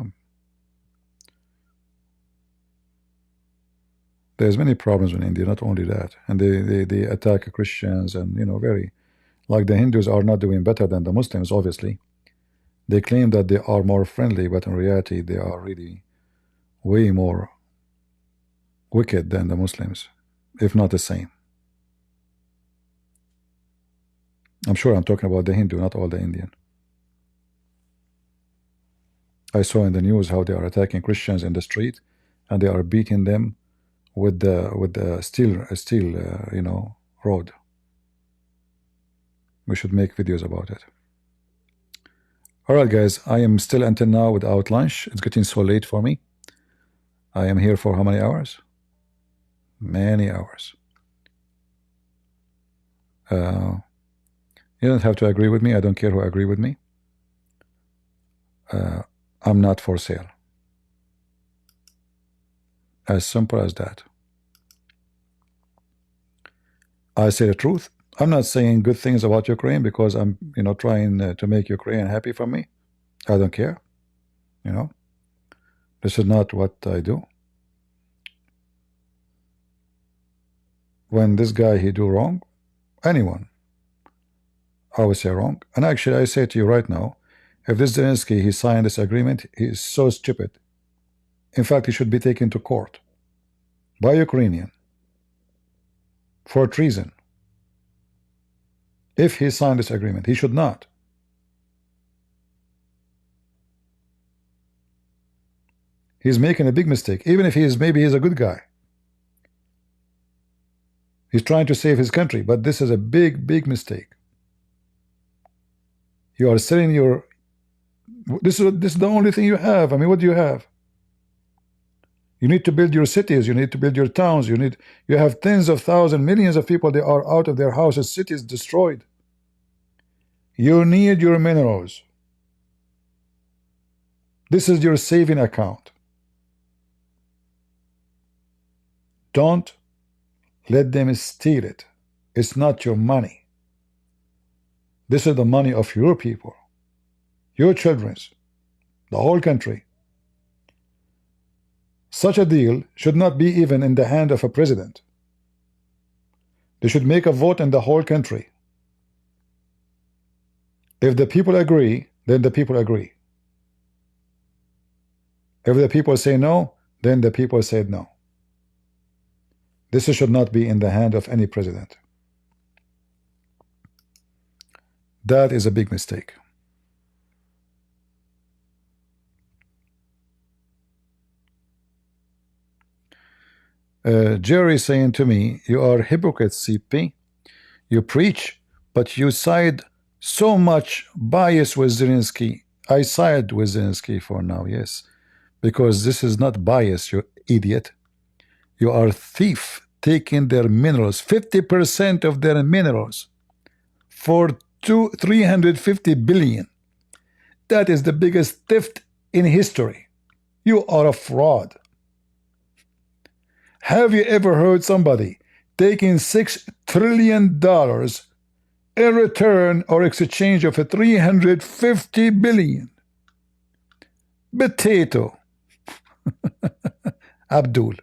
There's many problems in India, not only that. And they attack Christians and, you know, very, like the Hindus are not doing better than the Muslims, obviously. They claim that they are more friendly, but in reality, they are really way more wicked than the Muslims, if not the same. I'm sure I'm talking about the Hindu, not all the Indian. I saw in the news how they are attacking Christians in the street, and they are beating them with the steel you know, rod. We should make videos about it. All right, guys, I am still until now without lunch. It's getting so late for me. I am here for how many hours? Many hours. You don't have to agree with me. I don't care who agree with me. I'm not for sale. As simple as that. I say the truth. I'm not saying good things about Ukraine because I'm, you know, trying to make Ukraine happy for me. I don't care. You know, this is not what I do. When this guy, he do wrong, anyone, I would say wrong. And actually, I say to you right now, if this Zelenskyy, he signed this agreement, he is so stupid. In fact, he should be taken to court by Ukrainian for treason. If he signed this agreement, he should not. He's making a big mistake, even if he is, maybe he's a good guy. He's trying to save his country, but this is a big mistake. You are selling your, this is the only thing you have. I mean, what do you have? You need to build your cities, you need to build your towns, you have tens of thousands, millions of people, they are out of their houses, cities destroyed. You need your minerals. This is your saving account. Don't let them steal it. It's not your money. This is the money of your people, your children's, the whole country. Such a deal should not be even in the hand of a president. They should make a vote in the whole country. If the people agree, then the people agree. If the people say no, then the people said no. This should not be in the hand of any president. That is a big mistake. Jerry saying to me, you are hypocrite, CP. You preach, but you side so much bias with Zelenskyy. I side with Zelenskyy for now, yes. Because this is not bias, you idiot. You are thief taking their minerals, 50% of their minerals for 350 billion. That is the biggest theft in history. You are a fraud. Have you ever heard somebody taking $6 trillion in return or exchange of a 350 billion? Potato. Abdul.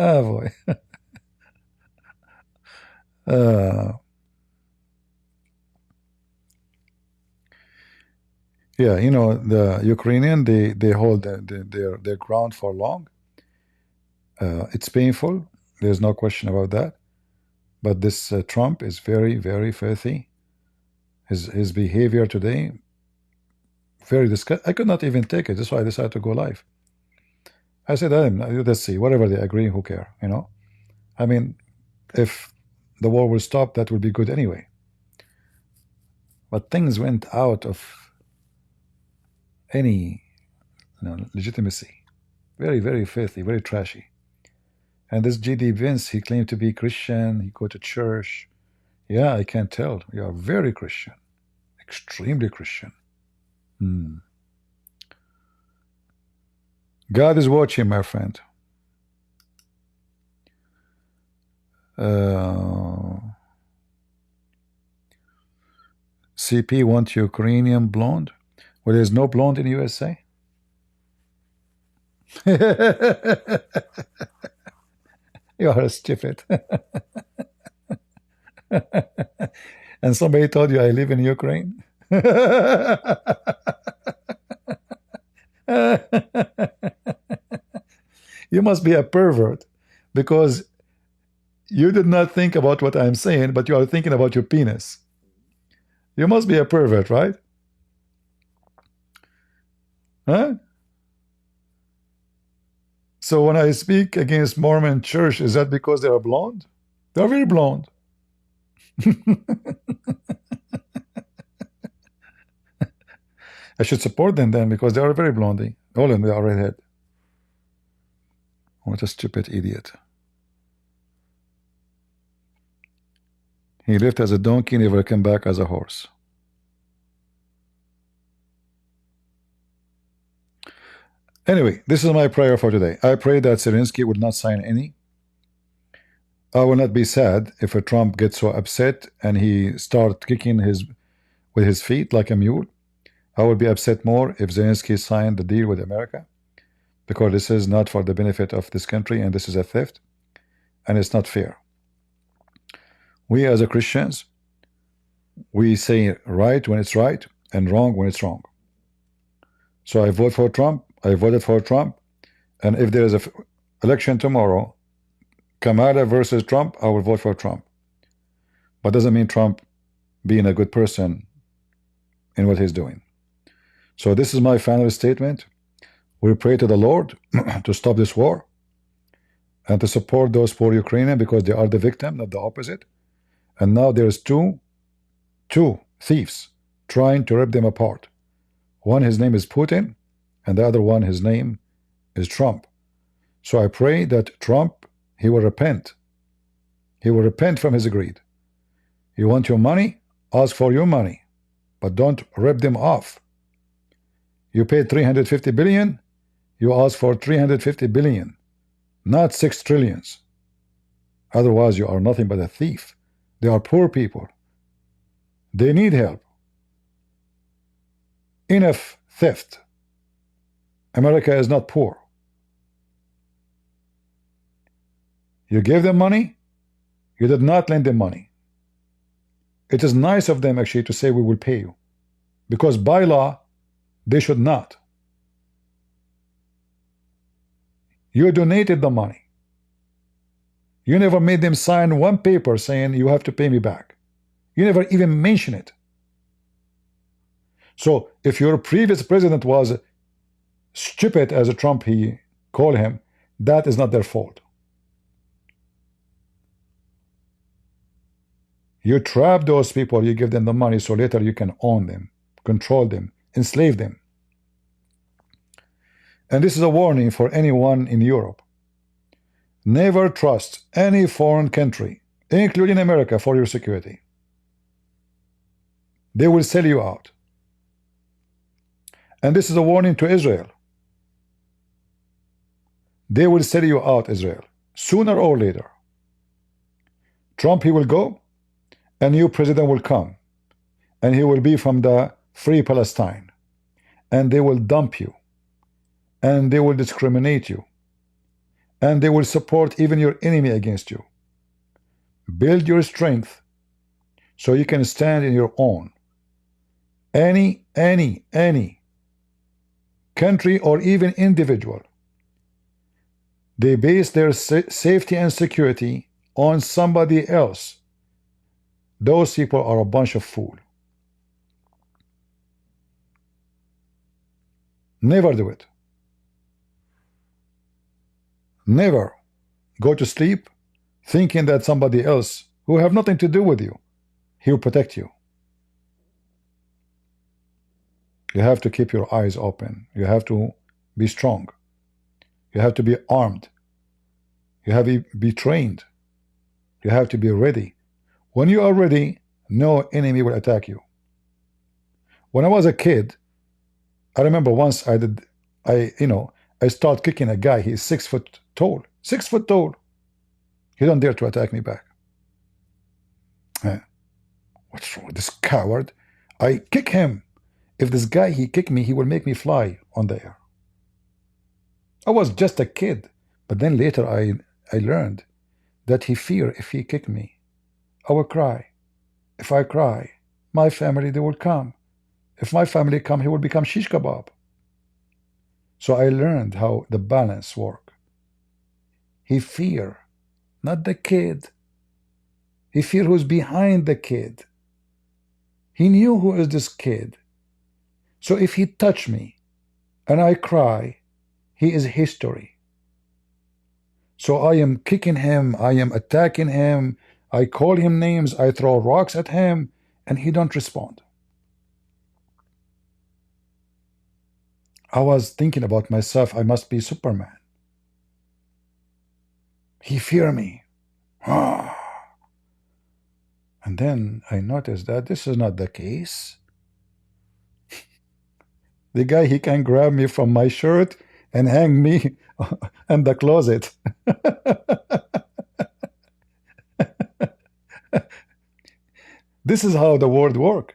Oh boy. Uh, yeah, you know, the Ukrainian, they hold their ground for long. It's painful. There's no question about that. But this Trump is very, very filthy. His behavior today, very disgusting. I could not even take it. That's why I decided to go live. I said, let's see, whatever they agree, who care, you know? I mean, if the war will stop, that would be good anyway. But things went out of any legitimacy. Very, very filthy, very trashy. And this J.D. Vance, he claimed to be Christian. He go to church. Yeah, I can tell. You are very Christian. Extremely Christian. God is watching, my friend. CP want Ukrainian blonde. Well, there's no blonde in USA. You are stupid. And somebody told you I live in Ukraine. You must be a pervert, because you did not think about what I'm saying, but you are thinking about your penis. You must be a pervert, right? Huh? So when I speak against Mormon church, is that because they are blonde? They are very blonde. I should support them then, because they are very blondie. All of them, they are redhead. What a stupid idiot. He lived as a donkey, never came back as a horse. Anyway, this is my prayer for today. I pray that Zelenskyy would not sign any. I will not be sad if a Trump gets so upset and he starts kicking with his feet like a mule. I will be upset more if Zelenskyy signed the deal with America, because this is not for the benefit of this country, and this is a theft, and it's not fair. We as a Christians, we say right when it's right and wrong when it's wrong. So I vote for Trump. I voted for Trump, and if there is an election tomorrow, Kamala versus Trump, I will vote for Trump. But doesn't mean Trump being a good person in what he's doing. So this is my final statement. We pray to the Lord to stop this war and to support those poor Ukrainians, because they are the victim, not the opposite. And now there's two thieves trying to rip them apart. One, his name is Putin, and the other one, his name is Trump. So I pray that Trump, he will repent. He will repent from his greed. You want your money? Ask for your money, but don't rip them off. You paid 350 billion, you ask for 350 billion, not 6 trillions. Otherwise, you are nothing but a thief. They are poor people. They need help. Enough theft. America is not poor. You gave them money, you did not lend them money. It is nice of them actually to say we will pay you, because by law, they should not. You donated the money. You never made them sign one paper saying you have to pay me back. You never even mention it. So if your previous president was stupid, as a Trump he called him, that is not their fault. You trap those people, you give them the money, so later you can own them, control them, enslave them. And this is a warning for anyone in Europe. Never trust any foreign country, including America, for your security. They will sell you out. And this is a warning to Israel. They will sell you out, Israel, sooner or later. Trump, he will go, a new president will come, and he will be from the Free Palestine, and they will dump you, and they will discriminate you, and they will support even your enemy against you. Build your strength so you can stand in your own. Any country or even individual, they base their safety and security on somebody else. Those people are a bunch of fools. Never do it. Never go to sleep thinking that somebody else who have nothing to do with you, he will protect you. You have to keep your eyes open. You have to be strong. You have to be armed. You have to be trained. You have to be ready. When you are ready, no enemy will attack you. When I was a kid, I remember once I started kicking a guy. He's 6 foot tall. 6 foot tall. He don't dare to attack me back. What's wrong with this coward? I kick him. If this guy, he kick me, he will make me fly on the air. I was just a kid. But then later I learned that he fear if he kick me, I will cry. If I cry, my family, they will come. If my family come, he will become shish kebab. So I learned how the balance work. He fear, not the kid. He fear who's behind the kid. He knew who is this kid. So if he touch me and I cry, he is history. So I am kicking him, I am attacking him, I call him names, I throw rocks at him, and he don't respond. I was thinking about myself, I must be Superman. He fear me. And then I noticed that this is not the case. The guy, he can grab me from my shirt and hang me in the closet. This is how the world works.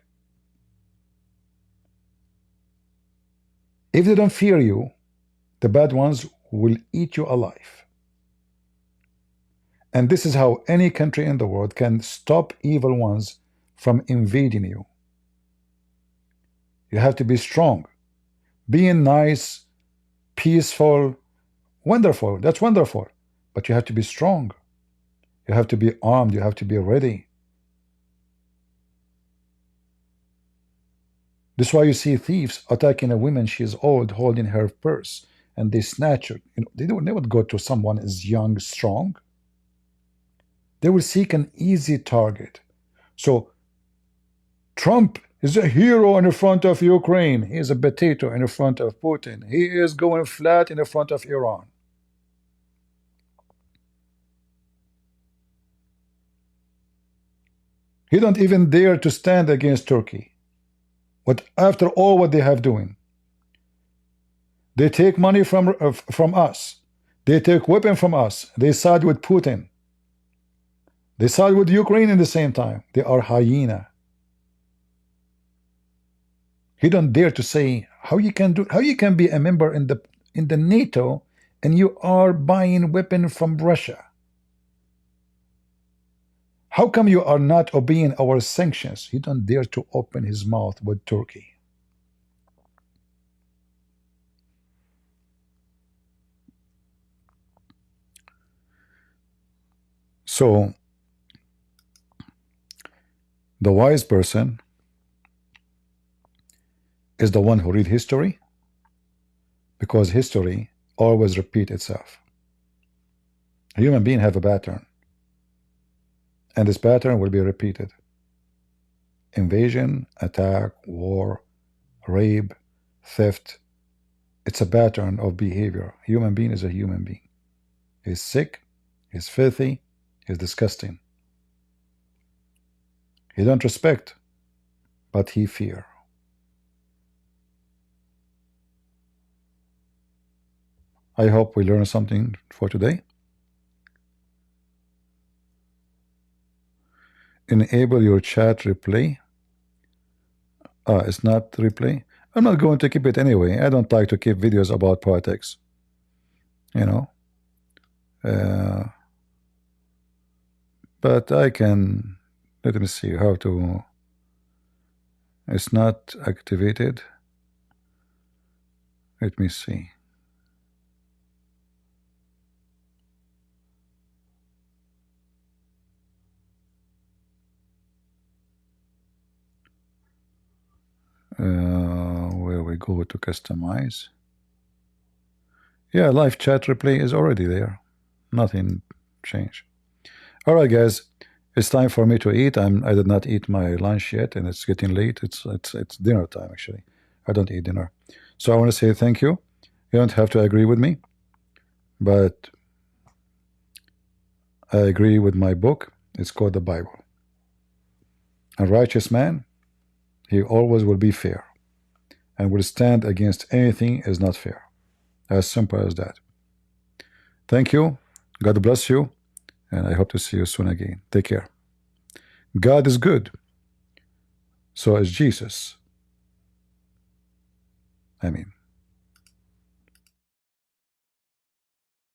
If they don't fear you, the bad ones will eat you alive. And this is how any country in the world can stop evil ones from invading you. You have to be strong. Being nice, peaceful, wonderful, that's wonderful. But you have to be strong. You have to be armed. You have to be ready. This is why you see thieves attacking a woman. She is old, holding her purse, and they snatch her. They would go to someone as young, strong. They will seek an easy target. So Trump is a hero in the front of Ukraine. He is a potato in the front of Putin. He is going flat in the front of Iran. He don't even dare to stand against Turkey. But after all what they have doing, they take money from us. They take weapons from us. They side with Putin. They side with Ukraine in the same time. They are hyena. He don't dare to say how you can be a member in the NATO and you are buying weapons from Russia. How come you are not obeying our sanctions? He don't dare to open his mouth with Turkey. So the wise person is the one who read history, because history always repeats itself. A human being have a pattern, and this pattern will be repeated. Invasion, attack, war, rape, theft. It's a pattern of behavior. A human being is a human being. He's sick, he's filthy, he's disgusting. He don't respect, but he fear. I hope we learned something for today. Enable your chat replay. It's not replay. I'm not going to keep it anyway. I don't like to keep videos about politics. but I can, let me see how to, it's not activated. Let me see. Where we go to customize. Yeah, live chat replay is already there. Nothing changed. All right, guys, it's time for me to eat. I did not eat my lunch yet, and it's getting late. It's dinner time actually. I don't eat dinner, so I want to say thank you. You don't have to agree with me, but I agree with my book. It's called the Bible. A righteous man, he always will be fair, and will stand against anything is not fair. As simple as that. Thank you. God bless you. And I hope to see you soon again. Take care. God is good. So is Jesus. Amen.